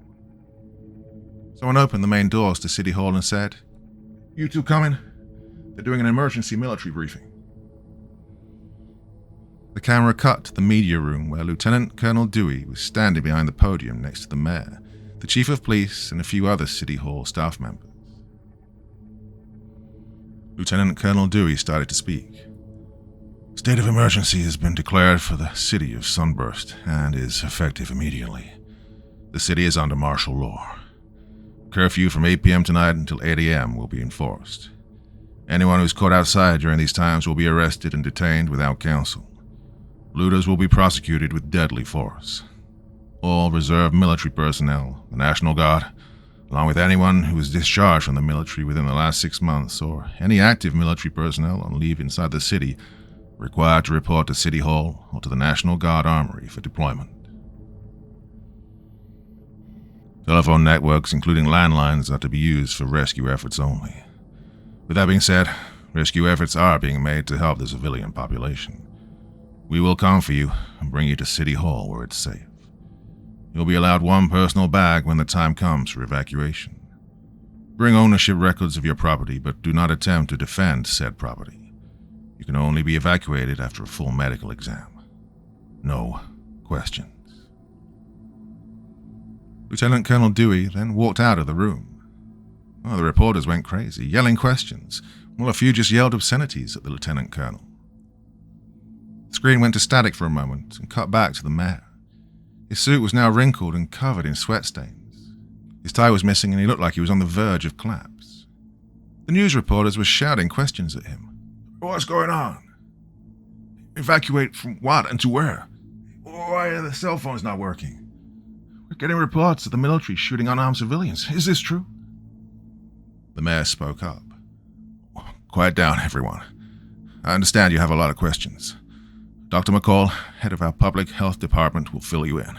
Someone opened the main doors to City Hall and said, "You two coming? They're doing an emergency military briefing." The camera cut to the media room where Lieutenant Colonel Dewey was standing behind the podium next to the mayor, the chief of police, and a few other City Hall staff members. Lieutenant Colonel Dewey started to speak. "State of emergency has been declared for the city of Sunburst and is effective immediately. The city is under martial law. Curfew from 8 p.m. tonight until 8 a.m. will be enforced. Anyone who's caught outside during these times will be arrested and detained without counsel. Looters will be prosecuted with deadly force. All reserve military personnel, the National Guard, along with anyone who was discharged from the military within the last 6 months, or any active military personnel on leave inside the city, required to report to City Hall or to the National Guard Armory for deployment. Telephone networks, including landlines, are to be used for rescue efforts only. With that being said, rescue efforts are being made to help the civilian population. We will come for you and bring you to City Hall where it's safe. You'll be allowed 1 personal bag when the time comes for evacuation. Bring ownership records of your property, but do not attempt to defend said property. You can only be evacuated after a full medical exam. No questions." Lieutenant Colonel Dewey then walked out of the room. The reporters went crazy, yelling questions, while a few just yelled obscenities at the lieutenant colonel. The screen went to static for a moment and cut back to the mayor. His suit was now wrinkled and covered in sweat stains. His tie was missing and he looked like he was on the verge of collapse. The news reporters were shouting questions at him. "What's going on? Evacuate from what and to where? Why are the cell phones not working? We're getting reports of the military shooting unarmed civilians. Is this true?" The mayor spoke up. "Quiet down, everyone. I understand you have a lot of questions. Dr. McCall, head of our public health department, will fill you in."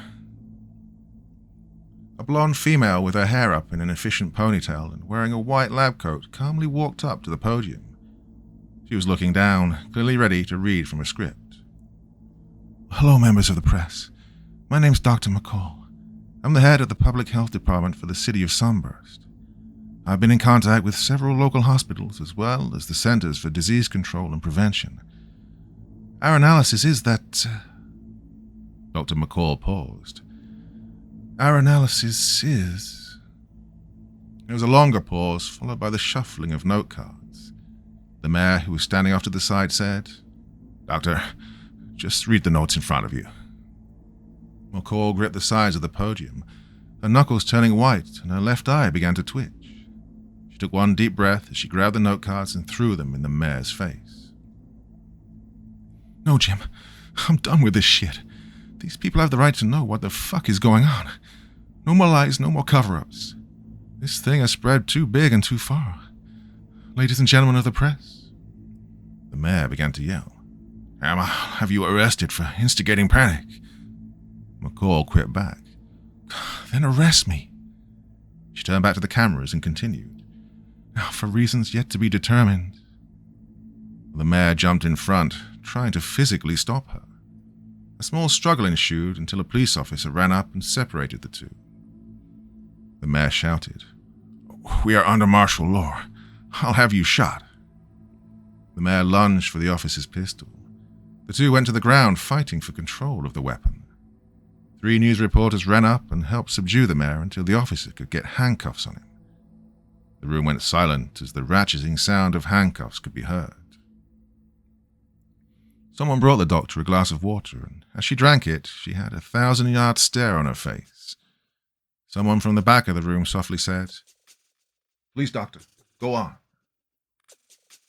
A blonde female with her hair up in an efficient ponytail and wearing a white lab coat calmly walked up to the podium. She was looking down, clearly ready to read from a script. "Hello, members of the press. My name's Dr. McCall. I'm the head of the public health department for the city of Sunburst. I've been in contact with several local hospitals as well as the Centers for Disease Control and Prevention. Our analysis is that..." Dr. McCall paused. "Our analysis is..." There was a longer pause, followed by the shuffling of note cards. The mayor, who was standing off to the side, said, "Doctor, just read the notes in front of you." McCall gripped the sides of the podium, her knuckles turning white and her left eye began to twitch. She took one deep breath as she grabbed the note cards and threw them in the mayor's face. "No, Jim. I'm done with this shit. These people have the right to know what the fuck is going on. No more lies, no more cover-ups. This thing has spread too big and too far. ladies and gentlemen of the press." The mayor began to yell. "I'll have you arrested for instigating panic." McCall quipped back. "Then arrest me." She turned back to the cameras and continued. "Now, for reasons yet to be determined." The mayor jumped in front, trying to physically stop her. A small struggle ensued until a police officer ran up and separated the two. The mayor shouted, "We are under martial law. I'll have you shot." The mayor lunged for the officer's pistol. The two went to the ground, fighting for control of the weapon. 3 news reporters ran up and helped subdue the mayor until the officer could get handcuffs on him. The room went silent as the ratcheting sound of handcuffs could be heard. Someone brought the doctor a glass of water, and as she drank it, she had a 1,000-yard stare on her face. Someone from the back of the room softly said, "Please, doctor, go on."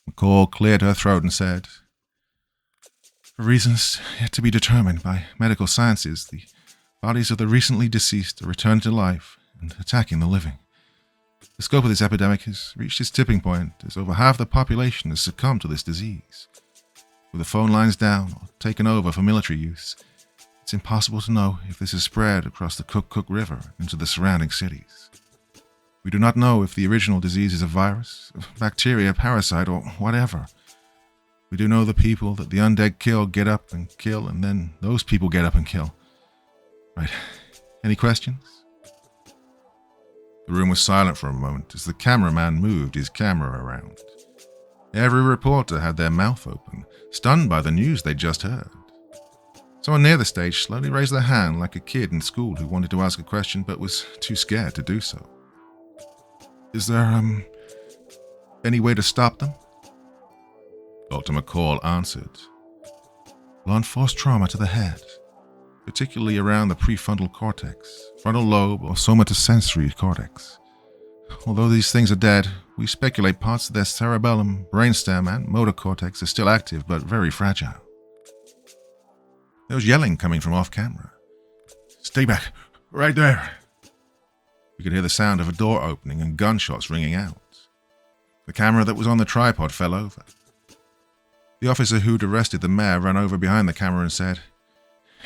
McCall cleared her throat and said, "For reasons yet to be determined by medical sciences, the bodies of the recently deceased are returned to life and attacking the living. The scope of this epidemic has reached its tipping point as over half the population has succumbed to this disease. With the phone lines down or taken over for military use, it's impossible to know if this has spread across the Cook River into the surrounding cities. We do not know if the original disease is a virus, a bacteria, parasite, or whatever. We do know the people that the undead kill get up and kill, and then those people get up and kill. Right. Any questions?" The room was silent for a moment as the cameraman moved his camera around. Every reporter had their mouth open, stunned by the news they'd just heard. Someone near the stage slowly raised their hand like a kid in school who wanted to ask a question but was too scared to do so. "Is there, any way to stop them?" Dr. McCall answered. "Blunt force trauma to the head, particularly around the prefrontal cortex, frontal lobe, or somatosensory cortex. Although these things are dead, we speculate parts of their cerebellum, brainstem, and motor cortex are still active but very fragile." There was yelling coming from off-camera. "Stay back, right there." We could hear the sound of a door opening and gunshots ringing out. The camera that was on the tripod fell over. The officer who'd arrested the mayor ran over behind the camera and said,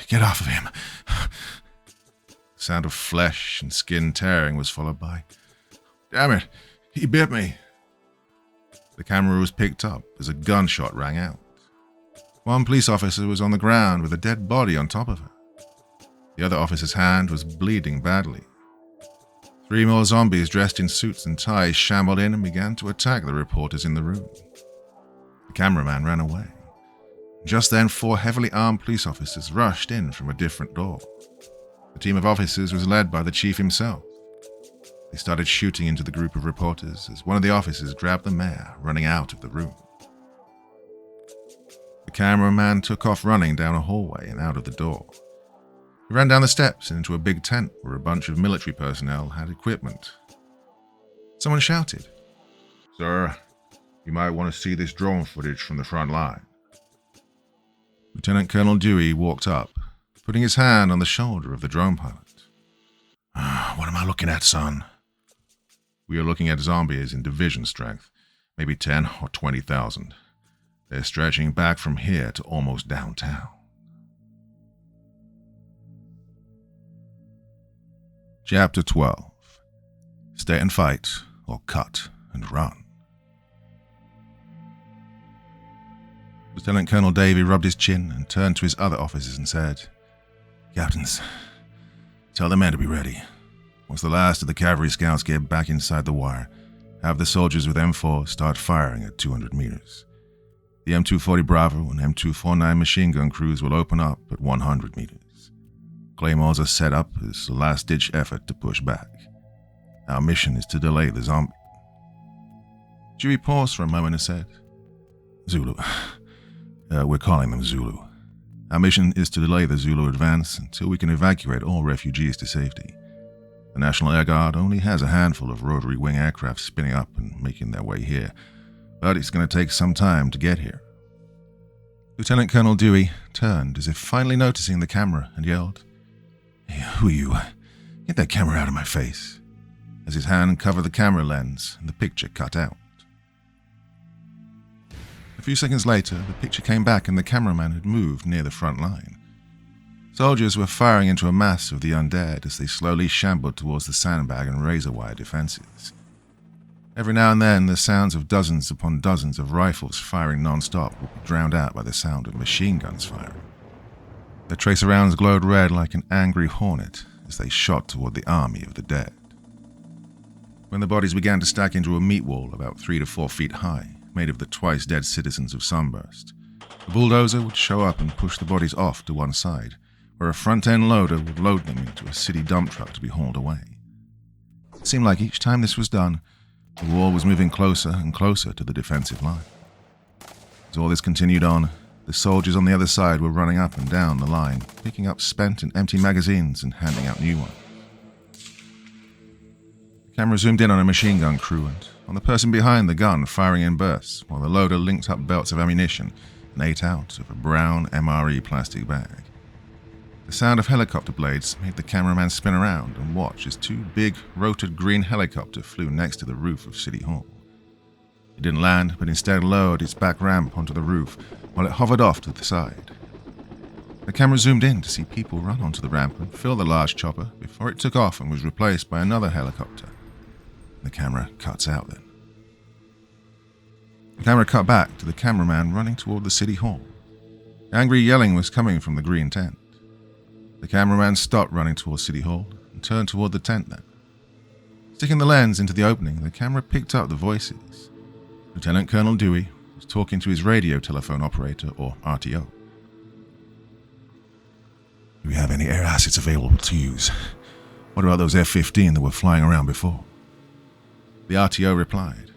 "Get off of him." The sound of flesh and skin tearing was followed by, "Damn it, he bit me." The camera was picked up as a gunshot rang out. One police officer was on the ground with a dead body on top of her. The other officer's hand was bleeding badly. 3 more zombies dressed in suits and ties shambled in and began to attack the reporters in the room. The cameraman ran away. Just then, 4 heavily armed police officers rushed in from a different door. The team of officers was led by the chief himself. They started shooting into the group of reporters as one of the officers grabbed the mayor, running out of the room. The cameraman took off running down a hallway and out of the door. He ran down the steps and into a big tent where a bunch of military personnel had equipment. Someone shouted, "Sir, you might want to see this drone footage from the front line." Lieutenant Colonel Dewey walked up, putting his hand on the shoulder of the drone pilot. "What am I looking at, son?" "We are looking at zombies in division strength, maybe 10 or 20,000. They're stretching back from here to almost downtown." Chapter 12. Stay and fight, or cut and run. Lieutenant Colonel Davey rubbed his chin and turned to his other officers and said, "Captains, tell the men to be ready. Once the last of the cavalry scouts get back inside the wire, have the soldiers with M4 start firing at 200 meters. The M240 Bravo and M249 machine gun crews will open up at 100 meters. Claymores are set up as a last-ditch effort to push back. Our mission is to delay the zombie." Dewey paused for a moment and said, "Zulu. We're calling them Zulu. Our mission is to delay the Zulu advance until we can evacuate all refugees to safety. The National Air Guard only has a handful of rotary wing aircraft spinning up and making their way here, but it's going to take some time to get here." Lieutenant Colonel Dewey turned as if finally noticing the camera and yelled, "Hey, who are you? Get that camera out of my face," as his hand covered the camera lens and the picture cut out. few seconds later, the picture came back and the cameraman had moved near the front line. Soldiers were firing into a mass of the undead as they slowly shambled towards the sandbag and razor wire defenses. Every now and then, the sounds of dozens upon dozens of rifles firing non-stop would be drowned out by the sound of machine guns firing. Their tracer rounds glowed red like an angry hornet as they shot toward the army of the dead. When the bodies began to stack into a meat wall about 3 to 4 feet high, made of the twice-dead citizens of Sunburst, the bulldozer would show up and push the bodies off to one side, where a front-end loader would load them into a city dump truck to be hauled away. It seemed like each time this was done, the wall was moving closer and closer to the defensive line. As all this continued on, the soldiers on the other side were running up and down the line, picking up spent and empty magazines and handing out new ones. The camera zoomed in on a machine gun crew and on the person behind the gun firing in bursts, while the loader linked up belts of ammunition and ate out of a brown MRE plastic bag. The sound of helicopter blades made the cameraman spin around and watch as 2 big, rotored green helicopters flew next to the roof of City Hall. It didn't land, but instead lowered its back ramp onto the roof while it hovered off to the side. The camera zoomed in to see people run onto the ramp and fill the large chopper before it took off and was replaced by another helicopter. The camera cuts out then. The camera cut back to the cameraman running toward the City Hall. Angry yelling was coming from the green tent. The cameraman stopped running towards City Hall and turned toward the tent then. Sticking the lens into the opening, the camera picked up the voices. Lieutenant Colonel Dewey was talking to his radio telephone operator, or RTO. Do we have any air assets available to use? What about those F-15 that were flying around before? The RTO replied.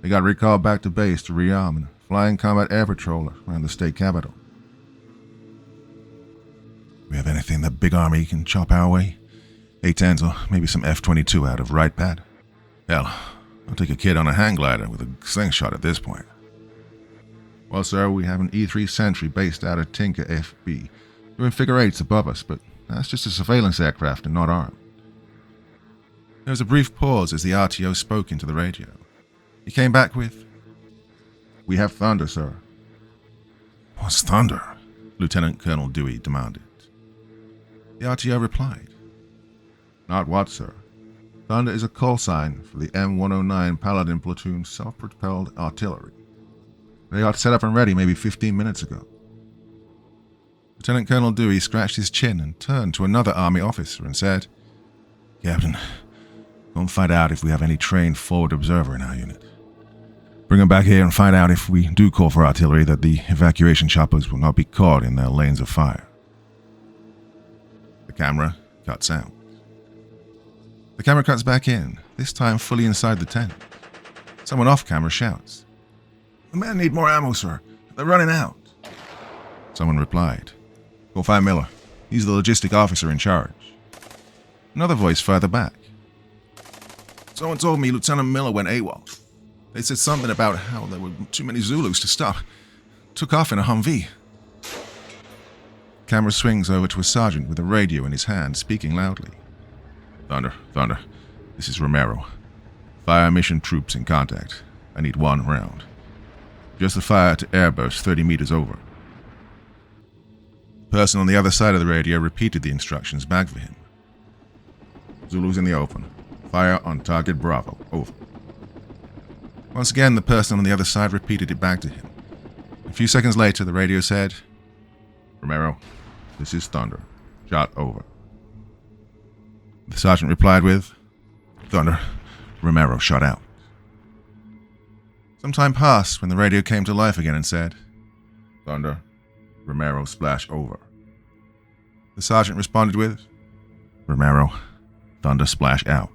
They got recalled back to base to rearm and flying combat air patrol around the state capital. We have anything that big army can chop our way? A-10s or maybe some F-22 out of Riot pad? Hell, I'll take a kid on a hang glider with a slingshot at this point. Well, sir, we have an E-3 Sentry based out of Tinker FB, doing figure eights above us, but that's just a surveillance aircraft and not armed. There was a brief pause as the RTO spoke into the radio. He came back with, "We have thunder, sir." "What's thunder?" Lieutenant Colonel Dewey demanded. The RTO replied, "Not what, sir. Thunder is a call sign for the M109 Paladin platoon self-propelled artillery. They got set up and ready maybe 15 minutes ago." Lieutenant Colonel Dewey scratched his chin and turned to another Army officer and said, "Captain, go and find out if we have any trained forward observer in our unit. Bring them back here and find out if we do call for artillery that the evacuation choppers will not be caught in their lanes of fire." The camera cuts out. The camera cuts back in, this time fully inside the tent. Someone off camera shouts, "The men need more ammo, sir. They're running out." Someone replied, "Go find Miller. He's the logistic officer in charge." Another voice further back, "Someone told me Lieutenant Miller went AWOL. They said something about how there were too many Zulus to stop. Took off in a Humvee." Camera swings over to a sergeant with a radio in his hand, speaking loudly. Thunder. This is Romero. Fire mission troops in contact. I need 1 round. Just the fire to airburst 30 meters over." The person on the other side of the radio repeated the instructions back for him. "Zulus in the open. Fire on target Bravo. Over." Once again, the person on the other side repeated it back to him. A few seconds later, the radio said, "Romero, this is Thunder. Shot over." The sergeant replied with, "Thunder, Romero shot out." Some time passed when the radio came to life again and said, "Thunder, Romero splash over." The sergeant responded with, "Romero, Thunder splash out."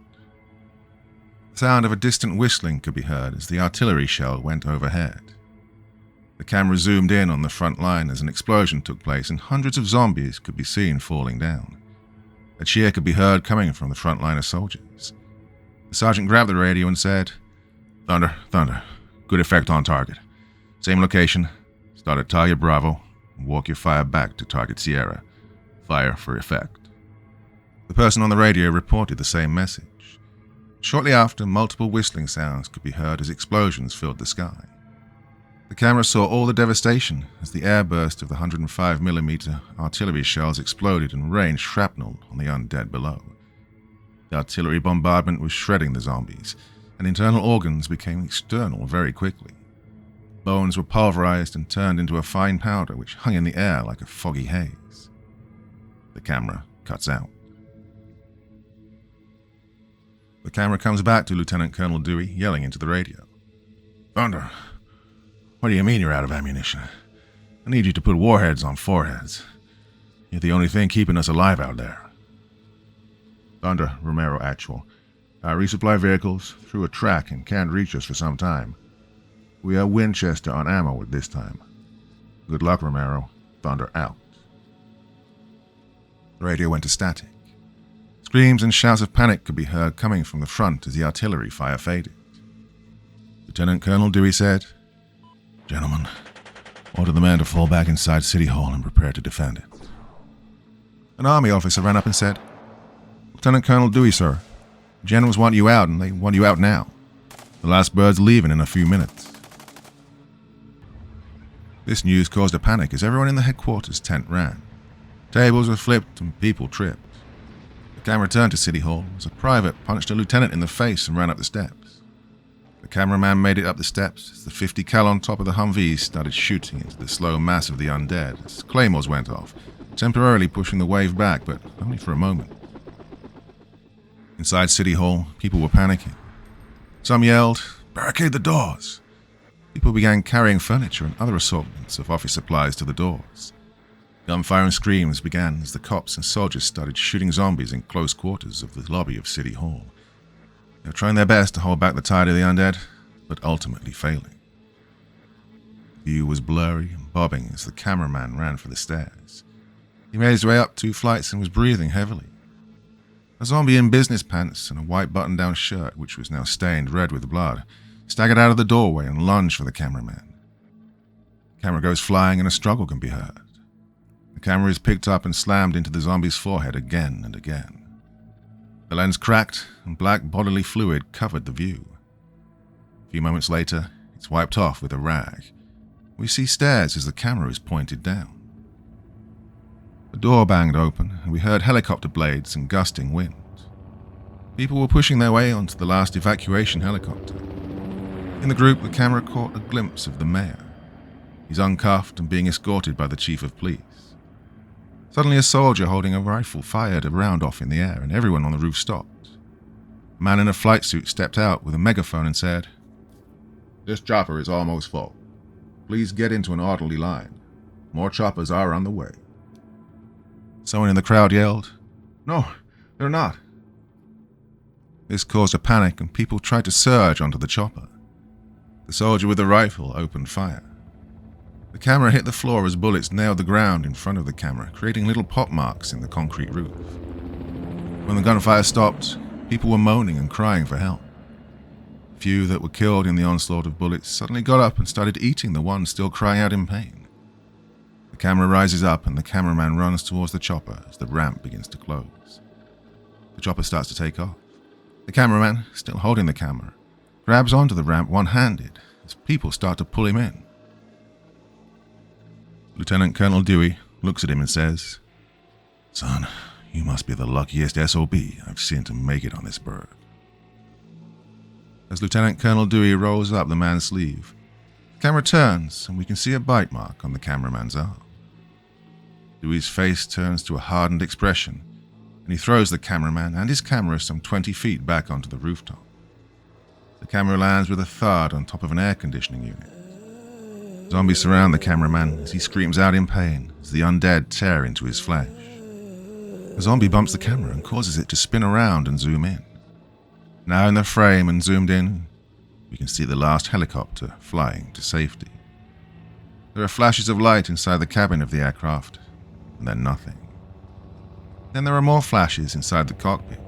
The sound of a distant whistling could be heard as the artillery shell went overhead. The camera zoomed in on the front line as an explosion took place and hundreds of zombies could be seen falling down. A cheer could be heard coming from the front line of soldiers. The sergeant grabbed the radio and said, Thunder. Good effect on target. Same location. Start at target Bravo and walk your fire back to target Sierra. Fire for effect." The person on the radio reported the same message. Shortly after, multiple whistling sounds could be heard as explosions filled the sky. The camera saw all the devastation as the airburst of the 105mm artillery shells exploded and rained shrapnel on the undead below. The artillery bombardment was shredding the zombies, and internal organs became external very quickly. Bones were pulverized and turned into a fine powder which hung in the air like a foggy haze. The camera cuts out. The camera comes back to Lieutenant Colonel Dewey, yelling into the radio. "Thunder, what do you mean you're out of ammunition? I need you to put warheads on foreheads. You're the only thing keeping us alive out there." "Thunder, Romero Actual. Our resupply vehicles threw a track and can't reach us for some time. We are Winchester on ammo at this time. Good luck, Romero. Thunder out." The radio went to static. Screams and shouts of panic could be heard coming from the front as the artillery fire faded. Lieutenant Colonel Dewey said, "Gentlemen, order the men to fall back inside City Hall and prepare to defend it." An army officer ran up and said, "Lieutenant Colonel Dewey, sir. The generals want you out, and they want you out now. The last bird's leaving in a few minutes." This news caused a panic as everyone in the headquarters tent ran. Tables were flipped and people tripped. The camera turned to City Hall as a private punched a lieutenant in the face and ran up the steps. The cameraman made it up the steps as the 50 cal on top of the Humvees started shooting into the slow mass of the undead as claymores went off, temporarily pushing the wave back, but only for a moment. Inside City Hall, people were panicking. Some yelled, "Barricade the doors!" People began carrying furniture and other assortments of office supplies to the doors. Gunfire and screams began as the cops and soldiers started shooting zombies in close quarters of the lobby of City Hall. They were trying their best to hold back the tide of the undead, but ultimately failing. The view was blurry and bobbing as the cameraman ran for the stairs. He made his way up 2 flights and was breathing heavily. A zombie in business pants and a white button-down shirt, which was now stained red with blood, staggered out of the doorway and lunged for the cameraman. The camera goes flying and a struggle can be heard. The camera is picked up and slammed into the zombie's forehead again and again. The lens cracked and black bodily fluid covered the view. A few moments later, it's wiped off with a rag. We see stairs as the camera is pointed down. The door banged open and we heard helicopter blades and gusting wind. People were pushing their way onto the last evacuation helicopter. In the group, the camera caught a glimpse of the mayor. He's uncuffed and being escorted by the chief of police. Suddenly a soldier holding a rifle fired a round off in the air and everyone on the roof stopped. A man in a flight suit stepped out with a megaphone and said, "This chopper is almost full. Please get into an orderly line. More choppers are on the way." Someone in the crowd yelled, "No, they're not." This caused a panic and people tried to surge onto the chopper. The soldier with the rifle opened fire. The camera hit the floor as bullets nailed the ground in front of the camera, creating little pop marks in the concrete roof. When the gunfire stopped, people were moaning and crying for help. A few that were killed in the onslaught of bullets suddenly got up and started eating the ones still crying out in pain. The camera rises up and the cameraman runs towards the chopper as the ramp begins to close. The chopper starts to take off. The cameraman, still holding the camera, grabs onto the ramp one-handed as people start to pull him in. Lieutenant Colonel Dewey looks at him and says, "Son, you must be the luckiest SOB I've seen to make it on this bird." As Lieutenant Colonel Dewey rolls up the man's sleeve, the camera turns and we can see a bite mark on the cameraman's arm. Dewey's face turns to a hardened expression and he throws the cameraman and his camera some 20 feet back onto the rooftop. The camera lands with a thud on top of an air conditioning unit. Zombies surround the cameraman as he screams out in pain as the undead tear into his flesh. A zombie bumps the camera and causes it to spin around and zoom in. Now in the frame and zoomed in, we can see the last helicopter flying to safety. There are flashes of light inside the cabin of the aircraft, and then nothing. Then there are more flashes inside the cockpit.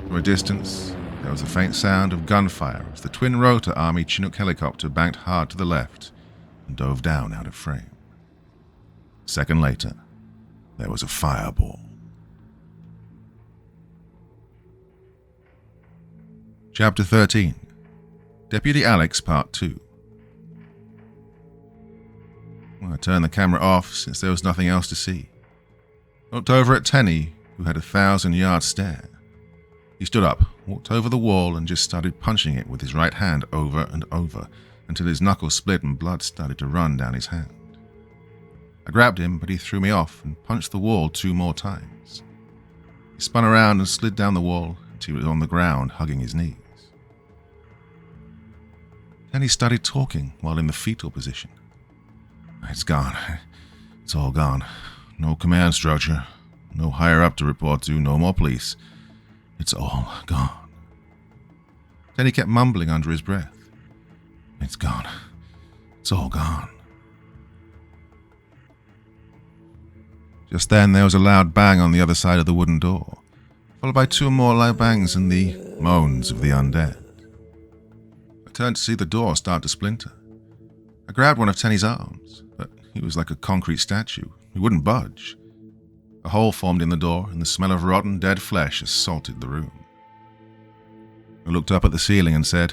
From a distance, there was a faint sound of gunfire as the twin-rotor Army Chinook helicopter banked hard to the left and dove down out of frame. A second later, there was a fireball. Chapter 13. Deputy Alex Part 2. I turned the camera off since there was nothing else to see. I looked over at Tenney, who had a 1,000-yard stare. He stood up, walked over the wall, and just started punching it with his right hand over and over until his knuckles split and blood started to run down his hand. I grabbed him, but he threw me off and punched the wall 2 more times. He spun around and slid down the wall until he was on the ground, hugging his knees. Then he started talking while in the fetal position. It's gone. It's all gone. No command structure. No higher up to report to. No more police. It's all gone. Then he kept mumbling under his breath. It's gone. It's all gone. Just then there was a loud bang on the other side of the wooden door, followed by 2 more loud bangs and the moans of the undead. I turned to see the door start to splinter. I grabbed one of Tenney's arms, but he was like a concrete statue. He wouldn't budge. A hole formed in the door, and the smell of rotten, dead flesh assaulted the room. I looked up at the ceiling and said,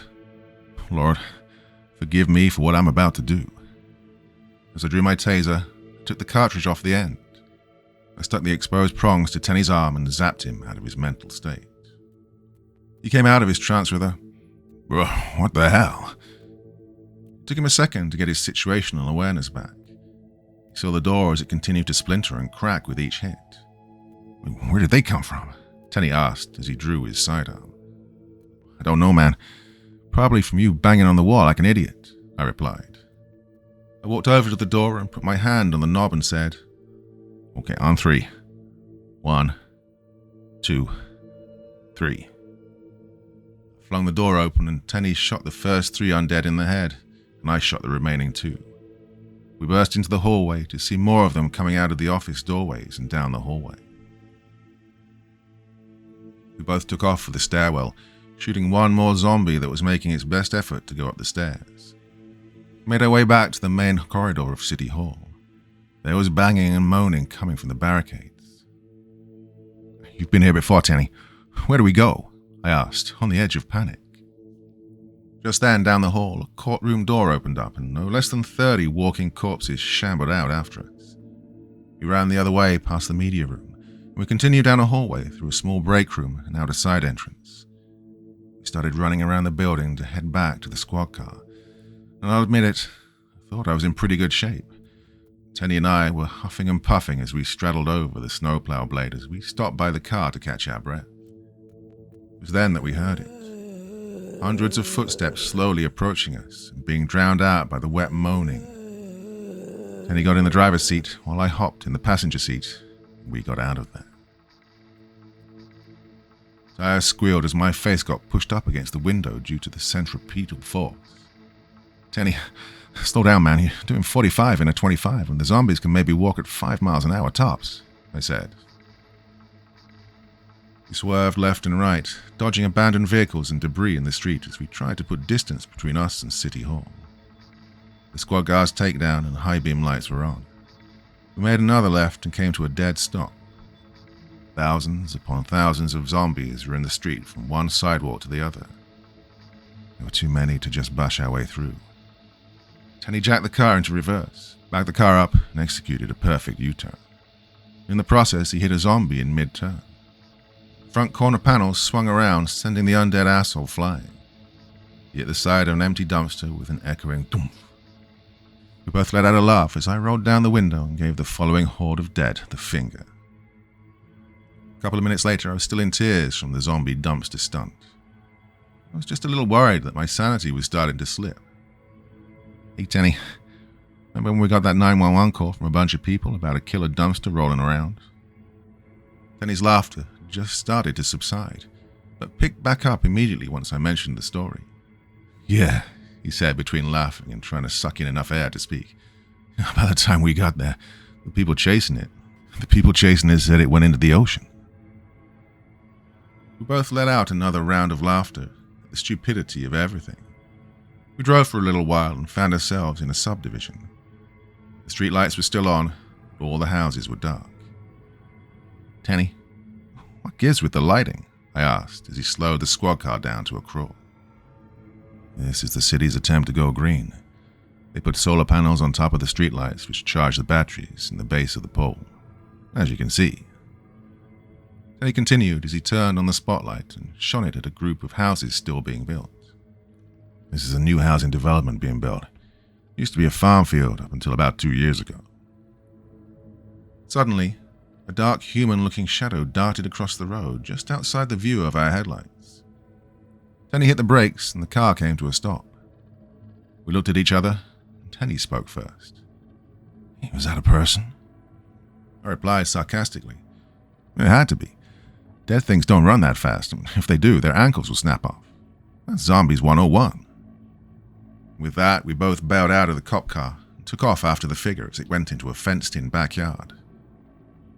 Lord, forgive me for what I'm about to do. As I drew my taser, I took the cartridge off the end. I stuck the exposed prongs to Tenney's arm and zapped him out of his mental state. He came out of his trance with a, what the hell? It took him a second to get his situational awareness back. He saw the door as it continued to splinter and crack with each hit. Where did they come from? Tenney asked as he drew his sidearm. I don't know, man. Probably from you banging on the wall like an idiot, I replied. I walked over to the door and put my hand on the knob and said, Okay, on 3. 1, 2, 3. I flung the door open and Tenney shot the first 3 undead in the head, and I shot the remaining 2. We burst into the hallway to see more of them coming out of the office doorways and down the hallway. We both took off for the stairwell, shooting one more zombie that was making its best effort to go up the stairs. We made our way back to the main corridor of City Hall. There was banging and moaning coming from the barricades. You've been here before, Tenney. Where do we go? I asked, on the edge of panic. Just then, down the hall, a courtroom door opened up and no less than 30 walking corpses shambled out after us. We ran the other way past the media room, and we continued down a hallway through a small break room and out a side entrance. We started running around the building to head back to the squad car, and I'll admit it, I thought I was in pretty good shape. Tenney and I were huffing and puffing as we straddled over the snowplow blade as we stopped by the car to catch our breath. It was then that we heard it. Hundreds of footsteps slowly approaching us and being drowned out by the wet moaning. Tenney got in the driver's seat while I hopped in the passenger seat. We got out of there. Tires squealed as my face got pushed up against the window due to the centripetal force. Tenney, slow down, man. You're doing 45 in a 25, and the zombies can maybe walk at 5 miles an hour tops, I said. We swerved left and right, dodging abandoned vehicles and debris in the street as we tried to put distance between us and City Hall. The squad car's takedown and high beam lights were on. We made another left and came to a dead stop. Thousands upon thousands of zombies were in the street from one sidewalk to the other. There were too many to just bash our way through. Tenney jacked the car into reverse, backed the car up, and executed a perfect U-turn. In the process, he hit a zombie in mid-turn. Front corner panels swung around, sending the undead asshole flying. He hit the side of an empty dumpster with an echoing thump. We both let out a laugh as I rolled down the window and gave the following horde of dead the finger. A couple of minutes later, I was still in tears from the zombie dumpster stunt. I was just a little worried that my sanity was starting to slip. Hey, Tenney, remember when we got that 911 call from a bunch of people about a killer dumpster rolling around? Tenney's laughter just started to subside, but picked back up immediately once I mentioned the story. Yeah, he said between laughing and trying to suck in enough air to speak. By the time we got there, the people chasing it said it went into the ocean. We both let out another round of laughter at the stupidity of everything. We drove for a little while and found ourselves in a subdivision. The streetlights were still on, but all the houses were dark. Tenney, what gives with the lighting? I asked as he slowed the squad car down to a crawl. This is the city's attempt to go green. They put solar panels on top of the streetlights which charge the batteries in the base of the pole, as you can see. Tenney continued as he turned on the spotlight and shone it at a group of houses still being built. This is a new housing development being built. It used to be a farm field up until about 2 years ago. Suddenly, a dark human-looking shadow darted across the road just outside the view of our headlights. Tenney hit the brakes and the car came to a stop. We looked at each other and Tenney spoke first. "Was that a person?" I replied sarcastically. "It had to be. Dead things don't run that fast, and if they do, their ankles will snap off. That's Zombies 101. With that, we both bailed out of the cop car and took off after the figure as it went into a fenced-in backyard.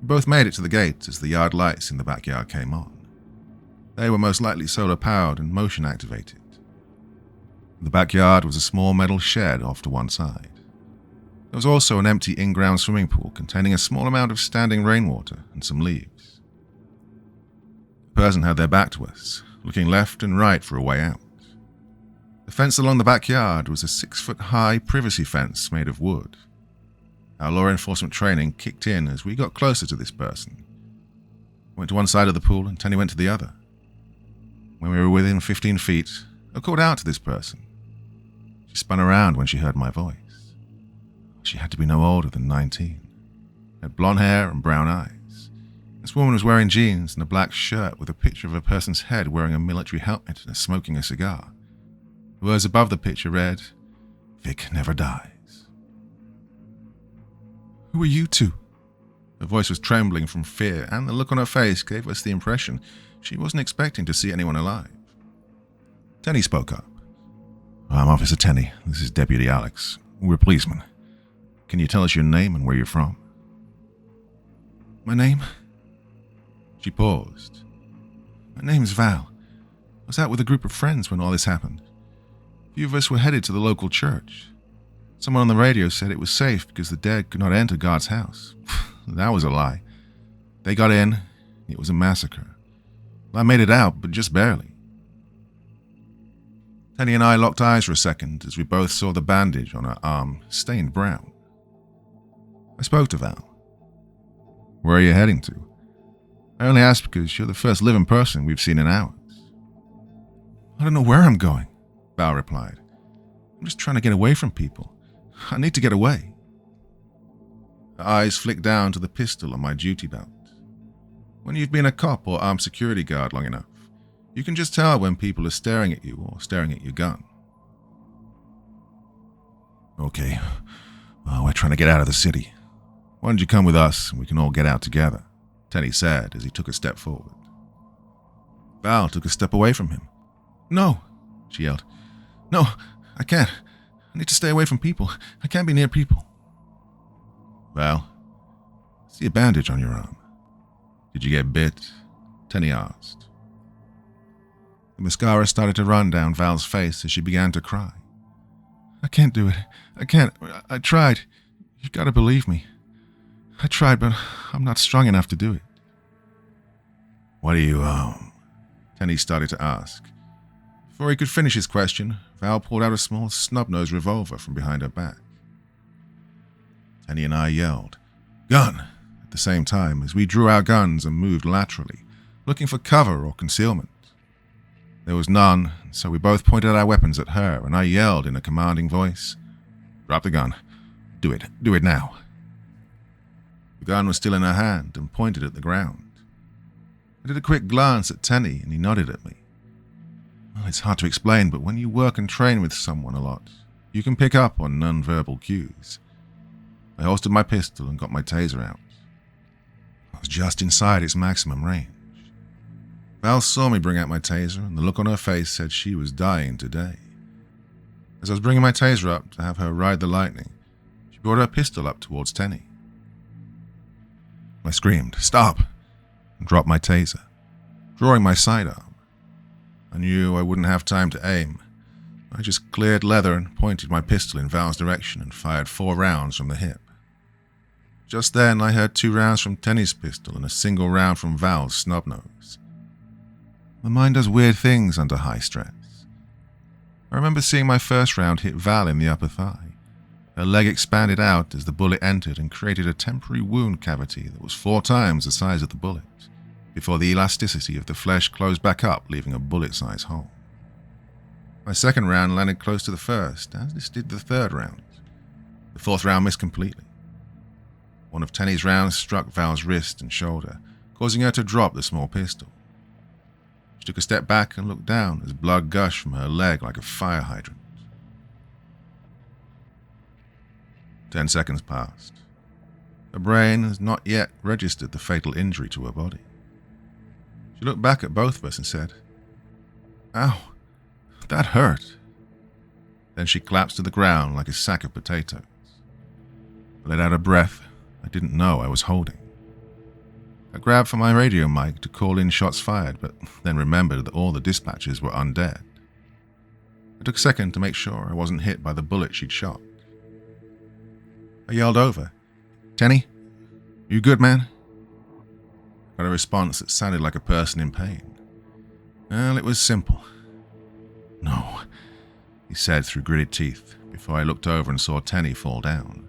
We both made it to the gate as the yard lights in the backyard came on. They were most likely solar-powered and motion-activated. In the backyard was a small metal shed off to one side. There was also an empty in-ground swimming pool containing a small amount of standing rainwater and some leaves. The person had their back to us, looking left and right for a way out. The fence along the backyard was a 6-foot-high privacy fence made of wood. Our law enforcement training kicked in as we got closer to this person. I went to one side of the pool and Tenney went to the other. When we were within 15 feet, I called out to this person. She spun around when she heard my voice. She had to be no older than 19. Had blonde hair and brown eyes. This woman was wearing jeans and a black shirt with a picture of a person's head wearing a military helmet and smoking a cigar. The words above the picture read, "Vic never dies." "Who are you two?" Her voice was trembling from fear, and the look on her face gave us the impression she wasn't expecting to see anyone alive. Tenney spoke up. "I'm Officer Tenney. This is Deputy Alex. We're policemen. Can you tell us your name and where you're from?" "My name?" She paused. "My name's Val. I was out with a group of friends when all this happened. A few of us were headed to the local church. Someone on the radio said it was safe because the dead could not enter God's house. That was a lie. They got in. It was a massacre. I made it out, but just barely." Tenney and I locked eyes for a second as we both saw the bandage on her arm stained brown. I spoke to Val. "Where are you heading to?" I only asked because you're the first living person we've seen in hours. "I don't know where I'm going," Val replied. "I'm just trying to get away from people. I need to get away." Her eyes flicked down to the pistol on my duty belt. When you've been a cop or armed security guard long enough, you can just tell when people are staring at you or staring at your gun. "Okay, well, we're trying to get out of the city. Why don't you come with us and we can all get out together?" Tenney said as he took a step forward. Val took a step away from him. "No," she yelled. "No, I can't. I need to stay away from people. I can't be near people." "Val, I see a bandage on your arm. Did you get bit?" Tenney asked. The mascara started to run down Val's face as she began to cry. "I can't do it. I can't. I tried. You gotta believe me. I tried, but I'm not strong enough to do it." "What do you, Tenney started to ask. Before he could finish his question, Val pulled out a small snub-nosed revolver from behind her back. Tenney and I yelled, "Gun!" at the same time as we drew our guns and moved laterally, looking for cover or concealment. There was none, so we both pointed our weapons at her, and I yelled in a commanding voice, "Drop the gun. Do it. Do it now." The gun was still in her hand and pointed at the ground. I did a quick glance at Tenney, and he nodded at me. Well, it's hard to explain, but when you work and train with someone a lot, you can pick up on non-verbal cues. I holstered my pistol and got my taser out. I was just inside its maximum range. Val saw me bring out my taser, and the look on her face said she was dying today. As I was bringing my taser up to have her ride the lightning, she brought her pistol up towards Tenney. I screamed, "Stop!" and dropped my taser, drawing my sidearm. I knew I wouldn't have time to aim. I just cleared leather and pointed my pistol in Val's direction and fired 4 rounds from the hip. Just then, I heard 2 rounds from Tenney's pistol and a single round from Val's snub-nose. The mind does weird things under high stress. I remember seeing my first round hit Val in the upper thigh, Her leg expanded out as the bullet entered and created a temporary wound cavity that was 4 times the size of the bullet, before the elasticity of the flesh closed back up, leaving a bullet-sized hole. My second round landed close to the first, as did the third round. The fourth round missed completely. One of Tenney's rounds struck Val's wrist and shoulder, causing her to drop the small pistol. She took a step back and looked down as blood gushed from her leg like a fire hydrant. 10 seconds passed. Her brain has not yet registered the fatal injury to her body. She looked back at both of us and said, "Ow, that hurt." Then she collapsed to the ground like a sack of potatoes. I let out a breath I didn't know I was holding. I grabbed for my radio mic to call in shots fired, but then remembered that all the dispatchers were undead. I took a second to make sure I wasn't hit by the bullet she'd shot. I yelled over, "Tenney, you good, man?" I got a response that sounded like a person in pain. Well, it was simple. "No," he said through gritted teeth, before I looked over and saw Tenney fall down.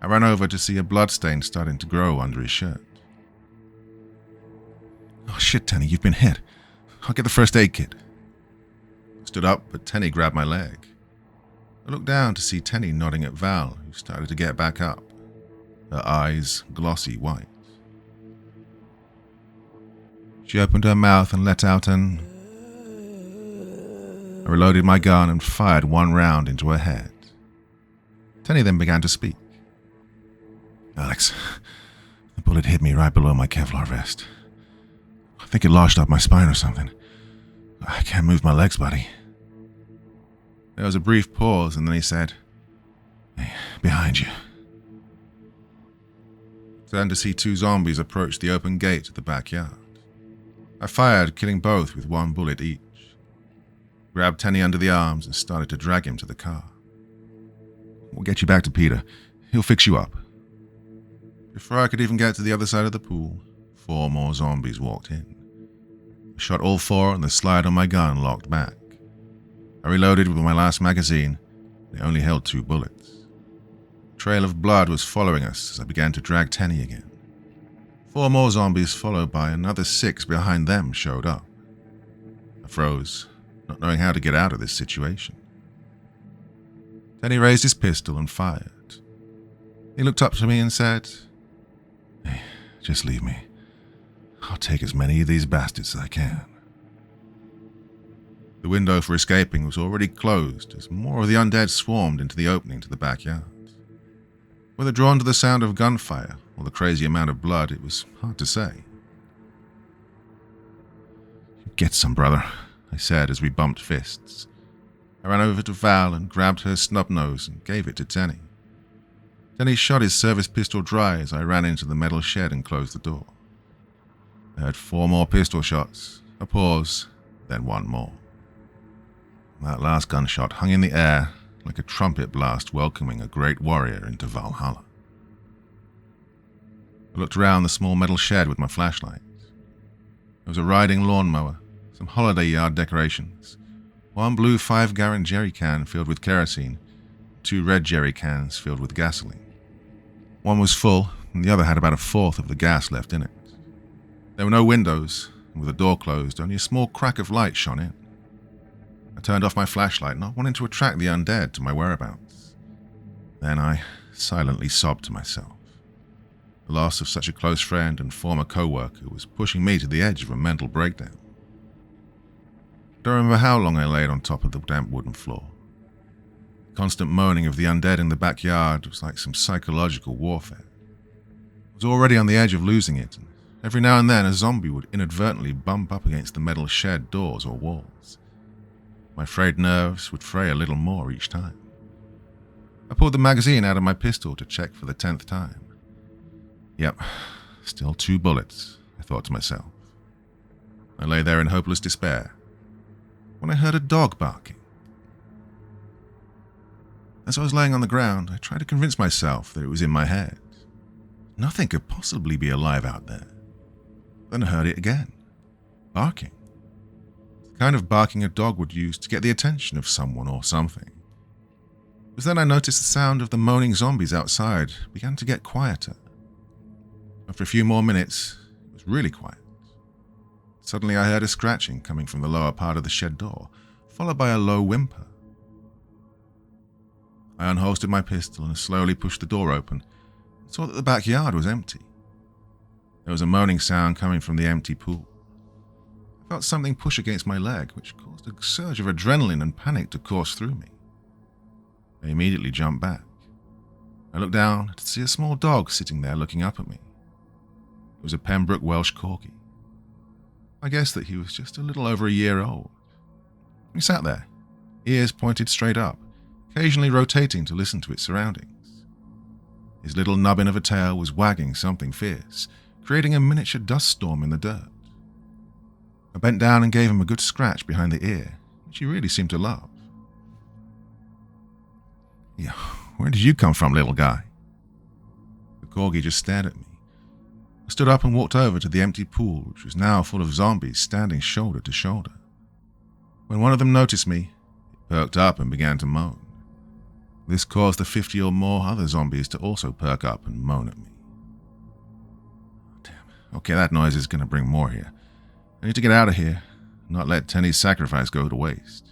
I ran over to see a bloodstain starting to grow under his shirt. "Oh shit, Tenney, you've been hit. I'll get the first aid kit." I stood up, but Tenney grabbed my leg. I looked down to see Tenney nodding at Val, who started to get back up, her eyes glossy white. She opened her mouth and let out an... I reloaded my gun and fired 1 round into her head. Tenney then began to speak. "Alex, the bullet hit me right below my Kevlar vest. I think it lodged up my spine or something. I can't move my legs, buddy." There was a brief pause, and then he said, "Hey, behind you." I turned to see 2 zombies approach the open gate of the backyard. I fired, killing both with 1 bullet each. Grabbed Tenney under the arms and started to drag him to the car. "We'll get you back to Peter. He'll fix you up." Before I could even get to the other side of the pool, 4 more zombies walked in. I shot all 4 and the slide on my gun locked back. I reloaded with my last magazine. It only held 2 bullets. A trail of blood was following us as I began to drag Tenney again. 4 more zombies, followed by another 6 behind them, showed up. I froze, not knowing how to get out of this situation. Tenney raised his pistol and fired. He looked up to me and said, "Hey, just leave me. I'll take as many of these bastards as I can." The window for escaping was already closed as more of the undead swarmed into the opening to the backyard. Whether drawn to the sound of gunfire or the crazy amount of blood, it was hard to say. "Get some, brother," I said as we bumped fists. I ran over to Val and grabbed her snub nose and gave it to Tenney. Tenney shot his service pistol dry as I ran into the metal shed and closed the door. I heard 4 more pistol shots, a pause, then 1 more. That last gunshot hung in the air like a trumpet blast welcoming a great warrior into Valhalla. I looked around the small metal shed with my flashlight. There was a riding lawnmower, some holiday yard decorations, 1 blue 5-gallon jerry can filled with kerosene, 2 red jerry cans filled with gasoline. One was full, and the other had about 1/4 of the gas left in it. There were no windows, and with the door closed, only a small crack of light shone in. I turned off my flashlight, not wanting to attract the undead to my whereabouts. Then I silently sobbed to myself. The loss of such a close friend and former co-worker was pushing me to the edge of a mental breakdown. I don't remember how long I laid on top of the damp wooden floor. The constant moaning of the undead in the backyard was like some psychological warfare. I was already on the edge of losing it, and every now and then a zombie would inadvertently bump up against the metal shed doors or walls. My frayed nerves would fray a little more each time. I pulled the magazine out of my pistol to check for the 10th time. Yep, still 2 bullets, I thought to myself. I lay there in hopeless despair when I heard a dog barking. As I was laying on the ground, I tried to convince myself that it was in my head. Nothing could possibly be alive out there. Then I heard it again, barking. The kind of barking a dog would use to get the attention of someone or something. It was then I noticed the sound of the moaning zombies outside began to get quieter. After a few more minutes, it was really quiet. Suddenly I heard a scratching coming from the lower part of the shed door, followed by a low whimper. I unholstered my pistol and slowly pushed the door open and saw that the backyard was empty. There was a moaning sound coming from the empty pool. I felt something push against my leg, which caused a surge of adrenaline and panic to course through me. I immediately jumped back. I looked down to see a small dog sitting there looking up at me. It was a Pembroke Welsh Corgi. I guessed that he was just a little over a year old. He sat there, ears pointed straight up, occasionally rotating to listen to its surroundings. His little nubbin of a tail was wagging something fierce, creating a miniature dust storm in the dirt. I bent down and gave him a good scratch behind the ear, which he really seemed to love. "Yeah, where did you come from, little guy?" The corgi just stared at me. I stood up and walked over to the empty pool, which was now full of zombies standing shoulder to shoulder. When one of them noticed me, it perked up and began to moan. This caused the 50 or more other zombies to also perk up and moan at me. Damn. Okay, that noise is going to bring more here. I need to get out of here and not let Tenney's sacrifice go to waste.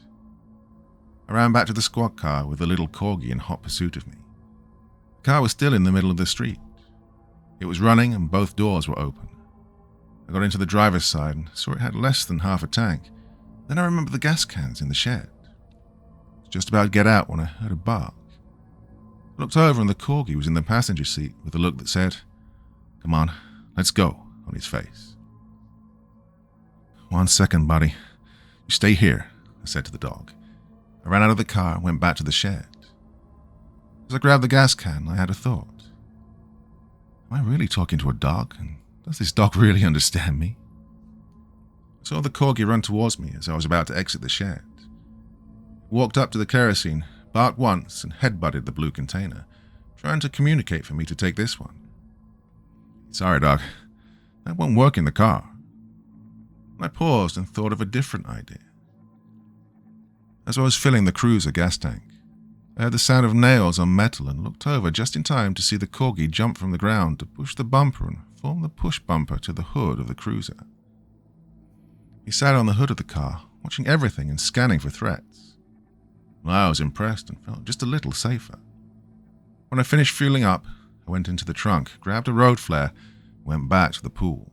I ran back to the squad car with the little corgi in hot pursuit of me. The car was still in the middle of the street. It was running and both doors were open. I got into the driver's side and saw it had less than half a tank. Then I remembered the gas cans in the shed. I was just about to get out when I heard a bark. I looked over and the corgi was in the passenger seat with a look that said, "Come on, let's go," on his face. "1 second, buddy. You stay here," I said to the dog. I ran out of the car and went back to the shed. As I grabbed the gas can, I had a thought. Am I really talking to a dog? And does this dog really understand me? I saw the corgi run towards me as I was about to exit the shed. It walked up to the kerosene, barked once, and headbutted the blue container, trying to communicate for me to take this one. "Sorry, dog. That won't work in the car." I paused and thought of a different idea. As I was filling the cruiser gas tank, I heard the sound of nails on metal and looked over just in time to see the corgi jump from the ground to push the bumper and form the push bumper to the hood of the cruiser. He sat on the hood of the car, watching everything and scanning for threats. I was impressed and felt just a little safer. When I finished fueling up, I went into the trunk, grabbed a road flare, and went back to the pool.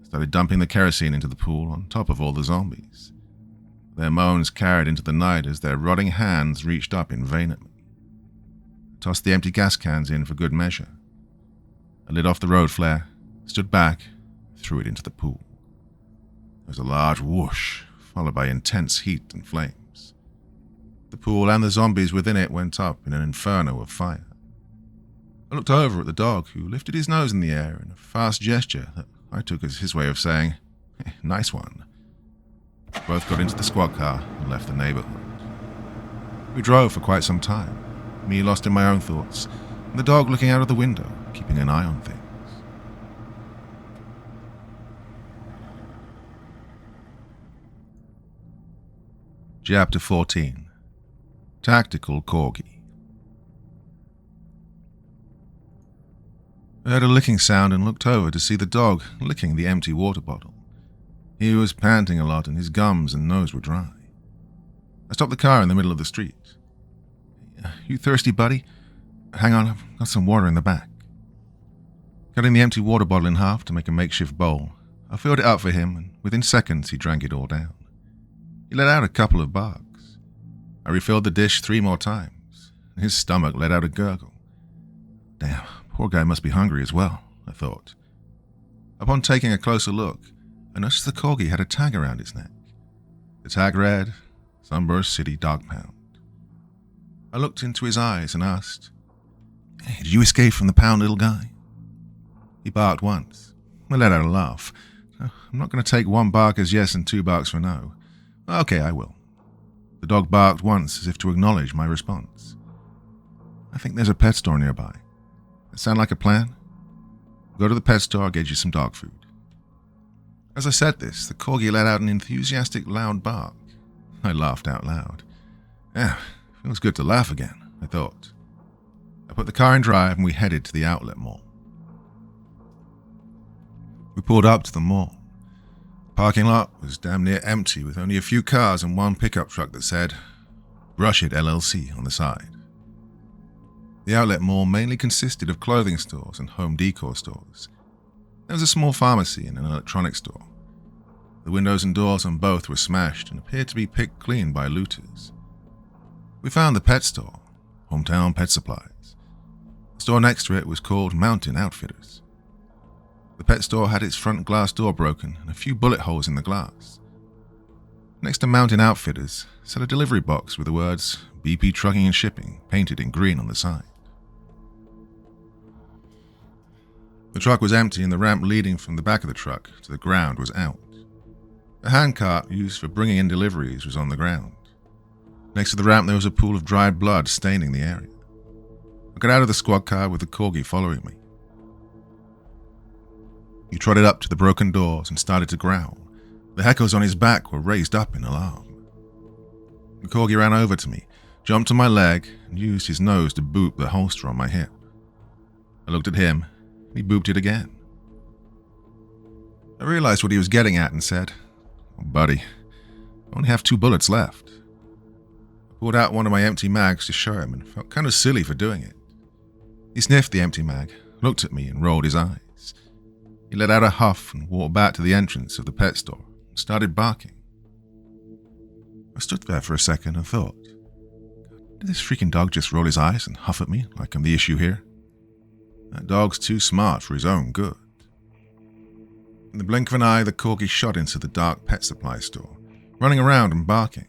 I started dumping the kerosene into the pool on top of all the zombies. Their moans carried into the night as their rotting hands reached up in vain at me. I tossed the empty gas cans in for good measure. I lit off the road flare, stood back, and threw it into the pool. There was a large whoosh, followed by intense heat and flames. The pool and the zombies within it went up in an inferno of fire. I looked over at the dog, who lifted his nose in the air in a fast gesture that I took as his way of saying, "Hey, nice one." Both got into the squad car and left the neighborhood. We drove for quite some time, me lost in my own thoughts, and the dog looking out of the window, keeping an eye on things. Chapter 14. Tactical Corgi. I heard a licking sound and looked over to see the dog licking the empty water bottle. He was panting a lot and his gums and nose were dry. I stopped the car in the middle of the street. "You thirsty, buddy? Hang on, I've got some water in the back." Cutting the empty water bottle in half to make a makeshift bowl, I filled it up for him, and within seconds he drank it all down. He let out a couple of barks. I refilled the dish 3 more times, and his stomach let out a gurgle. Damn, poor guy must be hungry as well, I thought. Upon taking a closer look, I noticed the corgi had a tag around its neck. The tag read, Sunburst City Dog Pound. I looked into his eyes and asked, "Hey, did you escape from the pound, little guy?" He barked once. I let out a laugh. I'm not going to take 1 bark as yes and 2 barks for no. Okay, I will. The dog barked once as if to acknowledge my response. I think there's a pet store nearby. That sound like a plan? Go to the pet store, I'll get you some dog food. As I said this, the corgi let out an enthusiastic loud bark. I laughed out loud. Yeah, Feels good to laugh again, I thought. I put the car in drive and we headed to the outlet mall. We pulled up to the mall. The parking lot was damn near empty with only a few cars and one pickup truck that said Brush It LLC on the side. The outlet mall mainly consisted of clothing stores and home decor stores. There was a small pharmacy and an electronics store. The windows and doors on both were smashed and appeared to be picked clean by looters. We found the pet store, Hometown Pet Supplies. The store next to it was called Mountain Outfitters. The pet store had its front glass door broken and a few bullet holes in the glass. Next to Mountain Outfitters sat a delivery box with the words BP Trucking and Shipping painted in green on the side. The truck was empty and the ramp leading from the back of the truck to the ground was out. A handcart used for bringing in deliveries was on the ground. Next to the ramp there was a pool of dried blood staining the area. I got out of the squad car with the corgi following me. He trotted up to the broken doors and started to growl. The hackles on his back were raised up in alarm. The corgi ran over to me, jumped on my leg, and used his nose to boop the holster on my hip. I looked at him. He booped it again. I realized what he was getting at and said, "Oh, buddy, I only have 2 bullets left." I pulled out one of my empty mags to show him and felt kind of silly for doing it. He sniffed the empty mag, looked at me and rolled his eyes. He let out a huff and walked back to the entrance of the pet store and started barking. I stood there for a second and thought, did this freaking dog just roll his eyes and huff at me like I'm the issue here? That dog's too smart for his own good. In the blink of an eye, the corgi shot into the dark pet supply store, running around and barking.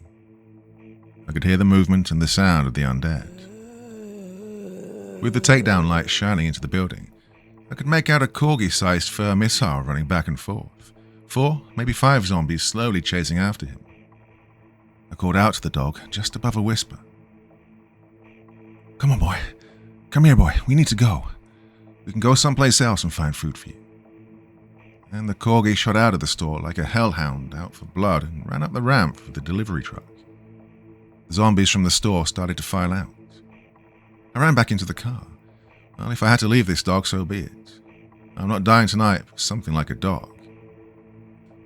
I could hear the movement and the sound of the undead. With the takedown light shining into the building, I could make out a corgi-sized fur missile running back and forth. 4, maybe 5 zombies slowly chasing after him. I called out to the dog just above a whisper. "Come on, boy. Come here, boy. We need to go. We can go someplace else and find food for you." And the corgi shot out of the store like a hellhound out for blood and ran up the ramp for the delivery truck. The zombies from the store started to file out. I ran back into the car. Well, if I had to leave this dog, so be it. I'm not dying tonight for something like a dog.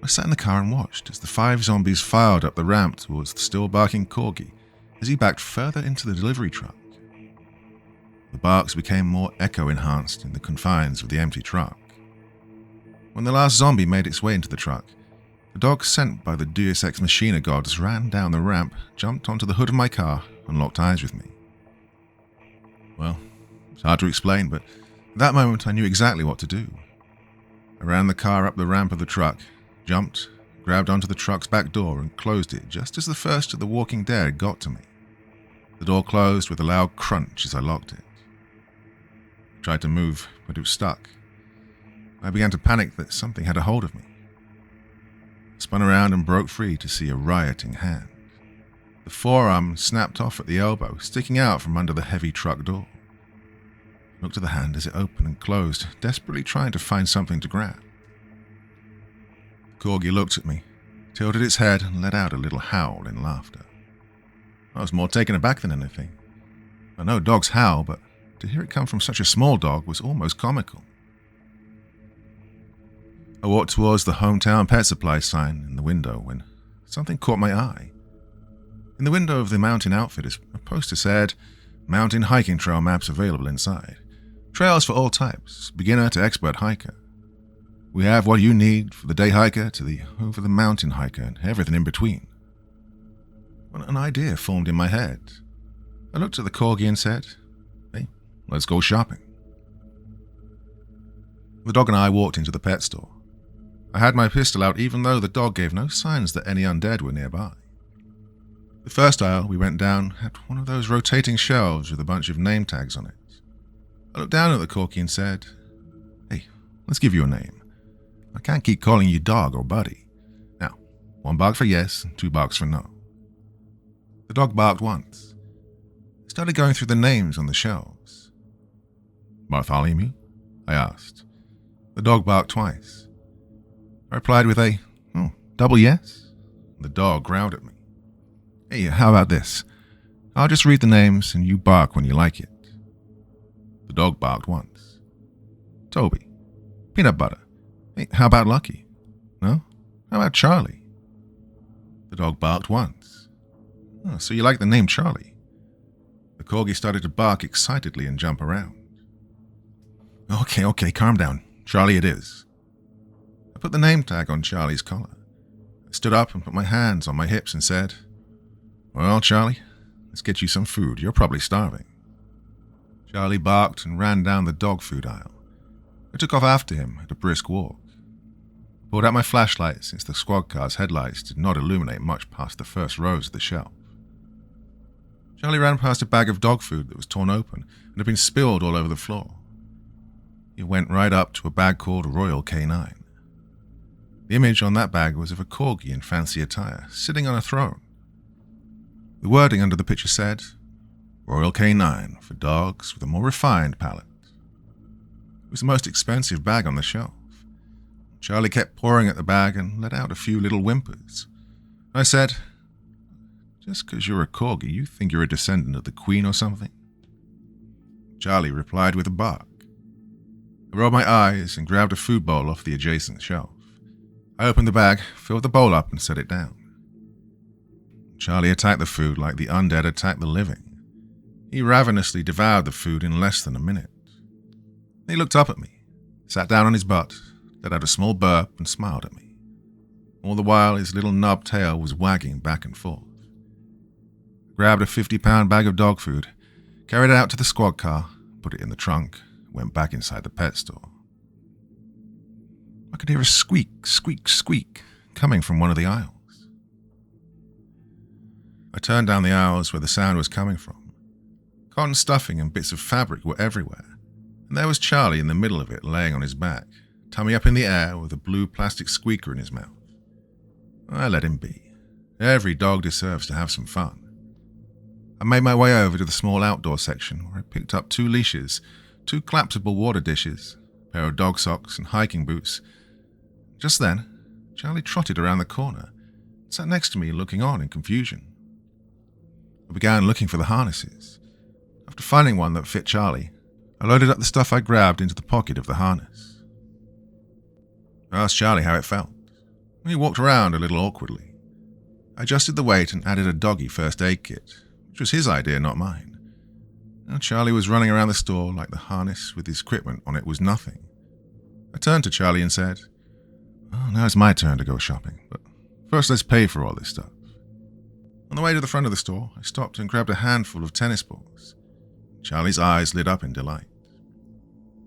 I sat in the car and watched as the 5 zombies filed up the ramp towards the still barking corgi as he backed further into the delivery truck. The barks became more echo-enhanced in the confines of the empty truck. When the last zombie made its way into the truck, the dog sent by the Deus Ex Machina gods ran down the ramp, jumped onto the hood of my car, and locked eyes with me. Well, it's hard to explain, but at that moment I knew exactly what to do. I ran the car up the ramp of the truck, jumped, grabbed onto the truck's back door and closed it just as the first of the Walking Dead got to me. The door closed with a loud crunch as I locked it. I tried to move, but it was stuck. I began to panic that something had a hold of me. I spun around and broke free to see a rioting hand. The forearm snapped off at the elbow, sticking out from under the heavy truck door. I looked at the hand as it opened and closed, desperately trying to find something to grab. The corgi looked at me, tilted its head, and let out a little howl in laughter. I was more taken aback than anything. I know dogs howl, but to hear it come from such a small dog was almost comical. I walked towards the Hometown Pet Supply sign in the window when something caught my eye. In the window of the Mountain Outfitters, a poster said, "Mountain hiking trail maps available inside. Trails for all types, beginner to expert hiker. We have what you need for the day hiker to the over-the-mountain hiker and everything in between." Well, an idea formed in my head. I looked at the corgi and said, "Hey, let's go shopping." The dog and I walked into the pet store. I had my pistol out even though the dog gave no signs that any undead were nearby. The first aisle we went down had one of those rotating shelves with a bunch of name tags on it. I looked down at the corgi and said, "Hey, let's give you a name. I can't keep calling you dog or buddy. Now, 1 bark for yes and 2 barks for no." The dog barked once. I started going through the names on the shelves. "Bartholomew?" I asked. The dog barked twice. I replied with a, double yes? The dog growled at me. "Hey, how about this? I'll just read the names and you bark when you like it. The dog barked once. Toby. Peanut butter. Hey, how about Lucky? No? How about Charlie? The dog barked once. Oh, so you like the name Charlie? The corgi started to bark excitedly and jump around. Okay, calm down. Charlie it is. I put the name tag on Charlie's collar. I stood up and put my hands on my hips and said, "Well, Charlie, let's get you some food. You're probably starving." Charlie barked and ran down the dog food aisle. I took off after him at a brisk walk. I pulled out my flashlight since the squad car's headlights did not illuminate much past the first rows of the shelf. Charlie ran past a bag of dog food that was torn open and had been spilled all over the floor. He went right up to a bag called Royal K9. The image on that bag was of a corgi in fancy attire, sitting on a throne. The wording under the picture said, "Royal K9 for dogs with a more refined palate." It was the most expensive bag on the shelf. Charlie kept pawing at the bag and let out a few little whimpers. I said, "Just because you're a corgi, you think you're a descendant of the Queen or something?" Charlie replied with a bark. I rolled my eyes and grabbed a food bowl off the adjacent shelf. I opened the bag, filled the bowl up, and set it down. Charlie attacked the food like the undead attack the living. He ravenously devoured the food in less than a minute. He looked up at me, sat down on his butt, let out a small burp, and smiled at me. All the while, his little nub tail was wagging back and forth. I grabbed a 50-pound bag of dog food, carried it out to the squad car, put it in the trunk, went back inside the pet store. I could hear a squeak, squeak, squeak coming from one of the aisles. I turned down the aisles where the sound was coming from. Cotton stuffing and bits of fabric were everywhere, and there was Charlie in the middle of it, laying on his back, tummy up in the air with a blue plastic squeaker in his mouth. I let him be. Every dog deserves to have some fun. I made my way over to the small outdoor section where I picked up 2 leashes, 2 collapsible water dishes, a pair of dog socks and hiking boots. Just then, Charlie trotted around the corner, sat next to me looking on in confusion. I began looking for the harnesses. After finding one that fit Charlie, I loaded up the stuff I grabbed into the pocket of the harness. I asked Charlie how it felt. He walked around a little awkwardly. I adjusted the weight and added a doggy first aid kit, which was his idea, not mine. Now Charlie was running around the store like the harness with his equipment on it was nothing. I turned to Charlie and said, "Oh, now it's my turn to go shopping, but first let's pay for all this stuff." On the way to the front of the store, I stopped and grabbed a handful of tennis balls. Charlie's eyes lit up in delight.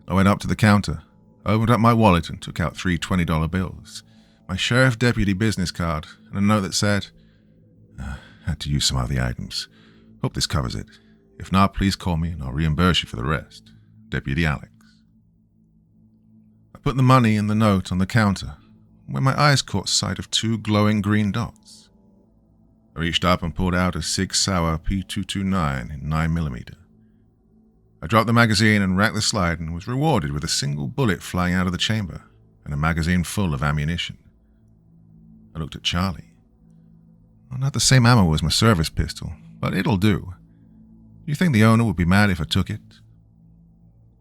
I went up to the counter, opened up my wallet and took out 3 $20 bills, my sheriff deputy business card, and a note that said, "Had to use some of the items. Hope this covers it. If not, please call me and I'll reimburse you for the rest. Deputy Alex." I put the money and the note on the counter when my eyes caught sight of 2 glowing green dots. I reached up and pulled out a Sig Sauer P229 in 9mm. I dropped the magazine and racked the slide and was rewarded with a single bullet flying out of the chamber and a magazine full of ammunition. I looked at Charlie. Well, not the same ammo as my service pistol, but it'll do. Do you think the owner would be mad if I took it?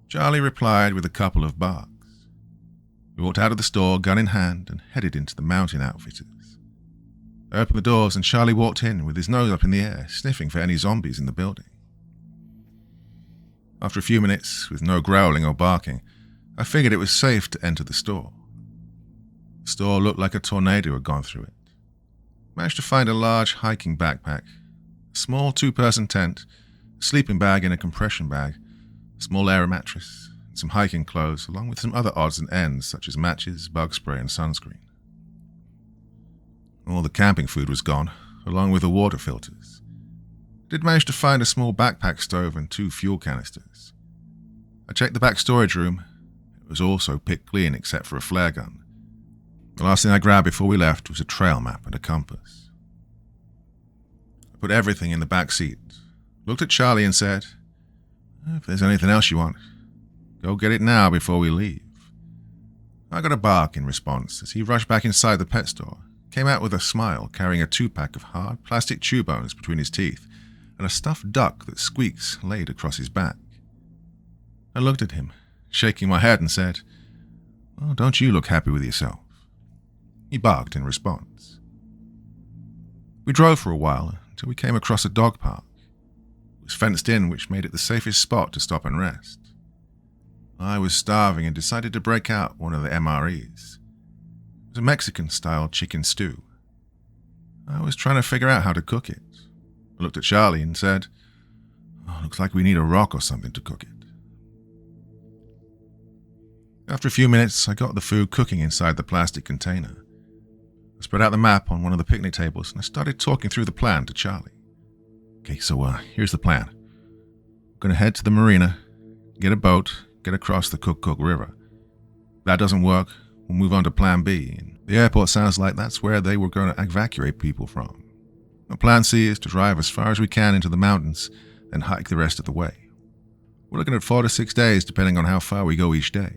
Charlie replied with a couple of barks. We walked out of the store, gun in hand, and headed into the Mountain Outfitters. I opened the doors and Charlie walked in with his nose up in the air, sniffing for any zombies in the building. After a few minutes, with no growling or barking, I figured it was safe to enter the store. The store looked like a tornado had gone through it. I managed to find a large hiking backpack, a small 2-person tent, a sleeping bag in a compression bag, a small air mattress, and some hiking clothes, along with some other odds and ends such as matches, bug spray, and sunscreen. All the camping food was gone, along with the water filters. I did manage to find a small backpack stove and 2 fuel canisters. I checked the back storage room. It was also picked clean except for a flare gun. The last thing I grabbed before we left was a trail map and a compass. I put everything in the back seat, looked at Charlie and said, "If there's anything else you want, go get it now before we leave." I got a bark in response as he rushed back inside the pet store, came out with a smile carrying a 2-pack of hard plastic chew bones between his teeth, and a stuffed duck that squeaks laid across his back. I looked at him, shaking my head, and said, "Well, don't you look happy with yourself?" He barked in response. We drove for a while until we came across a dog park. It was fenced in, which made it the safest spot to stop and rest. I was starving and decided to break out one of the MREs. It was a Mexican-style chicken stew. I was trying to figure out how to cook it. I looked at Charlie and said, "Looks like we need a rock or something to cook it." After a few minutes, I got the food cooking inside the plastic container. I spread out the map on one of the picnic tables and I started talking through the plan to Charlie. "Okay, so here's the plan. We're going to head to the marina, get a boat, get across the Cook River. If that doesn't work, we'll move on to plan B. And the airport sounds like that's where they were going to evacuate people from. Plan C is to drive as far as we can into the mountains, then hike the rest of the way. We're looking at 4 to 6 days, depending on how far we go each day."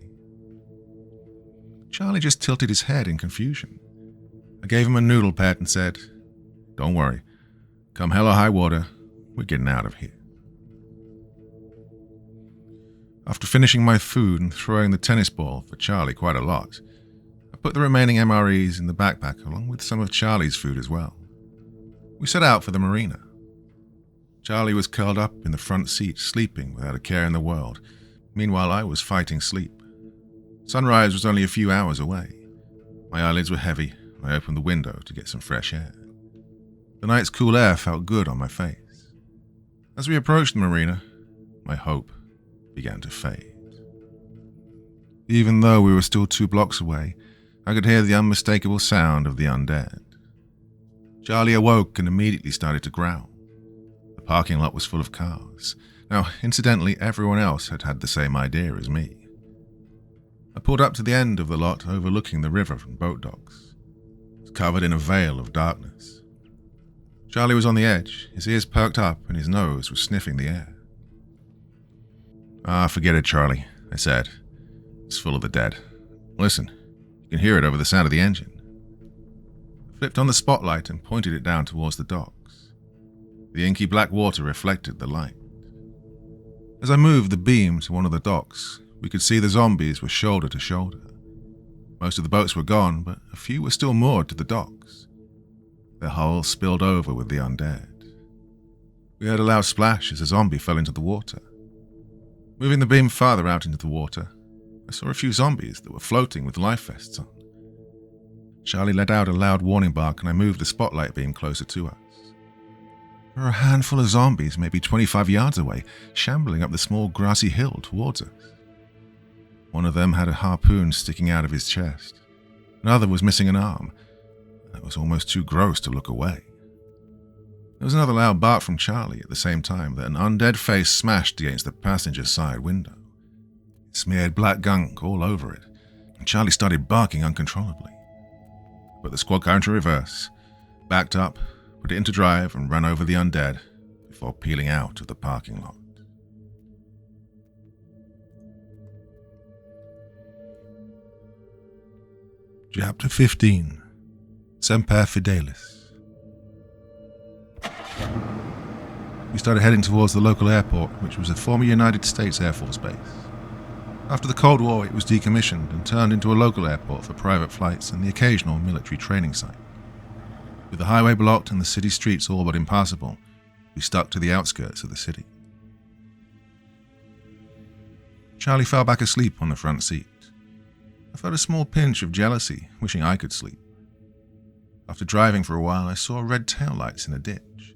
Charlie just tilted his head in confusion. I gave him a noodle pat and said, "Don't worry. Come hell or high water, we're getting out of here." After finishing my food and throwing the tennis ball for Charlie quite a lot, I put the remaining MREs in the backpack along with some of Charlie's food as well. We set out for the marina. Charlie was curled up in the front seat, sleeping without a care in the world. Meanwhile, I was fighting sleep. Sunrise was only a few hours away. My eyelids were heavy. I opened the window to get some fresh air. The night's cool air felt good on my face. As we approached the marina, my hope began to fade. Even though we were still 2 blocks away, I could hear the unmistakable sound of the undead. Charlie awoke and immediately started to growl. The parking lot was full of cars. Now, incidentally, everyone else had had the same idea as me. I pulled up to the end of the lot overlooking the river from boat docks. It was covered in a veil of darkness. Charlie was on the edge, his ears perked up and his nose was sniffing the air. Forget it, Charlie," I said. "It's full of the dead. Listen, you can hear it over the sound of the engine." I flipped on the spotlight and pointed it down towards the docks. The inky black water reflected the light. As I moved the beam to one of the docks, we could see the zombies were shoulder to shoulder. Most of the boats were gone, but a few were still moored to the docks. Their hulls spilled over with the undead. We heard a loud splash as a zombie fell into the water. Moving the beam farther out into the water, I saw a few zombies that were floating with life vests on. Charlie let out a loud warning bark and I moved the spotlight beam closer to us. There were a handful of zombies maybe 25 yards away, shambling up the small grassy hill towards us. One of them had a harpoon sticking out of his chest. Another was missing an arm. It was almost too gross to look away. There was another loud bark from Charlie at the same time that an undead face smashed against the passenger side window. It smeared black gunk all over it, and Charlie started barking uncontrollably. But the squad car into reverse, backed up, put it into drive, and ran over the undead before peeling out of the parking lot. Chapter 15. Semper Fidelis. We started heading towards the local airport, which was a former United States Air Force base. After the Cold War, it was decommissioned and turned into a local airport for private flights and the occasional military training site. With the highway blocked and the city streets all but impassable, we stuck to the outskirts of the city. Charlie fell back asleep on the front seat. I felt a small pinch of jealousy, wishing I could sleep. After driving for a while, I saw red taillights in a ditch.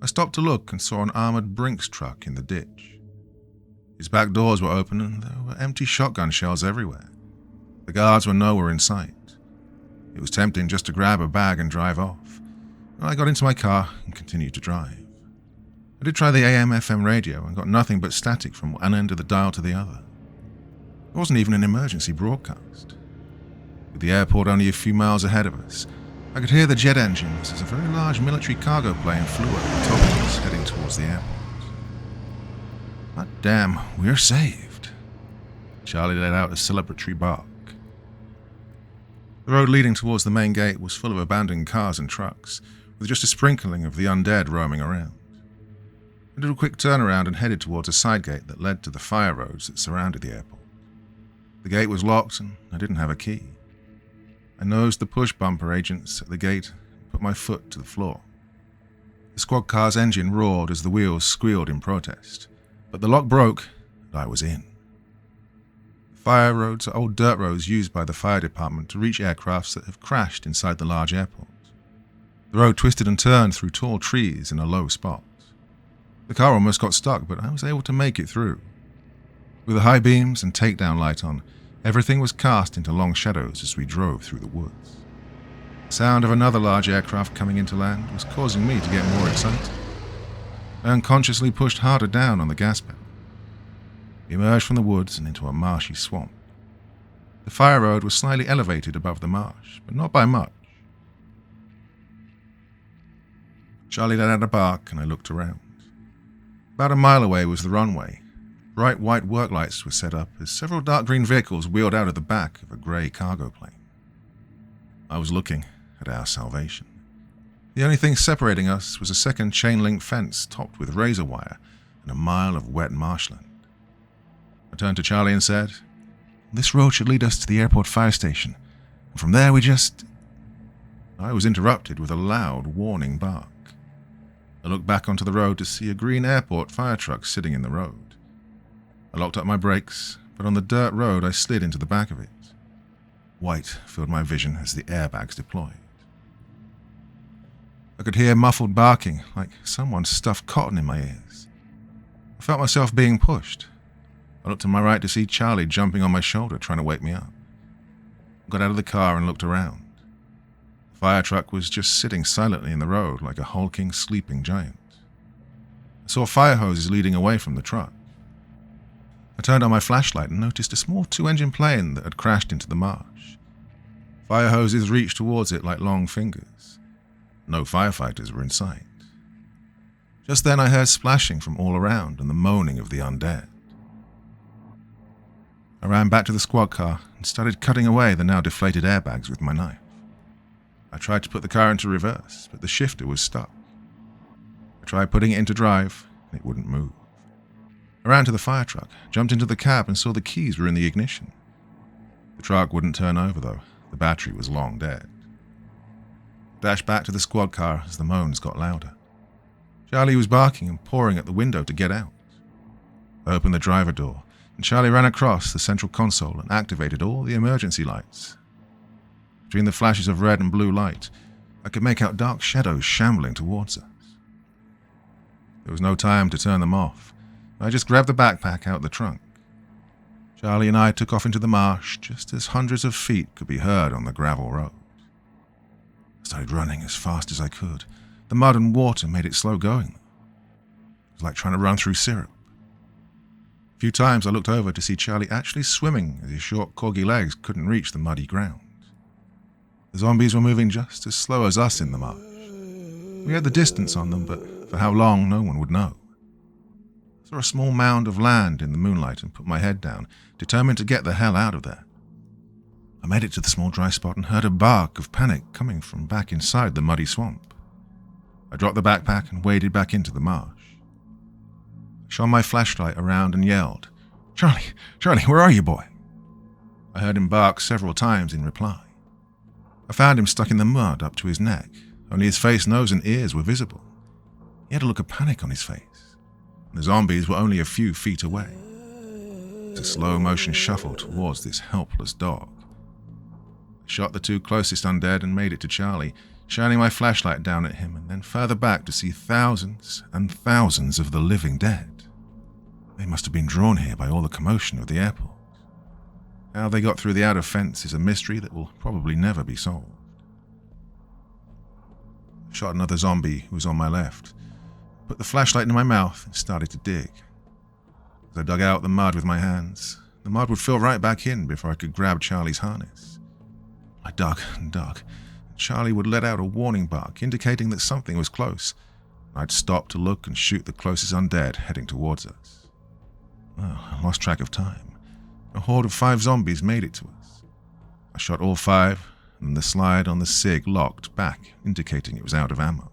I stopped to look and saw an armored Brinks truck in the ditch. His back doors were open and there were empty shotgun shells everywhere. The guards were nowhere in sight. It was tempting just to grab a bag and drive off. I got into my car and continued to drive. I did try the AM/FM radio and got nothing but static from one end of the dial to the other. It wasn't even an emergency broadcast. With the airport only a few miles ahead of us, I could hear the jet engines as a very large military cargo plane flew over the top of us, heading towards the airport. But damn, we're saved. Charlie let out a celebratory bark. The road leading towards the main gate was full of abandoned cars and trucks, with just a sprinkling of the undead roaming around. I did a quick turnaround and headed towards a side gate that led to the fire roads that surrounded the airport. The gate was locked and I didn't have a key. I nosed the push bumper agents at the gate and put my foot to the floor. The squad car's engine roared as the wheels squealed in protest, but the lock broke and I was in. The fire roads are old dirt roads used by the fire department to reach aircrafts that have crashed inside the large airport. The road twisted and turned through tall trees in a low spot. The car almost got stuck, but I was able to make it through. With the high beams and takedown light on, everything was cast into long shadows as we drove through the woods. The sound of another large aircraft coming into land was causing me to get more excited. I unconsciously pushed harder down on the gas pedal. We emerged from the woods and into a marshy swamp. The fire road was slightly elevated above the marsh, but not by much. Charlie let out a bark and I looked around. About a mile away was the runway. Bright white work lights were set up as several dark green vehicles wheeled out of the back of a grey cargo plane. I was looking at our salvation. The only thing separating us was a second chain-link fence topped with razor wire and a mile of wet marshland. I turned to Charlie and said, "This road should lead us to the airport fire station, and from there we just..." I was interrupted with a loud warning bark. I looked back onto the road to see a green airport fire truck sitting in the road. I locked up my brakes, but on the dirt road I slid into the back of it. White filled my vision as the airbags deployed. I could hear muffled barking, like someone stuffed cotton in my ears. I felt myself being pushed. I looked to my right to see Charlie jumping on my shoulder, trying to wake me up. I got out of the car and looked around. The fire truck was just sitting silently in the road like a hulking, sleeping giant. I saw fire hoses leading away from the truck. I turned on my flashlight and noticed a small two-engine plane that had crashed into the marsh. Fire hoses reached towards it like long fingers. No firefighters were in sight. Just then I heard splashing from all around and the moaning of the undead. I ran back to the squad car and started cutting away the now deflated airbags with my knife. I tried to put the car into reverse, but the shifter was stuck. I tried putting it into drive, and it wouldn't move. I ran to the fire truck, jumped into the cab, and saw the keys were in the ignition. The truck wouldn't turn over, though. The battery was long dead. I dashed back to the squad car as the moans got louder. Charlie was barking and pawing at the window to get out. I opened the driver door, and Charlie ran across the central console and activated all the emergency lights. Between the flashes of red and blue light, I could make out dark shadows shambling towards us. There was no time to turn them off. I just grabbed the backpack out of the trunk. Charlie and I took off into the marsh just as hundreds of feet could be heard on the gravel road. I started running as fast as I could. The mud and water made it slow going. It was like trying to run through syrup. A few times I looked over to see Charlie actually swimming as his short, corgi legs couldn't reach the muddy ground. The zombies were moving just as slow as us in the marsh. We had the distance on them, but for how long, no one would know. I saw a small mound of land in the moonlight and put my head down, determined to get the hell out of there. I made it to the small dry spot and heard a bark of panic coming from back inside the muddy swamp. I dropped the backpack and waded back into the marsh. I shone my flashlight around and yelled, Charlie, where are you, boy?" I heard him bark several times in reply. I found him stuck in the mud up to his neck. Only his face, nose, and ears were visible. He had a look of panic on his face. The zombies were only a few feet away. It was a slow-motion shuffle towards this helpless dog. I shot the two closest undead and made it to Charlie, shining my flashlight down at him and then further back to see thousands and thousands of the living dead. They must have been drawn here by all the commotion of the airport. How they got through the outer fence is a mystery that will probably never be solved. I shot another zombie who was on my left, put the flashlight in my mouth and started to dig. As I dug out the mud with my hands, the mud would fill right back in before I could grab Charlie's harness. I dug and dug, and Charlie would let out a warning bark indicating that something was close. I'd stop to look and shoot the closest undead heading towards us. I lost track of time. A horde of 5 zombies made it to us. I shot all 5, and the slide on the SIG locked back, indicating it was out of ammo.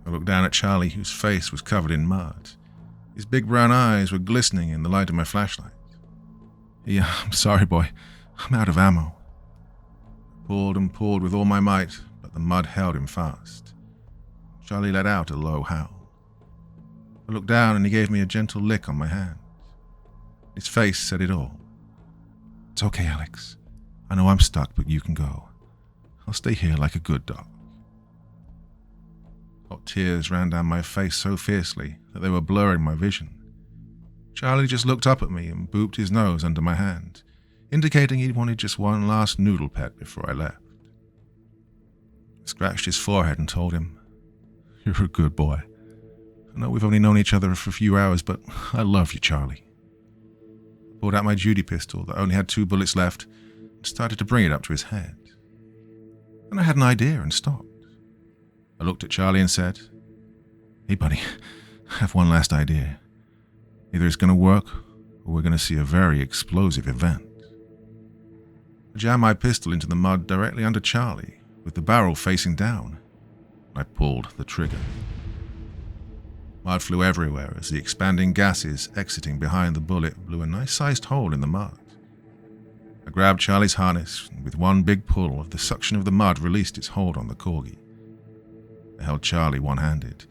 I looked down at Charlie, whose face was covered in mud. His big brown eyes were glistening in the light of my flashlight. "Yeah, I'm sorry, boy. I'm out of ammo." I pulled and pulled with all my might, but the mud held him fast. Charlie let out a low howl. I looked down and he gave me a gentle lick on my hand. His face said it all. "It's okay, Alex. I know I'm stuck, but you can go. I'll stay here like a good dog." Hot tears ran down my face so fiercely that they were blurring my vision. Charlie just looked up at me and booped his nose under my hand, indicating he wanted just one last noodle pet before I left. I scratched his forehead and told him, "You're a good boy. I know we've only known each other for a few hours, but I love you, Charlie." I pulled out my duty pistol that only had 2 bullets left and started to bring it up to his head. Then I had an idea and stopped. I looked at Charlie and said, "Hey, buddy, I have one last idea. Either it's going to work, or we're going to see a very explosive event." I jammed my pistol into the mud directly under Charlie, with the barrel facing down. I pulled the trigger. Mud flew everywhere as the expanding gases exiting behind the bullet blew a nice-sized hole in the mud. I grabbed Charlie's harness, and with one big pull, the suction of the mud released its hold on the corgi. I held Charlie one-handed.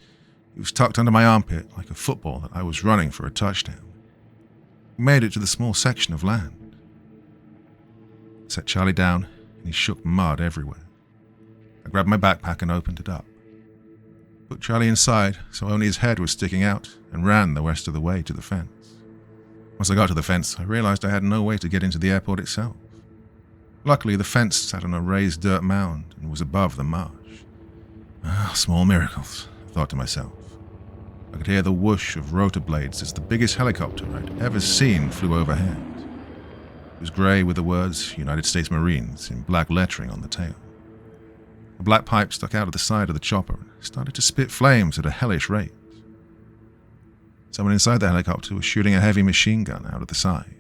He was tucked under my armpit like a football that I was running for a touchdown. We made it to the small section of land. I set Charlie down, and he shook mud everywhere. I grabbed my backpack and opened it up. Put Charlie inside so only his head was sticking out and ran the rest of the way to the fence. Once I got to the fence, I realized I had no way to get into the airport itself. Luckily, the fence sat on a raised dirt mound and was above the marsh. Small miracles, I thought to myself. I could hear the whoosh of rotor blades as the biggest helicopter I'd ever seen flew overhead. It was grey with the words United States Marines in black lettering on the tail. A black pipe stuck out of the side of the chopper and started to spit flames at a hellish rate. Someone inside the helicopter was shooting a heavy machine gun out of the side.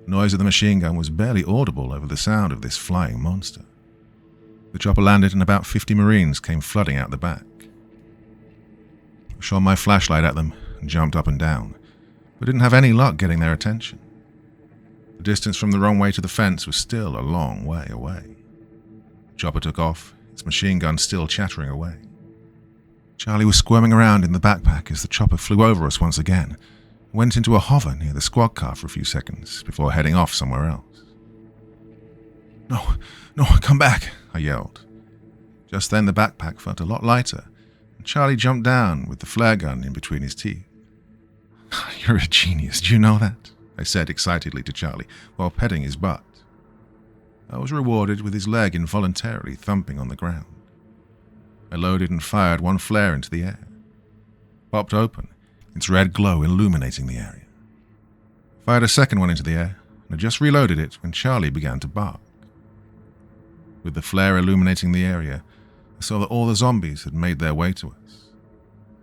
The noise of the machine gun was barely audible over the sound of this flying monster. The chopper landed and about 50 Marines came flooding out the back. I shone my flashlight at them and jumped up and down, but didn't have any luck getting their attention. The distance from the runway to the fence was still a long way away. The chopper took off, its machine gun still chattering away. Charlie was squirming around in the backpack as the chopper flew over us once again, and went into a hover near the squad car for a few seconds before heading off somewhere else. No, come back," I yelled. Just then the backpack felt a lot lighter, and Charlie jumped down with the flare gun in between his teeth. "You're a genius, do you know that?" I said excitedly to Charlie while petting his butt. I was rewarded with his leg involuntarily thumping on the ground. I loaded and fired one flare into the air. It popped open, its red glow illuminating the area. I fired a second one into the air, and I just reloaded it when Charlie began to bark. With the flare illuminating the area, I saw that all the zombies had made their way to us.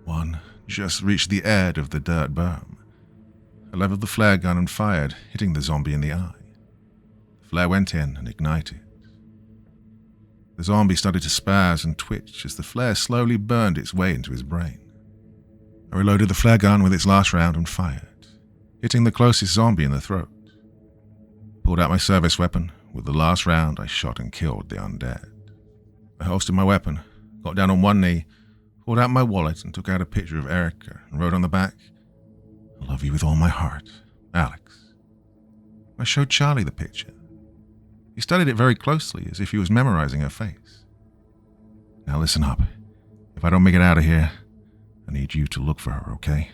One just reached the edge of the dirt berm. I leveled the flare gun and fired, hitting the zombie in the eye. The flare went in and ignited. The zombie started to spaz and twitch as the flare slowly burned its way into his brain. I reloaded the flare gun with its last round and fired, hitting the closest zombie in the throat. Pulled out my service weapon. With the last round, I shot and killed the undead. I holstered my weapon, got down on one knee, pulled out my wallet and took out a picture of Erica and wrote on the back, "I love you with all my heart, Alex." I showed Charlie the picture. He studied it very closely as if he was memorizing her face. "Now listen up. If I don't make it out of here, I need you to look for her, okay?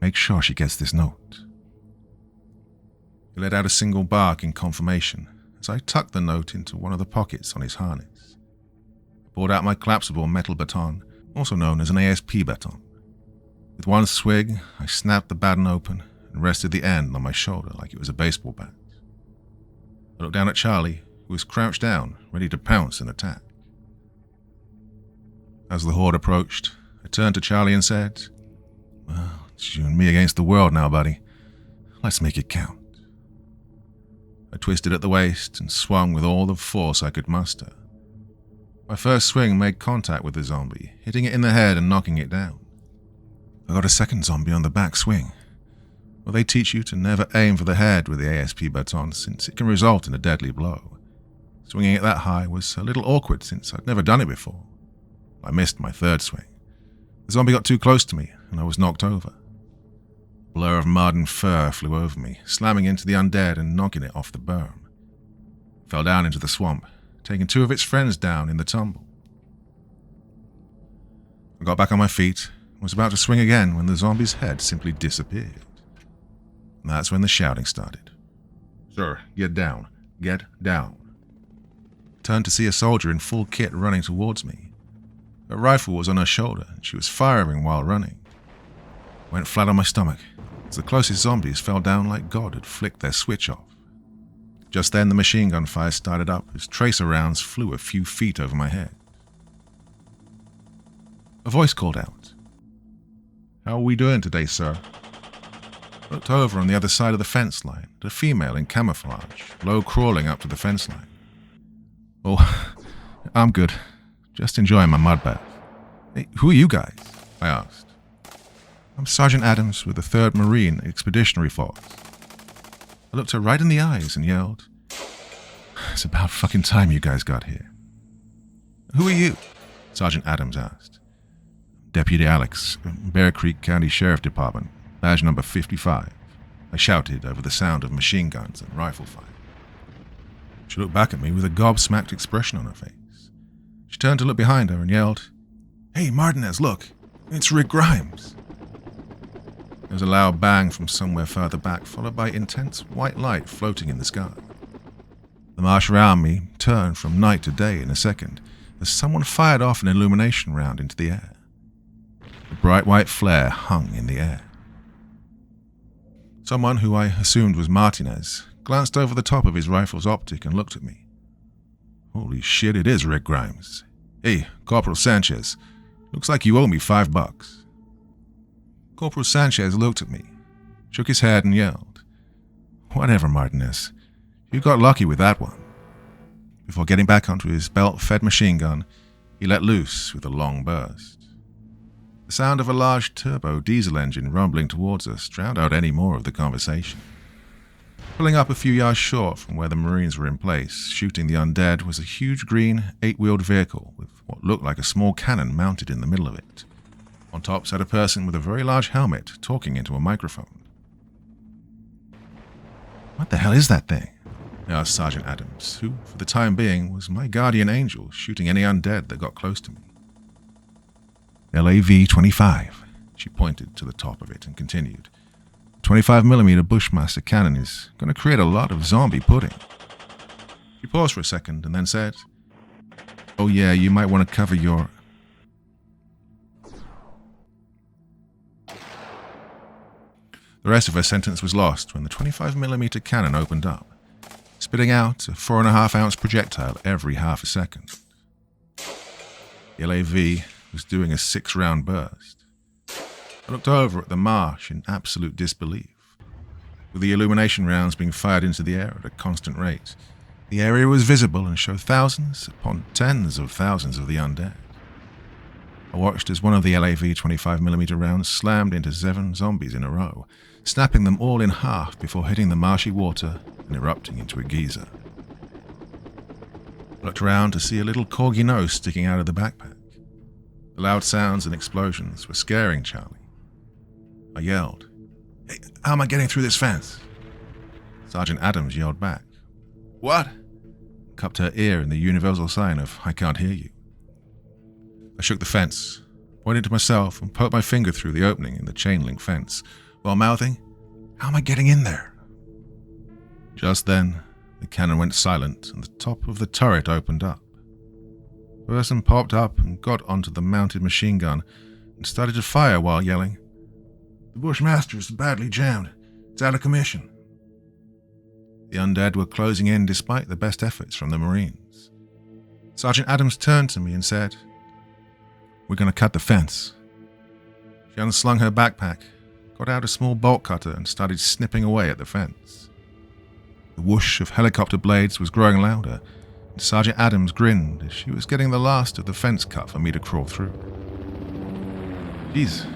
Make sure she gets this note." He let out a single bark in confirmation as I tucked the note into one of the pockets on his harness. I pulled out my collapsible metal baton, also known as an ASP baton. With one swig, I snapped the baton open and rested the end on my shoulder like it was a baseball bat. I looked down at Charlie, who was crouched down, ready to pounce and attack. As the horde approached, I turned to Charlie and said, "Well, it's you and me against the world now, buddy. Let's make it count." I twisted at the waist and swung with all the force I could muster. My first swing made contact with the zombie, hitting it in the head and knocking it down. I got a second zombie on the back swing. Well, they teach you to never aim for the head with the ASP baton, since it can result in a deadly blow. Swinging it that high was a little awkward since I'd never done it before. I missed my third swing. The zombie got too close to me, and I was knocked over. A blur of mud and fur flew over me, slamming into the undead and knocking it off the berm. It fell down into the swamp, taking two of its friends down in the tumble. I got back on my feet and was about to swing again when the zombie's head simply disappeared. And that's when the shouting started. "Sir, get down. Get down." I turned to see a soldier in full kit running towards me. Her rifle was on her shoulder, and she was firing while running. I went flat on my stomach, as the closest zombies fell down like God had flicked their switch off. Just then the machine gun fire started up as tracer rounds flew a few feet over my head. A voice called out, "How are we doing today, sir?" I looked over on the other side of the fence line at a female in camouflage, low crawling up to the fence line. "Oh, I'm good. Just enjoying my mud bath." "Hey, who are you guys?" I asked. "I'm Sergeant Adams with the 3rd Marine Expeditionary Force." I looked her right in the eyes and yelled, "It's about fucking time you guys got here." "Who are you?" Sergeant Adams asked. "Deputy Alex, Bear Creek County Sheriff Department, badge number 55. I shouted over the sound of machine guns and rifle fire. She looked back at me with a gobsmacked expression on her face. She turned to look behind her and yelled, "Hey, Martinez, look! It's Rick Grimes!" There was a loud bang from somewhere further back, followed by intense white light floating in the sky. The marsh around me turned from night to day in a second, as someone fired off an illumination round into the air. The bright white flare hung in the air. Someone who I assumed was Martinez glanced over the top of his rifle's optic and looked at me. "Holy shit, it is Rick Grimes. Hey, Corporal Sanchez, looks like you owe me $5. Corporal Sanchez looked at me, shook his head and yelled, "Whatever, Martinez. You got lucky with that one." Before getting back onto his belt-fed machine gun, he let loose with a long burst. The sound of a large turbo diesel engine rumbling towards us drowned out any more of the conversation. Pulling up a few yards short from where the Marines were in place, shooting the undead, was a huge green 8-wheeled vehicle with what looked like a small cannon mounted in the middle of it. On top sat a person with a very large helmet talking into a microphone. "What the hell is that thing?" I asked Sergeant Adams, who, for the time being, was my guardian angel, shooting any undead that got close to me. "LAV-25. She pointed to the top of it and continued. 25mm Bushmaster cannon is going to create a lot of zombie pudding." She paused for a second and then said, "Oh yeah, you might want to cover your..." The rest of her sentence was lost when the 25mm cannon opened up, spitting out a 4.5-ounce projectile every half a second. The LAV was doing a 6-round burst. I looked over at the marsh in absolute disbelief. With the illumination rounds being fired into the air at a constant rate, the area was visible and showed thousands upon tens of thousands of the undead. I watched as one of the LAV 25mm rounds slammed into 7 zombies in a row, snapping them all in half before hitting the marshy water and erupting into a geyser. I looked around to see a little corgi nose sticking out of the backpack. The loud sounds and explosions were scaring Charlie. I yelled, "Hey, how am I getting through this fence?" Sergeant Adams yelled back, "What?" Cupped her ear in the universal sign of "I can't hear you." I shook the fence, pointed to myself, and poked my finger through the opening in the chain-link fence, while mouthing, "How am I getting in there?" Just then, the cannon went silent and the top of the turret opened up. A person popped up and got onto the mounted machine gun and started to fire while yelling, "The Bushmaster is badly jammed. It's out of commission." The undead were closing in despite the best efforts from the Marines. Sergeant Adams turned to me and said, "We're going to cut the fence." She unslung her backpack, got out a small bolt cutter and started snipping away at the fence. The whoosh of helicopter blades was growing louder, and Sergeant Adams grinned as she was getting the last of the fence cut for me to crawl through. Geez,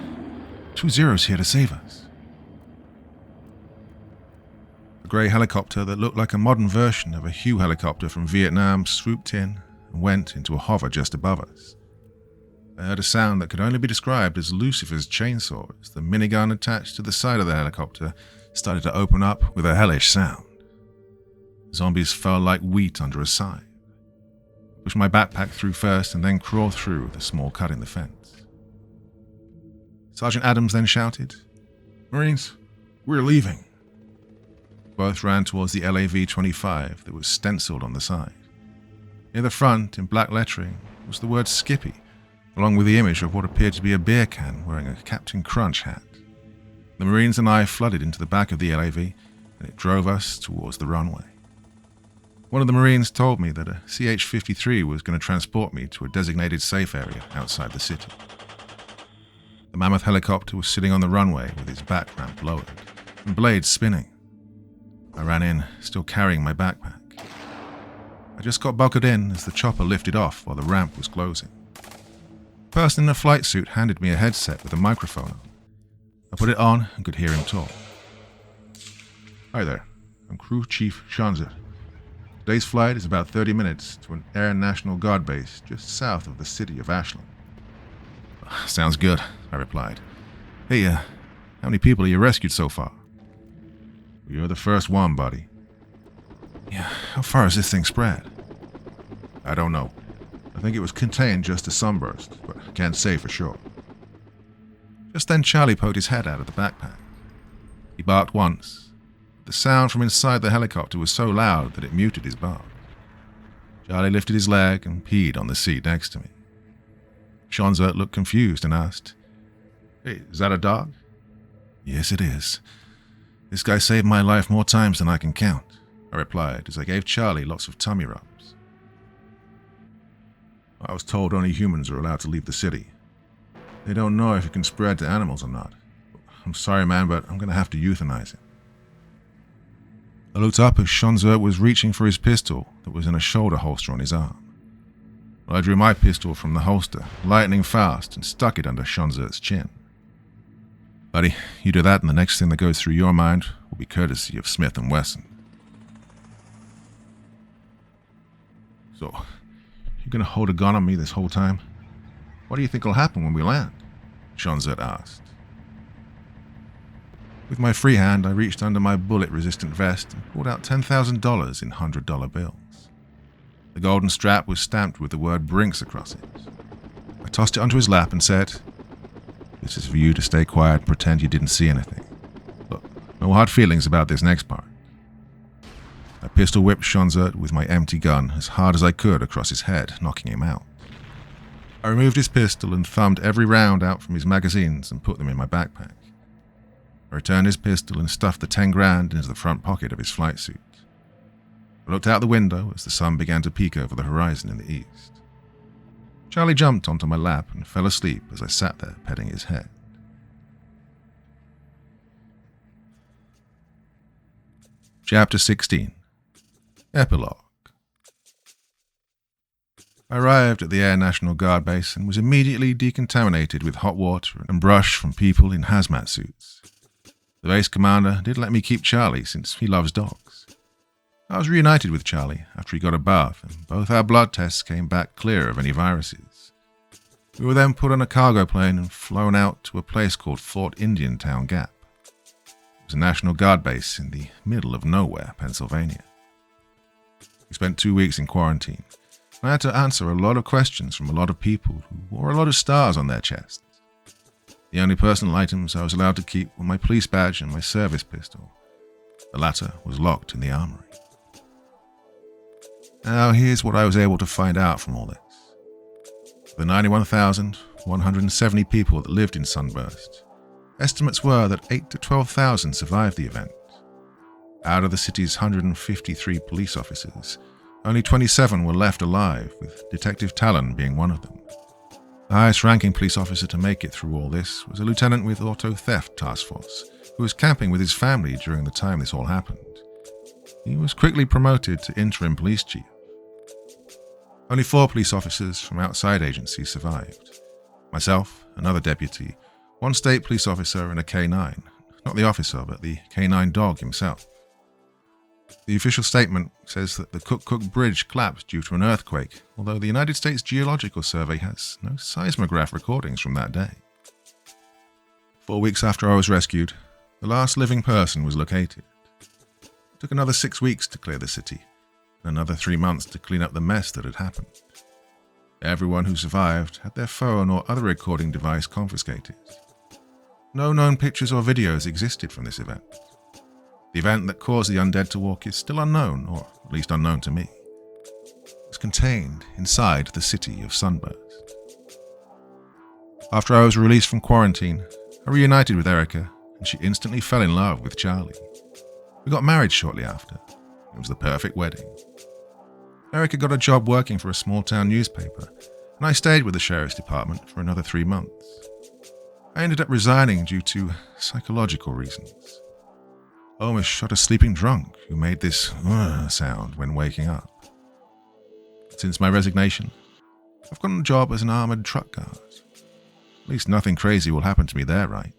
2 zeros here to save us. A grey helicopter that looked like a modern version of a Hugh helicopter from Vietnam swooped in and went into a hover just above us. I heard a sound that could only be described as Lucifer's chainsaw as the minigun attached to the side of the helicopter started to open up with a hellish sound. Zombies fell like wheat under a scythe. I pushed my backpack through first and then crawled through the small cut in the fence. Sergeant Adams then shouted, "Marines, we're leaving." Both ran towards the LAV-25 that was stenciled on the side. Near the front, in black lettering, was the word Skippy, along with the image of what appeared to be a beer can wearing a Captain Crunch hat. The Marines and I flooded into the back of the LAV, and it drove us towards the runway. One of the Marines told me that a CH-53 was going to transport me to a designated safe area outside the city. The mammoth helicopter was sitting on the runway with its back ramp lowered and blades spinning. I ran in, still carrying my backpack. I just got buckled in as the chopper lifted off while the ramp was closing. A person in a flight suit handed me a headset with a microphone on. I put it on and could hear him talk. "Hi there, I'm Crew Chief Shanzet. Today's flight is about 30 minutes to an Air National Guard base just south of the city of Ashland." "Sounds good," I replied. "Hey, how many people have you rescued so far?" "You're the first one, buddy." "Yeah, how far is this thing spread?" "I don't know. I think it was contained just to Sunburst, but I can't say for sure." Just then Charlie poked his head out of the backpack. He barked once. The sound from inside the helicopter was so loud that it muted his bark. Charlie lifted his leg and peed on the seat next to me. Shanzert looked confused and asked, "Hey, is that a dog?" "Yes, it is. This guy saved my life more times than I can count," I replied as I gave Charlie lots of tummy rubs. "I was told only humans are allowed to leave the city. They don't know if it can spread to animals or not. I'm sorry, man, but I'm going to have to euthanize it." I looked up as Shanzert was reaching for his pistol that was in a shoulder holster on his arm. I drew my pistol from the holster, lightning fast, and stuck it under Shanzert's chin. "Buddy, you do that and the next thing that goes through your mind will be courtesy of Smith & Wesson." "So, you're going to hold a gun on me this whole time? What do you think will happen when we land?" Shanzert asked. With my free hand, I reached under my bullet-resistant vest and pulled out $10,000 in $100 bills. The golden strap was stamped with the word Brinks across it. I tossed it onto his lap and said, "This is for you to stay quiet and pretend you didn't see anything. Look, no hard feelings about this next part." I pistol-whipped Shanzert with my empty gun as hard as I could across his head, knocking him out. I removed his pistol and thumbed every round out from his magazines and put them in my backpack. I returned his pistol and stuffed the 10 grand into the front pocket of his flight suit. I looked out the window as the sun began to peek over the horizon in the east. Charlie jumped onto my lap and fell asleep as I sat there petting his head. Chapter 16. Epilogue. I arrived at the Air National Guard base and was immediately decontaminated with hot water and brush from people in hazmat suits. The base commander did let me keep Charlie since he loves dogs. I was reunited with Charlie after he got a bath, and both our blood tests came back clear of any viruses. We were then put on a cargo plane and flown out to a place called Fort Indian Town Gap. It was a National Guard base in the middle of nowhere, Pennsylvania. We spent 2 weeks in quarantine. I had to answer a lot of questions from a lot of people who wore a lot of stars on their chests. The only personal items I was allowed to keep were my police badge and my service pistol. The latter was locked in the armory. Now here's what I was able to find out from all this. The 91,170 people that lived in Sunburst, estimates were that 8,000 to 12,000 survived the event. Out of the city's 153 police officers, only 27 were left alive, with Detective Talon being one of them. The highest-ranking police officer to make it through all this was a lieutenant with Auto Theft Task Force, who was camping with his family during the time this all happened. He was quickly promoted to interim police chief. Only 4 police officers from outside agencies survived. Myself, another deputy, 1 state police officer and a K9. Not the officer, but the K9 dog himself. The official statement says that the Cook Bridge collapsed due to an earthquake, although the United States Geological Survey has no seismograph recordings from that day. 4 weeks after I was rescued, the last living person was located. It took another 6 weeks to clear the city, and another 3 months to clean up the mess that had happened. Everyone who survived had their phone or other recording device confiscated. No known pictures or videos existed from this event. The event that caused the undead to walk is still unknown, or at least unknown to me. It's contained inside the city of Sunburst. After I was released from quarantine, I reunited with Erica, and she instantly fell in love with Charlie. We got married shortly after. It was the perfect wedding. Erica got a job working for a small-town newspaper, and I stayed with the sheriff's department for another 3 months. I ended up resigning due to psychological reasons. I almost shot a sleeping drunk who made this sound when waking up. Since my resignation, I've gotten a job as an armoured truck guard. At least nothing crazy will happen to me there, right?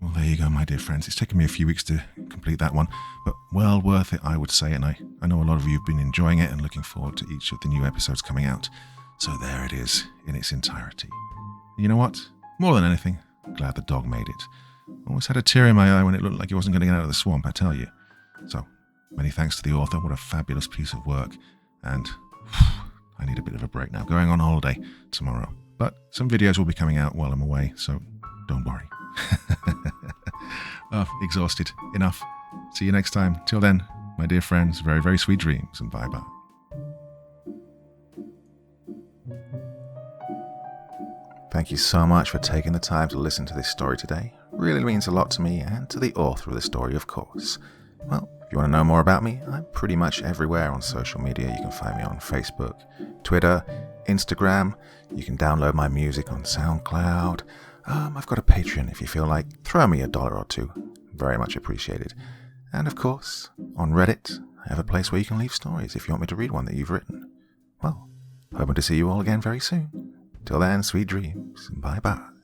Well, there you go, my dear friends. It's taken me a few weeks to complete that one, but well worth it, I would say, and I know a lot of you have been enjoying it and looking forward to each of the new episodes coming out. So there it is, in its entirety. You know what? More than anything, I'm glad the dog made it. Almost had a tear in my eye when it looked like he wasn't going to get out of the swamp, I tell you. So, many thanks to the author. What a fabulous piece of work. And I need a bit of a break now. Going on holiday tomorrow. But some videos will be coming out while I'm away, so don't worry. Oh, exhausted. Enough. See you next time. Till then, my dear friends, very, very sweet dreams, and bye-bye. Thank you so much for taking the time to listen to this story today. It really means a lot to me and to the author of the story, of course. Well, if you want to know more about me, I'm pretty much everywhere on social media. You can find me on Facebook, Twitter, Instagram. You can download my music on SoundCloud. I've got a Patreon if you feel like. Throw me $1 or $2. Very much appreciated. And of course, on Reddit, I have a place where you can leave stories if you want me to read one that you've written. Well, hoping to see you all again very soon. Till then, sweet dreams. Bye-bye.